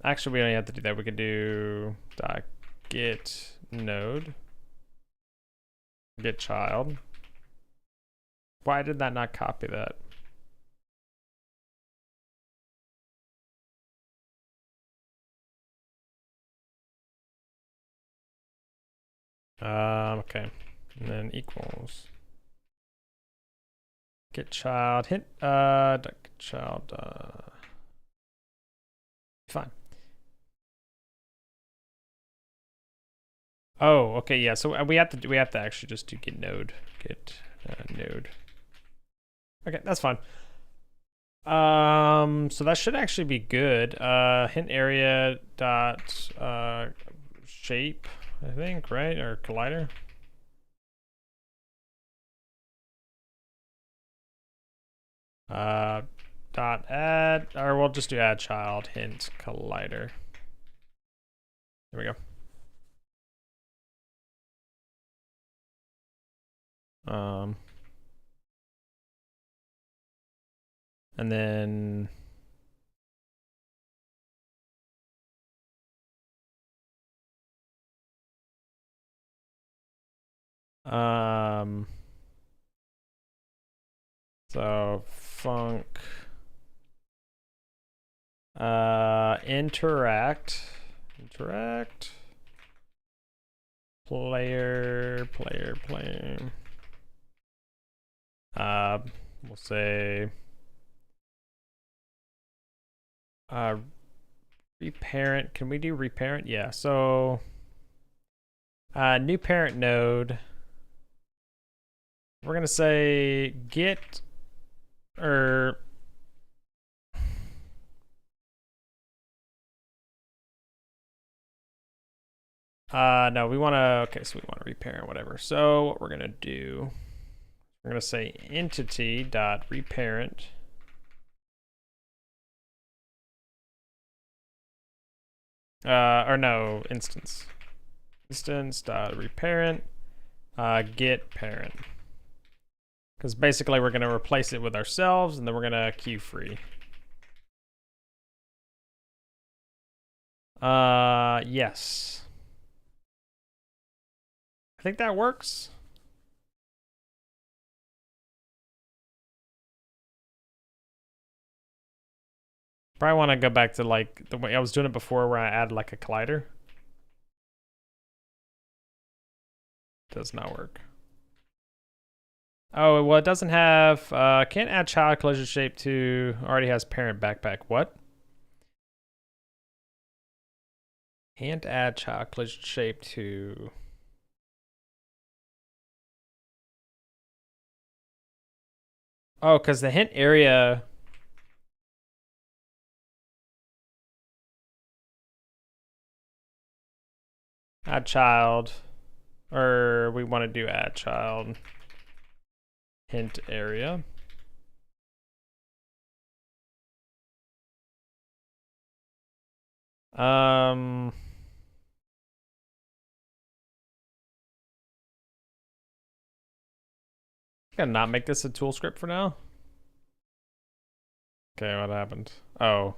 Actually, we don't have to do that. We could do dot get node, get child. Why did that not copy that? Okay, and then equals get child hint dot get child fine. Oh, okay, yeah. So we have to actually just do get node node. Okay, that's fine. So that should actually be good. Hint area dot shape, I think, right? Or collider. Dot add, or we'll just do add child hint collider. There we go. And then so func interact player playing. We'll say reparent. Can we do reparent? Yeah. So new parent node. We're gonna say get or no, we want to, okay, so we want to reparent whatever. So what we're going to do, we're going to say entity dot reparent. Or no, instance dot reparent get parent. Because basically we're going to replace it with ourselves and then we're going to queue free. Yes. I think that works. Probably want to go back to like the way I was doing it before where I added like a collider. Does not work. Oh, well, it doesn't have, can't add child collision shape to, already has parent backpack. What? Can't add child collision shape to Oh, because the hint area. Add child. Or we want to do add child. Hint area. Gonna not make this a tool script for now. Okay, what happened? Oh.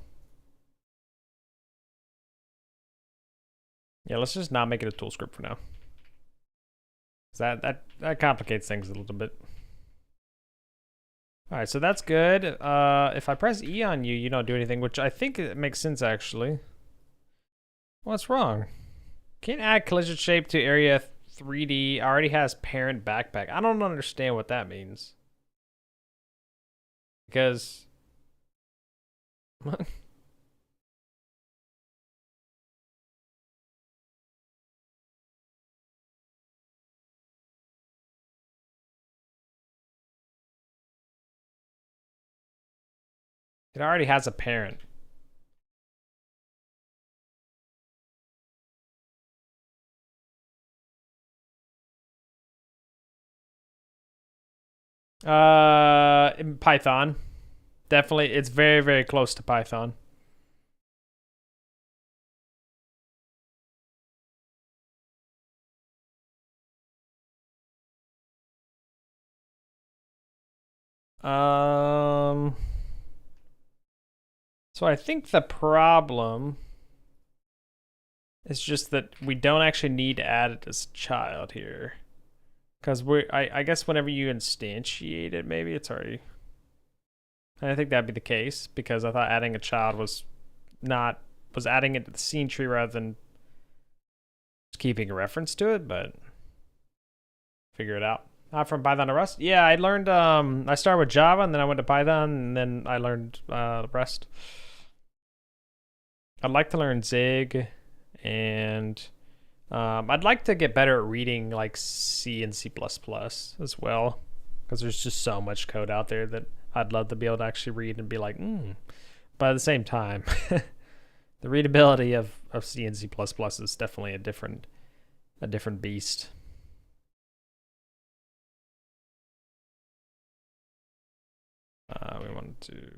Yeah, let's just not make it a tool script for now. That complicates things a little bit. All right, so that's good. If I press E on you, you don't do anything, which I think it makes sense actually. What's wrong? Can't add collision shape to area 3D. Already has parent backpack. I don't understand what that means. Because it already has a parent. In Python. Definitely, it's very, very close to Python. So I think the problem is just that we don't actually need to add it as a child here. Because I guess whenever you instantiate it, maybe it's already. I think that'd be the case because I thought adding a child was adding it to the scene tree rather than just keeping a reference to it, but figure it out. From Python to Rust? Yeah, I learned, I started with Java and then I went to Python and then I learned Rust. I'd like to learn Zig and I'd like to get better at reading like C and C++ as well because there's just so much code out there that I'd love to be able to actually read and be like, But at the same time, the readability of C and C++ is definitely a different beast. We want to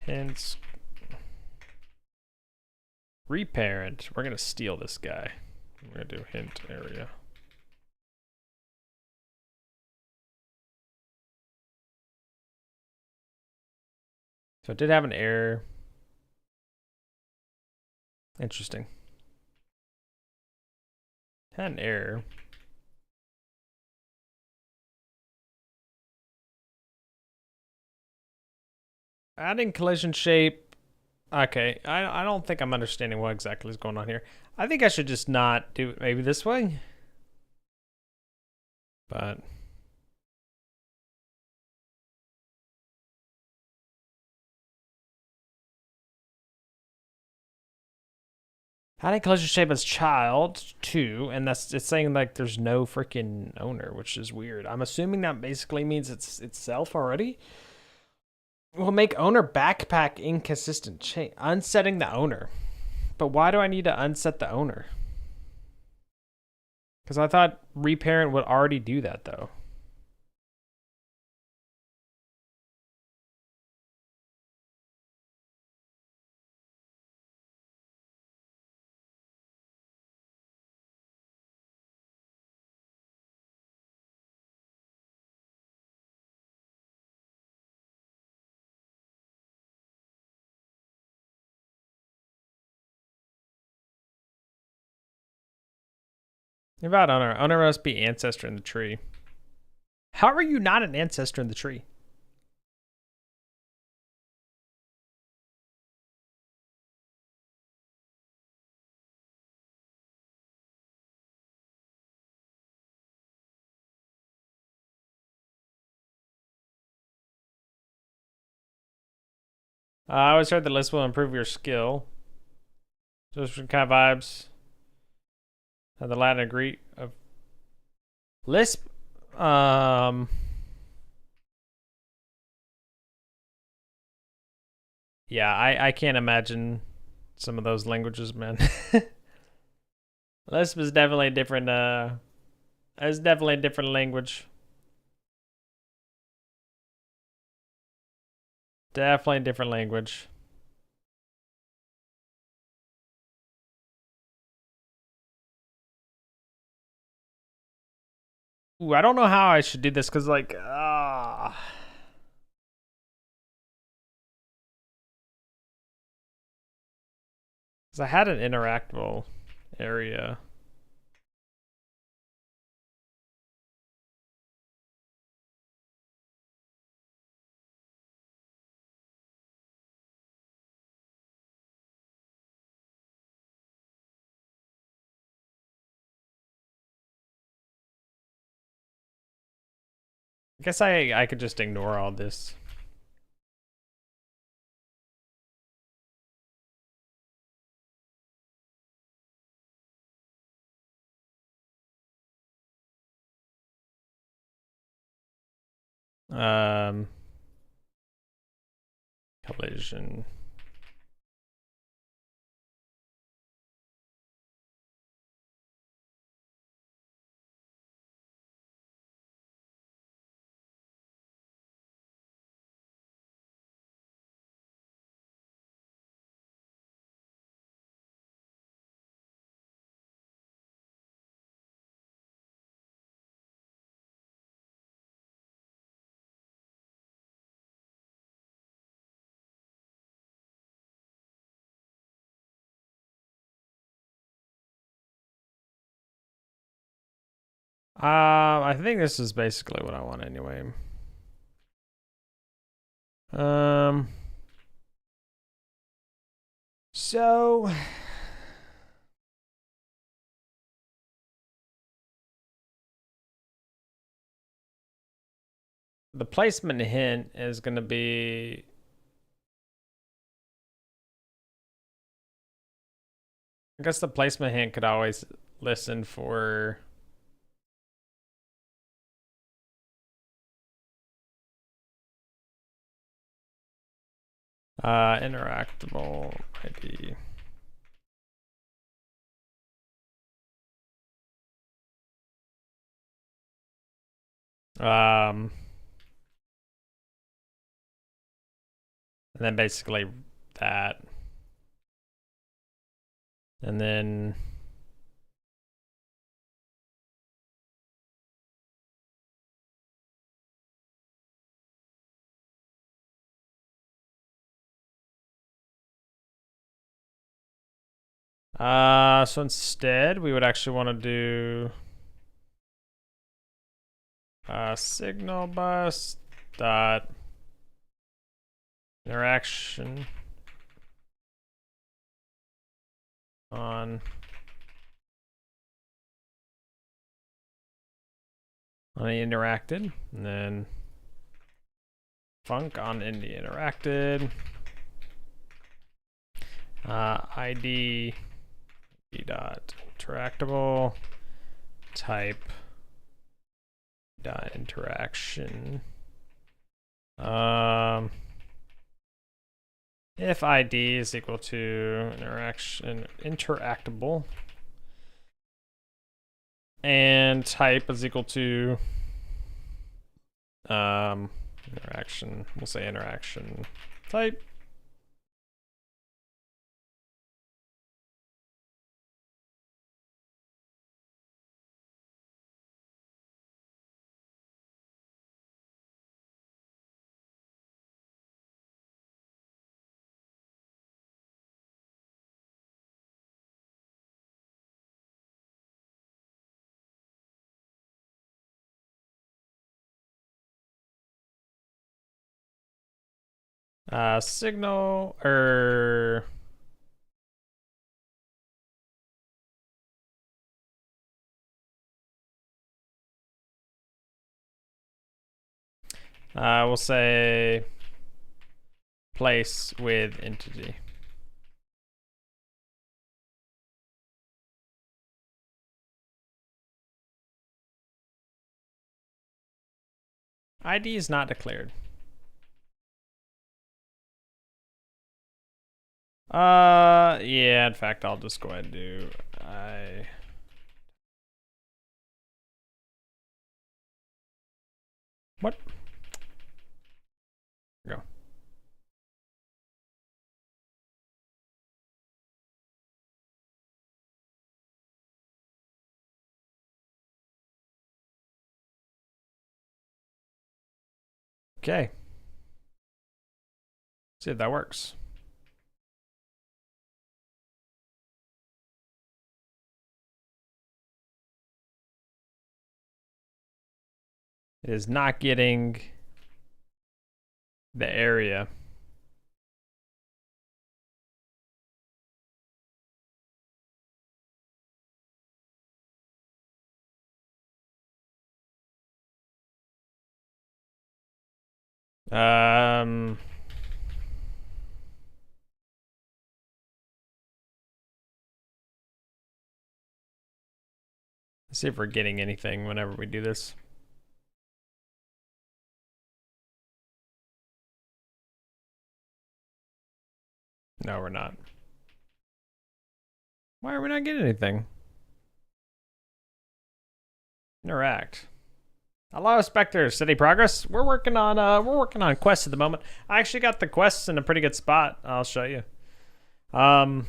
hence reparent. We're gonna steal this guy. We're gonna do hint area. So it did have an error. Interesting. Had an error. Adding collision shape. Okay, I don't think I'm understanding what exactly is going on here. I think I should just not do it maybe this way. But adding collision shape as child too, and it's saying like there's no freaking owner, which is weird. I'm assuming that basically means it's itself already. Will make owner backpack inconsistent change. Unsetting the owner. But why do I need to unset the owner? Because I thought reparent would already do that though. About owner. Owner must be ancestor in the tree. How are you not an ancestor in the tree? I always heard the list will improve your skill. Just kind of vibes. The Latin Greek of Lisp. Yeah, I can't imagine some of those languages, man. Lisp is definitely a different it's definitely a different language. Definitely a different language. Ooh, I don't know how I should do this because like because I had an interactable area. I guess I could just ignore all this. Um, collision. I think this is basically what I want anyway. Um, so the placement hint is going to be I guess the placement hint could always listen for interactable ID. And then basically that. And then so instead we would actually want to do signal bus dot interaction on the interacted, and then func on in the interacted, ID dot interactable type dot interaction. If ID is equal to interaction interactable and type is equal to interaction, we'll say interaction type. Signal or we'll say place with entity. ID is not declared. Yeah, in fact, I'll just go ahead and do what? Go. Okay. See if that works. It is not getting the area. Um, let's see if we're getting anything whenever we do this. No, we're not. Why are we not getting anything? Interact. Hello, Spectre. Steady progress. We're working on quests at the moment. I actually got the quests in a pretty good spot. I'll show you. I'm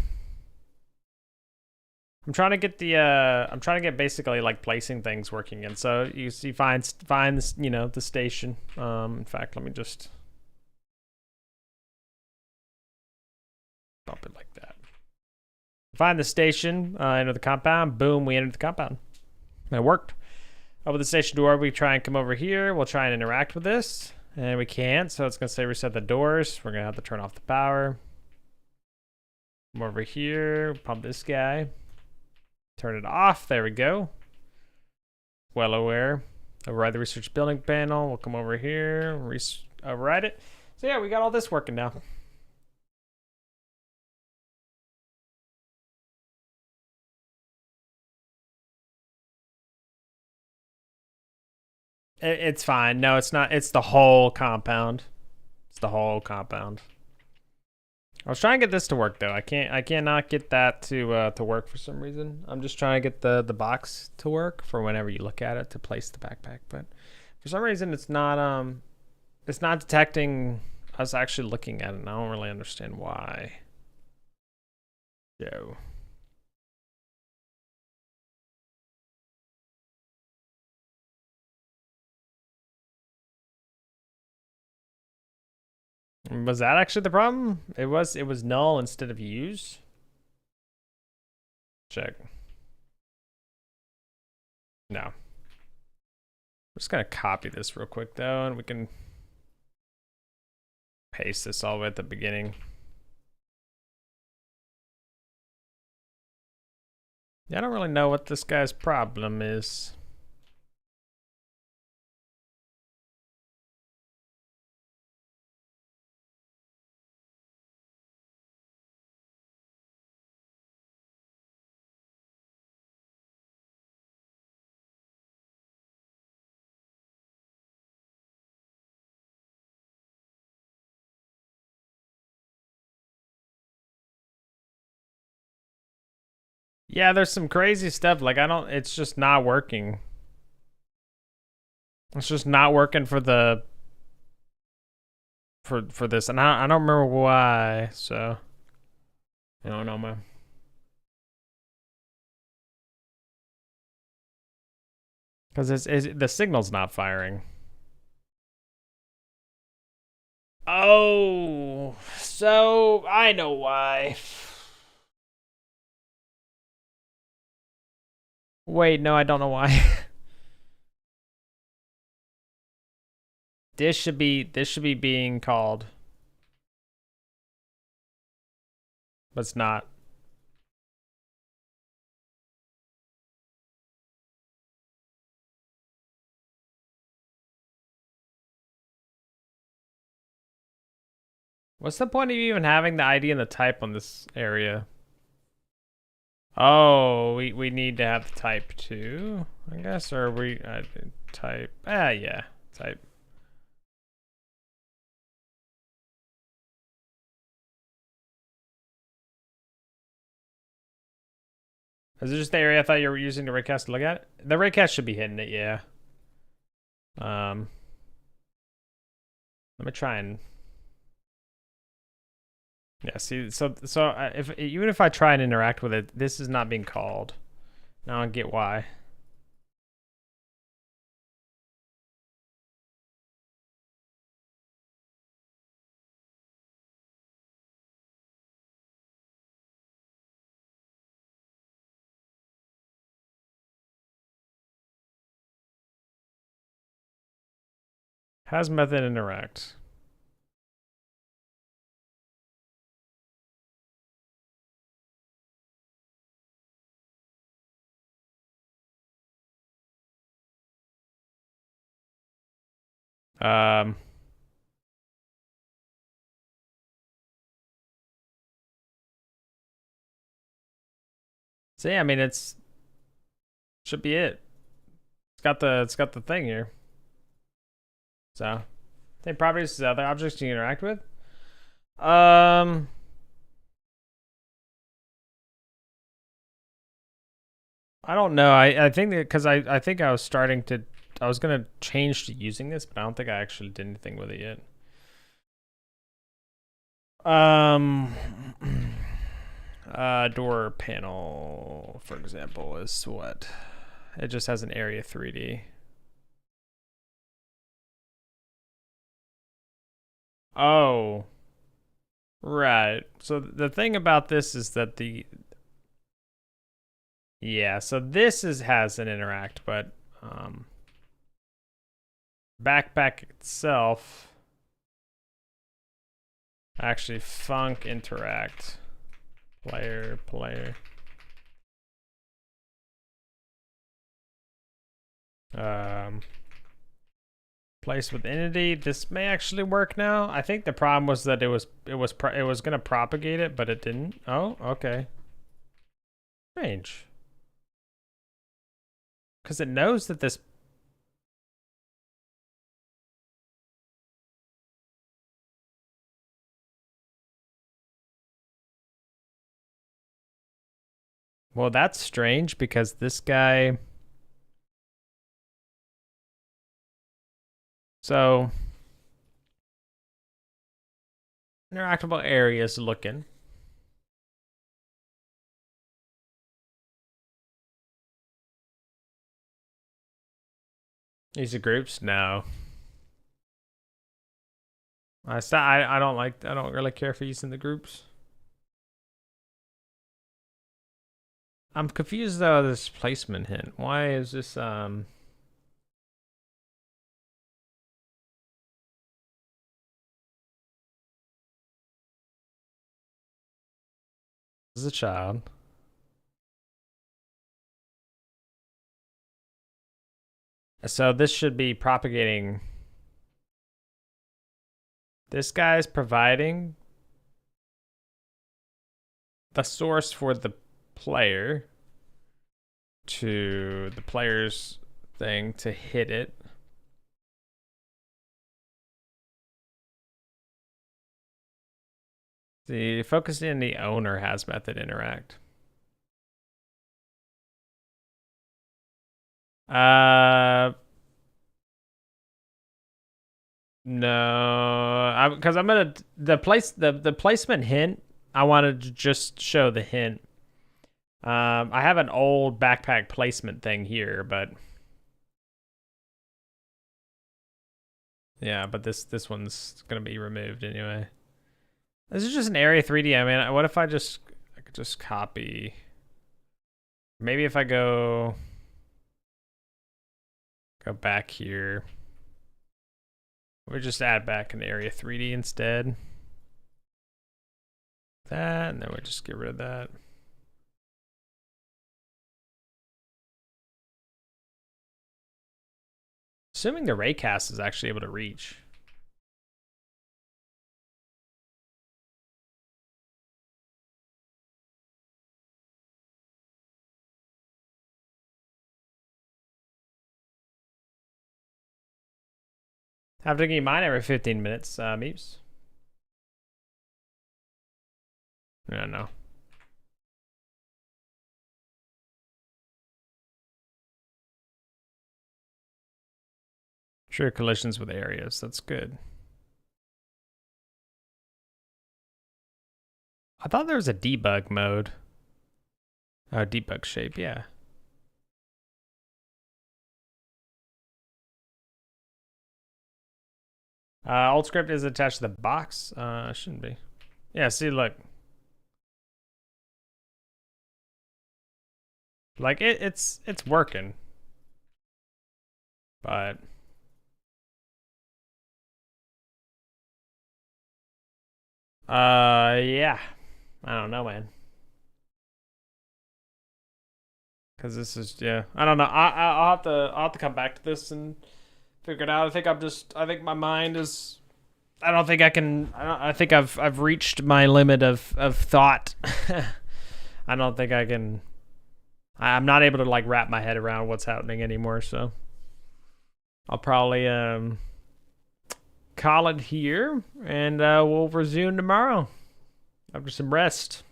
trying to get the I'm trying to get basically like placing things working in. So you see, find this, you know, the station. In fact, let me just bump it like that. Find the station. Enter the compound. Boom, we entered the compound. It worked. Over the station door, we try and come over here. We'll try and interact with this, and we can't. So it's gonna say reset the doors. We're gonna have to turn off the power. Come over here. Pump this guy. Turn it off. There we go. Well aware. Override the research building panel. We'll come over here. Override it. So yeah, we got all this working now. It's fine. No, it's not. It's the whole compound. It's the whole compound. I was trying to get this to work though. I cannot get that to work for some reason. I'm just trying to get the box to work for whenever you look at it to place the backpack, but for some reason it's not detecting us actually looking at it, and I don't really understand why. Yo. Was that actually the problem? It was null instead of use. Check. No. I'm just gonna copy this real quick though, and we can paste this all the way at the beginning. Yeah, I don't really know what this guy's problem is. Yeah, there's some crazy stuff. Like it's just not working. It's just not working for the for this, and I don't remember why. So I don't know, man. Because the signal's not firing. Oh, so I know why. Wait, no, I don't know why. This should be being called, but it's not. What's the point of even having the ID and the type on this area? Oh, we need to have the type too, I guess, or we type. Yeah, type. Is it just the area I thought you were using the raycast to look at? The raycast should be hitting it, yeah. Let me try and... Yeah, see, so if even if I try and interact with it, this is not being called. Now I get why. Has method interact? Um, so yeah, I mean it's should be it. It's got the thing here. So, same properties as other objects you interact with. I don't know. I think that because I think I was starting to I was gonna change to using this, but I don't think I actually did anything with it yet. Door panel, for example, is what? It just has an area 3D. Oh, right. So the thing about this is that yeah, so this has an interact, but backpack itself actually func interact player. Place with entity. This may actually work now. I think the problem was that it was gonna propagate it, but it didn't. Oh, okay. Strange. Because it knows that this. Well, that's strange because this guy. So interactable areas looking. These are groups? No. I don't really care for using the groups. I'm confused though this placement hint. Why is this This is a child. So this should be propagating. This guy's providing the source for the player to the player's thing to hit it. The focusing in the owner has method interact. No, because I'm gonna the placement hint. I wanted to just show the hint. I have an old backpack placement thing here, but yeah, but this one's gonna be removed anyway. This is just an area 3D. I mean, what if I could just copy? Maybe if I go back here, we just add back an area 3D instead. That, and then we just get rid of that. Assuming the raycast is actually able to reach. Have to get mine every 15 minutes, Meeps. No. True collisions with areas. That's good. I thought there was a debug mode. Oh, debug shape, yeah. Alt script is attached to the box. Shouldn't be. Yeah, see, look. Like it's working. But yeah. I don't know, man. Cause this is, yeah. I don't know. I'll have to come back to this and figure it out. I think my mind is, I don't think I can, I think I've reached my limit of thought. I don't think I can, I'm not able to like wrap my head around what's happening anymore. So I'll probably call it here, and we'll resume tomorrow after some rest.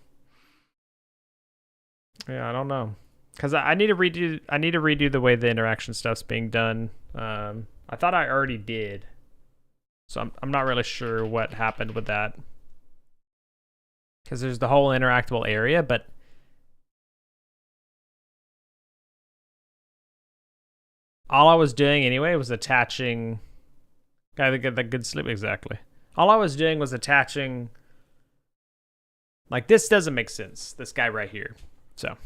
Yeah, I don't know, cause I need to redo the way the interaction stuff's being done. I thought I already did, so I'm not really sure what happened with that. Cause there's the whole interactable area, but all I was doing anyway was attaching. Gotta get that good sleep, exactly. All I was doing was attaching. Like, this doesn't make sense. This guy right here. So.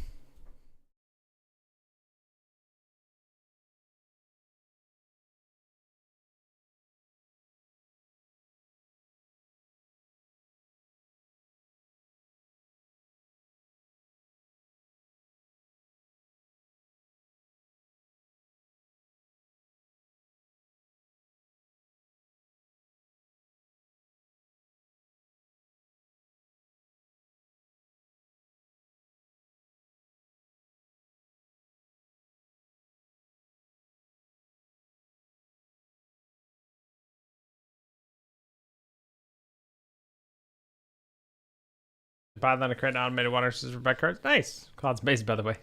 Python to create an automated water system for back cards. Nice. Cloud's base, by the way.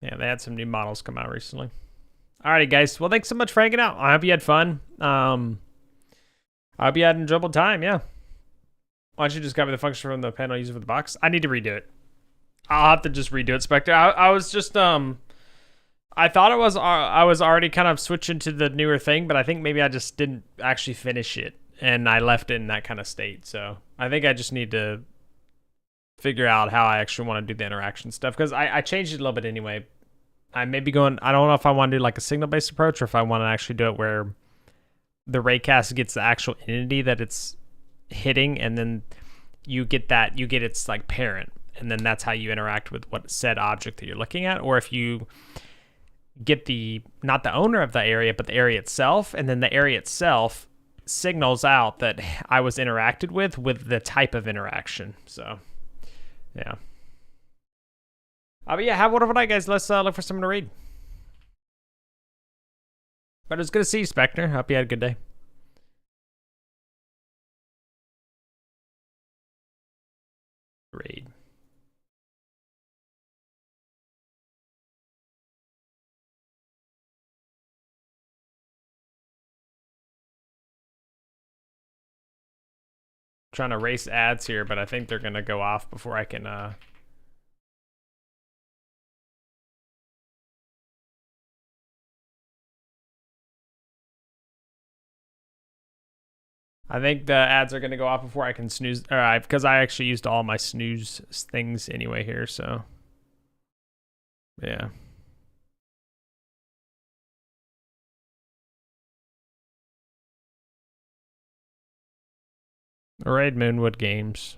Yeah, they had some new models come out recently. Alrighty, guys. Well, thanks so much for hanging out. I hope you had fun. I hope you had an enjoyable time. Yeah. Why don't you just copy the function from the panel used for the box? I need to redo it. I'll have to just redo it, Spectre. I was just I thought I was already kind of switching to the newer thing, but I think maybe I just didn't actually finish it, and I left it in that kind of state. So I think I just need to figure out how I actually want to do the interaction stuff, because I changed it a little bit anyway. I may be going, I don't know if I want to do like a signal-based approach, or if I want to actually do it where the raycast gets the actual entity that it's hitting, and then you get its like parent, and then that's how you interact with what said object that you're looking at. Or if you get not the owner of the area, but the area itself, and then the area itself signals out that I was interacted with the type of interaction. So yeah. But yeah, have a wonderful night, guys. Let's look for someone to read. But it's good to see you, Spectre. Hope you had a good day. Read. Trying to erase ads here, but I think they're gonna go off before I can I think the ads are gonna go off before I can snooze, because I actually used all my snooze things anyway here, so yeah. Raid Moonwood Games.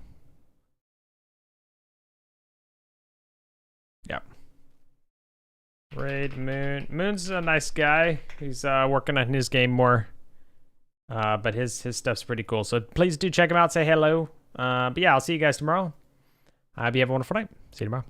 Yep. Raid Moon's a nice guy. He's working on his game more. But his stuff's pretty cool. So please do check him out. Say hello. But yeah, I'll see you guys tomorrow. Hope you have a wonderful night. See you tomorrow.